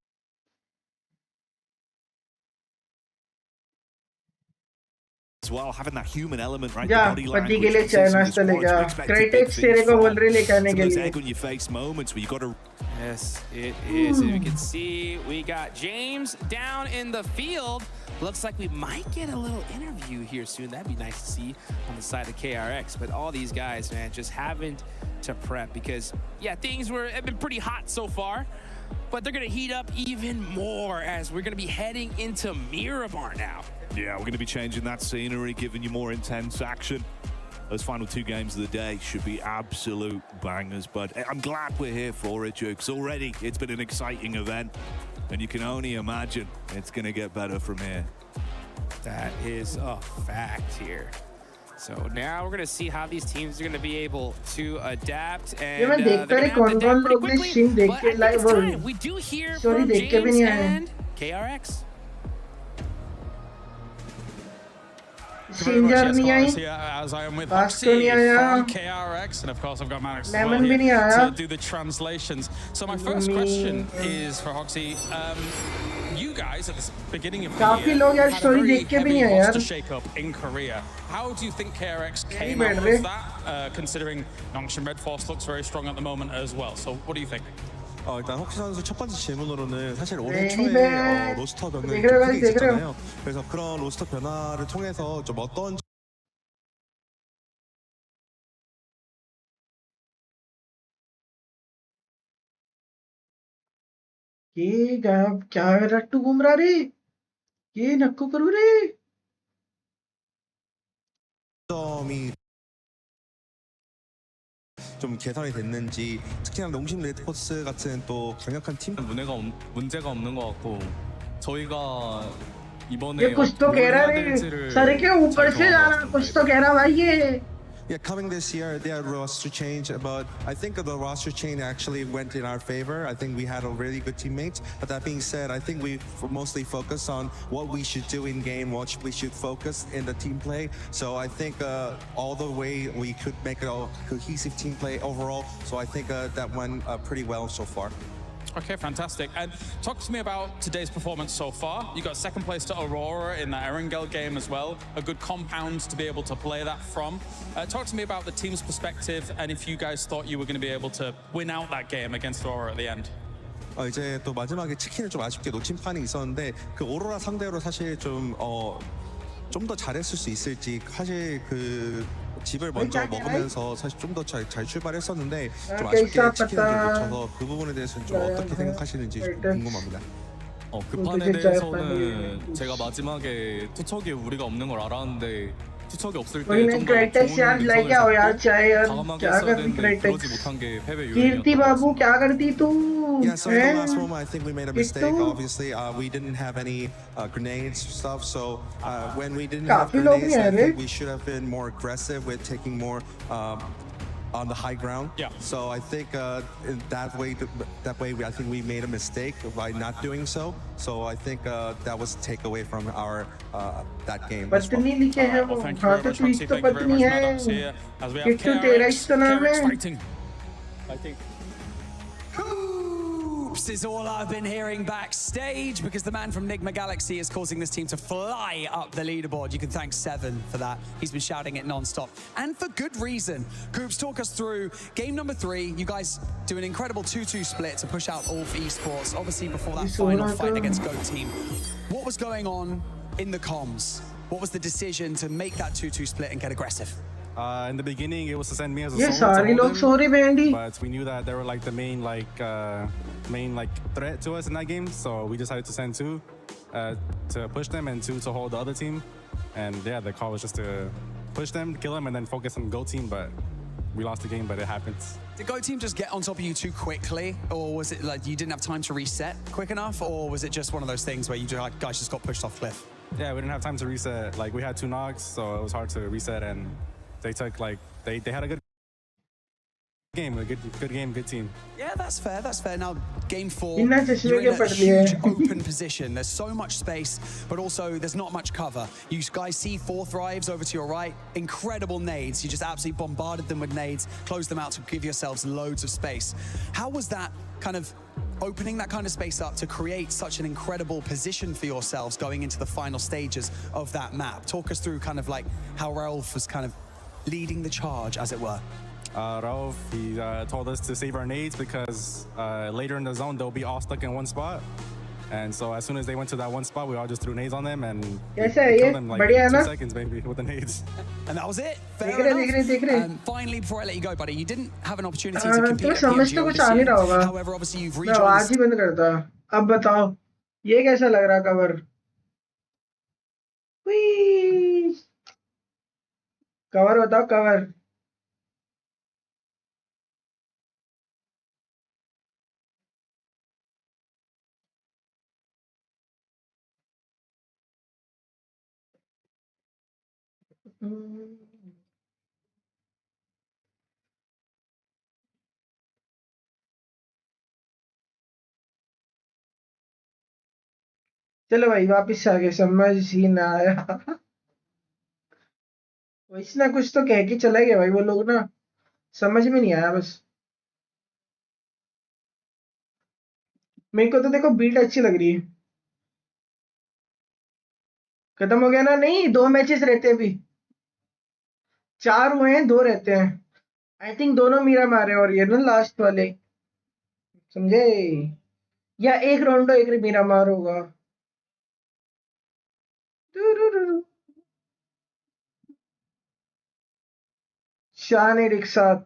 as well, having that human element, right? Yeah, the body पति language. के लिए चाय नाश्ता लेगा. Critics तेरे को बोल रहे लेके आने के those लिए. egg on your face moments where you got to. Yes, it is. And we can see we got James down in the field. Looks like we might get a little interview here soon. That'd be nice to see on the side of KRX. But all these guys, man, just having to prep because, yeah, things have been pretty hot so far. But they're going to heat up even more as we're going to be heading into Miramar now. Yeah, we're going to be changing that scenery, giving you more intense action. Those final 2 games of the day should be absolute bangers, but I'm glad we're here for it, Jukes. Already, it's been an exciting event, and you can only imagine it's going to get better from here. That is a fact here. So now we're going to see how these teams are going to be able to adapt, and they're going to have to adapt pretty quickly. But I think it's time. We do hear from James and KRX. Singer नहीं आई. Here, as I am with Vasco Hoxie नहीं आया. from KRX, and of course I've got Max as Lemon well भी नहीं here आया. to do the translations. So my first question is for Hoxie. You guys at the beginning of the काफी year लोग यार had a story very देख के भी heavy नहीं आए यार. roster shake-up in Korea. How do you think KRX came बैठ out रहे. of that, considering Nongshin Red Force looks very strong at the moment as well? So what do you think? 일단 헉시 선수 첫 번째 질문으로는 사실 올해 네, 초에 네. 로스터 변경이 네, 그래요, 크게 네, 그래요. 있었잖아요. 그래서 그런 로스터 변화를 통해서 좀 어떤 ये क्या रट्टू घूम रहा रे. ये नक्कू करू रे. 점이 좀 개선이 됐는지, 특히나 농심 레드포스 같은 또 강력한 팀 문제가 없는 것 같고 저희가 이번에 ये कुछ तो कह रहा रे. सर के ऊपर से जा रहा. कुछ तो कह रहा भाई ये. Yeah, coming this year, they had roster change, but I think the roster change actually went in our favor. I think we had a really good teammates. But that being said, I think we mostly focused on what we should do in game, what we should focus in the team play. So I think all the way we could make it a cohesive team play overall. So I think that went pretty well so far. Okay, fantastic. And talk to me about today's performance so far. You got second place to Aurora in the Erangel game as well. A good compound to be able to play that from. Talk to me about the team's perspective and if you guys thought you were going to be able to win out that game against Aurora at the end. 이제 또 마지막에 치킨을 좀 아쉽게 놓친 판이 있었는데 그 오로라 상대로 사실 좀 더 잘했을 수 있을지, 사실 그 집을 먼저 먹으면서 사실 좀 더 잘 출발했었는데 좀 아쉽게 치킨을 좀 놓쳐서 그 부분에 대해서는 좀 어떻게 생각하시는지 좀 궁금합니다. 그 판에 대해서는 제가 마지막에 투척이 우리가 없는 걸 알았는데 투척이 없을 때 좀 더 좋은 능선을 잡고 과감하게 했어야 되는데 그러지 못한 게 패배 요인이었던 कीर्ति बाबू क्या करती तू? Yeah, so in the last moment, I think we made a mistake. Obviously, we didn't have any grenades stuff. So when we didn't have grenades, I think we should have been more aggressive with taking more on the high ground. Yeah. So I think in that way, I think we made a mistake by not doing so. So I think that was a takeaway from our that game. पत्नी लिखे हैं वो. हाँ तो tweet तो पत्नी है. किट्टू तेरा ही तो नाम है. Hoops is all I've been hearing backstage because the man from Nigma Galaxy is causing this team to fly up the leaderboard. You can thank Seven for that. He's been shouting it non-stop. And for good reason. Hoops, talk us through game number 3. You guys do an incredible 2-2 split to push out Ulf Esports, obviously before that final fight against Goat Team. What was going on in the comms? What was the decision to make that 2-2 split and get aggressive? In the beginning, it was to send me as a ये solo सारे to लोग hold सो रहे bandy. but we knew that they were like the main threat to us in that game, so we decided to send 2 to push them and 2 to hold the other team. And yeah, the call was just to push them, kill them, and then focus on Go Team. But we lost the game, but it happens. Did Go Team just get on top of you too quickly, or was it like you didn't have time to reset quick enough, or was it just one of those things where you guys just got pushed off cliff? Yeah, we didn't have time to reset. Like we had 2 knocks, so it was hard to reset, and they took they had a good game, a good game, good team. Yeah, that's fair. That's fair. Now, game 4, इन्ना चश्मे you're के in a पड़ लिए. huge open position. There's so much space, but also there's not much cover. You guys see 4 thrives over to your right. Incredible nades. You just absolutely bombarded them with nades, closed them out to give yourselves loads of space. How was that kind of opening that kind of space up to create such an incredible position for yourselves going into the final stages of that map. Talk us through kind of like how Rauf was kind of leading the charge, as it were. Rauf, he told us to save our nades because later in the zone, they'll be all stuck in one spot. And so as soon as they went to that one spot, we all just threw nades on them and killed them like 2 seconds maybe with the nades. And that was it. Fair enough. Finally, before I let you go, buddy, you didn't have an opportunity to compete at PMGO this year. However, obviously you've rejoined. मैं आज ही बंद करता. अब बताओ, ये कैसा लग रहा कवर? कवर बताओ कवर. चलो भाई वापिस आ गए. समझ ही ना आया. वैसे ना कुछ तो कह के चला गया भाई वो लोग ना. समझ में नहीं आया बस. मेरे को तो देखो बीट अच्छी लग रही है. खत्म हो गया ना? नहीं, 2 मैचेस रहते हैं अभी. 4 हुए हैं, 2 रहते हैं. आई थिंक दोनों मीरा मारे और ये ना लास्ट वाले, समझे? या एक रोंडो एक मीरा मार होगा. शान एक साथ.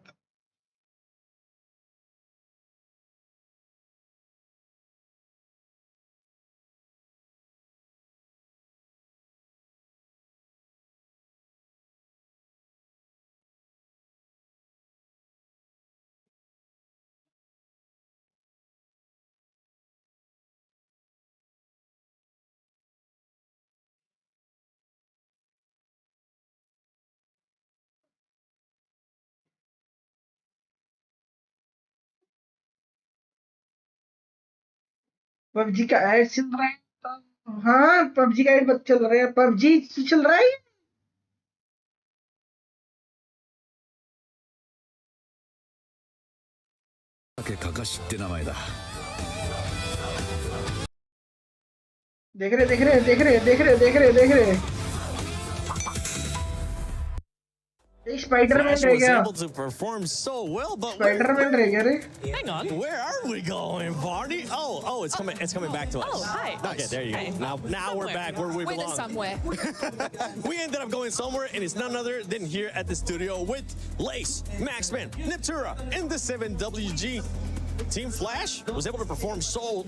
पबजी का ऐड चल रहा है. हाँ, पबजी का ऐड चल रहा है. पबजी चल रहा है. देख रहे. स्पाइडरमैन रह गया. able to perform so well, but Spiderman रह गया रे. hang on, where are we going, Barney? Oh, it's coming back to us. Oh, hi. Okay, there you go. Now we're back where we belong. Somewhere. We ended up going somewhere, and it's none other than here at the studio with Lace, Maxman, Neptura, and the 7WG. Team Flash was able to perform so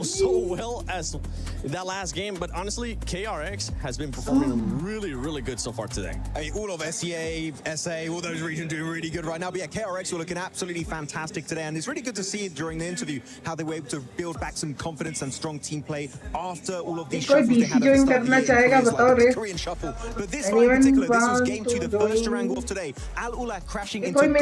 well as that last game, but honestly, KRX has been performing really good so far today. I mean, all of SEA, SA, all those regions doing really good right now. But yeah, KRX were looking absolutely fantastic today, and it's really good to see during the interview how they were able to build back some confidence and strong team play after all of these shuffles they had at the start of the year, like the Korean shuffle. But this one in particular, this was game 2, the first Durango of today. Al-Ula crashing into God,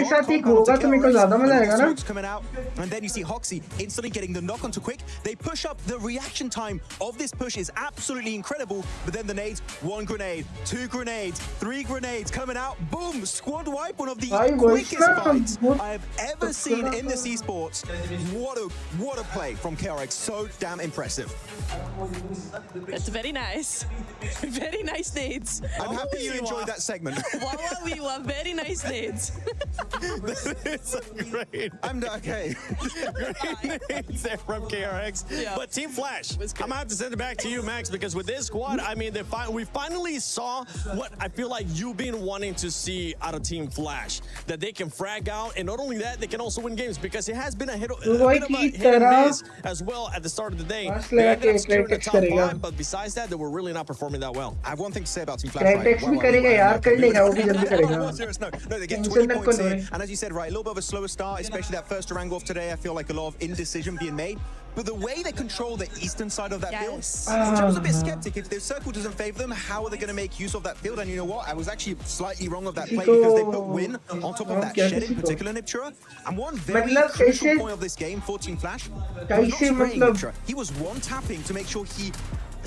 coming out, and then you see Hoxie instantly getting the knock onto Quick. They push up. The reaction time of this push is absolutely incredible, but then the nades, 1 grenade, 2 grenades, 3 grenades coming out, boom, squad wipe, one of the quickest fights I have ever seen in this esports. What a play from KRX, so damn impressive. That's very nice. Very nice nades. I'm happy you enjoyed that segment. We were very nice nades. It's great. I'm okay. Great there from KRX. Yeah. But Team Flash, I'm gonna have to send it back to you, Max, because with this squad, I mean, we finally saw what I feel like you've been wanting to see out of Team Flash, that they can frag out, and not only that, they can also win games, because it has been a bit of a hit and miss as well at the start of the day. They ended up securing the top 5, but besides that, they were really not performing that well. I have one thing to say about Team Flash. Right? No, they get 20 points here, and as you said, right, a little bit of a slower start, especially that first Durango of today. I feel like a lot of indecision being made. But the way they control the eastern side of that field, I was a bit skeptic. If their circle doesn't favor them, how are they going to make use of that field? And you know what? I was actually slightly wrong of that play, because they put Win on top of that shed in particular, Niptura. And one very crucial point of this game for Team Flash was not spraying Niptura. He was one-tapping to make sure he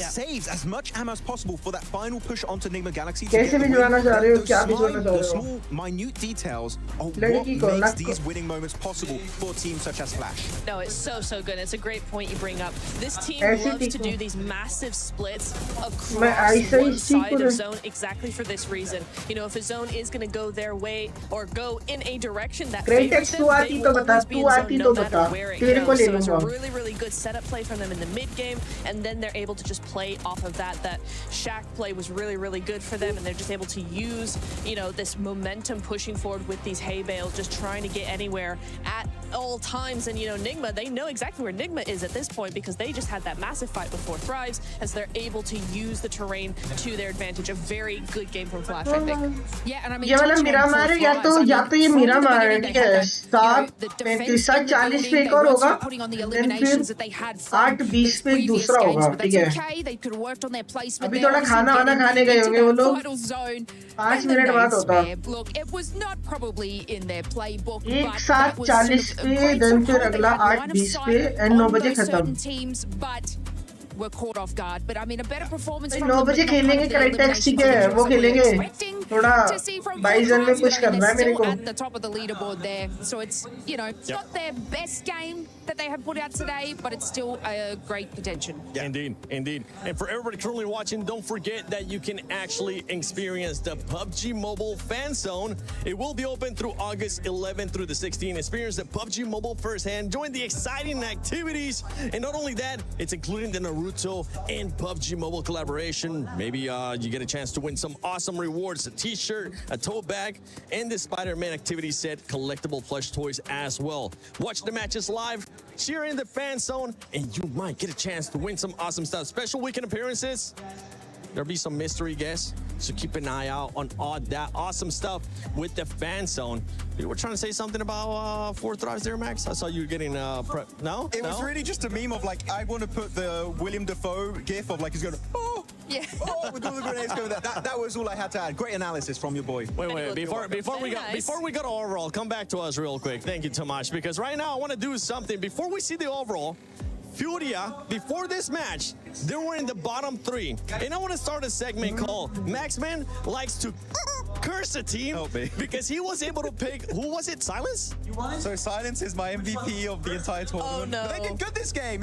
saves as much ammo as possible for that final push onto Nigma Galaxy. कैसे भिजवाना चाह रहे हो, क्या भिजवाना चाह The रहे हो? small, minute details are what लड़की को, makes लड़को। these winning moments possible for teams such as Flash. No, it's so good. It's a great point you bring up. This team ऐसे loves to ठीक do हो। these massive splits मैं across ऐसे ही one ठीक side हूँ of ना। zone exactly for this reason. You know, if a zone is going to go their way or go in a direction that Great favors text them, तू they आती will तो बता, always be तू in zone आती no तो matter बता, where it तेरे को goes. ले So it's a लूँगा। really good setup play from them in the mid game, and then they're able to just play off of that. That Shack play was really good for them, and they're just able to use, you know, this momentum pushing forward with these hay bales, just trying to get anywhere at all times. And you know, Nigma, they know exactly where Nigma is at this point because they just had that massive fight with 4 Thrives, as they're able to use the terrain to their advantage. A very good game from Flash, I think. Yeah, and I mean, ये वाला touching on Miramar Four है, या Thrives, I तो mean, from ये the Miramar है, beginning ठीक they had है, that, the 7 defense 35 in the 40 building, पे एक they और were होगा, still putting on the then eliminations फिर that they had from 8 20 those पे एक previous दूसरा games, होगा, but ठीक that's है। okay. They could have worked on their placement अभी there. थोड़ा Obviously खाना वाना getting खाने गए into होंगे वो that लोग, final zone 5 when the minute बाद nades होता। spare. Look, it was not probably in their playbook, एक but साथ that was sort 40 of a पे, great then फिर foothold. They अगला had 8 line of 20 पे sight एंड 9 on बजे those certain खत्म। teams, but were caught off guard. But I mean, a better performance भाई from 9 them, बजे but not kind खेलेंगे of the क्राइटेक्स, ठीक eliminations है, and वो results that we were खेलेंगे, expecting थोड़ा to see from 22 Four में Thrives. Push But I mean, करना है they're मेरे still को। at the top of the leaderboard there, so it's, you know, it's not their best game that they have put out today, but it's still a great contention. Yeah. Indeed. And for everybody currently watching, don't forget that you can actually experience the PUBG Mobile Fan Zone. It will be open through August 11th through the 16th. Experience the PUBG Mobile firsthand. Join the exciting activities. And not only that, it's including the Naruto and PUBG Mobile collaboration. Maybe you get a chance to win some awesome rewards, a t-shirt, a tote bag, and the Spider-Man activity set collectible plush toys as well. Watch the matches live, cheer in the fan zone, and you might get a chance to win some awesome stuff. Special weekend appearances. There'll be some mystery guests, so keep an eye out on all that awesome stuff with the fan zone. You were trying to say something about 4 Thrives there, Max? I saw you getting no? It was No? really just a meme of like, I want to put the William Dafoe gif of like he's going, oh, Yeah. oh, with all the grenades going. That was all I had to add. Great analysis from your boy. Wait. Before we Very go nice. before we go to overall, come back to us real quick. Thank you, Tomash, because right now I want to do something before we see the overall. Furia, before this match, they were in the bottom 3. And I want to start a segment called Maxman Likes to Curse a Team Help me. because he was able to pick, who was it, Silence? So Silence is my MVP of the entire tournament. Oh, no. But they did good this game.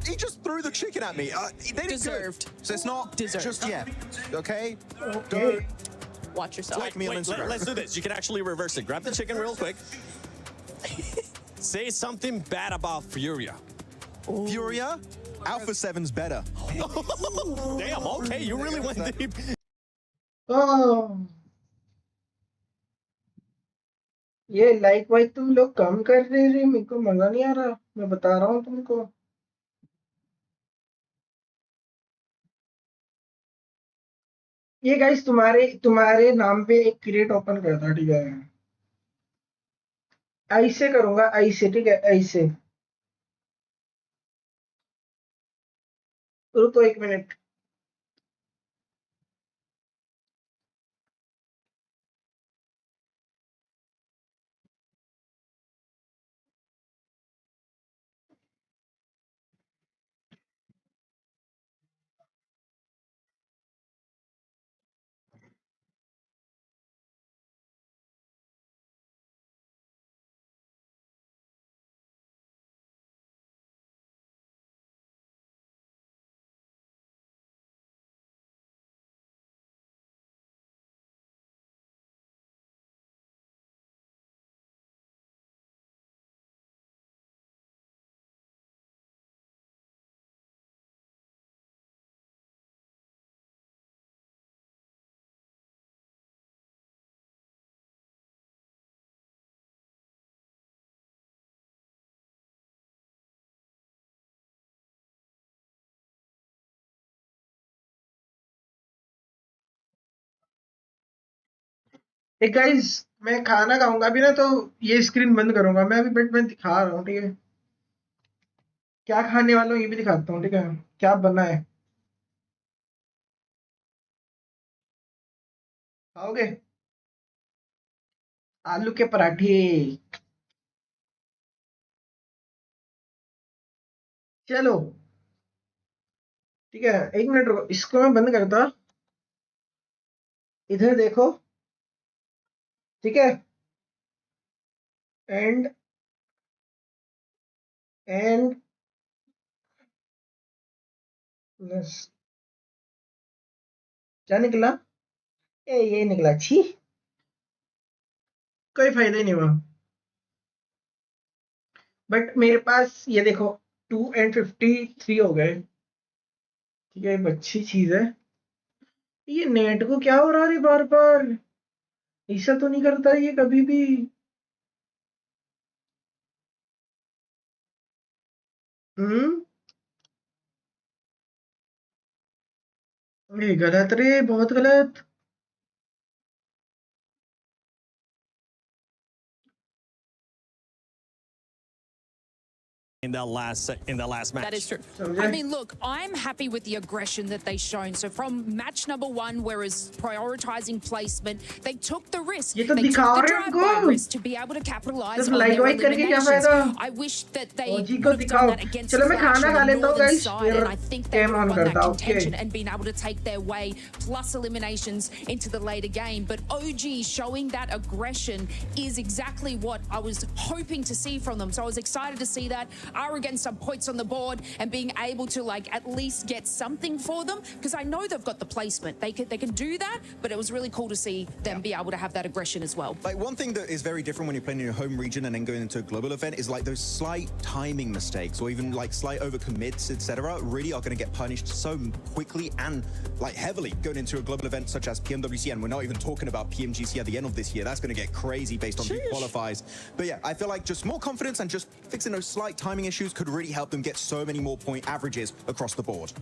He just threw the chicken at me. They did Deserved. good. So it's not Deserved. just yet. Okay? Okay. Watch yourself. Like me on Instagram. Let's do this. You can actually reverse it. Grab the chicken real quick. Say something bad about Furia. Furia, Alpha 7's better. Damn, okay, you really went deep. ओह, ये like वाइक तुम लोग कम कर रहे रे, मेरे को मजा नहीं आ रहा, मैं बता रहा हूँ तुमको। ये गाइस तुम्हारे नाम पे एक क्रिएट ओपन करता, ठीक है, ऐसे करूंगा, ऐसे, ठीक है, ऐसे, रुको 1 मिनट। गाइस, मैं खाना खाऊंगा अभी ना, तो ये स्क्रीन बंद करूंगा मैं अभी, बट मैं दिखा रहा हूँ, ठीक है, क्या खाने वाला हूँ ये भी दिखाता हूँ, ठीक है, क्या बना है, खाओगे? आलू के पराठे। चलो ठीक है, 1 मिनट रुको, इसको मैं बंद करता, इधर देखो, ठीक है, एंड क्या निकला? ये निकला, छी, कोई फायदा ही नहीं हुआ। बट मेरे पास ये देखो 2 and 53 हो गए, ठीक है, अच्छी चीज है। ये नेट को क्या हो रहा है बार बार? ऐसा तो नहीं करता ये कभी भी। ये गलत रे, बहुत गलत। in that last match. That is true. I mean, look, I'm happy with the aggression that they've shown. So from match number 1, whereas prioritizing placement, they took the risk. They took the drive-by risk to be able to capitalize on their eliminations. I wish that they would have done that against the Flash on the northern side, and I think they would have won that contention and been able to take their way plus eliminations into the later game. But OG showing that aggression is exactly what I was hoping to see from them. So I was excited to see that. Are getting some points on the board and being able to like at least get something for them, because I know they've got the placement. They can do that, but it was really cool to see them be able to have that aggression as well. Like, one thing that is very different when you're playing in your home region and then going into a global event is like those slight timing mistakes or even like slight overcommits, etc. really are going to get punished so quickly and like heavily going into a global event such as PMWC, and we're not even talking about PMGC at the end of this year. That's going to get crazy based on who qualifies. But yeah, I feel like just more confidence and just fixing those slight timing issues could really help them get so many more point averages across the board.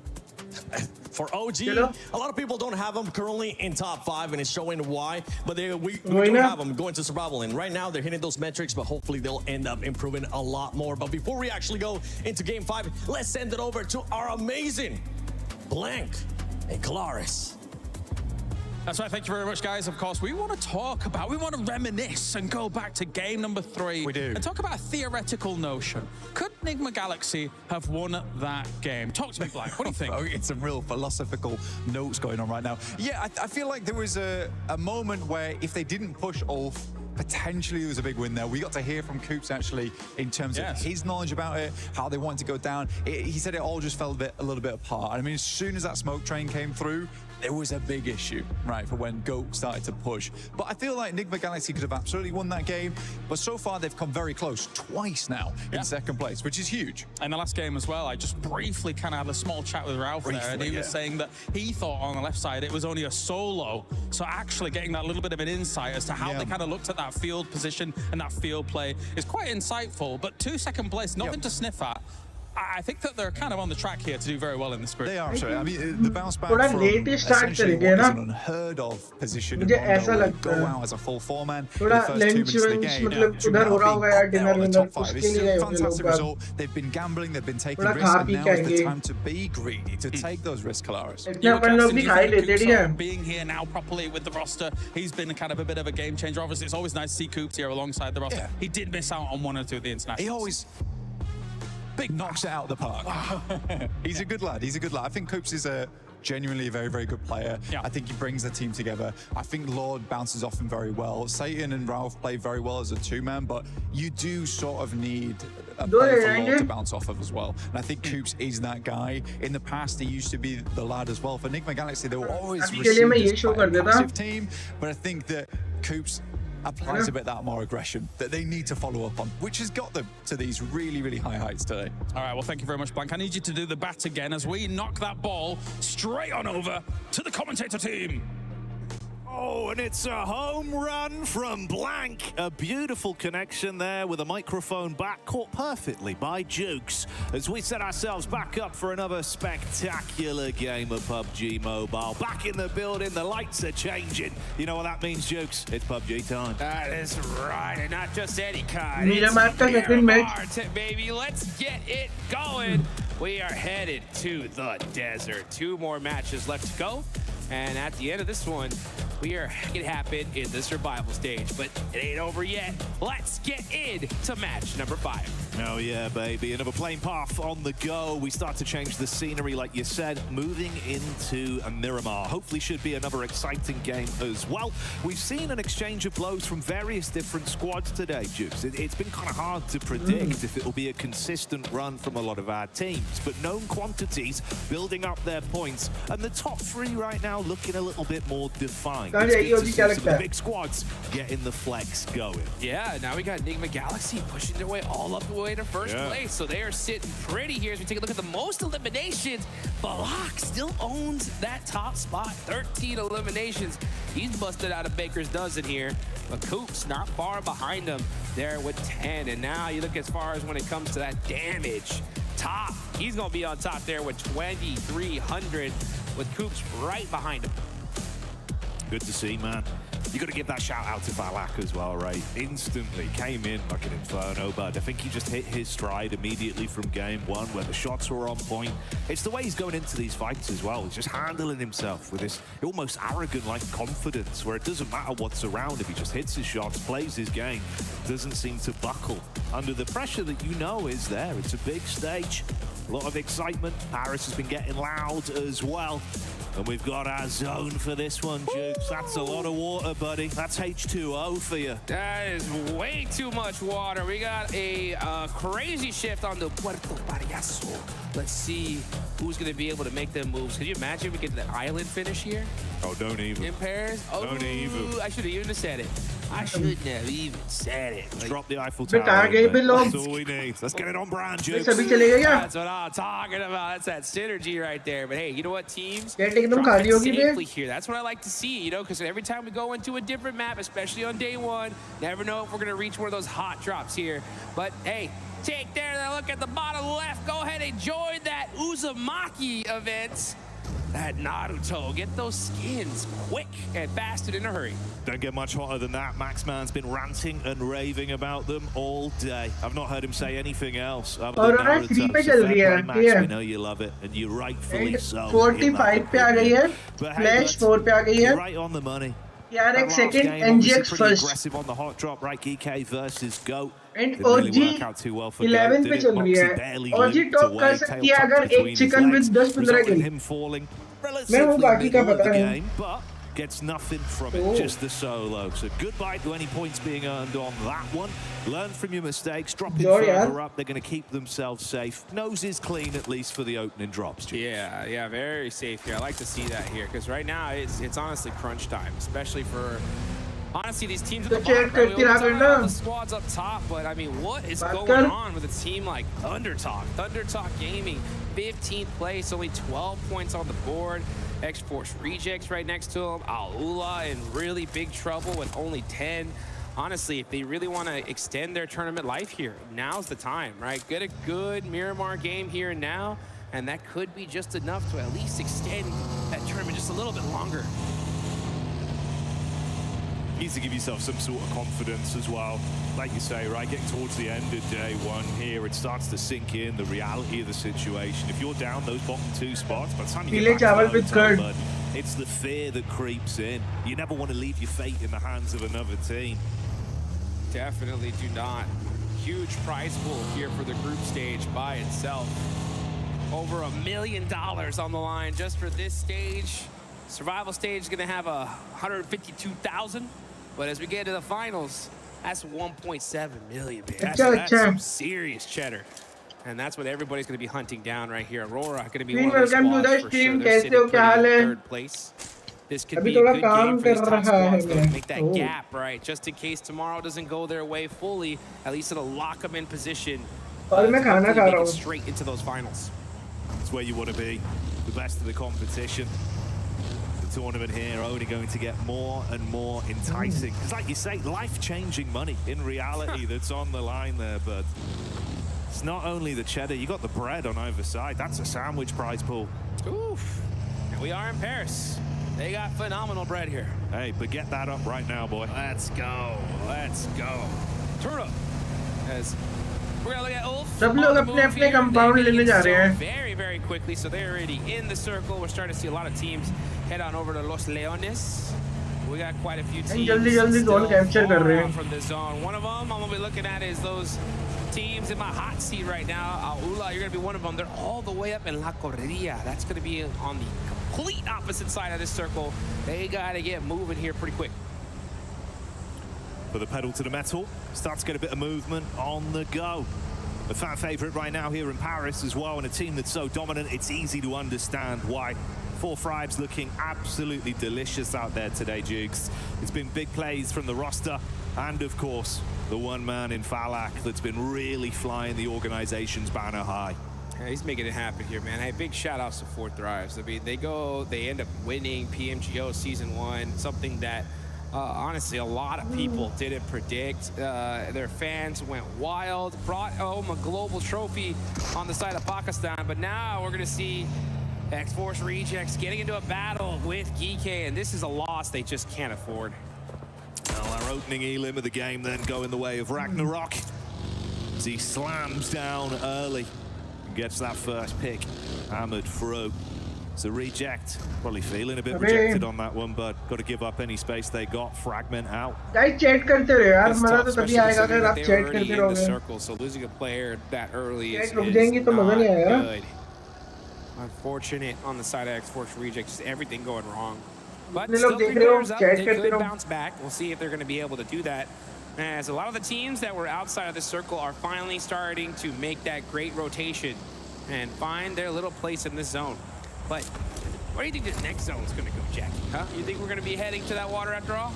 For OG, a lot of people don't have them currently in top 5, and it's showing why. But we do have them going to survival, and right now they're hitting those metrics, but hopefully they'll end up improving a lot more. But before we actually go into Game 5, let's send it over to our amazing Blank and Claris. That's right, thank you very much, guys. Of course, we want to reminisce and go back to game number 3. We do. And talk about a theoretical notion. Could Enigma Galaxy have won that game? Talk to me, Blank. What do you think? Oh, it's some real philosophical notes going on right now. Yeah, I feel like there was a moment where if they didn't push Ulf, potentially there was a big win there. We got to hear from Coops actually in terms of his knowledge about it, how they wanted to go down. He said it all just fell a little bit apart. I mean, as soon as that smoke train came through, there was a big issue, right, for when GOAT started to push. But I feel like Enigma Galaxy could have absolutely won that game. But so far, they've come very close, twice now, in second place, which is huge. And the last game as well, I just briefly kind of had a small chat with Ralph there, and he was saying that he thought on the left side it was only a solo. So actually getting that little bit of an insight as to how they kind of looked at that field position and that field play is quite insightful. But 2 second place, nothing to sniff at. I think that they're kind of on the track here to do very well in this group. They are, sorry. I mean, the bounce back from essentially what is an unheard of position in Rondo, go out as a full 4-man in the first 2 minutes of the game, to now being out of the top 5. It's still a fantastic result. They've been gambling, they've been taking risks, and now is the time to be greedy, to take those risks, Claris. Being here now properly with the roster, he's been kind of a bit of a game changer. Obviously, it's always nice to see Coops here alongside the roster. He did miss out on 1 or 2 of the internationals. He always knocks it out of the park. He's a good lad. He's a good lad. I think Coops is genuinely a very, very good player. I think he brings the team together. I think Lord bounces off him very well. Satan and Ralph play very well as a 2-man, but you do sort of need a player for Lord to bounce off of as well. And I think Coops is that guy. In the past, he used to be the lad as well. For Enigma Galaxy, they were always received as a passive team, but I think that Coops applies a bit that more aggression that they need to follow up on, which has got them to these really, really high heights today. All right, well, thank you very much, Blank. I need you to do the bat again as we knock that ball straight on over to the commentator team. Oh, and it's a home run from Blank. A beautiful connection there with a microphone back, caught perfectly by Jukes as we set ourselves back up for another spectacular game of PUBG Mobile. Back in the building, the lights are changing. You know what that means, Jukes? It's PUBG time. That is right, and not just any kind. It's baby. Let's get it going. We are headed to the desert. 2 more matches left to go. And at the end of this one, we are making it happen in the survival stage. But it ain't over yet. Let's get into match number 5. Oh yeah, baby. Another plane path on the go. We start to change the scenery, like you said, moving into a Miramar. Hopefully should be another exciting game as well. We've seen an exchange of blows from various different squads today, Jukes. It's been kind of hard to predict if it'll be a consistent run from a lot of our teams, but known quantities building up their points, and the top three right now looking a little bit more defined. It's good to see some of the big squads getting the flex going. Yeah, now we got Enigma Galaxy pushing their way all up the way to first place. So they are sitting pretty here as we take a look at the most eliminations. Balak still owns that top spot, 13 eliminations. He's busted out a baker's dozen here. But Coops not far behind him there with 10. And now you look as far as when it comes to that damage. Top, he's going to be on top there with 2,300 with Coops right behind him. Good to see, man. You got to give that shout out to Balak as well, right? Instantly came in like an inferno, but I think he just hit his stride immediately from game one where the shots were on point. It's the way he's going into these fights as well. He's just handling himself with this almost arrogant like confidence where it doesn't matter what's around him. He just hits his shots, plays his game, doesn't seem to buckle under the pressure that you know is there. It's a big stage, a lot of excitement. Paris has been getting loud as well. And we've got our zone for this one, Jukes. That's a lot of water, buddy. That's H2O for you. That is way too much water. We got a crazy shift on the Puerto Payaso. Let's see who's going to be able to make them moves. Can you imagine we get the island finish here? Oh, don't even. In Paris? Oh, don't even. I should have even said it. I shouldn't have even said it. Like, drop the Eiffel Tower. That's all we need. Let's get it on brand, Jukes. That's what I'm talking about. That's that synergy right there. But hey, you know what, teams? Drop it safely here. That's what I like to see, you know, because every time we go into a different map, especially on day one, never know if we're going to reach one of those hot drops here. But hey, take that look at the bottom left. Go ahead and join that Uzumaki event. That Naruto, get those skins quick and fast and in a hurry. Don't get much hotter than that. Maxman's been ranting and raving about them all day. I've not heard him say anything else. Aurora 3 पे चल रही है. Yeah. We know you love it, and you rightfully so. 45 पे आ गई है. Flash 4 पे आ गई है. Right on the money. TRX second, NGX first. Aggressive on the hot drop, right? GK versus GOAT. And OG 11 पे चल रही है. OG टॉप कर सकती है अगर एक चिकन with 10-15 किल. मैं वो बाकी का पता नहीं. Gets nothing from it, just the solo. So goodbye to any points being earned on that one. Learn from your mistakes, drop it further up. They're going to keep themselves safe. Nose is clean, at least for the opening drops. Yeah, very safe here. I like to see that here, because right now it's honestly crunch time, especially for honestly these teams at the bottom. We talk about the squads up top, but I mean, what is going on with a team like Thundertalk? Thundertalk Gaming, 15th place, only 12 points on the board. Esports Rejects right next to him. Aula in really big trouble with only 10. Honestly, if they really want to extend their tournament life here, now's the time, right? Get a good Miramar game here and now, and that could be just enough to at least extend that tournament just a little bit longer. Needs to give yourself some sort of confidence as well. Like you say, right, getting towards the end of day one here, it starts to sink in the reality of the situation. If you're down those bottom two spots, by the time you get back to the hotel, it's the fear that creeps in. You never want to leave your fate in the hands of another team. Definitely do not. Huge prize pool here for the group stage by itself. Over $1 million on the line just for this stage. Survival stage is going to have 152,000, but as we get to the finals, that's 1.7 million. That's some serious cheddar, and that's what everybody's going to be hunting down right here. Aurora going to be one of those squads for sure. They're sitting pretty in third place. This could be a good game for these top squads to make that gap, right? Just in case tomorrow doesn't go their way fully, at least it'll lock them in position to make it straight into those finals. That's where you want to be, the best of the competition. Tournament here only going to get more and more enticing. It's like you say, life-changing money in reality that's on the line there, but it's not only the cheddar, you got the bread on either side. That's a sandwich prize pool. Oof. And we are in Paris. They got phenomenal bread here. Hey, but get that up right now, boy. Let's go. Let's go. Turn up. As we're gonna look at Ulf. सब लोग अपने compound लेने जा रहे हैं. Very, very quickly. So they're already in the circle. We're starting to see a lot of teams head on over to Los Leones. We got quite a few teams जल्दी zone capture कर रहे हैं. From the zone. One of them I'm gonna be looking at is those teams in my hot seat right now. Aula, you're going to be one of them. They're all the way up in La Correria. That's going to be on the complete opposite side of this circle. They got to get moving here pretty quick. For the pedal to the metal, start to get a bit of movement on the go. A fan favorite right now here in Paris as well, and a team that's so dominant, it's easy to understand why. 4 Fribes looking absolutely delicious out there today, Jigs. It's been big plays from the roster, and of course, the one man in Falak that's been really flying the organization's banner high. Yeah, he's making it happen here, man. Hey, big shout outs to 4 Thrives. I mean, they end up winning PMGO Season 1, something that honestly, a lot of people didn't predict. Their fans went wild, brought home a global trophy on the side of Pakistan, but now we're going to see X-Force Rejects getting into a battle with Geekay, and this is a loss they just can't afford. Well, our opening elim of the game then go in the way of Ragnarok as he slams down early and gets that first pick hammered through. So Reject, probably feeling a bit rejected on that one, but got to give up any space they got. Fragment out. Guys, chat करते रहो यार, मजा तो तभी आएगा अगर आप chat करते रहोगे. Circle, so losing a player that early is रुक जाएंगे तो मजा नहीं आएगा. Good. Unfortunate on the side of X-Force Reject, just everything going wrong. But still 3 players up, they could bounce back. We'll see if they're going to be able to do that. As a lot of the teams that were outside of the circle are finally starting to make that great rotation and find their little place in this zone. But where do you think this next zone is going to go, Jackie? Huh? You think we're going to be heading to that water after all?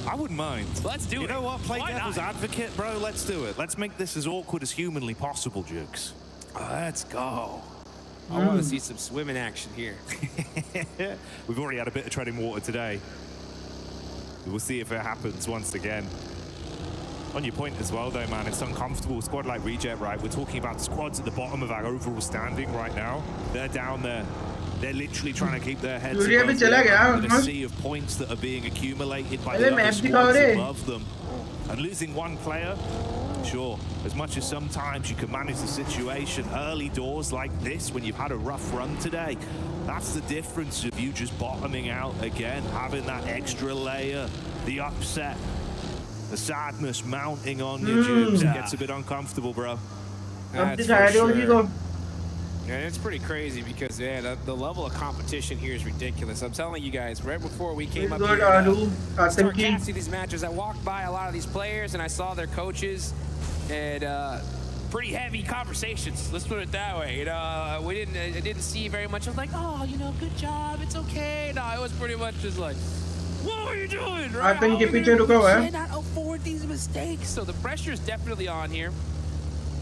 I wouldn't mind. Let's do it. You know what? Play Why devil's not? advocate, bro. Let's do it. Let's make this as awkward as humanly possible, Jukes. Let's go. I want to see some swimming action here. We've already had a bit of treading water today. We'll see if it happens once again. On your point as well, though, man, it's uncomfortable. A squad like Reject, right? We're talking about squads at the bottom of our overall standing right now. They're down there. They're literally trying to keep their heads above the sea of points that are being accumulated by the other squads above them. And losing one player, sure, as much as sometimes you can manage the situation early doors like this when you've had a rough run today, that's the difference of you just bottoming out again, having that extra layer, the upset, the sadness mounting on your Jubes. It gets a bit uncomfortable, bro. That's for sure. Yeah, it's pretty crazy because, yeah, the level of competition here is ridiculous. I'm telling you guys, right before we came up here to start casting these matches, I walked by a lot of these players and I saw their coaches and pretty heavy conversations. Let's put it that way. You know, I didn't see very much of like, oh, you know, good job, it's okay. No, it was pretty much just like, what are you doing? Right? I cannot afford these mistakes. So the pressure is definitely on here.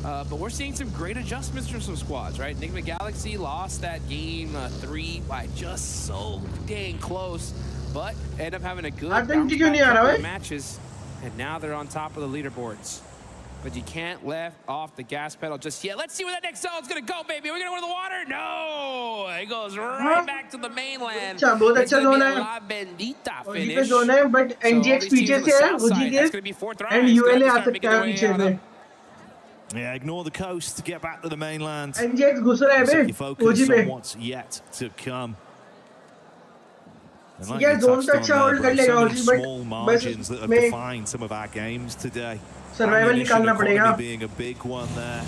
But we're seeing some great adjustments from some squads, right? Enigma Galaxy lost that game 3 by just so dang close, but ended up having a good couple of matches, and now they're on top of the leaderboards. But you can't let off the gas pedal just yet. Let's see where that next zone's gonna go, baby. Are we gonna win the water? No! It goes right back to the mainland. It's gonna be a La Bendita finish. But NGX पीछे से है, वो जीत and ULA आ सकता है पीछे से. Yeah, ignore the coast to get back to the mainland. NGX घुस रहा है बे, you focus on what's yet to come. And like yeah, you touched on there, so many small margins that have defined some of our games today. Survival निकालना पड़ेगा. Being a big one there.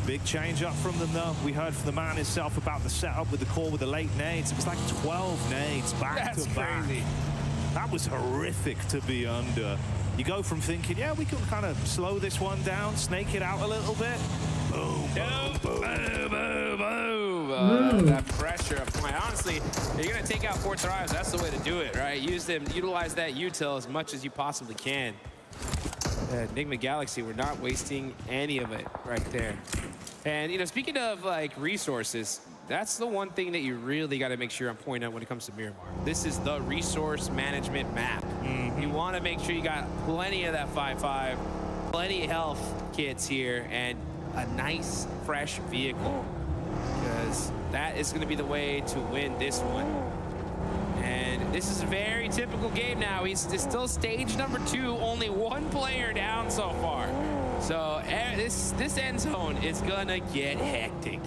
Big change up from them though. We heard from the man himself about the setup with the core with the late nades. It was like 12 nades back to back. Crazy. That was horrific to be under. You go from thinking, yeah, we can kind of slow this one down, snake it out a little bit. Boom, boom, boom, boom, boom. That pressure applying. Honestly, if you're going to take out 4 Thrives, that's the way to do it, right? Use them, utilize that util as much as you possibly can. Enigma Galaxy, we're not wasting any of it right there. And, you know, speaking of, like, resources, that's the one thing that you really got to make sure I'm pointing out when it comes to Miramar. This is the resource management map. You want to make sure you got plenty of that 5.5, plenty of health kits here, and a nice, fresh vehicle. Because that is going to be the way to win this one. And this is a very typical game now. It's still stage number 2, only 1 player down so far. So this end zone is going to get hectic.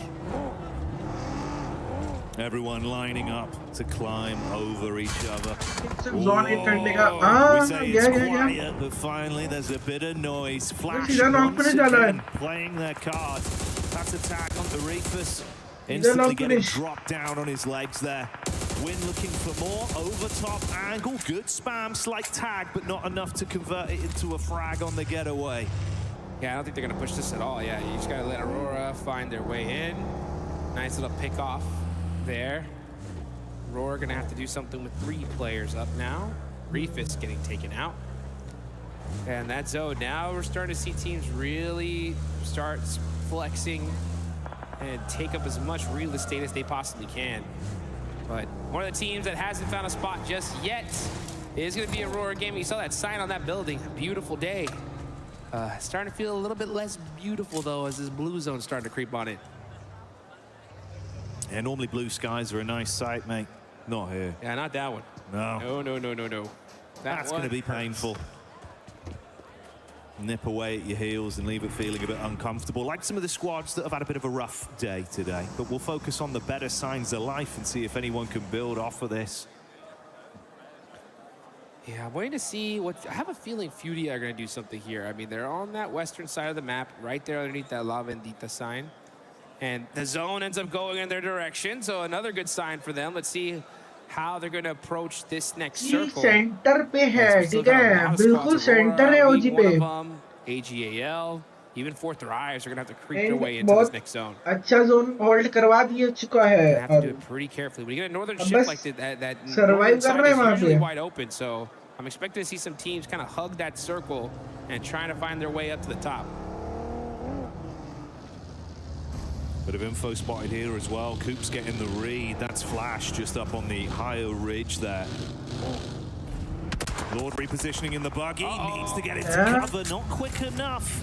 Everyone lining up to climb over each other. Zone 8 करने का We say it's quiet, but finally there's a bit of noise. Flash once again playing their card. That's attack on the Reefus. Instantly getting dropped down on his legs there. Win looking for more. Over top angle. Good spam. Slight tag, but not enough to convert it into a frag on the getaway. Yeah, I don't think they're going to push this at all. Yeah, you just got to let Aurora find their way in. Nice little pick off there. Aurora going to have to do something with 3 players up now. Reefus getting taken out. And that zone, now we're starting to see teams really start flexing and take up as much real estate as they possibly can. But one of the teams that hasn't found a spot just yet is going to be Aurora Gaming. You saw that sign on that building. Beautiful day. Starting to feel a little bit less beautiful, though, as this blue zone's starting to creep on it. Yeah, normally blue skies are a nice sight, mate. Not here. Yeah, not that one. No. No. That's going to be painful. Nip away at your heels and leave it feeling a bit uncomfortable, like some of the squads that have had a bit of a rough day today. But we'll focus on the better signs of life and see if anyone can build off of this. Yeah, I'm waiting to see what... I have a feeling Fudia are going to do something here. I mean, they're on that western side of the map, right there underneath that La Vendita sign. And the zone ends up going in their direction, so another good sign for them. Let's see how they're going to approach this next circle. Center पे है, ठीक है, बिल्कुल center है OG पे. AGAL, even authorized are going to have to creep their way into this next zone. अच्छा zone hold करवा दिया चुका है. Have to do it pretty carefully. When you get a northern shift like that survive कर रहे हैं वहाँ पे. Usually wide open, so I'm expecting to see some teams kind of hug that circle and trying to find their way up to the top. Bit of info spotted here as well. Coop's getting the read. That's Flash just up on the higher ridge there. Lord repositioning in the buggy. Needs to get into cover. Not quick enough.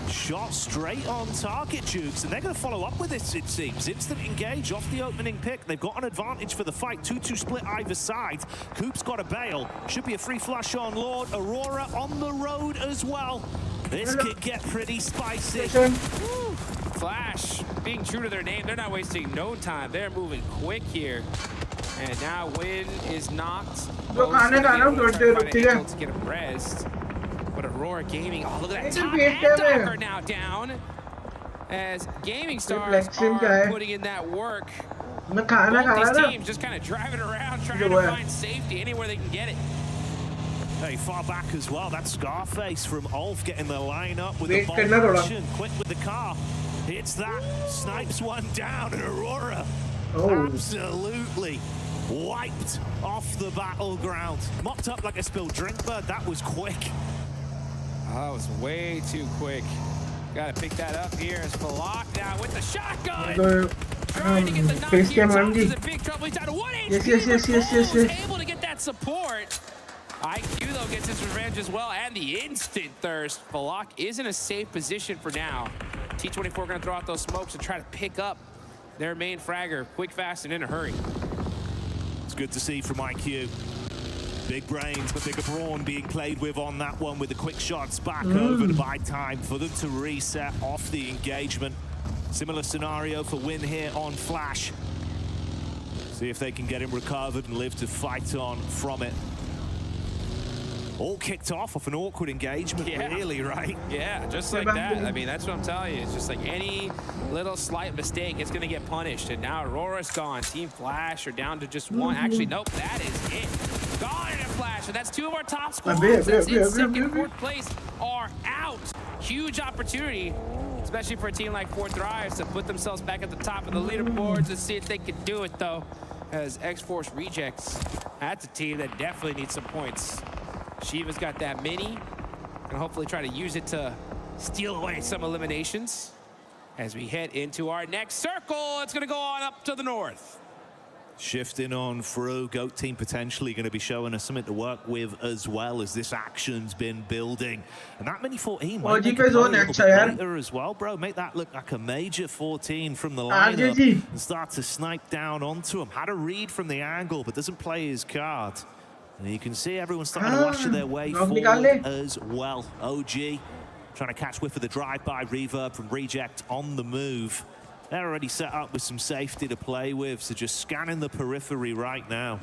Shot straight on target, Jukes. And they're going to follow up with this, it seems. Instant engage off the opening pick. They've got an advantage for the fight. 2-2 split either side. Coop's got a bail. Should be a free flush on Lord. Aurora on the road as well. This could get pretty spicy. Flash, being true to their name, they're not wasting no time. They're moving quick here. And now Win is knocked. To get him rest. But Aurora Gaming, oh, look at that top and Docker now down. As Gaming Stars are putting in that work. Both these teams just kind of driving around, trying to find safety anywhere they can get it. Hey, far back as well. That's Scarface from Ulf getting the line up with the ball action. Quick with the car. Hits that, snipes one down, and Aurora absolutely wiped off the battleground. Mopped up like a spilled drink, but that was quick. Oh, that was way too quick. Got to pick that up here as Falak now with the shotgun. Trying to get the knock here. Thomas is in big trouble. He's down to 1 HP. Yes. Able to get that support. IQ, though, gets his revenge as well, and the instant thirst. Falak is in a safe position for now. T24 going to throw out those smokes and try to pick up their main fragger quick, fast, and in a hurry. It's good to see from IQ. Big brains, but bigger brawn being played with on that one with the quick shots back over to buy time for them to reset off the engagement. Similar scenario for Win here on Flash. See if they can get him recovered and live to fight on from it. All kicked off an awkward engagement, really, right? Yeah, just like that. I mean, that's what I'm telling you. It's just like any little slight mistake, it's going to get punished. And now Aurora's gone. Team Flash are down to just one. Actually, nope, that is it. Gone in a Flash. And that's 2 of our top squads that's in second and fourth place are out. Huge opportunity, especially for a team like Fourth Rise to put themselves back at the top of the leaderboards and see if they can do it, though. As X-Force rejects, that's a team that definitely needs some points. Shiva's got that mini, and hopefully try to use it to steal away some eliminations. As we head into our next circle, it's going to go on up to the north. Shifting on through, GOAT team potentially going to be showing us something to work with as well as this action's been building. And that mini 14 might make it later as well, bro. Make that look like a major 14 from the lineup and start to snipe down onto him. Had a read from the angle, but doesn't play his card. And you can see everyone starting to usher their way forward as well. OG trying to catch whiff of the drive-by reverb from Reject on the move. They're already set up with some safety to play with, so just scanning the periphery right now.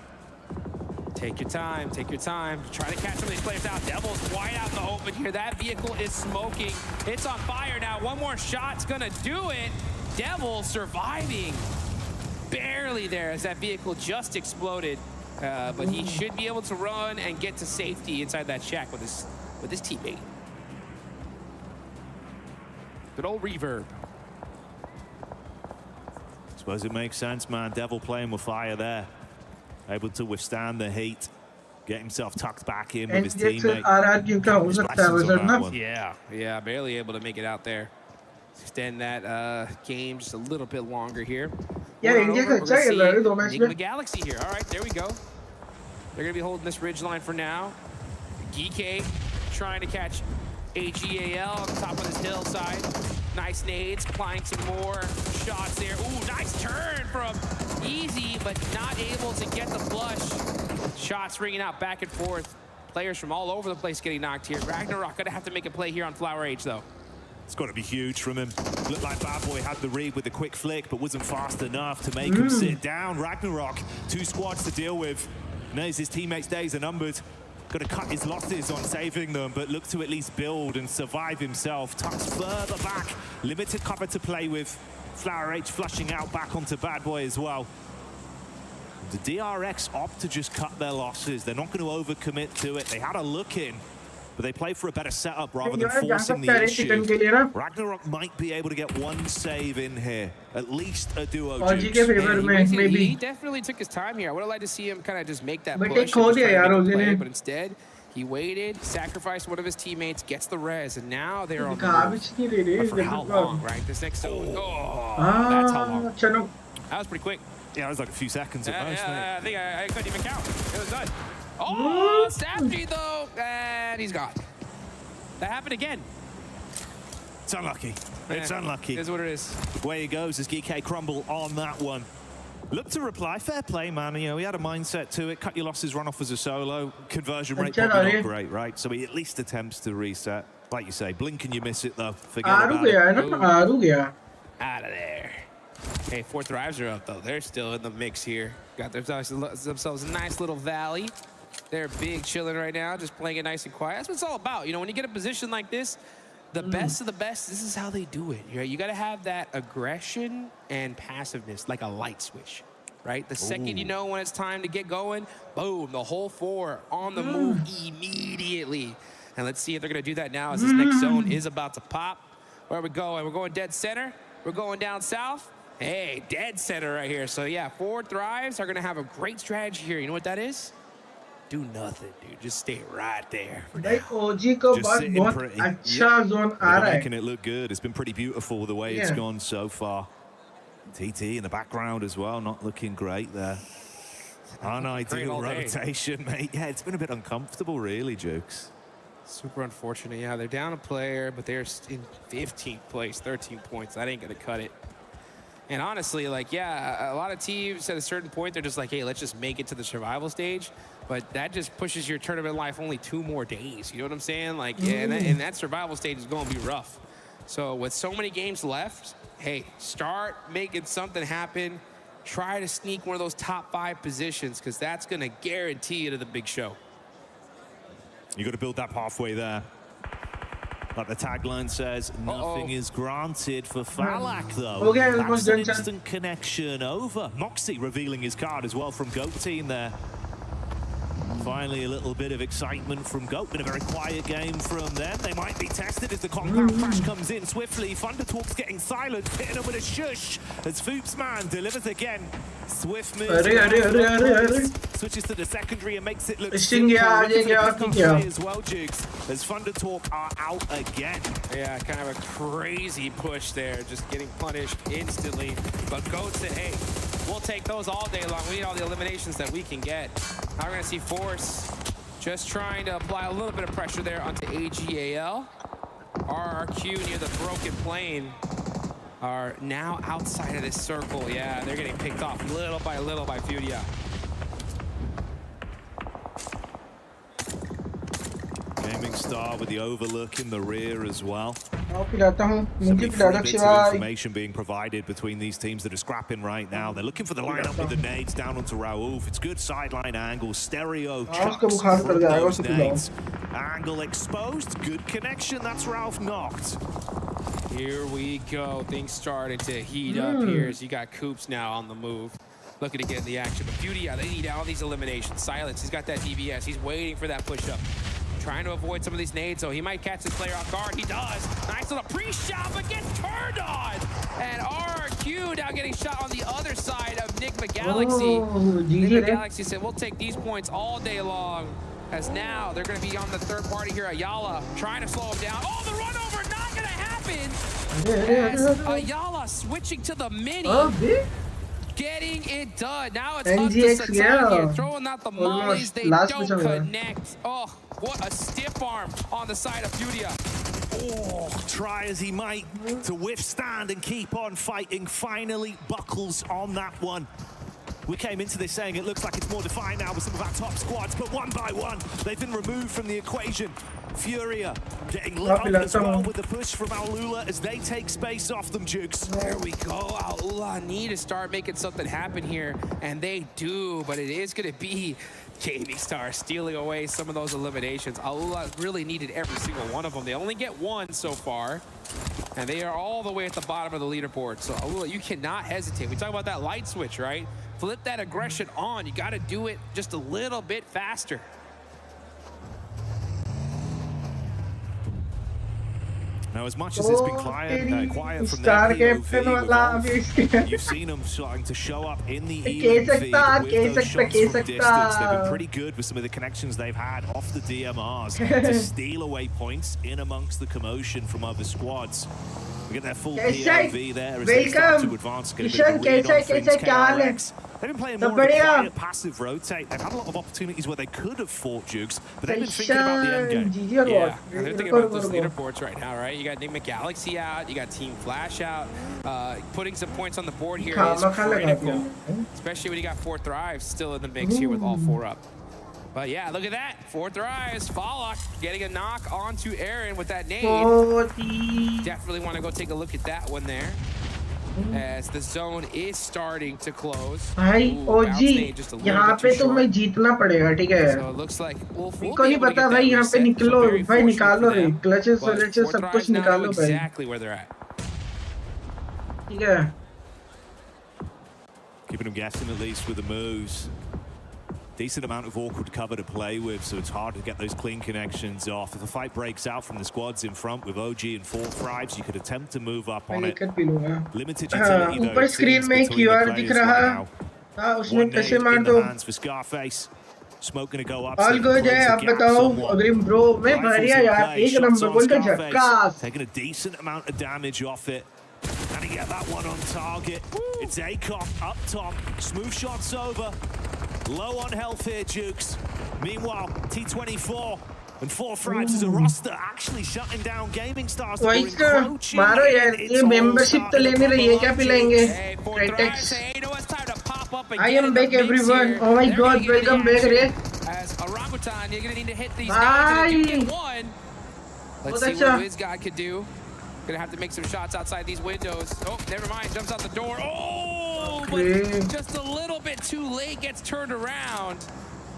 Take your time, take your time. Try to catch some of these players out. Devil's wide out in the open here. That vehicle is smoking. It's on fire now. One more shot's gonna do it. Devil surviving. Barely there as that vehicle just exploded. But he should be able to run and get to safety inside that shack with his teammate. Good old reverb. Suppose it makes sense, man. Devil playing with fire there. Able to withstand the heat. Get himself tucked back in with his teammate. Yeah, barely able to make it out there. Extend that game just a little bit longer here. Yeah, Enigma Galaxy here. All right, there we go. They're going to be holding this ridge line for now. Geek trying to catch AGAL on the top of this hillside. Nice nades, applying some more shots there. Ooh, nice turn from Easy, but not able to get the flush. Shots ringing out back and forth. Players from all over the place getting knocked here. Ragnarok going to have to make a play here on Flower Age, though. It's got to be huge from him. Looked like Bad Boy had the read with a quick flick, but wasn't fast enough to make him sit down. Ragnarok, 2 squads to deal with. Knows his teammates' days are numbered. Got to cut his losses on saving them, but look to at least build and survive himself. Tucks further back. Limited cover to play with. Flower H flushing out back onto Bad Boy as well. The DRX opt to just cut their losses. They're not going to overcommit to it. They had a look in, but they play for a better setup rather than forcing the issue. Ragnarok might be able to get 1 save in here. At least a duo. He definitely took his time here. I would have liked to see him kind of just make that push. But instead, he waited, sacrificed one of his teammates, gets the res, and now they're on the move. For how long, right? This next zone. Oh, that's how long. That was pretty quick. Yeah, it was like a few seconds at most, mate. I think I couldn't even count. It was done. Oh, Sapji though, and he's gone. That happened again. It's unlucky. It's unlucky. It is what it is. Away he goes as GK crumble on that one. Look to reply. Fair play, man. You know, he had a mindset to it. Cut your losses, run off as a solo. Conversion rate probably not great, right? So he at least attempts to reset. Like you say, blink and you miss it though. Forget about it. Out of there. Hey, 4 thrives are up though. They're still in the mix here. Got themselves a nice little valley. They're big chilling right now, just playing it nice and quiet. That's what it's all about. You know, when you get a position like this, the best of the best, this is how they do it. Right? You got to have that aggression and passiveness, like a light switch, right? The second you know when it's time to get going, boom, the whole 4 on the move immediately. And let's see if they're going to do that now as this next zone is about to pop. Where are we going? We're going dead center. We're going down south. Hey, dead center right here. So yeah, 4 thrives are going to have a great strategy here. You know what that is? Do nothing, dude. Just stay right there. OG को बस बहुत अच्छा zone आ रहा है. Making it look good. It's been pretty beautiful the way it's gone so far. TT in the background as well, not looking great there. Unideal rotation, mate. Yeah, it's been a bit uncomfortable, really, Jukes. Super unfortunate. Yeah, they're down a player, but they're in 15th place, 13 points. That ain't gonna cut it. And honestly, like, yeah, a lot of teams at a certain point, they're just like, hey, let's just make it to the survival stage. But that just pushes your tournament life only 2 more days. You know what I'm saying? Like, yeah, and that survival stage is going to be rough. So with so many games left, hey, start making something happen. Try to sneak one of those top 5 positions, because that's going to guarantee you to the big show. You got to build that pathway there. Like the tagline says, nothing is granted for Falak, though. That's an instant connection over. Moxie revealing his card as well from GOAT team there. Finally, a little bit of excitement from GOAT. Been a very quiet game from them. They might be tested as the compound crash comes in swiftly. Thunder Talk's getting silent, hitting him with a shush as Foopsman delivers again. Swift move. Switches to the secondary and makes it look as well, Jigs, as Thunder Talk are out again. Yeah, kind of a crazy push there, just getting punished instantly. But GOAT said, hey, we'll take those all day long. We need all the eliminations that we can get. Now we're going to see Force just trying to apply a little bit of pressure there onto AGAL. RRQ near the broken plane are now outside of this circle. Yeah, they're getting picked off little by Furia. Gaming Star with the overlook in the rear as well. Some free bits of information being provided between these teams that are scrapping right now. They're looking for the lineup with the nades down onto Raouf. It's good sideline angle, stereo chucks from those nades. Angle exposed, good connection. That's Ralph knocked. Here we go. Things starting to heat up here as you got Coops now on the move. Looking to get in the action. But Beauty, they need all these eliminations. Silence, he's got that DBS. He's waiting for that push-up. Trying to avoid some of these nades, so he might catch this player off guard. He does. Nice little pre-shot, but gets turned on. And RQ now getting shot on the other side of Nigma Galaxy. Nigma Galaxy said, we'll take these points all day long. As now, they're going to be on the third party here. Ayala trying to slow him down. Oh, the run over, not going to happen. As Ayala switching to the mini. Getting it done. Now it's up to Satan here. Throwing out the mollies. They don't connect. Oh, what a stiff arm on the side of Furia. Oh, try as he might to withstand and keep on fighting. Finally buckles on that one. We came into this saying it looks like it's more defined now with some of our top squads, but one by one, they've been removed from the equation. Furia getting lit up as well with the push from Aulula as they take space off them, Jukes. There we go. Aulula need to start making something happen here, and they do, but it is going to be Gaming Star stealing away some of those eliminations. Aulula really needed every single one of them. They only get one so far, and they are all the way at the bottom of the leaderboard. So Aulula, you cannot hesitate. We talk about that light switch, right? Flip that aggression on. You got to do it just a little bit faster. Now, as much as it's been quiet from their POV, you've seen them starting to show up in the EWC with those shots from distance. They've been pretty good with some of the connections they've had off the DMRs to steal away points in amongst the commotion from other squads. We get their full POV there as they start to advance. Get a bit of a read on things. KRX. They've been playing more of a quiet, passive rotate. They've had a lot of opportunities where they could have fought Jukes, but they've been thinking about the end game. Yeah, they're thinking about those leaderboards right now, right? You got Nigma Galaxy out, you got Team Flash out. Putting some points on the board here is critical, especially when you got 4 Thrives still in the mix here with all 4 up. But yeah, look at that. 4 Thrives. Fallock getting a knock onto Aaron with that nade. Definitely want to go take a look at that one there. As the zone is starting to close. भाई OG यहाँ पे तो मैं जीतना पड़ेगा, ठीक है? So it looks like इनको नहीं पता भाई, यहाँ पे निकलो भाई, निकालो रे क्लचेस वलेचेस सब कुछ निकालो भाई. Exactly where they're at. ठीक है. Keeping them guessing at least with the moves. Decent amount of awkward cover to play with, so it's hard to get those clean connections off. If the fight breaks out from the squads in front with OG and 4 Thrives, you could attempt to move up on it. Limited utility though. ऊपर screen में QR दिख रहा है. हाँ, उसमें कैसे मार दो? For Scarface. Smoke gonna go up. All good है, आप बताओ. अग्रिम ब्रो, मैं बढ़िया यार, एक नंबर बोल के झक्कास. Taking a decent amount of damage off it. And he get that one on target. It's ACOP up top. Smooth shots over. Low on health here, Jukes. Meanwhile, T24 and 4 Thrives as a roster actually shutting down Gaming Stars. मारो यार, ये membership तो लेने रही है, क्या पिलाएंगे? Critex. I am back, everyone. Oh my God, welcome back, Ray. As Orangutan, you're gonna need to hit these nades. Let's see what this guy could do. Gonna have to make some shots outside these windows. Oh, never mind. Jumps out the door. Oh, but just a little bit too late. Gets turned around.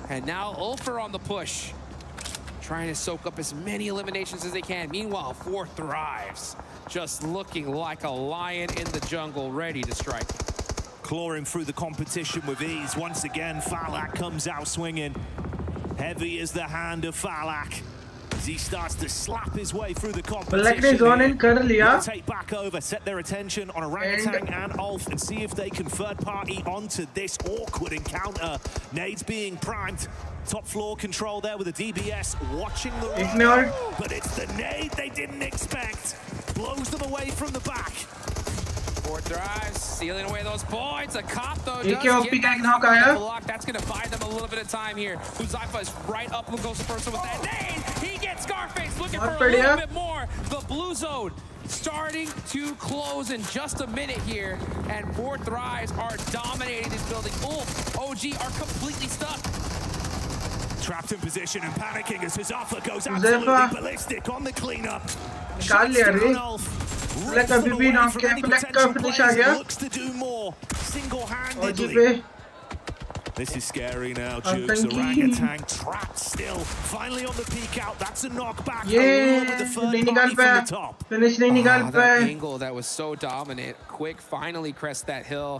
And now Ulfer on the push. Trying to soak up as many eliminations as they can. Meanwhile, 4 Thrives. Just looking like a lion in the jungle, ready to strike. Clawing through the competition with ease. Once again, Falak comes out swinging. Heavy is the hand of Falak. As he starts to slap his way through the competition. Take back over, set their attention on Orangutan and Ulf and see if they can third party onto this awkward encounter. Nades being primed. Top floor control there with a DBS watching the run. But it's the nade they didn't expect. Blows them away from the back. 4 Thrives, sealing away those points. A cop, though, does get back the block. That's going to buy them a little bit of time here. Uzaifa is right up and goes the person with that nade. He gets Scarface looking for a little bit more. The blue zone starting to close in just a minute here. And 4 Thrives are dominating this building. Ulf, OG are completely stuck. Trapped in position and panicking as Uzaifa goes absolutely ballistic on the cleanup. निकाल लिया रे फ्लैक अभी भी knock किया फ्लैक का finish आ गया और जी पे This is scary now, Jukes. Orangutan trapped still. Finally on the peek out. That's a knockback. Yeah, with the third नहीं body निकाल from पाया the top. फिनिश नहीं निकाल That पाया angle that was so dominant. Quick finally crests that hill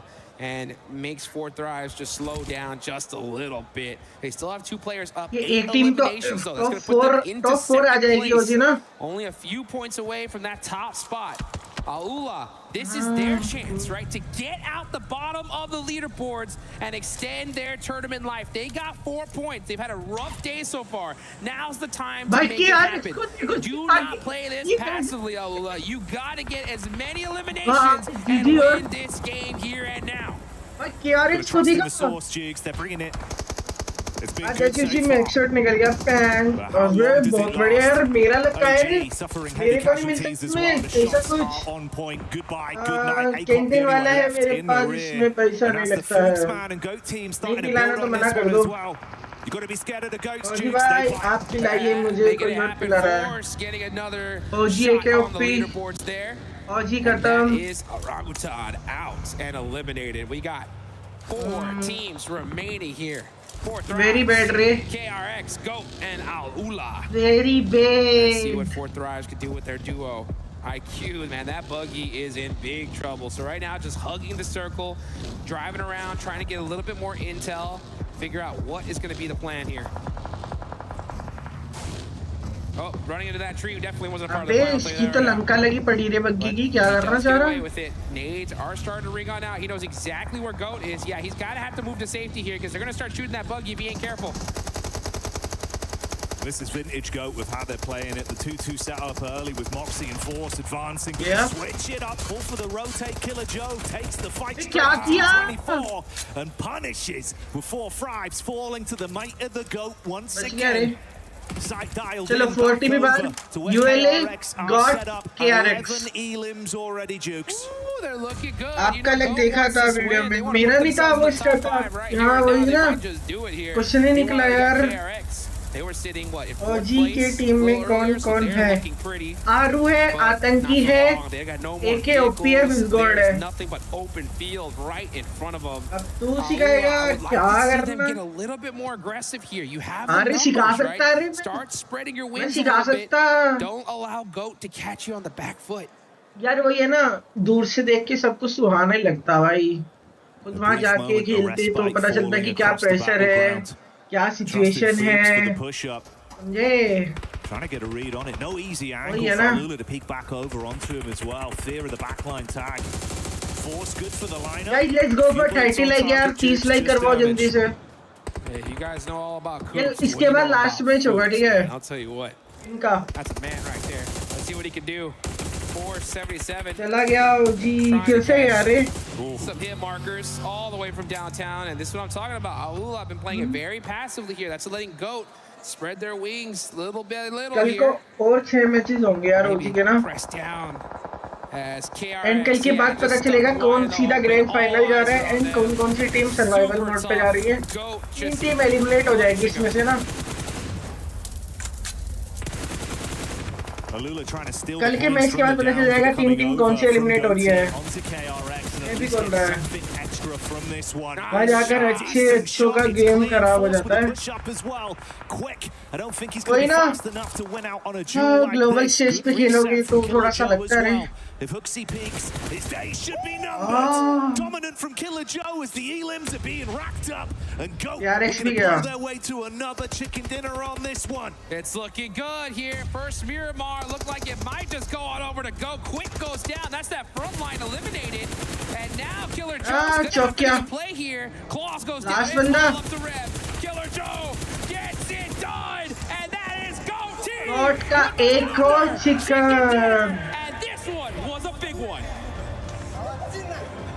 and makes Fourth Thrives just slow down just a little bit. They still have 2 players up. ये 8 team तो eliminations though. That's going to put them into top 4 uh second जाएगी होगी place. ना Only a few points away from that top spot. Aula, this is their chance, right, to get out the bottom of the leaderboards and extend their tournament life. They got 4 points. They've had a rough day so far. Now's the time to make it happen. Do not play this passively, Aula. You got to get as many eliminations and win this game here and now. Trust in the source, Jukes. They're bringing it. It's been good so किसी में shot निकल गया pan और ये बहुत बढ़िया यार मेरा लगता है मेरे को नहीं मिलता इसमें ऐसा कुछ कैंटीन वाला है मेरे पास इसमें पैसा नहीं लगता है नहीं पिलाना तो मना कर दो You got to be scared of the goats, ji Jukes. भाई आप पिलाइए मुझे कोई मत पिला रहा है ओजी के ओपी ओजी खत्म Is Orangutan out and eliminated. We got 4 teams remaining here. Very bad, Ray. KRX, Goat, and Aula. Very bad. Let's see what Fourth Thrives can do with their duo. IQ, man, that buggy is in big trouble. So right now, just hugging the circle, driving around, trying to get a little bit more intel, figure out what is going to be the plan here. Oh, running into that tree definitely wasn't a part of the plan. इसकी तो लंका लगी पड़ी रे बग्गी की क्या करना चाह रहा है? With it, nades are starting to ring on out. He knows exactly where Goat is. Yeah, he's got to have to move to safety here because they're going to start shooting that buggy if he ain't careful. This is vintage Goat with how they're playing it. The 2-2 set up early with Moxie and Force advancing. Yeah. Switch it up, call for the rotate. Killer Joe takes the fight straight क्या to 24 and punishes with 4 Thrives falling to the might of the Goat once again. चलो 40 में बाद ULA got KRX आपका लग देखा था video में मेरा नहीं था वो इसका था यहाँ वही ना कुछ नहीं निकला यार ओजी के टीम में कौन कौन है आरू है आतंकी है एके ओपी है विजगॉर्ड है अब तू सिखाएगा क्या करना अरे सिखा सकता है मैं सिखा सकता यार वही है ना दूर से देख के सब कुछ सुहाना ही लगता भाई खुद वहाँ जाके खेलते तो पता चलता है कि क्या प्रेशर है क्या सिचुएशन है समझे Trying to get a read on it. No easy angle for Lula to peek back over onto him as well. Fear of the backline tag. Force good for the lineup. Guys, let's go for 30 like यार 30 like करवाओ जल्दी से. You guys know all about Coops. इसके बाद last match होगा ठीक है. I'll tell you what. इनका. That's a man right there. Let's see what he can do. 477. चला गया जी फिर से यार रे. Some hit markers all the way from downtown, and this is what I'm talking about. Aula have been playing it very passively here. That's letting Goat spread their wings little by little here. कल को और 6 matches होंगे यार ओजी के ना. Press down as KRX. And कल के बाद पता चलेगा कौन सीधा ग्रैंड फाइनल जा रहा है एंड कौन सी टीम सर्वाइवल मोड पे जा रही है. तीन टीम एलिमिनेट हो जाएगी इसमें से ना. कल के मैच के बाद पता चल जाएगा टीम कौन सी एलिमिनेट हो रही है. ये भी बोल रहा है वहाँ जाकर अच्छों का गेम खराब हो जाता है. कोई ना ग्लोबल स्टेज पे खेलोगे तो थोड़ा सा लगता है. If Hooksy peaks, his days should be numbered. Dominant from Killer Joe as the elims are being racked up and Goat are going to pull their way to another chicken dinner on this one. It's looking good here. First Miramar looked like it might just go on over to Goat. Quick goes down. That's that front line eliminated. And now Killer Joe's going to play here. Claus goes down. Up the rev. Killer Joe gets it done. And that is Goat team. Goat का एक और chicken. Was a big one.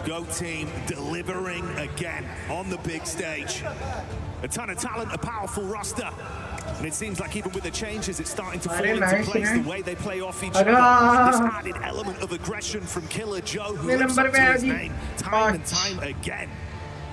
Goat team delivering again on the big stage. A ton of talent, a powerful roster. And it seems like even with the changes, it's starting to fall into place the way they play off each other. This added element of aggression from Killer Joe, who lives up to his name time and time again.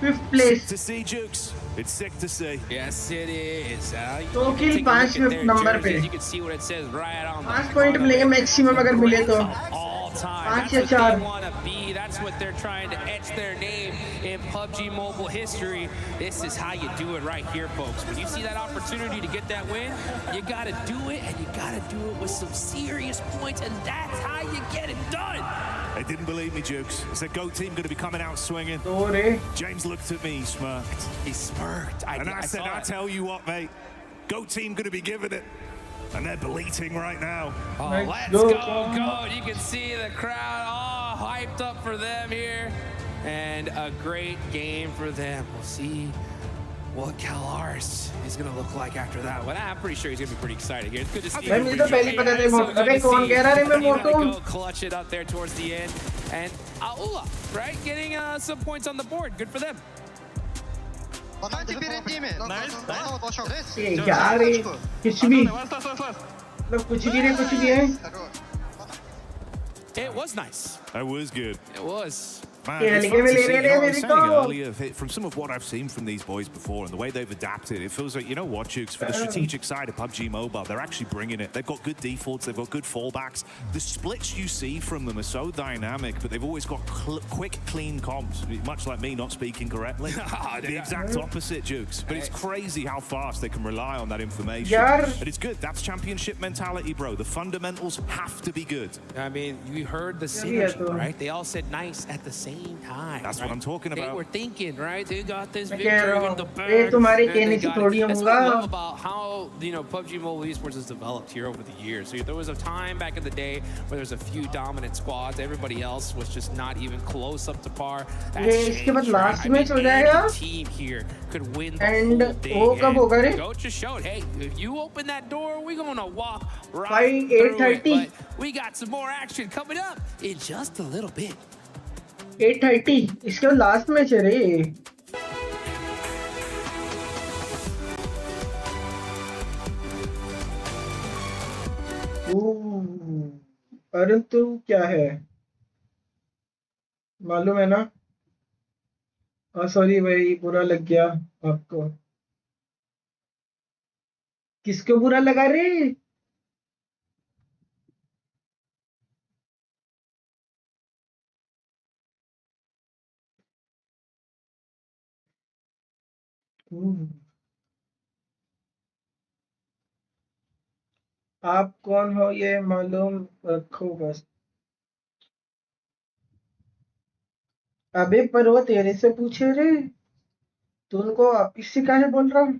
5th place. Sick to see, Jukes. It's sick to see. Yes, it is. तो kill 5 5th number पे. You can see what it says right on the 5 point मिलेंगे maximum अगर मिले तो. all time. 5 That's या what 4. they want to be. That's what they're trying to etch their name in PUBG Mobile history. This is how you do it right here, folks. When you see that opportunity to get that win, you got to do it, and you got to do it with some serious points, and that's how you get it done. They didn't believe me, Jukes. It's a GOAT team going to be coming out swinging. James looked at me, he smirked. He smirked. I said, I tell you what, mate, GOAT team going to be giving it. And they're bleating right now. Oh, let's go, GOAT. You can see the crowd all hyped up for them here. And a great game for them. We'll see what Calars is going to look like after that one. I'm pretty sure he's going to be pretty excited here. It's good to see him. Go clutch it up there towards the end. And Aula, right? Getting some points on the board. Good for them. यार कुछ भी मतलब कुछ भी नहीं कुछ भी है. It was nice. That was good. It was. Man, it's fun to see. You know, I was saying earlier, from some of what I've seen from these boys before and the way they've adapted, it feels like, you know what, Jukes, for the strategic side of PUBG Mobile, they're actually bringing it. They've got good defaults, they've got good fallbacks. The splits you see from them are so dynamic, but they've always got quick, clean comps, much like me not speaking correctly. The exact opposite, Jukes. But it's crazy how fast they can rely on that information. And it's good. That's championship mentality, bro. The fundamentals have to be good. I mean, you heard the synergy, right? They all said nice at the same time. That's what I'm talking about. They were thinking, right? They got this victory in the bag. That's what I love about how, you know, PUBG Mobile Esports has developed here over the years. So there was a time back in the day where there was a few dominant squads. Everybody else was just not even close up to par. That's changed, right? I mean, any team here could win the whole thing. And Goat just showed, hey, if you open that door, we're going to walk right through it. But we got some more action coming up in just a little bit. 8:30 इसके बाद last match है रे. अरुण तू क्या है मालूम है ना. सॉरी भाई बुरा लग गया आपको. किसको बुरा लगा रे. आप कौन हो ये मालूम रखो बस. अबे पर वो तेरे से पूछे रे. तू उनको वापिस से काहे बोल रहा.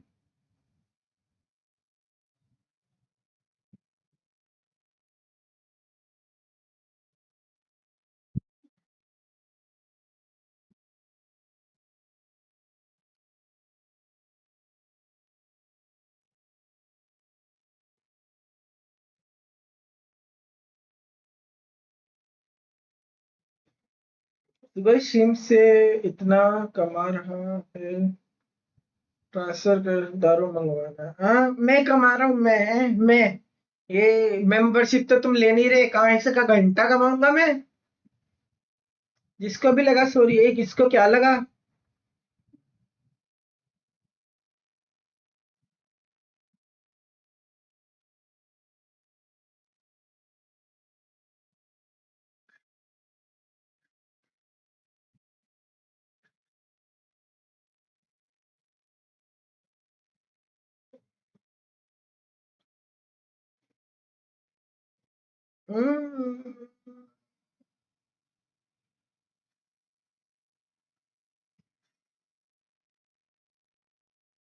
भाई सिम से इतना कमा रहा है. ट्रांसफर कर दारू मंगवाना. हाँ मैं कमा रहा हूँ. मैं ये मेंबरशिप तो तुम ले नहीं रहे. कहाँ से का घंटा कमाऊंगा मैं. जिसको भी लगा सॉरी. ये किसको क्या लगा.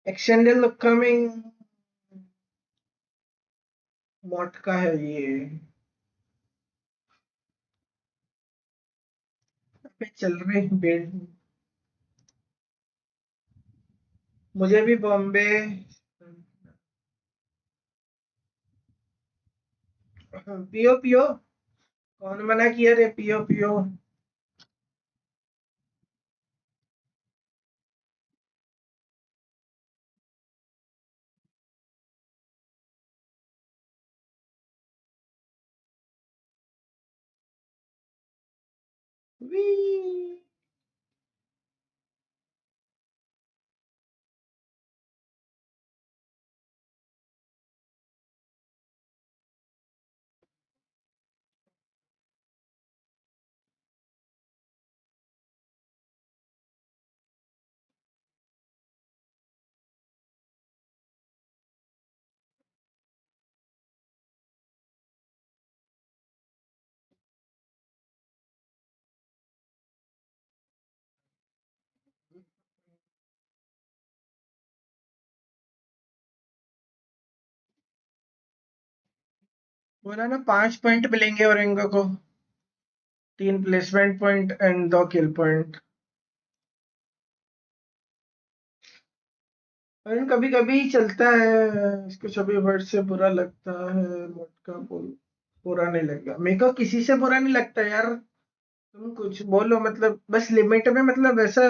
एक्सटेंडेड अपकमिंग मॉड का है ये. पे चल रहे बेड. मुझे भी बॉम्बे पियो पियो. कौन मना किया रे. पियो पियो. बोला ना 5 पॉइंट मिलेंगे औरंगा को, 3 placement point and 2 kill point. और कभी कभी चलता है, इसको सभी वर्ड से बुरा लगता है, मोटका बोल बुरा नहीं लगता मेरे को, किसी से बुरा नहीं लगता यार। तुम कुछ बोलो, मतलब बस लिमिट में, मतलब वैसा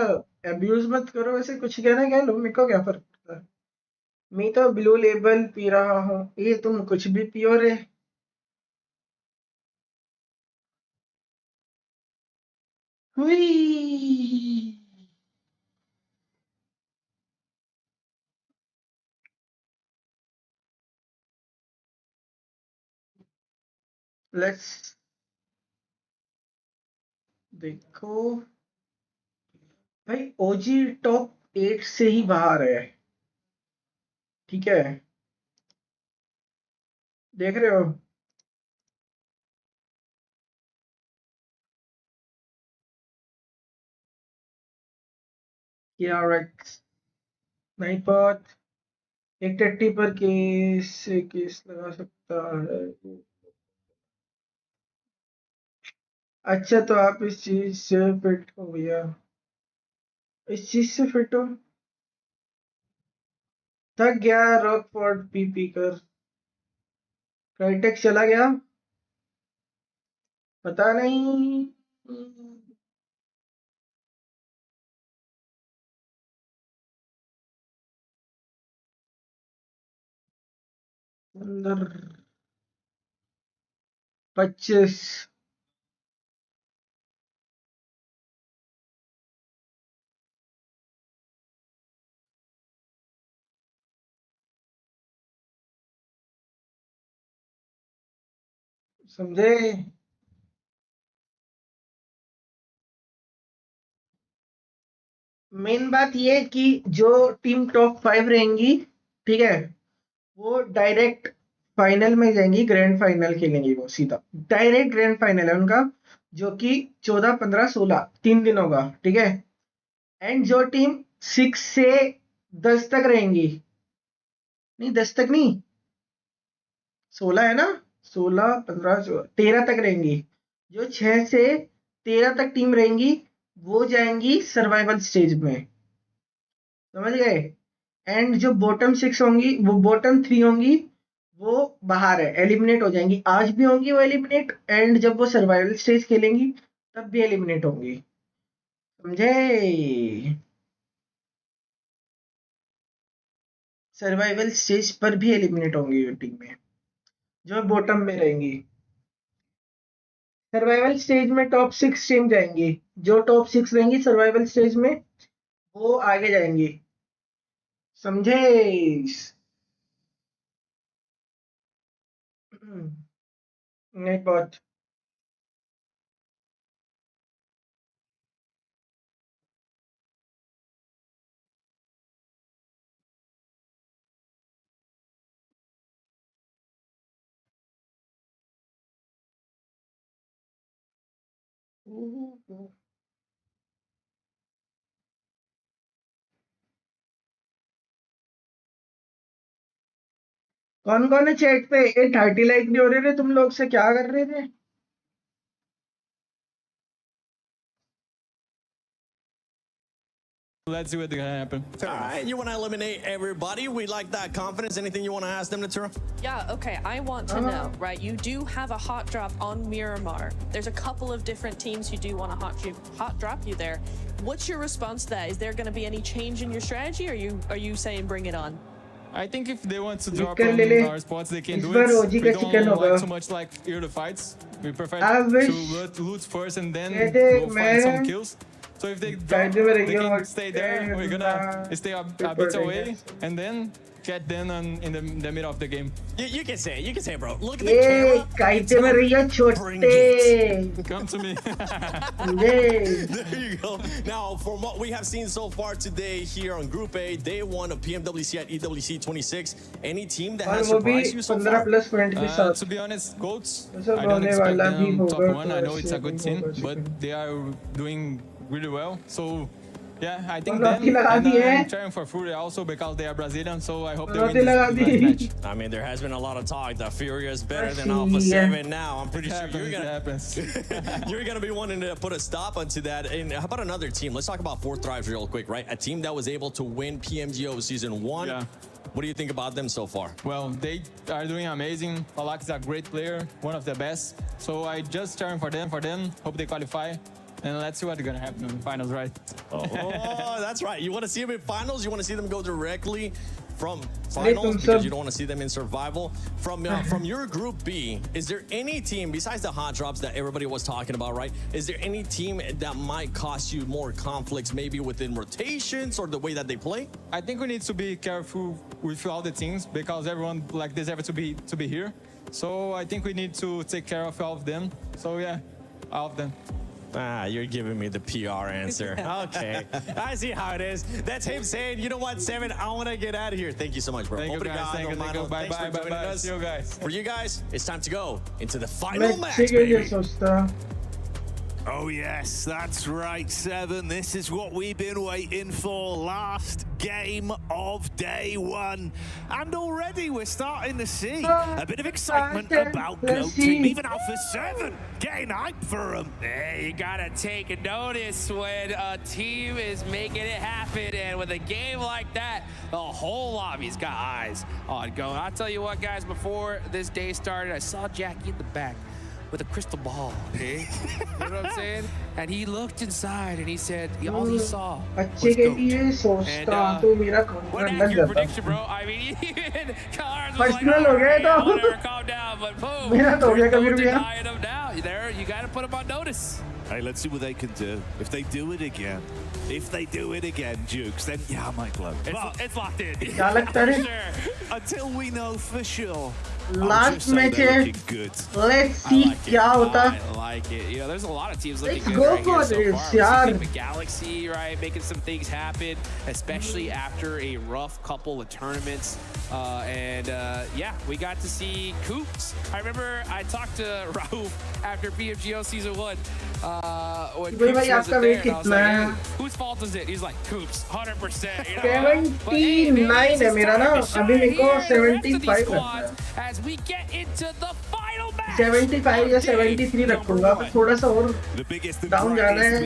अब्यूज मत करो, वैसे कुछ कहना कह लो, मेरे को क्या फर्क पड़ता है। मैं तो ब्लू लेबल पी रहा हूँ, ये तुम कुछ भी पियो रे। हुई। लेट्स देखो भाई, ओजी टॉप 8 से ही बाहर है, ठीक है, देख रहे हो। क्या नहीं बात, एक टट्टी पर केस से केस लगा सकता है। अच्छा, तो आप इस चीज से फिट हो भैया, इस चीज से फिट हो। थक गया रॉकफोर्ड पी पी कर, क्राइटेक्स चला गया, पता नहीं। अंदर 25 समझे। मेन बात ये है कि जो टीम टॉप 5 रहेंगी, ठीक है, वो डायरेक्ट फाइनल में जाएंगी, ग्रैंड फाइनल खेलेंगी, वो सीधा डायरेक्ट ग्रैंड फाइनल है उनका, जो कि 14 15 16 3 दिन होगा, ठीक है। एंड जो टीम 6 से 10 तक रहेंगी, नहीं 10 तक नहीं, 16 है ना, 16 15 13 तक रहेंगी, जो 6 से 13 तक टीम रहेंगी वो जाएंगी सर्वाइवल स्टेज में, समझ गए। एंड जो बॉटम 6 होंगी, वो बॉटम 3 होंगी, वो बाहर है, एलिमिनेट हो जाएंगी, आज भी होंगी वो एलिमिनेट, एंड जब वो सर्वाइवल स्टेज खेलेंगी तब भी एलिमिनेट होंगी, समझे। सर्वाइवल स्टेज पर भी एलिमिनेट होंगी वो टीम में जो बॉटम में रहेंगी। सर्वाइवल स्टेज में टॉप 6 टीम जाएंगी, जो टॉप 6 रहेंगी सर्वाइवल स्टेज में वो आगे जाएंगी, समझे। नहीं बात। कौन कौन है चैट पे, ये 30 लाइक नहीं हो रहे थे तुम लोग से, क्या कर रहे थे। Let's see what's gonna happen. All right, you want to eliminate everybody. We like that confidence. Anything you want to ask them, Natura? Yeah, okay, I want to know, right? You do have a hot drop on Miramar. There's a couple of different teams who do want to hot drop you there. What's your response to that? Is there going to be any change in your strategy, or are you saying bring it on? I think if they want to drop on our spots, they can do it. We don't like too much like early fights. We prefer to loot first and then go find some kills. So if they drop, they can stay there. We're gonna stay a bit away and then get them in the middle of the game. You can say it. You can say it, bro. Look at the camera. Bring it. Come to me. There you go. Now, from what we have seen so far today here on Group A, they won a PMWC at EWC 26. Any team that has surprised you so far? To be honest, GOATs, I don't expect them top 1. I know it's a good team, but they are doing really well. So Yeah, I think them, and I'm cheering for Fury also because they are Brazilian, so I hope they win this match. I mean, there has been a lot of talk that Fury is better than Alpha 7 now. I'm pretty sure you're gonna be wanting to put a stop onto that. And how about another team? Let's talk about Fourth Thrives real quick, right? A team that was able to win PMGO Season 1. Yeah. What do you think about them so far? Well, they are doing amazing. Falak is a great player, one of the best. So I just cheering for them. Hope they qualify. And let's see what's gonna happen in the finals, right? Oh, that's right. You want to see them in finals? You want to see them go directly from finals because you don't want to see them in survival. From your group B, is there any team besides the hot drops that everybody was talking about, right? Is there any team that might cost you more conflicts, maybe within rotations or the way that they play? I think we need to be careful with all the teams because everyone deserves to be here. So I think we need to take care of all of them. So yeah, all of them. Ah, you're giving me the PR answer. Okay, I see how it is. That's him saying, you know what, 7, I want to get out of here. Thank you so much, bro. Thank you guys. Thank you. Bye. See you guys. For you guys, it's time to go into the final match, Oh yes, that's right, 7. This is what we've been waiting for. Last game of day 1. And already we're starting to see a bit of excitement about Go Team. Even Alpha 7 getting hype for them. Hey, you gotta take notice when a team is making it happen. And with a game like that, the whole lobby's got eyes on Go. I'll tell you what, guys, before this day started, I saw Jackie in the back with a crystal ball, okay? You know what I'm saying? And he looked inside and he said, all he saw was goat. And what an accurate prediction, bro. I mean, even Cars was like, whatever, calm down, but boom, denying him now. There, you gotta put him on notice. Hey, let's see what they can do. If they do it again, Jukes, then yeah, I might blow. It's locked in. Until we know for sure. Last match है. Let's see क्या होता. I like it. You know, there's a lot of teams looking Let's good go right for here this, so far. yaar. Galaxy, right, making some things happen, especially after a rough couple of tournaments. Yeah, we got to see Coops. I remember I talked to Raouf after PMGO Season 1 when Coops wasn't there, and I was like, hey, whose fault is it? He's like, Coops, 100%. You know? 79 है मेरा ना. अभी मेरे को 75 है. As we get into the final match. 75 या 73 रखूंगा. थोड़ा सा और डाउन जाना है.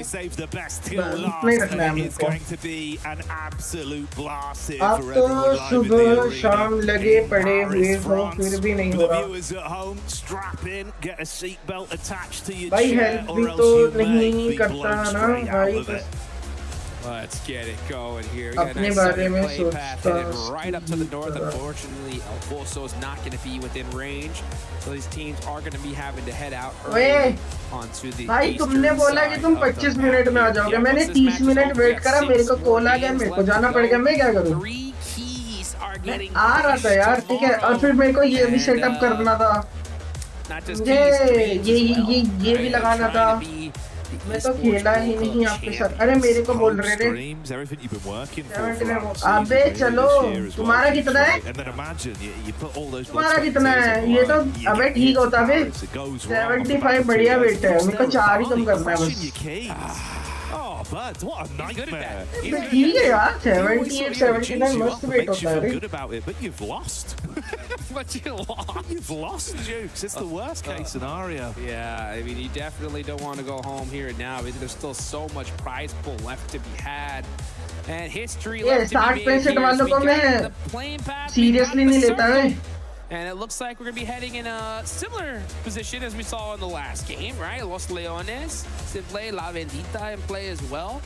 नहीं रखना है हमको. आप तो सुबह शाम लगे पड़े हुए हो फिर भी नहीं हो रहा. भाई हेल्प भी तो नहीं करता ना भाई. Let's get it going here. अपने बारे में सोचता. Right up to the north. Unfortunately, Alfonso is not going to be within range, so these teams are going to be having to head out early onto the भाई तुमने बोला कि तुम 25 minute में आ जाओगे. मैंने 30 मिनट वेट करा. मेरे को कॉल आ गया. मेरे को जाना पड़ गया. मैं क्या करूं? आ रहा था यार. ठीक है. और फिर मेरे को ये भी सेटअप करना था. ये भी लगाना था. मैं तो खेला ही नहीं आपके साथ. अरे मेरे को बोल रहे थे. अबे चलो. तुम्हारा कितना है? तुम्हारा कितना है? ये तो अबे ठीक होता है. 75 बढ़िया वेट है. मेरे को 4 ही कम करना है बस. Oh, bud, what a nightmare. ठीक है यार. 78, 79 मस्त वेट होता है. Good about it, but you've lost. But you lost. You've lost, Jukes. It's the worst case scenario. Yeah, I mean, you definitely don't want to go home here and now. Because there's still so much prize pool left to be had. And history left to be made here. So we got the plane path. Seriously नहीं लेता है. And it looks like we're going to be heading in a similar position as we saw in the last game, right? Los Leones, Simple, La Vendita in play as well.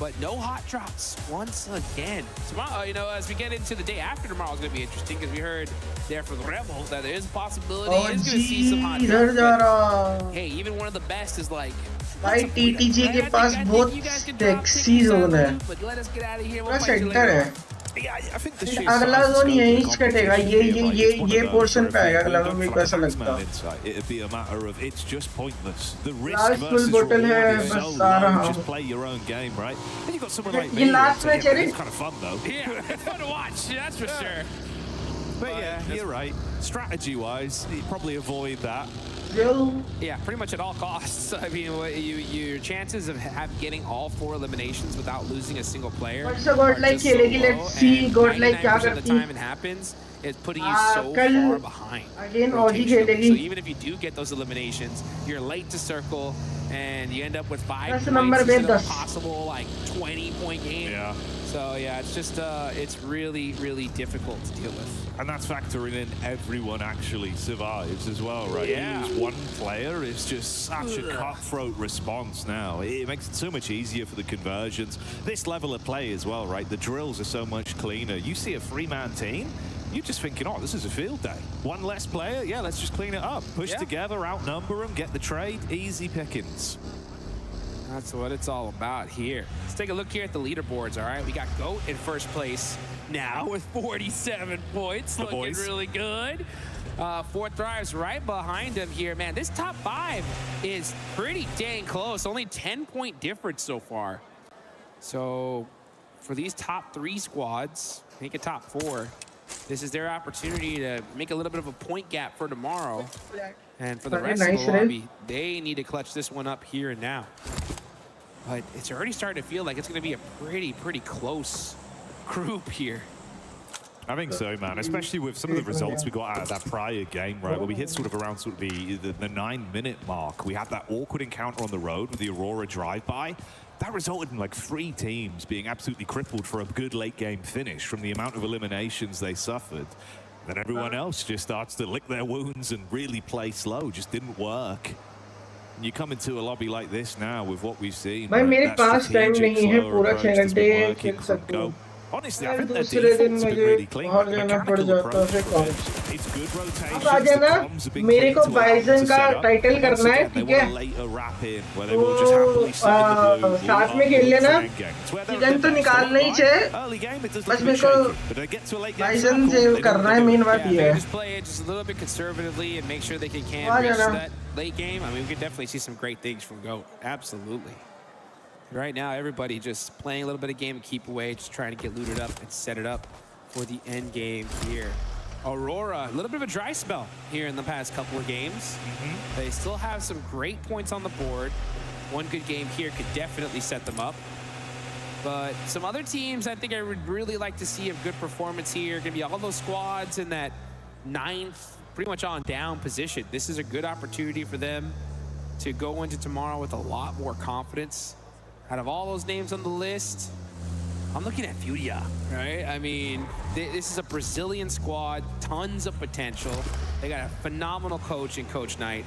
But no hot drops once again. Tomorrow, you know, as we get into the day after tomorrow, is going to be interesting because we heard there for the Rebels that there is a possibility is going to see some hot drops. But, hey, even one of the best is like, भाई TTG के पास बहुत sexy zone है. पूरा centre है. अगला zone यहीं से कटेगा. ये पोर्शन पे आएगा. अगला जोन मेरे को ऐसा लगता है. लास्ट फुल बोतल है. बस आ रहा हूँ. ये लास्ट मैच है. Yeah, it's fun to watch, that's for sure. But yeah, you're right. Strategy-wise, you probably avoid that. Yeah, pretty much at all costs. I mean, your chances of getting all 4 eliminations without losing a single player are just so low, and 99% of the time it happens, it's putting you so far behind. So even if you do get those eliminations, you're late to circle, and you end up with 5 points instead of a possible like 20-point game. Yeah. So yeah, it's just it's really, really difficult to deal with. And that's factoring in everyone actually survives as well, right? Yeah. You lose one player, it's just such a cutthroat response now. It makes it so much easier for the conversions. This level of play as well, right? The drills are so much cleaner. You see a 3-man team, you're just thinking, oh, this is a field day. One less player, yeah, let's just clean it up. Push together, outnumber them, get the trade, easy pickings. That's what it's all about here. Let's take a look here at the leaderboards, all right? We got GOAT in first place now with 47 points, looking really good. 4 Thrives right behind him here. Man, this top 5 is pretty dang close. Only 10-point difference so far. So for these top 3 squads, make a top 4. This is their opportunity to make a little bit of a point gap for tomorrow. And for the rest of the lobby, they need to clutch this one up here and now. But it's already starting to feel like it's going to be a pretty close group here. I think so, man, especially with some of the results we got out of that prior game, right, where we hit sort of around sort of the 9-minute mark. We had that awkward encounter on the road with the Aurora drive-by. That resulted in like 3 teams being absolutely crippled for a good late game finish from the amount of eliminations they suffered. Then everyone else just starts to lick their wounds and really play slow. Just didn't work. And you come into a lobby like this now with what we've seen. भाई मेरे पास time नहीं है पूरा 6 घंटे खेल सकूं. Honestly, I think their defense has been really clean. Mechanical approach. It's good rotation. अब आ जाना, मेरे को बाइजन का टाइटल करना है, ठीक है? तो साथ में खेल लेना. सीजन तो निकालना ही है. बस मेरे को बाइजन से करना है, मेन बात ये है. Just play it just a little bit conservatively and make sure they can reach that late game. I mean, we could definitely see some great things from GOAT. Absolutely. Right now, everybody just playing a little bit of game and keep away, just trying to get looted up and set it up for the end game here. Aurora, a little bit of a dry spell here in the past couple of games. They still have some great points on the board. One good game here could definitely set them up. But some other teams I think I would really like to see a good performance here. Gonna be all those squads in that 9th, pretty much on down position. This is a good opportunity for them to go into tomorrow with a lot more confidence. Out of all those names on the list, I'm looking at Furia, right? I mean, this is a Brazilian squad, tons of potential. They got a phenomenal coach in Coach Knight,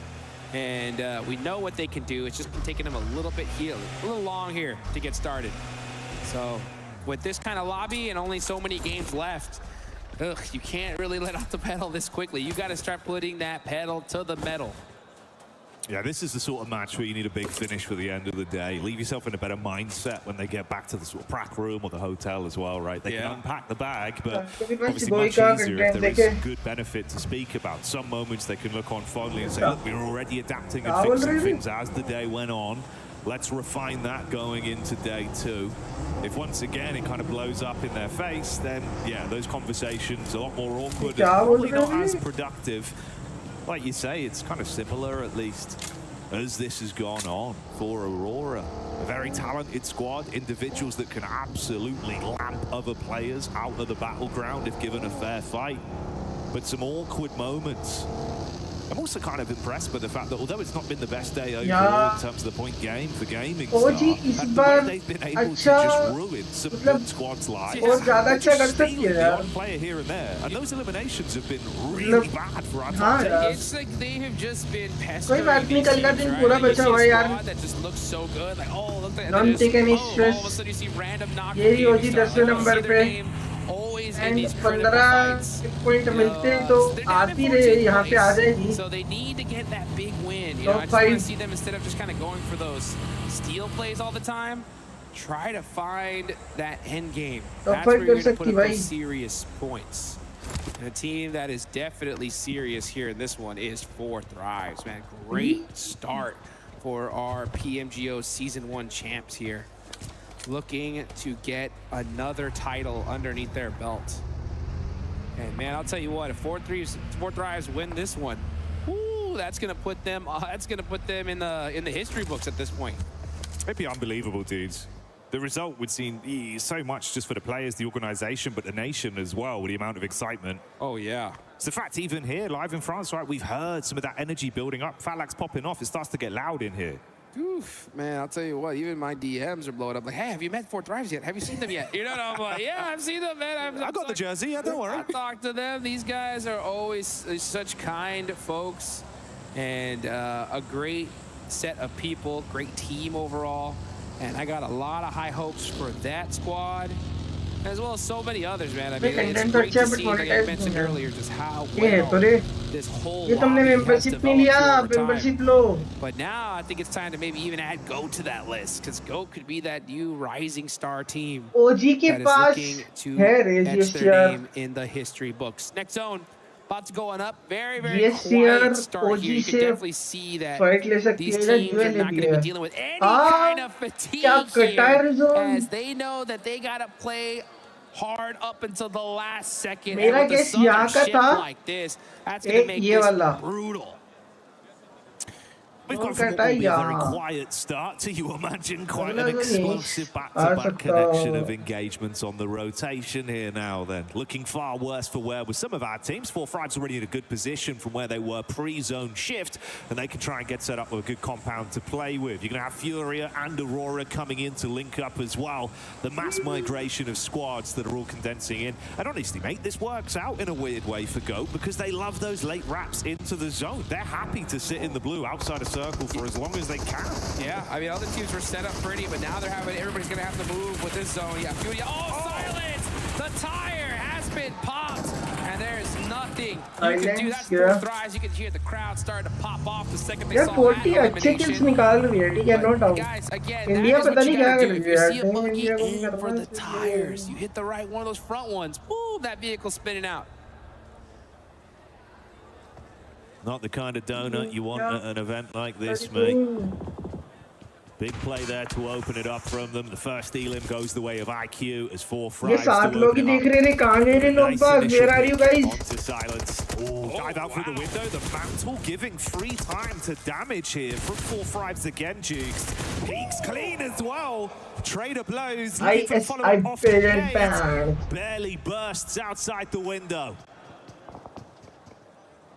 and we know what they can do. It's just been taking them a little bit here, a little long here to get started. So with this kind of lobby and only so many games left, you can't really let off the pedal this quickly. You got to start putting that pedal to the metal. Yeah, this is the sort of match where you need a big finish for the end of the day. Leave yourself in a better mindset when they get back to the sort of prac room or the hotel as well, right? They can unpack the bag, but obviously much easier if there is good benefit to speak about. Some moments they can look on fondly and say, look, we were already adapting and fixing things as the day went on. Let's refine that going into day 2. If once again it kind of blows up in their face, then yeah, those conversations a lot more awkward and probably not as productive. Like you say, it's kind of similar, at least, as this has gone on for Aurora. A very talented squad, individuals that can absolutely lamp other players out of the battleground if given a fair fight. But some awkward moments. I'm also kind of impressed by the fact that although it's not been the best day overall in terms of the point game for gaming start, they've been able to just ruin some good squads' lives. One player here and there, and those eliminations have been really bad for our team. It's like they have just been pestering these teams, right? You see a squad that just looks so good, like oh look at this, all of a sudden you see random knockouts. You see their game always in these critical fights. So they need to get that big win. You know, I just want to see them, instead of just kind of going for those steal plays all the time, try to find that end game. That's where you're going to put up those serious points. And a team that is definitely serious here in this one is 4 Thrives, man. Great start for our PMGO Season 1 champs here. Looking to get another title underneath their belt. And man, I'll tell you what, if 4 Thrives win this one, woo, 2, that's gonna put them in the history books at this point. It'd be unbelievable, dudes. The result would seem so much just for the players, the organization, but the nation as well, with the amount of excitement. Oh, yeah. It's the fact, even here, live in France, right, we've heard some of that energy building up. Fatlac's popping off. It starts to get loud in here. Oof, man, I'll tell you what, even my DMs are blowing up. Like, hey, have you met Fourth Drives yet? Have you seen them yet? You know, I'm like, yeah, I've seen them, man. I got the jersey, yeah, don't worry. I talked to them. These guys are always such kind folks, and a great set of people, great team overall. And I got a lot of high hopes for that squad, as well as so many others, man. I mean, it's great to see, like I mentioned earlier, just how well this whole lobby has developed over time. But now I think it's time to maybe even add GOAT to that list, because GOAT could be that new rising star team OG के that is pass looking to है etch their name in the history books. Next zone. About to go on up. Very, very quiet start here. You can definitely see that these teams are not going to be dealing with any kind of fatigue here, as they know that they got to play hard up until the last second. And with a southern shift like this, that's going to make this brutal. We've gone from what will be a very quiet start to, you imagine, quite an explosive back-to-back connection of engagements on the rotation here now then. Looking far worse for wear with some of our teams. 4-5's already in a good position from where they were pre-zone shift, and they can try and get set up with a good compound to play with. You're going to have Furia and Aurora coming in to link up as well. The mass migration of squads that are all condensing in. And honestly, mate, this works out in a weird way for GOAT, because they love those late wraps into the zone. They're happy to sit in the blue outside of circle for as long as they can. Yeah, I mean, other teams were set up pretty, but now they're having, everybody's going to have to move with this zone. Yeah, Fury, silence! The tire has been popped, and there's nothing you can do. That's 4 thrives. You can hear the crowd starting to pop off the second they saw that elimination. Guys, again, that is what you got to do. If you see a buggy, aim for the tires. You hit the right one of those front ones. Boom, that vehicle's spinning out. Not the kind of donut you want at an event like this, mate. Big play there to open it up from them. The first elim goes the way of IQ as 4 fries to open it up. Where are you guys? Onto silence. Dive out through the window. The mantle giving free time to damage here from 4 fries again, Jukes. Peaks clean as well. Trader blows. Barely bursts outside the window.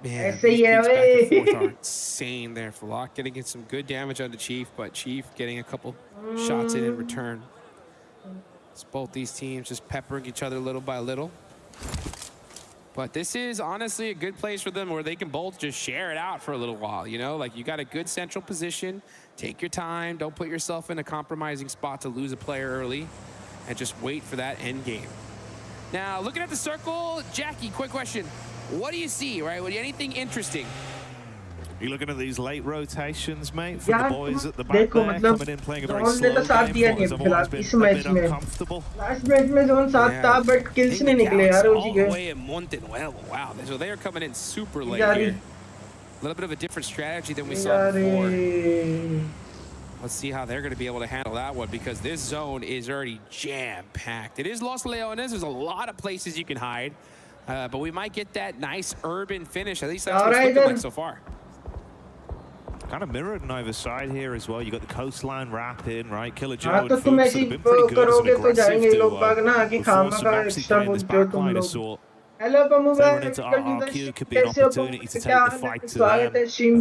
Man, these back and forth are insane there. Flock getting some good damage on the Chief, but Chief getting a couple shots in return. It's both these teams just peppering each other little by little. But this is honestly a good place for them where they can both just share it out for a little while, you know? Like, you got a good central position. Take your time. Don't put yourself in a compromising spot to lose a player early, and just wait for that end game. Now, looking at the circle, Jackie, quick question. What do you see, right? Anything interesting? You looking at these late rotations, mate, for the boys at the back there, coming in, playing a very slow game, what has otherwise been a bit uncomfortable. Last match में zone 7 था, but kills नहीं निकले यार all the way in Montenwell. Wow, so they are coming in super late here. A little bit of a different strategy than we saw before. Let's see how they're going to be able to handle that one, because this zone is already jam-packed. It is Los Leones. There's a lot of places you can hide. But we might get that nice urban finish. At least that's what it's looking like so far. Kind of mirrored on either side here as well. You got the coastline wrap in, right? Killer Joe and Fuchs have been pretty good as an aggressive duo. Before some actually playing this backline assault. Hello, Throwing into RRQ could be an opportunity to take the fight to them.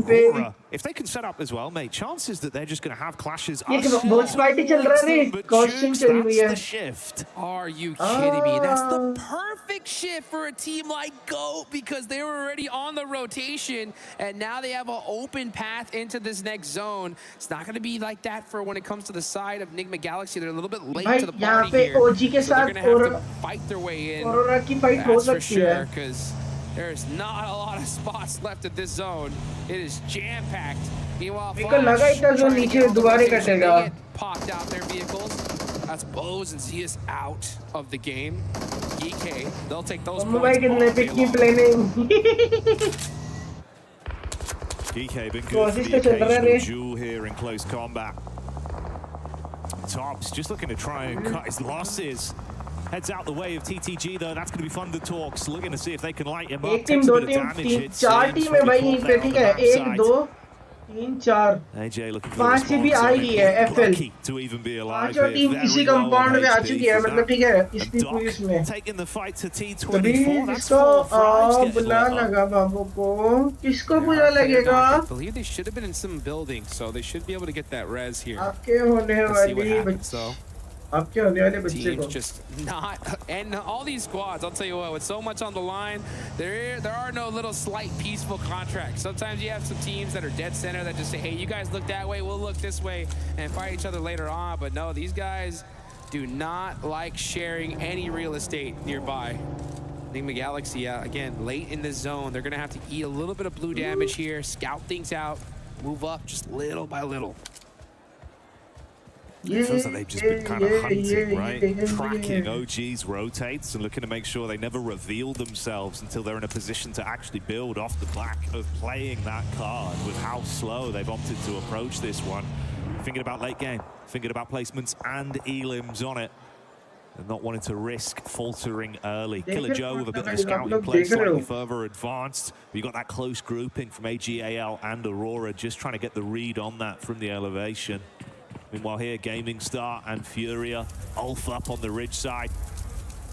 Aurora, if they can set up as well, mate, chances that they're just going to have clashes are small. But Jukes, that's the shift. Are you kidding me? That's the perfect shift for a team like GOAT, because they were already on the rotation, and now they have an open path into this next zone. It's not going to be like that for when it comes to the side of Enigma Galaxy. They're a little bit late to the party here, so they're going to have to fight their way in. That's for sure, because there's not a lot of spots left at this zone. It is jam-packed. Meanwhile, Flash trying to get popped out their vehicles. That's Bose and Zeus out of the game. EK, they'll take those points EK been good for the occasional duel here in close combat. Tops just looking to try and cut his losses. heads out the way of TTG though. That's going to be fun to talks. Looking to see if they can light him up. एक team दो team तीन चार team है भाई यहीं पे ठीक है 1 2 3 4 5 भी आ गई है एफएल पांचों टीम इसी कंपाउंड में आ चुकी है मतलब ठीक है इस पूरी में तभी इसको बुला लगा बाबू को किसको बुला लगेगा आपके होने वाली बच्चे आपके होने वाले बच्चे को just not and all these squads, I'll tell you what, with so much on the line, there are no little slight peaceful contracts. Sometimes you have some teams that are dead center that just say, hey, you guys look that way, we'll look this way and fight each other later on. But no, these guys do not like sharing any real estate nearby. Enigma Galaxy, again, late in the zone, they're gonna have to eat a little bit of blue damage here, scout things out, move up just little by little. It feels like they've just been kind of hunting, right? Tracking OG's rotates and looking to make sure they never reveal themselves until they're in a position to actually build off the back of playing that card with how slow they've opted to approach this one. Thinking about late game, thinking about placements and elims on it. And not wanting to risk faltering early. Killer Joe with a bit of a scouting play, slightly further advanced. We got that close grouping from AGAL and Aurora, just trying to get the read on that from the elevation. Meanwhile here, Gaming Star and Furia, Ulf up on the ridge side.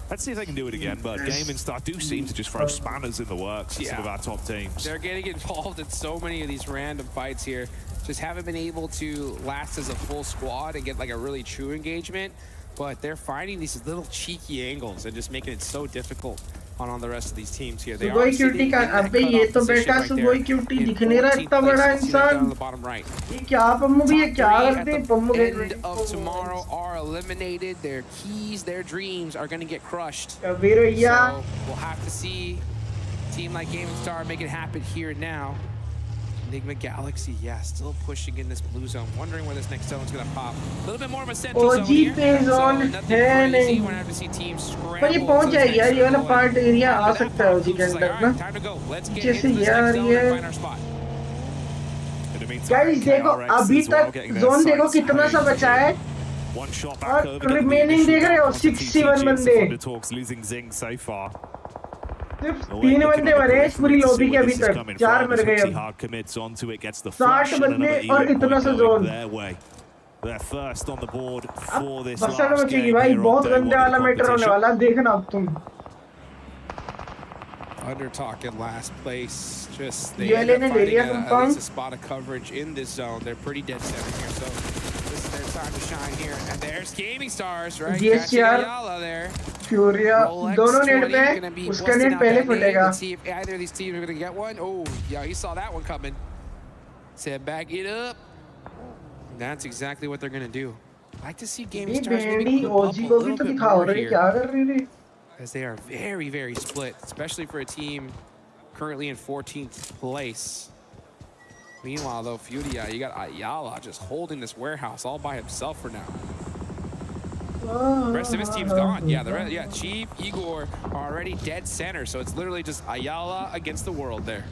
Let's see if they can do it again, but Gaming Star do seem to just throw spanners in the works for some of our top teams. They're getting involved in so many of these random fights here. Just haven't been able to last as a full squad and get like a really true engagement, but they're finding these little cheeky angles and just making it so difficult on the rest of these teams here. They are क्यूटी का अबे ये तो बेटा सुगोई cutie दिख नहीं रहा इतना बड़ा इंसान ये क्या पम्मू भी है क्या करते हैं Pammu end of tomorrow are eliminated. Their keys, their dreams are going to get crushed. So we'll have to see a team like Gaming Star make it happen here and now. Enigma Galaxy, still pushing in this blue zone, wondering where this next zone is going to pop. A little bit more of a central zone here, so nothing crazy. We're going to have to see teams scramble. पर ये पहुंच जाएगी यार, ये वाला part area आ सकता है उसी के अंदर ना। जैसे यार ये गाइस देखो अभी तक जोन देखो कितना सा बचा है और रिमेनिंग देख रहे हो 67 बंदे। सिर्फ 3 बंदे मरे इस पूरी लॉबी के अभी तक 4 मर गए अब 60 बंदे और इतना सा जोन अब बसड़ मचेगी भाई बहुत गंदे वाला मैटर होने वाला देखना अब तुम Under talking last place, just they end up finding at least a spot of coverage in this zone. They're pretty dead center here, so this is their time to shine here. And there's Gaming Stars, right? Catching Ayala there. Furia, दोनों net पे उसका net पहले फटेगा. Let's see if either of these teams are going to get one. Oh, yeah, he saw that one coming. Said back it up. That's exactly what they're going to do. I like to see Gaming Stars maybe clip up a little bit more here. As they are very, very split, especially for a team currently in 14th place. Meanwhile, though, Furia, you got Ayala just holding this warehouse all by himself for now. The rest of his team's gone. Yeah, the rest, Chief, Igor are already dead center, so it's literally just Ayala against the world there.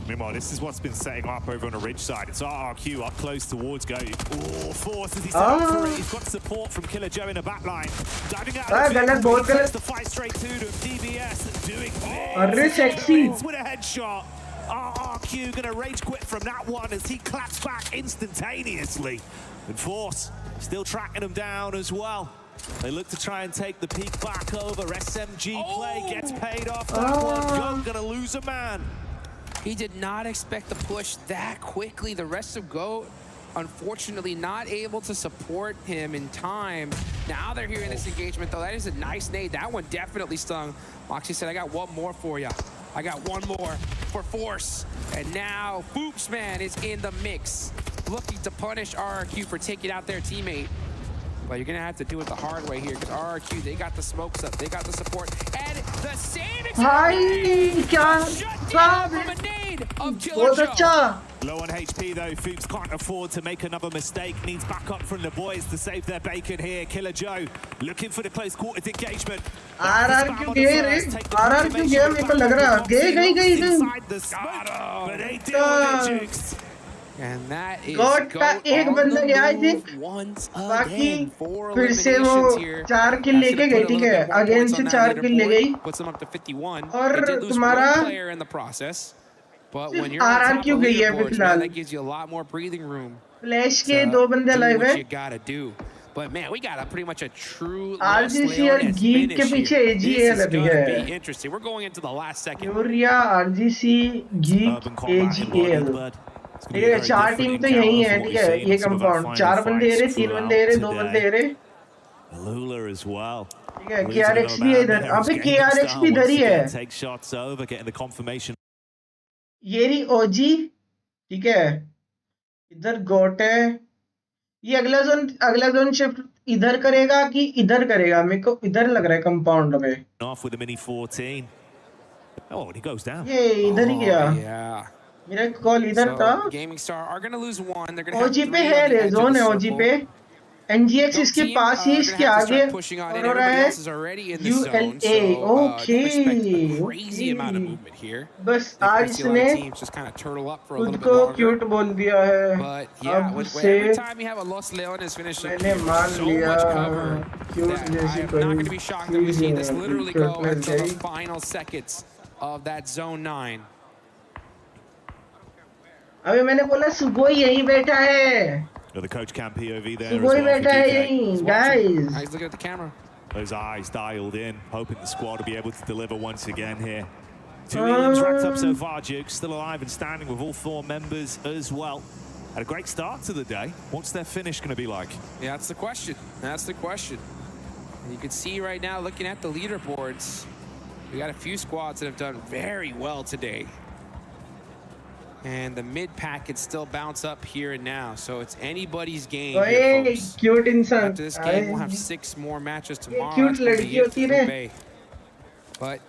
Meanwhile, this is what's been setting up over on the ridge side. It's RRQ up close towards Go. Oh, Force as he's up for it. He's got support from Killer Joe in the back line. Diving out of the field, the fight straight to them. DBS doing this with a headshot. RRQ gonna rage quit from that one as he claps back instantaneously. And Force still tracking him down as well. They look to try and take the peak back over. SMG play gets paid off that one. Go gonna lose a man. He did not expect the push that quickly. The rest of GOAT, unfortunately, not able to support him in time. Now they're hearing this engagement, though. That is a nice nade. That one definitely stung. Moxie said, I got one more for you. I got one more for Force. And now Boops Man is in the mix, looking to punish RRQ for taking out their teammate. But you're going to have to do it the hard way here because RRQ, they got the smokes up, they got the support, and the same shut down from a nade of Killer Joe. Low on HP though, Fuchs can't afford to make another mistake, needs backup from the boys to save their bacon here. Killer Joe looking for the close quarters engagement. RRQ गए मेरे को लग रहा है गए but they deal with it, Jukes. And that is गोट का Goat एक on बंदा the गया आई move थिंक, once बाकी again. 4 फिर से वो eliminations here. 4 किल That's लेके gonna गई, put a ठीक little है, bit more अगेन points से on that 4 किल ले leaderboard. गई, Puts them up to 51. और They did lose तुम्हारा one player in the process. But when सिर्फ you're on आरआर top क्यों of गई है अभी leaderboards, man, फिलहाल, that gives you a lot more breathing room flash के to 2 बंदे do लाइव what है, you gotta do. But man, we got a pretty much a true RGC और Leones geek के finish पीछे here. AGL This is अभी gonna है, be interesting. We're going into the last second. Urea RGC geek AGL, ठीक है, 4 team तो यही है, ठीक है, ये कंपाउंड 4 बंदे आ रहे, 3 बंदे आ रहे, 2 बंदे आ रहे, Lula as well. ठीक है, केआरएक्स भी है इधर, अबे केआरएक्स भी इधर ही है, Take shots over, getting the confirmation. ये रही ओजी, ठीक है, इधर गोट है, ये अगला जोन शिफ्ट इधर करेगा कि इधर करेगा, मेरे को इधर लग रहा है कंपाउंड में, Off with a mini 14. Oh, and he goes down. ये इधर ही गया, Yeah. मेरा कॉल इधर था, Gaming Star are going to lose one. They're going to have ओजी 3 पे है, on the रे edge of जोन the है ओजी circle. पे, एनजीएक्स Goat इसके team, पास ही, gonna इसके have to आगे, start pushing on in. और हो रहा Everybody है else is already in this zone, ULA, so don't expect a okay, crazy amount of movement here. बस I think आज we see a lot इसने of teams just kind of turtle up for a खुद little bit को longer. Cute बोल दिया है, But yeah, अब when से every time you have a Los Leones finish, मैंने there's मान so लिया much cover cute that I जैसी am not going to be कोई shocked that we चीज see है, this literally cute go mill until the गई, final seconds of that zone 9. अबे मैंने बोला सुगोई यहीं बैठा है, The coach cam POV there as सुगोई well for बैठा है DK. यहीं, guys, He's looking at the camera. Those eyes dialed in, hoping the squad will be able to deliver once again here. 2 elims wrapped up so far, Duke. Still alive and standing with all 4 members as well. Had a great start to the day. What's their finish going to be like? Yeah, that's the question. That's the question. And you can see right now, looking at the leaderboards, we got a few squads that have done very well today. And the mid pack can still bounce up here and now, so it's anybody's game here, ओए folks. Cute इंसान, After this game, we'll have 6 more matches tomorrow. cute That's gonna be लड़की it होती for है। Group A. But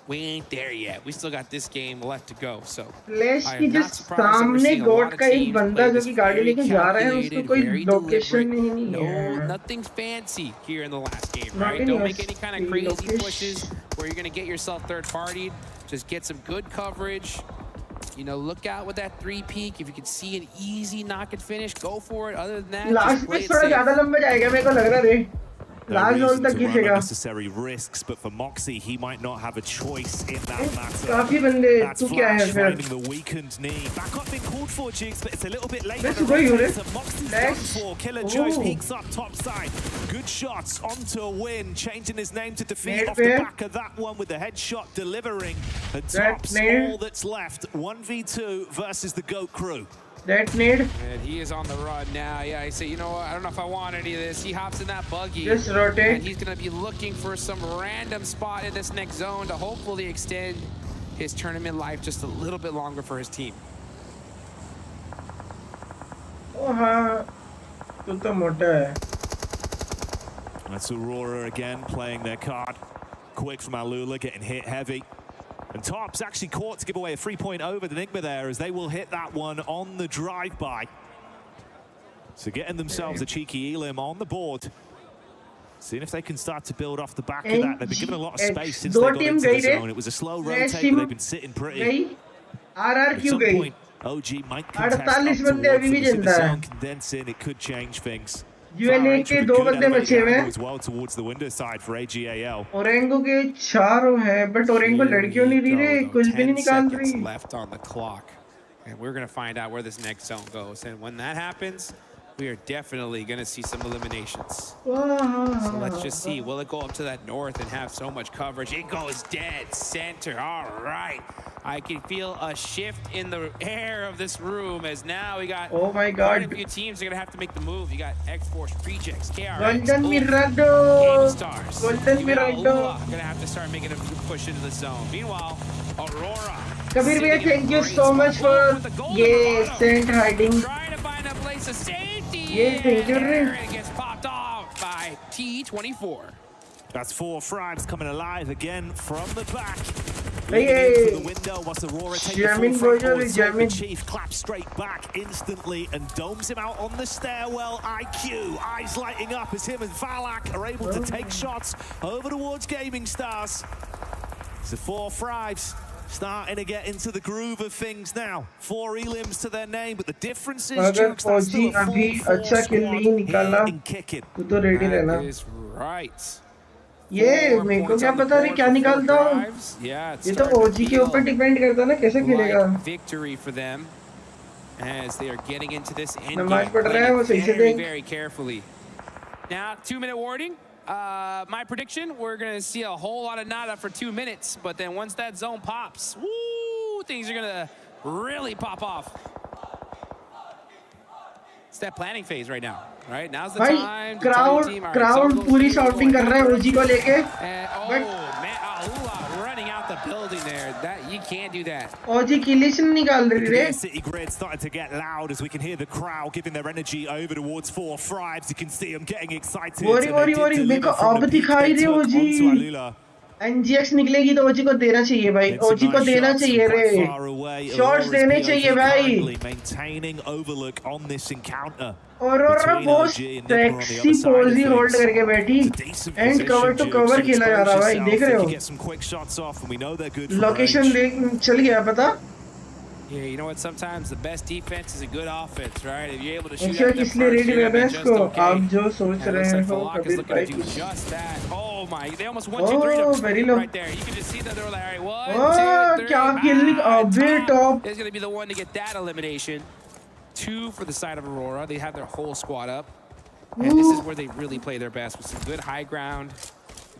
we ain't there yet. We still got this game left to go. So flash I की am जो not surprised that we're सामने seeing a lot goat of का एक teams बंदा play जो this कि गाड़ी very लेके जा रहा है, उसको calculated, कोई very लोकेशन deliberate. नहीं No, है, nothing's fancy here in the last game, Not right? in Don't your make any kind of crazy location. pushes where you're going to get yourself third-partied. Just get some good coverage. You know, look out with that 3 peak. If you can see an easy knock and finish, go for it. Other than that, last just play में it थोड़ा safe. ज्यादा लंबा जाएगा, मेरे को लग रहा है, No लास्ट जोन reason तक to run खींचेगा, unnecessary risks, but for Moxie, he might not have a choice in that matter. काफी बंदे, That's तू क्या है Flash फिर, finding the weakened knee. Back up being called for, Jigs, but it's a little bit late. Let's on the go, Yuri. rotate, so Moxie's Let's- done for. Killer Joe Ooh. peeks up top side. Good shots onto a win, changing his name to defeat Nade off the पे. back of that one with the headshot delivering. And That Tops nade. all that's left. 1v2 versus the GOAT crew. that need, And he is on the run now. Yeah, he said, you know what? I don't know if I want any of this. He hops in that buggy. just rotate, And he's going to be looking for some random spot in this next zone to hopefully extend his tournament life just a little bit longer for his team. ओ हाँ, तू तो मोटा है, That's Aurora again playing their card. Quick from Alula, getting hit heavy. And Tops actually caught to give away a 3-point over the Enigma there, as they will hit that one on the drive-by. So getting themselves a cheeky elim on the board. Seeing if they can start to build off the back of that. They've been given a lot of space since they got into the zone. It was a slow rotate, but they've been sitting pretty. गई, RR At क्यों some गई, point, OG might contest up 48 towards बंदे अभी भी them. As the जिंदा है, zone condensing, it could change things. UNA के 2 बंदे बचे हुए हैं, as well towards the window side for AGAL. ओरेंगो के 4 हैं, बट ओरेंगो लड़कियों नहीं दी रही, कुछ भी नहीं 10 निकाल seconds रही, left on the clock. And we're going to find out where this next zone goes. And when that happens, we are definitely going to see some eliminations. So let's just see. Will it go up to that north and have so much coverage? It goes dead center. All right. I can feel a shift in the air of this room as now we got oh my quite a god, few teams are going to have to make the move. You got X-Force, Rejects, KRX, Golden Game Mirado, Stars. Golden Even Mirado, going to have to start making a push into the zone. Meanwhile, Aurora. Kabir bhaiya, thank you so much for ये sent hiding, Trying to find a place of safety. ये thank you रे, And it gets popped off by T24. That's 4 frags coming alive again from the back. Hey, Leading into the window, what's Aurora taking the Jamin full front bojo, board. So the Jamin. Chief claps straight back instantly and domes him out on the stairwell. IQ, eyes lighting up as him and Valak are able to take shots over towards Gaming Stars. So 4 frags starting to get into the groove of things now. 4 elims to their name, but the difference is अगर Jukes, that's फौजी still a अभी full अच्छा 4 किल squad नहीं निकाला here in kicking. तू तो ready रहना That is right. ये मेरे को क्या पता रे क्या निकालता हूँ Yeah, it's ये तो starting to ओजी के ऊपर feel डिपेंड करता है ना कैसे खेलेगा like victory for them as they are getting into this end नमाज game. पढ़ रहा है वो सही से Very, देख very carefully. Now, 2-minute warning. My prediction, we're going to see a whole lot of nada for 2 minutes, but then once that zone pops, woo, things are going to really pop off. It's that planning phase right now, right? Now's the time to tell your team, all right, crowd zone goes पूरी here, shooting कर रहा है ओजी को लेके oh, man, Alula running out the building there. That you can't do that. ओजी किलिश निकाल रही रे City grid starting to get loud as we can hear the crowd giving their energy over towards 4 Thrives. You can see them getting excited. वोरी मेरे को अब दिखाई रही ओजी NGX निकलेगी तो ओजी को देना चाहिए भाई ओजी को देना चाहिए रे शॉट्स देने चाहिए भाई maintaining overlook on this encounter. और बहुत सेक्सी पोजी होल्ड करके बैठी एंड कवर टू कवर खेला जा रहा भाई देख रहे हो लोकेशन देख चल गया पता Yeah, you know what? Sometimes the best defense is a good offense, right? If you're able to shoot ensure at the किस लिए first, रेडी you're रहना है just इसको okay. आप जो सोच And it रहे looks like हो Falak is कबीर looking भाई to do just that. Oh my! They almost Oh, 1-2-3 very low. right there. You can just see that they were like, all right, Oh, 1, 2, 3. क्या kill अबे top is going to be the one to get that elimination. 2 for the side of Aurora. They have their whole squad up, and this is where they really play their best with some good high ground.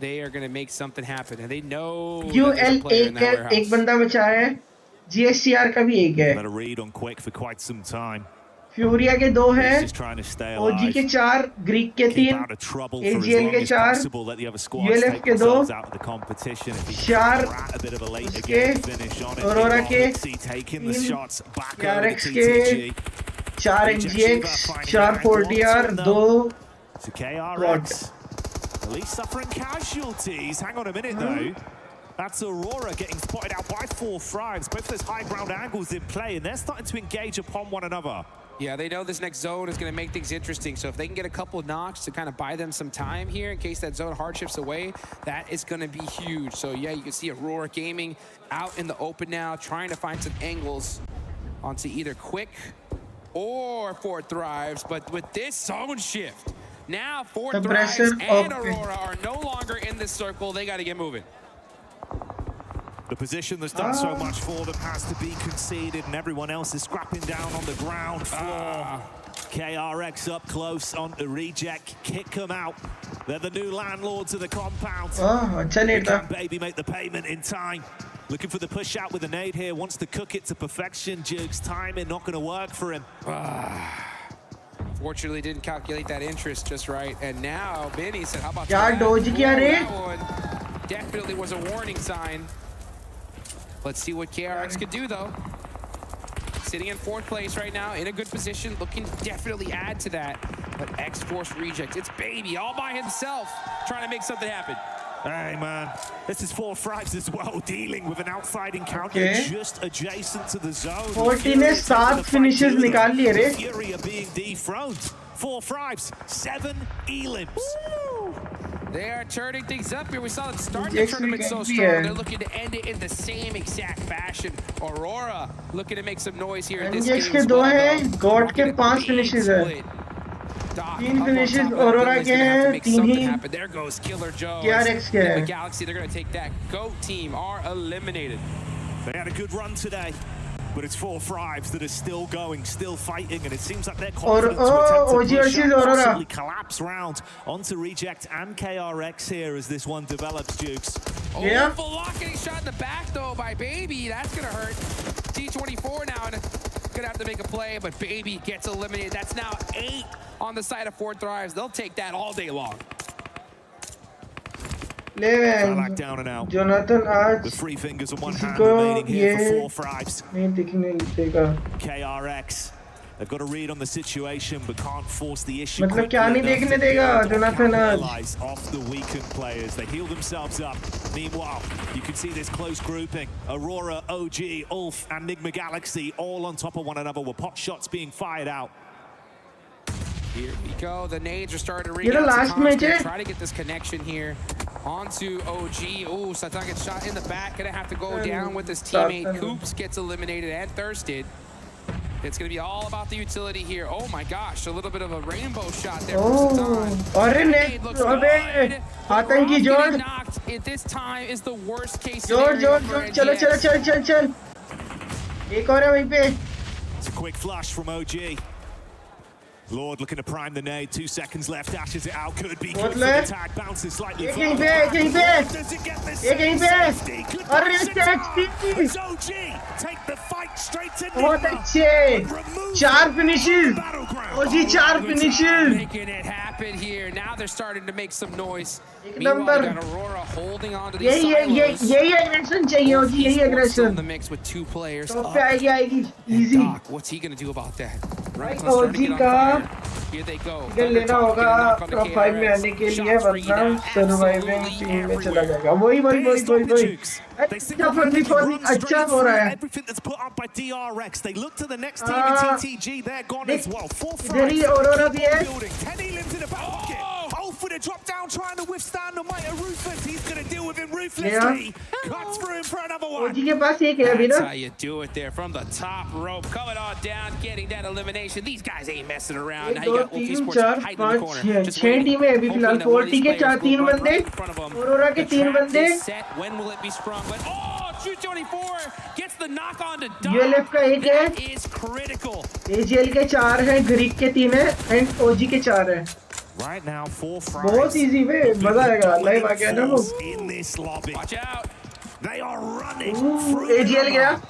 They are going to make something happen, and they know that there's a player in that warehouse. एक बंदा बचा है GSCR का भी एक है Better read on Quick for quite some time. फ्यूरिया के 2 हैं Just trying to stay OG alive. के 4 ग्रीक के 3 Out of trouble for as AGL long के as 4 possible. Let the other squads ULF take के 2 themselves out of the competition. If he चार can rat a bit of a late उसके again finish on it. Aurora के taking the 3 shots back over RX to के TTG. 4 NGX 4 4TR 2 To KRX. At least suffering casualties. Hang on a minute though. That's Aurora getting spotted out by 4 Thrives. Both those high ground angles in play, and they're starting to engage upon one another. Yeah, they know this next zone is going to make things interesting. So if they can get a couple of knocks to kind of buy them some time here in case that zone hard shifts away, that is going to be huge. So yeah, you can see Aurora Gaming out in the open now, trying to find some angles onto either Quick or 4 Thrives. But with this zone shift, now 4 Thrives and Aurora are no longer in this circle. They got to get moving. The position that's done so much for them has to be conceded, and everyone else is scrapping down on the ground floor. KRX up close on the reject, kick them out. They're the new landlords of the compound. Can Baby make the payment in time. Looking for the push out with a nade here, wants to cook it to perfection. Jukes timing not going to work for him. Fortunately, didn't calculate that interest just right. And now Benny said, how about that? That one definitely was a warning sign. Let's see what KRX could do, though. Sitting in 4th place right now, in a good position, looking to definitely add to that. But X-Force reject. It's Baby all by himself, trying to make something happen. Hey, man. This is 4 Thrives as well, dealing with an outside encounter just adjacent to the zone. 14 ने 7 finishes निकाल लिए रे. Fury are being dethroned. 4 Thrives, 7 elims. They are turning things up here. We saw them start the tournament so strong. They're looking to end it in the same exact fashion. Aurora looking to make some noise here in this game. NGX के 2 हैं, God के 5 finishes हैं. 3 finishes Aurora के हैं, 3 ही There goes Killer Joe. KRX के हैं. Galaxy, they're going to take that. GOAT team are eliminated. They had a good run today. But it's 4 Thrives that are still going, still fighting, and it seems like they're confident to attempt to push up, possibly collapse round onto Reject and KRX here as this one develops, Jukes. Oh, yeah. Falak getting shot in the back, though, by Baby. That's going to hurt. T24 now, and going to have to make a play, but Baby gets eliminated. That's now 8 on the side of 4 Thrives. They'll take that all day long. Down and out. Jonathan आज the 3 fingers on one hand remaining here for 4 Thrives. नहीं दिखने देगा. KRX, they've got a read on the situation but can't force the issue. मतलब क्या नहीं देखने देगा Jonathan आज. Off the weakened players, they heal themselves up. Meanwhile, you can see this close grouping. Aurora, OG, Ulf, and Nigma Galaxy all on top of one another with pot shots being fired out. Here we go. The nades are starting to ring ये तो last match है. Try to get this connection here onto OG. Oh, Satan gets shot in the back. Gonna have to go down with his teammate. Coops gets eliminated and thirsted. It's gonna be all about the utility here. Oh my gosh, a little bit of a rainbow shot there for Satan. Grenade looks good. Atanki George. Knocked at this time is the worst case George, scenario. चलो. एक और है वहीं पे. It's a quick flash from OG. Lord looking to prime the nade. 2 seconds left. Dashes it out. Could be good for the tag. Bounces slightly. Does it get the safety? Good It's OG. Take the fight straight to बहुत अच्छे. 4 finishes. OG 4 finishes. Making it happen here. Now they're starting to make some noise. एक Meanwhile, number. got Aurora holding on to these यही aggression चाहिए OG. यही Still in aggression. the mix with 2 players. Top up. पे आएगी. Easy. Doc, what's he gonna do about that? Right, OG का here they go. Ticket लेना होगा top 5 में आने के लिए, वरना सर्वाइविंग टीम में चला जाएगा. वही. अच्छा हो रहा है. Everything that's put up by DRX. They look to the next team in TTG. They're gone as well. 4 इधर ही Aurora भी है. Kenny lives in the back pocket. Oh, for the drop down, trying to withstand the might of Ruthless. He's going to deal with him ruthlessly. Cuts through him for another one. OG के पास एक है अभी ना. That's how you do it there from the top rope, coming on down, getting that elimination. These guys ain't messing around. Now you got OG 3 Sports 4 hiding in the 5 corner. 6 टीमें अभी फिलहाल. 40 के 3 बंदे. Aurora के 3 बंदे. When will it be sprung? But oh, 224 gets the knock on to ULF का एक है. That is critical. AGL के 4 हैं, Greek के 3 हैं, and OG के 4 हैं. Right now, 4 fries. बहुत easy वे, मजा आएगा. लाइव आ गया ना वो. In this lobby. Watch out. They are running through AGL गया.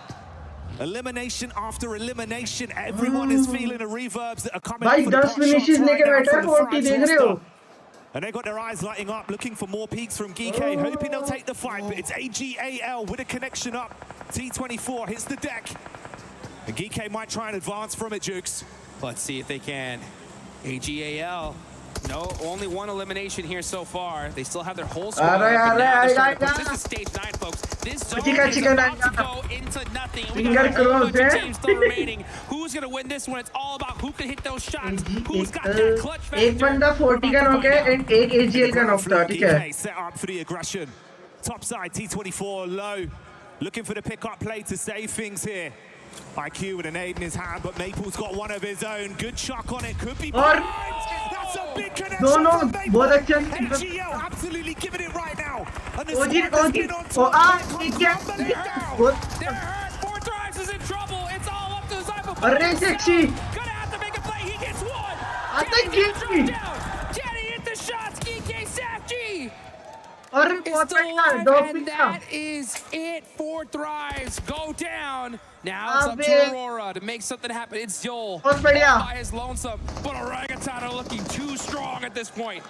Elimination after elimination. Everyone is feeling the reverbs that are coming. भाई 10 finishes लेके बैठा है 40 देख रहे हो. And they got their eyes lighting up, looking for more peaks from Geekay, hoping they'll take the fight, but it's AGAL with a connection up. T24 hits the deck. And Geekay might try and advance from it, Jukes. Let's see if they can. AGAL. No, only 1 elimination here so far. They still have their whole squad. This is stage 9, folks. This zone is about to go into nothing. We got a bunch of teams still remaining. Who's going to win this one? It's all about who can hit those shots. Who's got that clutch factor. एक बंदा 40 का knock है and एक AGL का knock था, ठीक है. Geekay set up for the aggression. Top side, T24 low. Looking for the pick-up play to save things here. IQ with a nade in his hand, but Maple's got one of his own. Good shock on it. Could be blind. That's a big connection from Maple. बहुत अच्छा. FGL absolutely giving it right now. And the OG squad has been on top. They're hurt. 4 drives is in trouble. It's all up to Zypher. अरे sexy. Gonna have to make a play. He gets 1. Atanki. Jenny hit the shots. GK Safety. अरे बहुत अच्छा. 2 And that is it. 4 thrives go down. Now it's up to Aurora to make something happen. It's Joel बहुत बढ़िया. by his lonesome, but Orangutan are looking too strong at this point.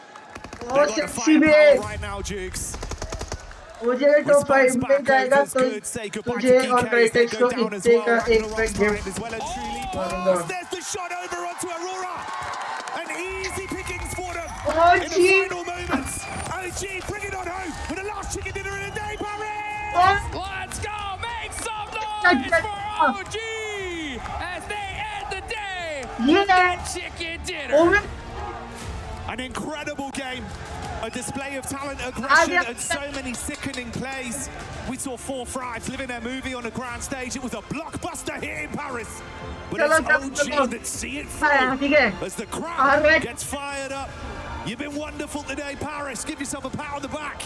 बहुत sexy भी. Right now, Jukes. मुझे top 5 में जाएगा तो तुझे और क्राइटेक्स को इतने का एक पैक गिफ्ट करूंगा. There's the shot over onto Aurora. An easy pickings for them. In OG. the final moments. OG bring it on home with the last chicken dinner in the day, Barry. Let's go. Make some noise for OG as they end the day with that chicken dinner. An incredible game. A display of talent, aggression, and so many sickening plays. We saw 4 Fries living their movie on a grand stage. It was a blockbuster here in Paris. But it's OG that see it through as the crowd gets fired up. You've been wonderful today, Paris. Give yourself a pat on the back.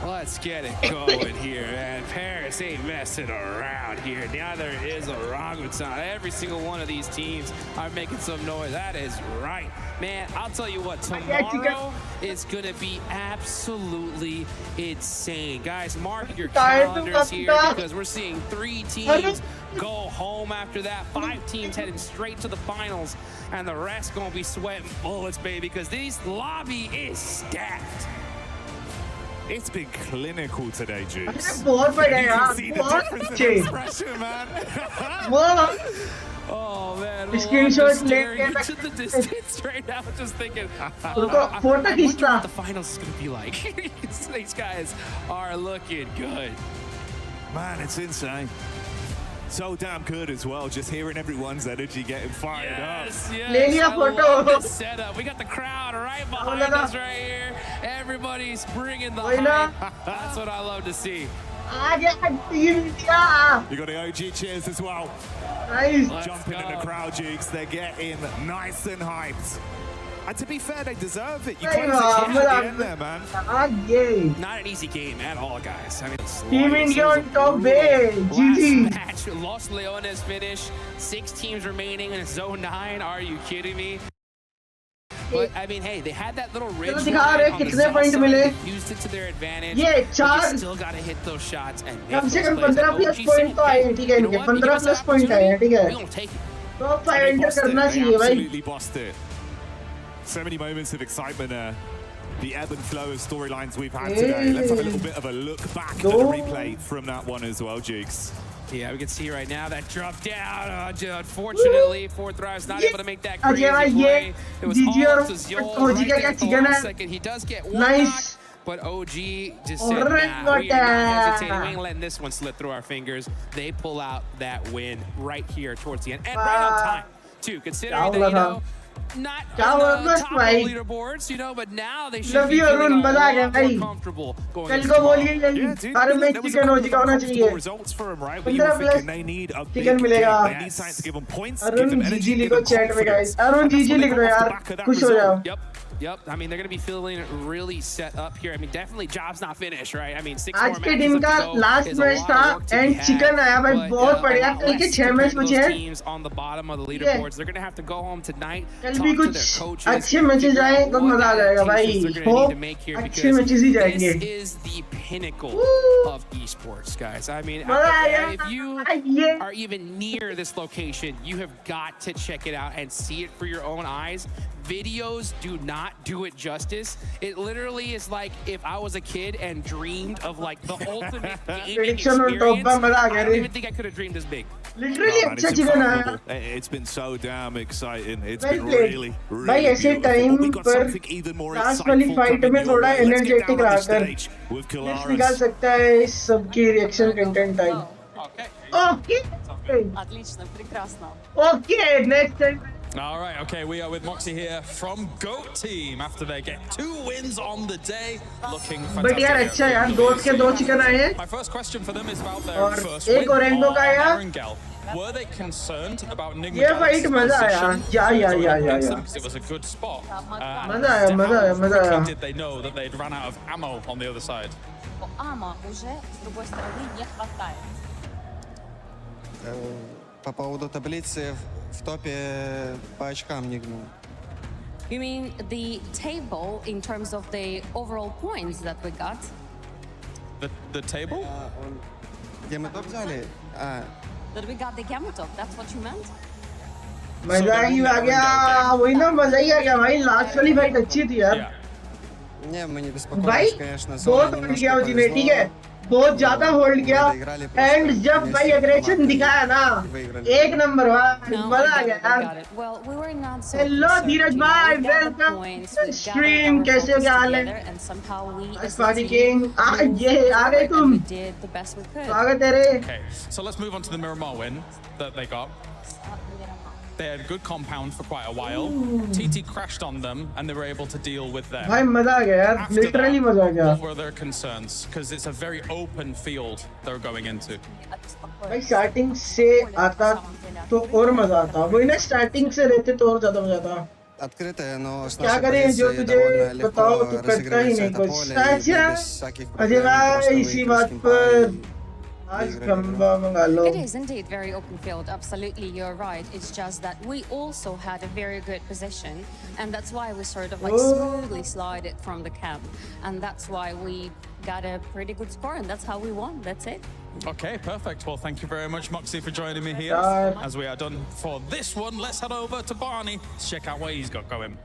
Let's get it going here, man. Paris ain't messing around here. Neither is Orangutan. Every single one of these teams are making some noise. That is right. Man, I'll tell you what, tomorrow is going to be absolutely insane. Guys, mark your calendars here because we're seeing 3 teams go home after that. 5 teams heading straight to the finals, and the rest going to be sweating bullets, baby, because this lobby is stacked. It's been clinical today, Juice. बहुत बढ़िया यार. See the difference in expression, man. Oh man, Screenshots staring into the distance right now, just thinking, I wonder what the finals is gonna be like. These guys are looking good. Man, it's insane. So damn good as well, just hearing everyone's energy getting fired up. Yes, I love this setup. We got the crowd right behind us right here. everybody's bringing the Why not? hype. That's what I love to see. Team India. You got the OG cheers as well. Nice. Jumping in the crowd, Jukes. They're getting nice and hyped. And to be fair, they deserve it. You close the game at the end there, man. Not an easy game at all, guys. I mean, Team India on top, GG. Match, Los Leones finish. 6 teams remaining in Zone 9. Are you kidding me? But I mean, hey, they had that little ridge line on the south side. They used it to their advantage. Yeah, but you still got to hit those shots and make कम से those come plays. 15 plus point तो आए हैं, ठीक है इनके 15 plus point आए हैं, ठीक है We're gonna take it. Top 5 enter करना चाहिए भाई. Absolutely bossed it. So many moments of excitement there. The ebb and flow of storylines we've had today. Let's have a little bit of a look back at the replay from that one as well, Jukes. Yeah, we can see right now that drop down. Unfortunately, Fourth Thrive's not able to make that crazy play. It was all to Zol right there at the last second. He does get one knock, but OG just said, nah, we are not hesitating. We ain't letting this one slip through our fingers. They pull out that win right here towards the end. And right on time, too, considering that, you know, not on the top of leaderboards, you know, but now they should be feeling a lot more comfortable going into tomorrow. Yeah, dude, multiple results for them, right? But you were thinking they need a big game. They need something to give them points, give them energy, give them confidence. Yep. I mean, they're going to be feeling really set up here. I mean, definitely job's not finished, right? I mean, 6 आज more के दिन matches का to go last is a match lot था of work to be and had. Chicken आया भाई But, बहुत बढ़िया कल के 6 मैच बचे हैं teams on the bottom of the leaderboards. They're going to have to go home tonight, कल talk भी to कुछ their coaches, अच्छे मैचेस figure आए out तो what मजा आ जाएगा भाई adaptations they're going to need to make here अच्छे मैचेस ही because जाएंगे this is the pinnacle of esports, guys. I mean, मजा आया if you are even near this location, you have got to check it out and see it for your own eyes. Videos do not do it justice. It literally is like if I was a kid and dreamed of like the ultimate gaming experience. I don't even think I could have dreamed this big. Literally अच्छा chicken आया. It's been so damn exciting. It's Well been played. really भाई ऐसे time पर last वाली fight में थोड़ा energetic रहकर clips निकाल सकता है सबकी reaction content time. Okay. Отлично, прекрасно. Okay, next time. All right, okay, we are with Moxie here from GOAT Team after they get 2 wins on the day. Looking fantastic. But यार अच्छा यार दोस्त के 2 चिकन आए हैं. My first question for them is about their और first एक win ओरेंगो का आया. Erangel. Were they concerned about Nigma ये फाइट Galaxy's मजा आया. position? या. Because it was a good spot. मजा आया. Quickly did they know that they'd run out of ammo on the other side? Ама уже с другой стороны не хватает. По поводу таблицы в топе по очкам Нигму. You mean the table in terms of the overall points that we got? The table? Где мы топ взяли? That we got the camel top, that's what you meant? मजा ही आ गया. वही ना मजा ही आ गया भाई. Last वाली fight अच्छी थी यार. Не, мы не भाई беспокоились, конечно. बहुत होल्ड किया उसने, ठीक है, बहुत ज्यादा होल्ड किया एंड जब भाई एग्रेशन दिखाया ना 1 नंबर भाई मजा आ गया यार. हेलो धीरज भाई, वेलकम स्ट्रीम. कैसे हो, क्या हाल है? WatchParty किंग ये आ गए तुम. स्वागत है रे. Okay, so let's move on to the Miramar win that they got. They had good compound for quite a while. TT crashed on them and they were able to deal with them. भाई मजा आ गया यार, literally मजा आ गया. What were their concerns? Because it's a very open field they're going into. भाई starting से आता तो और मजा आता. वही ना स्टार्टिंग से रहते तो और ज्यादा मजा आता. Открытая, но с क्या нашей करें जो позиции तुझे довольно बताओ легко तू करता ही разыгрывается नहीं это कुछ. поле и अच्छा без всяких अजय проблем भाई просто इसी выиграть बात скимпа पर и आज खंबा मंगा लो. It is indeed very open field, absolutely, you're right. It's just that we also had a very good position, and that's why we sort of like smoothly slide it from the camp, and that's why we got a pretty good score, and that's how we won. That's it. Okay, perfect. Well, thank you very much, Moxie, for joining me here. As we are done for this one, let's head over to Barney to check out what he's got going.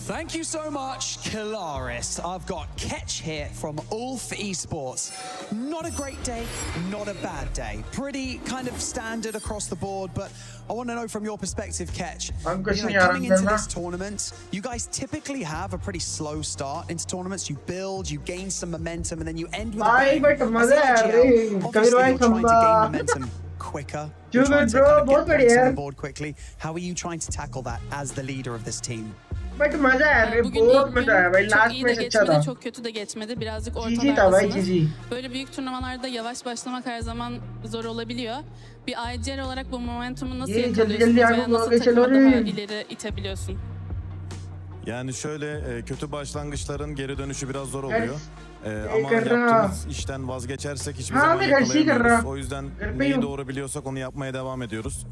Thank you so much, Kalaris. I've got Ketch here from Ulf Esports. Not a great day, not a bad day. Pretty kind of standard across the board, but I want to know from your perspective, Ketch, coming into this tournament, you guys typically have a pretty slow start into tournaments. You build, you gain some momentum, and then you end with a bang. As the IGL, obviously you're trying to gain momentum quicker. You're trying to kind of get points on the board quickly. How are you trying to tackle that as the leader of this team? But मजा आया रे, Bugün बहुत ilk gün मजा आया भाई, çok last iyi match de अच्छा geçmedi, था. çok kötü de geçmedi. Birazcık GG था भाई, ortalardasınız. GG. Böyle büyük turnuvalarda yavaş başlamak her zaman zor olabiliyor. Bir IGL olarak bu momentumu nasıl Ye, jaldi yakalıyorsunuz jaldi veya आगे nasıl आगे चलो takımı daha रे. ileri itebiliyorsun? Yani şöyle kötü başlangıçların geri dönüşü biraz zor oluyor. Yes. Ama कर रहा. yaptığımız işten vazgeçersek hiçbir हाँ zaman मैं घर से ही कर yakalayamıyoruz. रहा. O yüzden घर पे ही neyi हूँ. doğru biliyorsak onu yapmaya devam ediyoruz.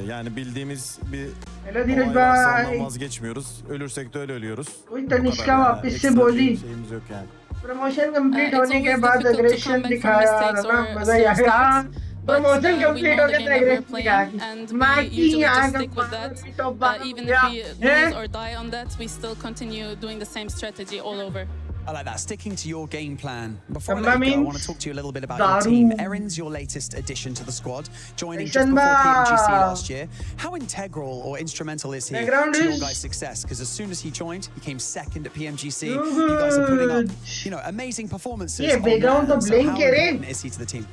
Yani bildiğimiz bir Hello धीरज olay varsa ondan भाई. vazgeçmiyoruz. Ölürsek de öyle ölüyoruz. कोई O kadar तनिष्का yani. वापस से Ekstra bir बोली. şeyimiz yok yani. Promotion complete It's होने के always बाद difficult to aggression come back from दिखाया mistakes ना, or मजा slow आया. starts. But promotion we complete know हो the गया game that we're अग्रेशन दिखाया. playing, and we माकी usually यहाँ just का stick with that. तो बात Even हो if गया. we lose or die on that, we still continue doing the same strategy all over. I like that, sticking to your game plan. Before I Samba let you go, I means want to talk to you a little bit about your daru. team. Erin's your latest addition to the squad, joining just Samba. before PMGC last year. How integral or instrumental is he Background to your is- guys' success? Because as soon as he joined, he came second at PMGC. Too You guys are putting up, good. amazing performances. Yeah, on background land. तो So blink how है रे. important is he to the team?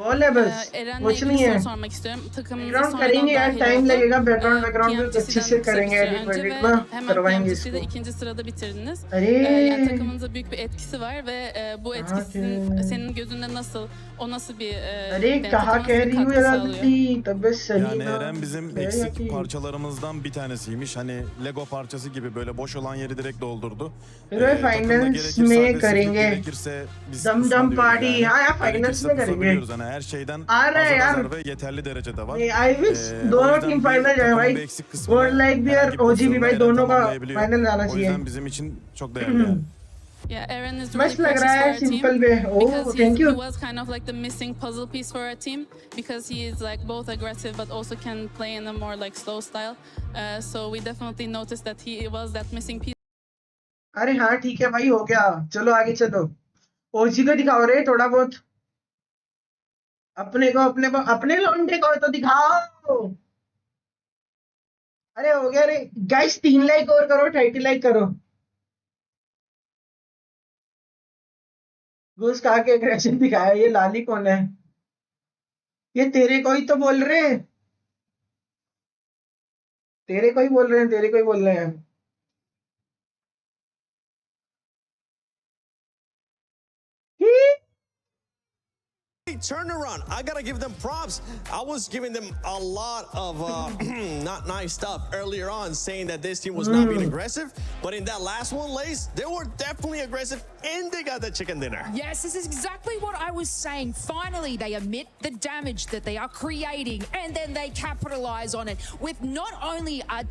All है बस. Eren'le कुछ नहीं ilgili है. soru sormak istiyorum. Takımımıza Background sonradan करेंगे यार, dahil टाइम oldu. लगेगा. Background भी अच्छे PMGC'den से kısa bir करेंगे süre edit önce वेडिट ve ना, hemen करवाएंगे PMGC'de इसको. ikinci sırada bitirdiniz. अरे. Yani takımınıza büyük bir etkisi var ve bu etkisinin senin gözünde nasıl, o nasıl bir अरे yani कहाँ takımınıza कह bir रही हूँ katkı यार sağlıyor? अदिति, तबीयत सही Yani ना. Eren bizim है eksik कि- parçalarımızdan bir tanesiymiş. Hani Lego parçası gibi böyle boş olan yeri direkt doldurdu. फिर वही Takımda फाइनल्स gerekirse में agresiflik, करेंगे. gerekirse biz दम kusma दम diyoruz पार्टी. yani. हाँ यार फाइनल्स Gerekirse में करेंगे. kusabiliyoruz hani her şeyden आ रहा है azar यार. azar ve yeterli derecede var. I wish O दोनों yüzden टीम bir फाइनल जाए takımın भाई. bir eksik kısmını और लाइक भी herhangi यार bir ओजी भी pozisyonda भाई Eren दोनों का tamamlayabiliyor. फाइनल जाना O चाहिए. yüzden bizim için çok değerli yani. Yeah, Eren is really मस्त लग precious रहा for है our team simple way. because oh thank he you. was kind of like the missing puzzle piece for our team because he is like both aggressive but also can play in a more like slow style. So we definitely noticed that he was that missing piece. अरे हाँ ठीक है भाई, हो गया. चलो आगे चलो. ओजी को दिखाओ रे थोड़ा बहुत. अपने लौंडे को तो दिखाओ. अरे हो गया रे गाइस, 3 लाइक और करो, 30 लाइक करो. घुस खा के एग्रेशन दिखाया. ये लाली कौन है? ये तेरे को ही तो बोल रहे हैं. तेरे को ही बोल रहे हैं, तेरे को ही बोल रहे हैं. Turnaround. I gotta give them props. I was giving them a lot of not nice stuff earlier on, saying that this team was not being aggressive. But in that last one, Lace, they were definitely aggressive, and they got the chicken dinner. Yes, this is exactly what I was saying. Finally, they admit the damage that they are creating, and then they capitalize on it with not only a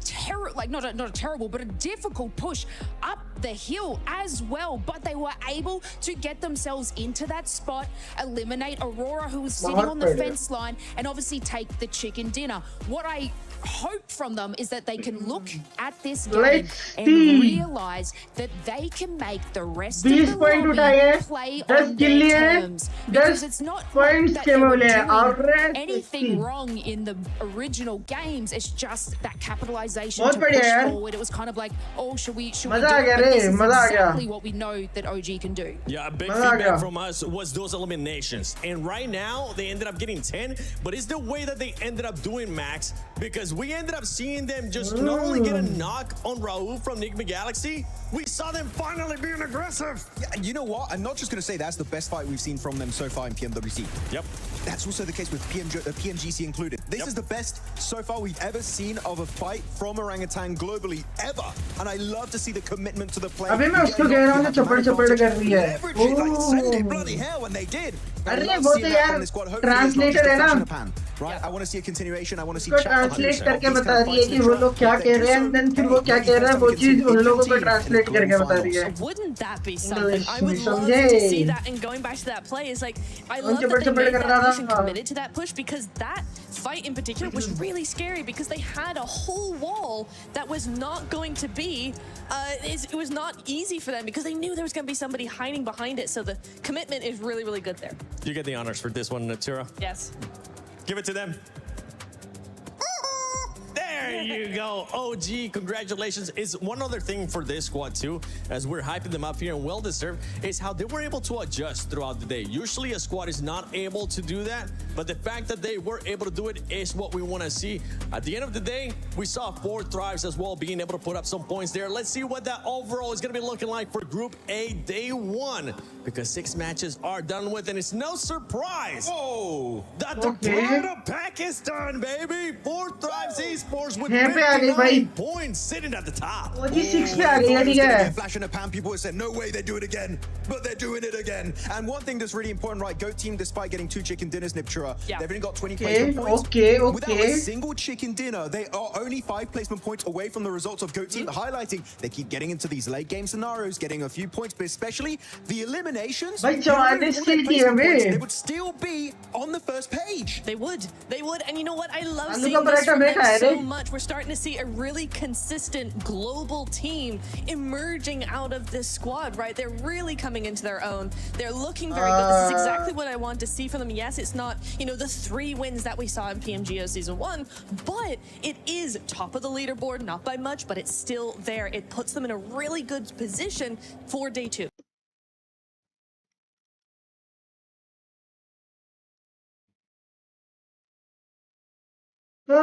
not a terrible, but a difficult push up the hill as well. But they were able to get themselves into that spot, eliminate Aurora, who was sitting on the fence line, and obviously take the chicken dinner. What I hope from them is that they can look at this game and realize that they can make the rest of the lobby play on their terms, because it's not like that they were doing anything wrong in the original games. It's just that capitalization to push forward. It was kind of like, oh, should we do it? But this is exactly what we know that OG can do. Yeah, a big feedback from us was those eliminations. And right now, they ended up getting 10, but it's the way that they ended up doing, Max, because we ended up seeing them just not only get a knock on Raul from Enigma Galaxy, we saw them finally being aggressive. Yeah, and you know what? I'm not just going to say that's the best fight we've seen from them so far in PMWC. Yep. That's also the case with PMGC included. This is the best so far we've ever seen of a fight from Orangutan globally ever. And I love to see the commitment to the play. अबे मैं उसको कह रहा हूँ जो चपड़ कर रही है. Like, bloody hell when they did. अरे वो तो यार ट्रांसलेटर है ना. Right, I want to see a continuation. I want to see उसको ट्रांसलेट करके बता रही है कि वो लोग क्या कह रहे हैं, देन फिर वो क्या कह रहा है, वो चीज उन लोगों को ट्रांसलेट करके बता रही है. Wouldn't that be something? I would love to see that. And going back to that play, is like, I love that they made that push and committed to that push, because that fight in particular was really scary, because they had a whole wall that was not going to be, it was not easy for them, because they knew there was going to be somebody hiding behind it. So the commitment is really, really good there. You get the honors for this one, Natura. Yes. Give it to them. There There you go, OG. Congratulations. Is one other thing for this squad too, as we're hyping them up here and well deserved, is how they were able to adjust throughout the day. Usually a squad is not able to do that, but the fact that they were able to do it is what we want to see. At the end of the day, we saw 4 Thrives as well being able to put up some points there. Let's see what that overall is going to be looking like for Group A Day 1, because 6 matches are done with, and it's no surprise that the Pride of Pakistan, baby, 4 Thrives Esports with 59 points sitting at the top. Flash in a pan, people said no way they do it again, but they're doing it again. And one thing that's really important, right? Goat team, despite getting 2 chicken dinners, Niptura, they've only got 20 placement points. Without a single chicken dinner, they are only 5 placement points away from the results of Goat team, highlighting they keep getting into these late game scenarios, getting a few points, but especially the eliminations. They would still be on the first page. They would, and you know what? I love seeing this from them so much. We're starting to see a really consistent global team emerging out of this squad, right? They're really coming into their own. They're looking very good. This is exactly what I want to see from them. Yes, it's not, you know, the 3 wins that we saw in PMGO Season 1, but it is top of the leaderboard, not by much, but it's still there. It puts them in a really good position for Day 2. तो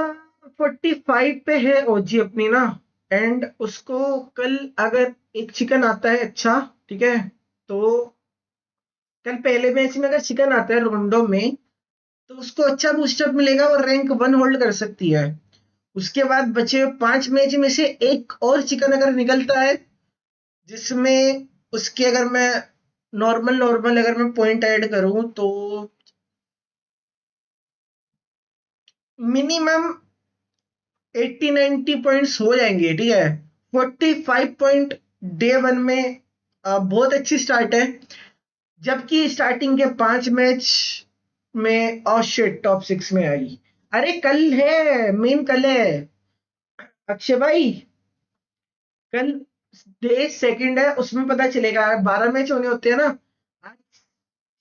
45 पे है ओजी अपनी ना, and उसको कल अगर एक chicken आता है अच्छा, ठीक है, तो कल पहले मैच में अगर चिकन आता है रोंडो में, तो उसको अच्छा बूस्टअप मिलेगा और रैंक 1 होल्ड कर सकती है। उसके बाद बचे 5 मैच में से एक और चिकन अगर निकलता है, जिसमें उसके अगर मैं नॉर्मल अगर मैं पॉइंट ऐड करूं तो मिनिमम 80-90 पॉइंट्स हो जाएंगे, ठीक है। 45 पॉइंट डे 1 में बहुत अच्छी स्टार्ट है, जबकि स्टार्टिंग के 5 मैच में शिट टॉप 6 में आई। अरे कल है मेन, कल है अक्षय भाई, कल डे 2 है, उसमें पता चलेगा। 12 मैच होने होते हैं ना, आज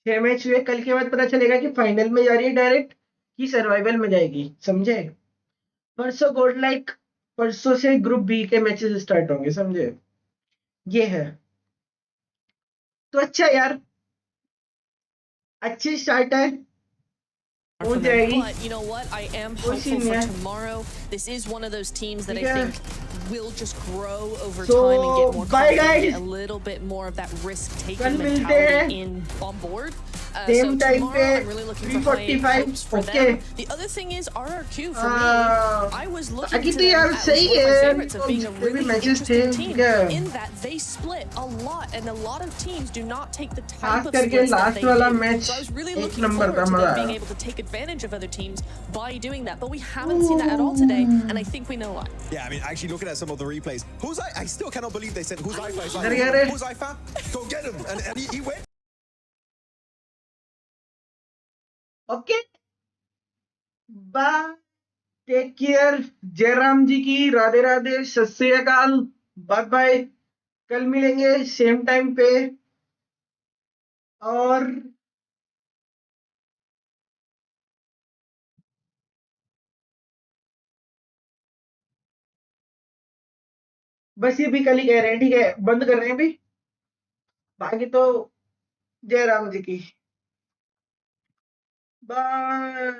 6 मैच हुए, कल के बाद पता चलेगा कि फाइनल में जा रही है डायरेक्ट कि सर्वाइवल में जाएगी, समझे। परसों गोल्ड लाइक, परसों से ग्रुप बी के मैचेस स्टार्ट होंगे, समझे। ये है तो अच्छा यार, अच्छी स्टार्ट है। But you know what? I am hopeful for tomorrow. This is one of those teams that I think will just grow over time and get more confident, a little bit more of that risk-taking mentality on board. So tomorrow, I'm really looking for high hopes for them. The other thing is RRQ for me. I was looking to them as one of my favorites of being a really interesting team in that they split a lot, and a lot of teams do not take the type of splits that they do. So I was really looking forward to them being able to take advantage of other teams by doing that, but we haven't seen that at all today, and I think we know why. Yeah, I mean, actually looking at some of the replays, I still cannot believe they said Huzaifa is like, Huzaifa, go get him, and he went. Okay, bye, take care, Jairam ji की राधे राधे, सत श्री अकाल, bye bye. कल मिलेंगे same time पे, और बस ये भी कल ही कह रहे हैं, ठीक है, बंद कर रहे हैं अभी, बाकी तो जयराम जी की बाय।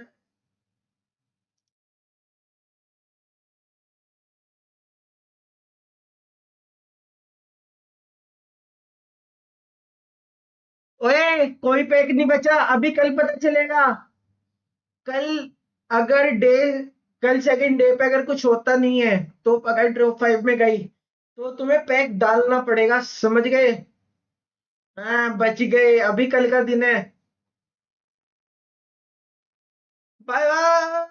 ओए कोई पैक नहीं बचा अभी, कल पता चलेगा। कल अगर डे, कल सेकंड डे पे अगर कुछ होता नहीं है, तो अगर ड्रॉप 5 में गई तो तुम्हें पैक डालना पड़ेगा, समझ गए। हाँ बच गए, अभी कल का दिन है। Bye bye.